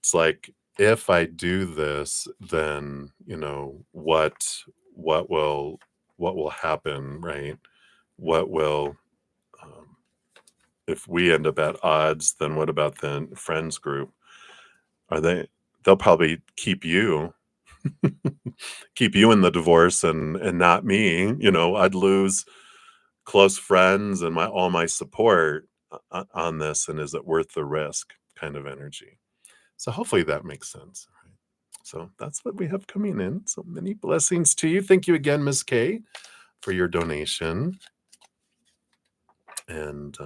it's like if I do this, then, what will what will happen, right? What will um, if we end up at odds, then what about the friends group? Are they'll probably keep you in the divorce and not me. I'd lose close friends and my all my support on this, and is it worth the risk kind of energy. So hopefully that makes sense. Right? So that's what we have coming in. So many blessings to you. Thank you again, Miss K, for your donation, and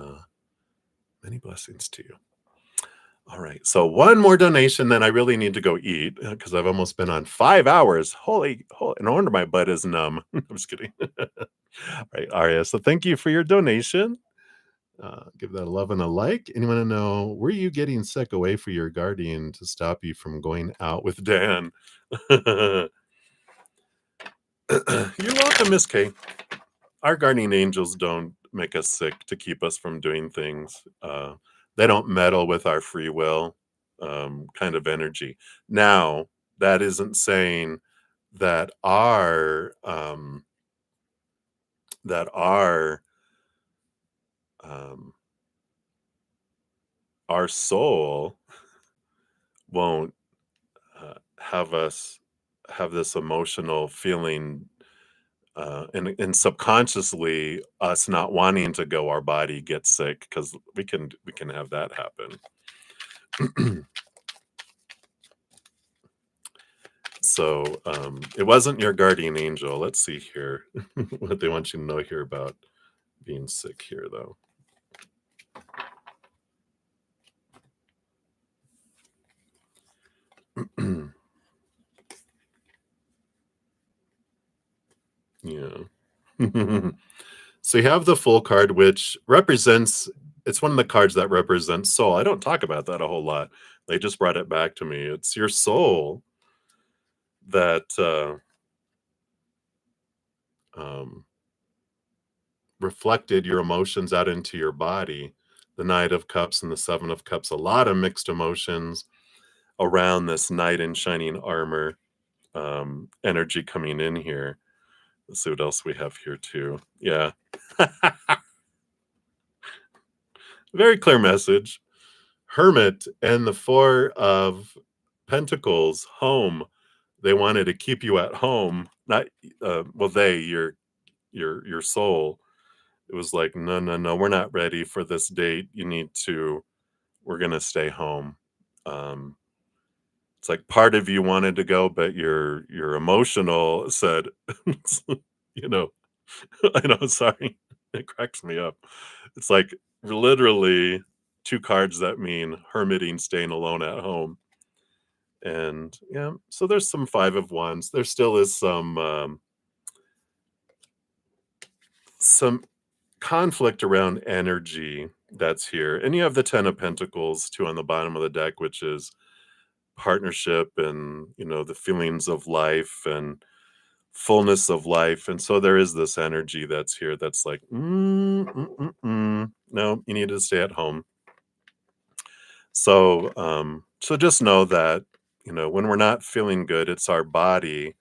many blessings to you. All right. So one more donation, then I really need to go eat because I've almost been on 5 hours. Holy, no wonder my butt is numb. I'm just kidding. All right, Aria. So thank you for your donation. Give that a love and a like. And you want to know, were you getting sick? Away for your guardian to stop you from going out with Dan. You're welcome, Miss K. Our guardian angels don't make us sick to keep us from doing things. They don't meddle with our free will kind of energy. Now, that isn't saying that that um, our soul won't have us have this emotional feeling, and subconsciously us not wanting to go, our body gets sick, because we can have that happen. So it wasn't your guardian angel. Let's see here what they want you to know here about being sick here, though. Yeah. So you have the full card, which represents, it's one of the cards that represents soul. I don't talk about that a whole lot. They just brought it back to me. It's your soul that um, reflected your emotions out into your body. The Knight of Cups and the Seven of Cups, a lot of mixed emotions around this knight in shining armor energy coming in here. Let's see what else we have here too. Yeah. Very clear message. Hermit and the Four of Pentacles, home. They wanted to keep you at home. Not well, your soul. It was like, no, no, no, we're not ready for this date. We're gonna stay home. Um, it's like part of you wanted to go, but your emotional said, you know, I know, sorry. It cracks me up. It's like literally two cards that mean hermiting, staying alone at home. And yeah, so there's some Five of Wands. There still is some conflict around energy that's here. And you have the Ten of Pentacles too on the bottom of the deck, which is partnership and, the feelings of life and fullness of life. And so there is this energy that's here that's like, no, you need to stay at home. So just know that, when we're not feeling good, it's our body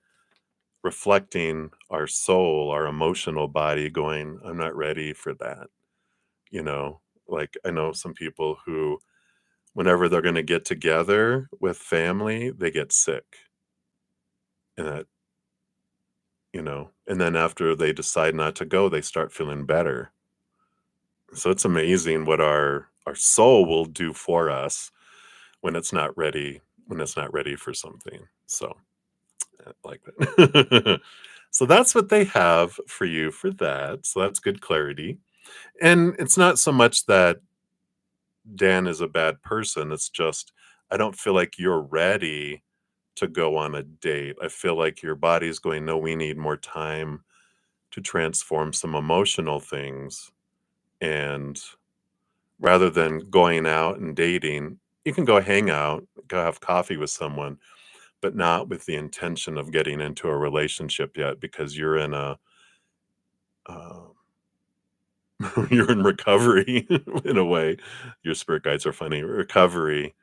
reflecting our soul, our emotional body going, I'm not ready for that. You know, like I know some people who, whenever they're going to get together with family, they get sick. And that, and then after they decide not to go, they start feeling better. So it's amazing what our soul will do for us when it's not ready for something. So I like that. So that's what they have for you for that. So that's good clarity. And it's not so much that Dan is a bad person. It's just I don't feel like you're ready to go on a date. I feel like your body's going, no, we need more time to transform some emotional things. And rather than going out and dating, you can go hang out, go have coffee with someone, but not with the intention of getting into a relationship yet, because you're in uh, you're in recovery in a way. Your spirit guides are funny, recovery.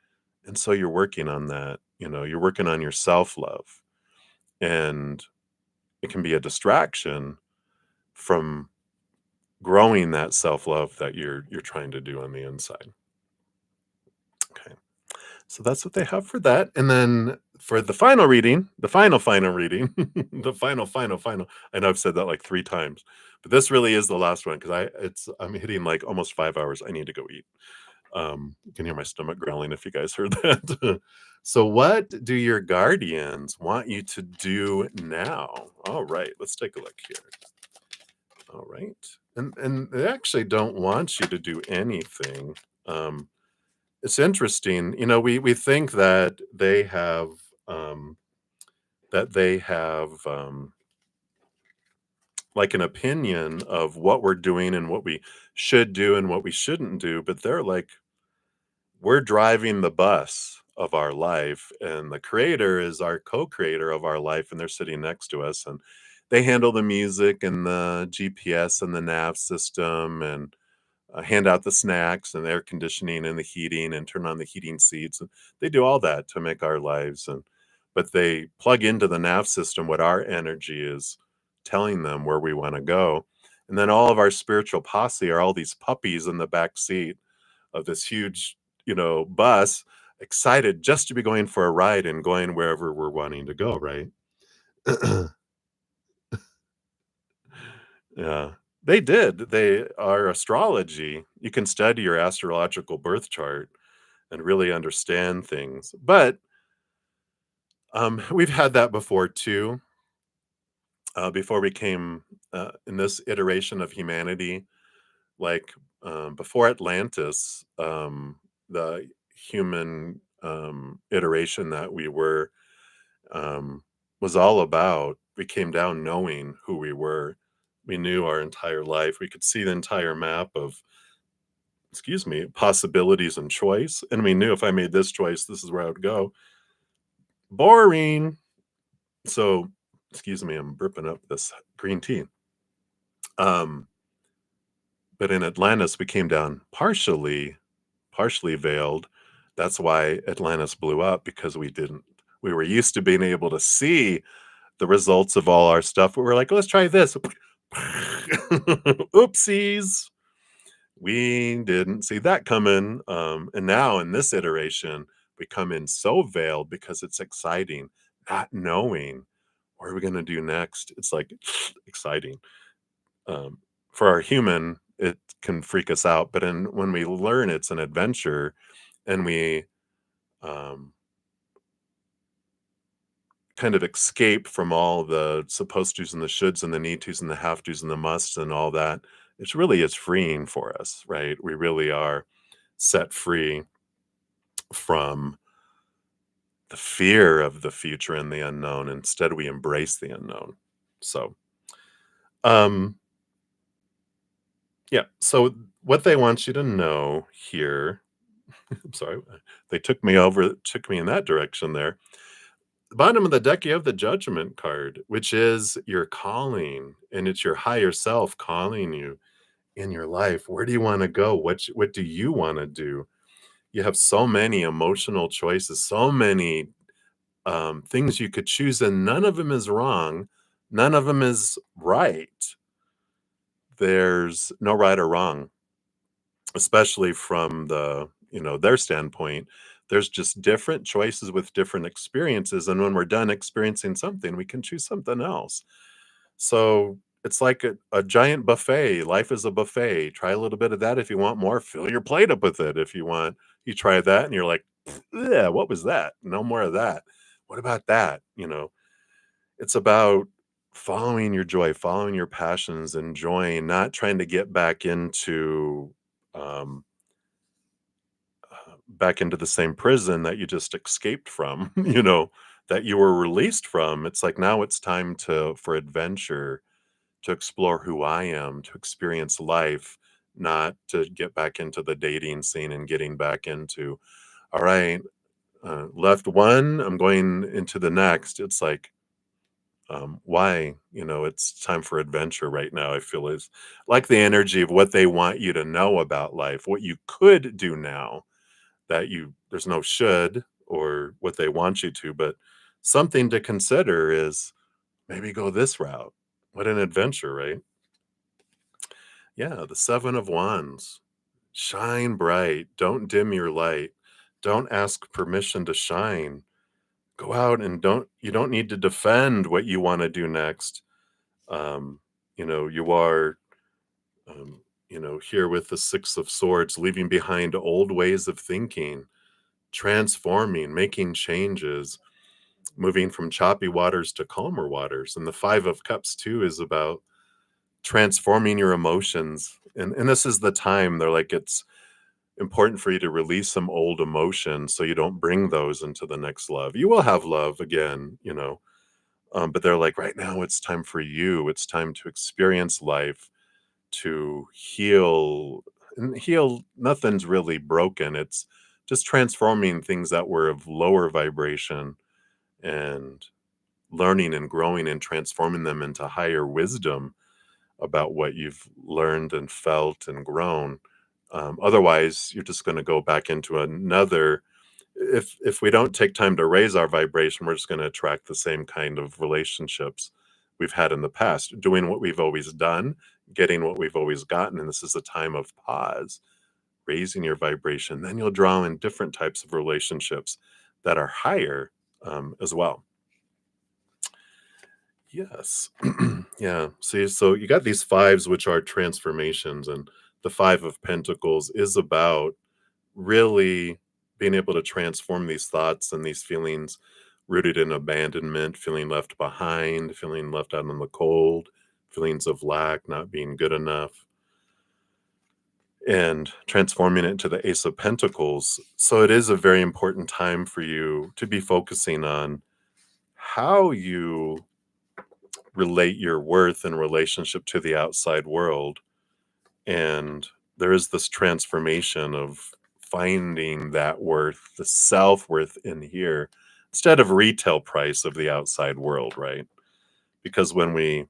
And so you're working on that, you're working on your self-love. And it can be a distraction from growing that self-love that you're trying to do on the inside. Okay. So that's what they have for that. And then for the final reading, the final reading, the final. I know I've said that like 3 times, but this really is the last one because I'm hitting like almost 5 hours. I need to go eat. You can hear my stomach growling if you guys heard that. So what do your guardians want you to do now? All right, let's take a look here. All right. And they actually don't want you to do anything. Um, it's interesting. We think um, that they have like an opinion of what we're doing and what we should do and what we shouldn't do, but they're like, we're driving the bus of our life, and the creator is our co-creator of our life, and they're sitting next to us, and they handle the music and the GPS and the nav system, and hand out the snacks and air conditioning and the heating and turn on the heating seats. And they do all that to make our lives. And but they plug into the nav system what our energy is telling them where we want to go. And then all of our spiritual posse are all these puppies in the back seat of this huge, bus, excited just to be going for a ride and going wherever we're wanting to go, right? Yeah. They did. They are astrology. You can study your astrological birth chart and really understand things. But we've had that before too. Before we came in this iteration of humanity, like before Atlantis, the human iteration that we were was all about. We came down knowing who we were. We knew our entire life. We could see the entire map of, excuse me, possibilities and choice. And we knew if I made this choice, this is where I would go. Boring. So, excuse me, I'm burping up this green tea. Um, but in Atlantis, we came down partially veiled. That's why Atlantis blew up because we didn't. We were used to being able to see the results of all our stuff. But we're like, let's try this. Oopsies. We didn't see that coming. And now in this iteration, we come in so veiled because it's exciting, not knowing what are we going to do next. It's like exciting. Um, for our human, it can freak us out, but when we learn it's an adventure, and we um, kind of escape from all the supposed tos and the shoulds and the need tos and the have tos and the musts and all that, it's freeing for us, right? We really are set free from the fear of the future and the unknown. Instead, we embrace the unknown. So, um, yeah. So, what they want you to know here, I'm sorry, they took me in that direction there. The bottom of the deck, you have the Judgment card, which is your calling, and it's your higher self calling you in your life. Where do you want to go? What do you want to do? You have so many emotional choices, so many things you could choose, and none of them is wrong. None of them is right. There's no right or wrong, especially from their standpoint. There's just different choices with different experiences. And when we're done experiencing something, we can choose something else. So it's like a giant buffet. Life is a buffet. Try a little bit of that if you want more. Fill your plate up with it if you want. You try that and you're like, yeah, what was that? No more of that. What about that? It's about following your joy, following your passions, enjoying, not trying to get um, back into the same prison that you just escaped from, that you were released from. It's like now it's time for adventure, to explore who I am, to experience life, not to get back into the dating scene and getting back into, all right, left one, I'm going into the next. It's like, why? It's time for adventure right now. I feel is like the energy of what they want you to know about life, what you could do now that there's no should or what they want you to, but something to consider is maybe go this route. What an adventure, right? Yeah, the 7 of Wands. Shine bright. Don't dim your light. Don't ask permission to shine. Go out and you don't need to defend what you want to do next. Um, you are here with the 6 of Swords, leaving behind old ways of thinking, transforming, making changes, moving from choppy waters to calmer waters. And the 5 of Cups too is about transforming your emotions. And this is the time they're like, it's important for you to release some old emotions so you don't bring those into the next love. You will have love again, But they're like, right now it's time for you. It's time to experience life, to heal. And heal, nothing's really broken. It's just transforming things that were of lower vibration and learning and growing and transforming them into higher wisdom about what you've learned and felt and grown. Otherwise, you're just going to go back into another. If we don't take time to raise our vibration, we're just going to attract the same kind of relationships we've had in the past, doing what we've always done, getting what we've always gotten. And this is a time of pause, raising your vibration. Then you'll draw in different types of relationships that are higher as well. Yes. Yeah. See, so you got these fives, which are transformations, and the Five of Pentacles is about really being able to transform these thoughts and these feelings rooted in abandonment, feeling left behind, feeling left out in the cold, feelings of lack, not being good enough, and transforming it into the Ace of Pentacles. So it is a very important time for you to be focusing on how you relate your worth in relationship to the outside world. And there is this transformation of finding that worth, the self worth in here, instead of retail price of the outside world, right? Because when we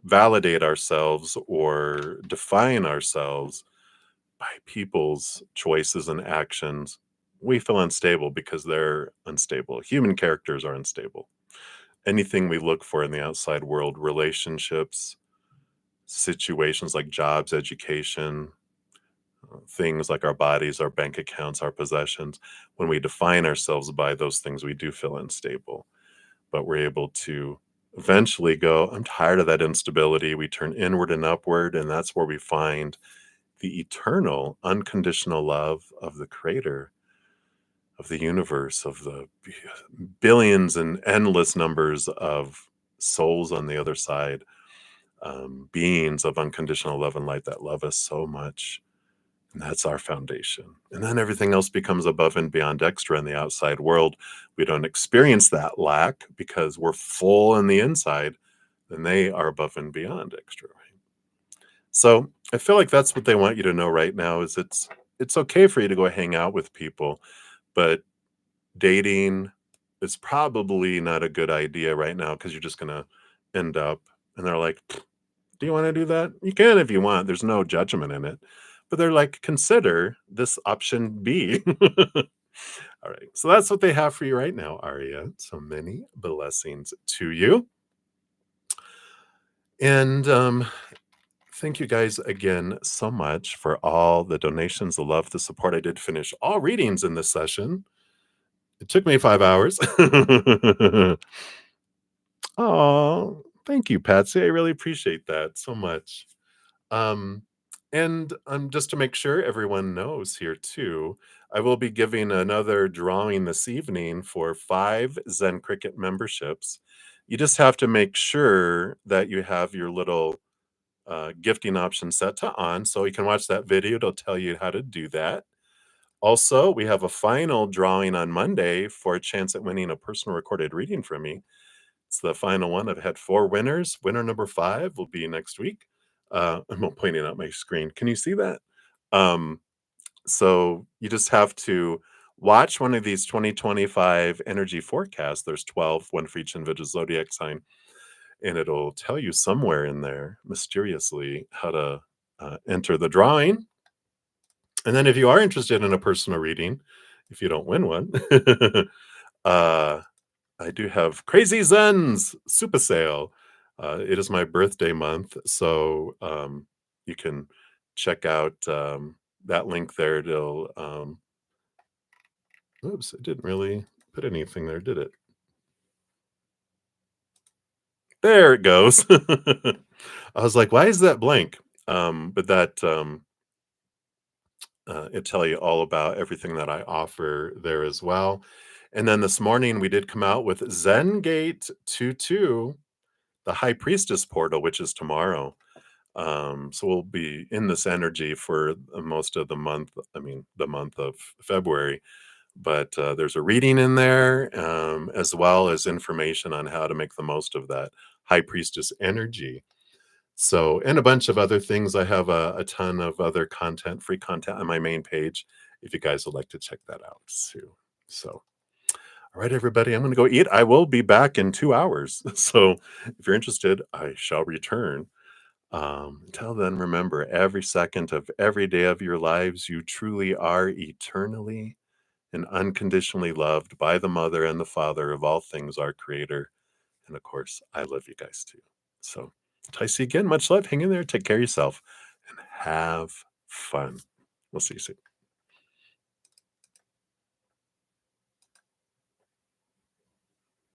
validate ourselves or define ourselves by people's choices and actions, we feel unstable because they're unstable. Human characters are unstable. Anything we look for in the outside world, relationships, situations like jobs, education, things like our bodies, our bank accounts, our possessions, when we define ourselves by those things, we do feel unstable. But we're able to eventually go, I'm tired of that instability. We turn inward and upward, and that's where we find the eternal, unconditional love of the creator of the universe, of the billions and endless numbers of souls on the other side, beings of unconditional love and light that love us so much. And that's our foundation. And then everything else becomes above and beyond extra in the outside world. We don't experience that lack because we're full in the inside, and they are above and beyond extra. Right? So I feel like that's what they want you to know right now is it's okay for you to go hang out with people, but dating is probably not a good idea right now because you're just gonna end up and they're like, do you want to do that? You can if you want. There's no judgment in it. But they're like, consider this option B. All right. So that's what they have for you right now, Aria. So many blessings to you. And thank you guys again so much for all the donations, the love, the support. I did finish all readings in this session. It took me 5 hours. Oh, thank you, Patsy. I really appreciate that so much. Um, and just to make sure everyone knows here too, I will be giving another drawing this evening for 5 Zen Cricket memberships. You just have to make sure that you have your little gifting option set to on so you can watch that video. It'll tell you how to do that. Also, we have a final drawing on Monday for a chance at winning a personal recorded reading from me. It's the final one. I've had 4 winners. Winner number 5 will be next week. I'm not pointing out my screen. Can you see that? Um, so you just have to watch one of these 2025 energy forecasts. There's 12, one for each individual zodiac sign, and it'll tell you somewhere in there mysteriously how to enter the drawing. And then if you are interested in a personal reading, if you don't win one, uh, I do have Crazy Zen's super sale. It is my birthday month, so you can check out that link there. It'll, oops, it didn't really put anything there, did it? There it goes. I was like, why is that blank? But that it tell you all about everything that I offer there as well. And then this morning we did come out with Zen Gate 2 the High Priestess portal, which is tomorrow. So we'll be in this energy for most of the month. I mean, the month of February. But there's a reading in there, as well as information on how to make the most of that high priestess energy. So, and a bunch of other things. I have a ton of other content, free content on my main page, if you guys would like to check that out too. So, all right, everybody, I'm going to go eat. I will be back in 2 hours. So, if you're interested, I shall return. Until then, remember every second of every day of your lives, you truly are eternally and unconditionally loved by the mother and the father of all things, our creator. And of course, I love you guys too. So, until I see you again, much love. Hang in there. Take care of yourself and have fun. We'll see you soon.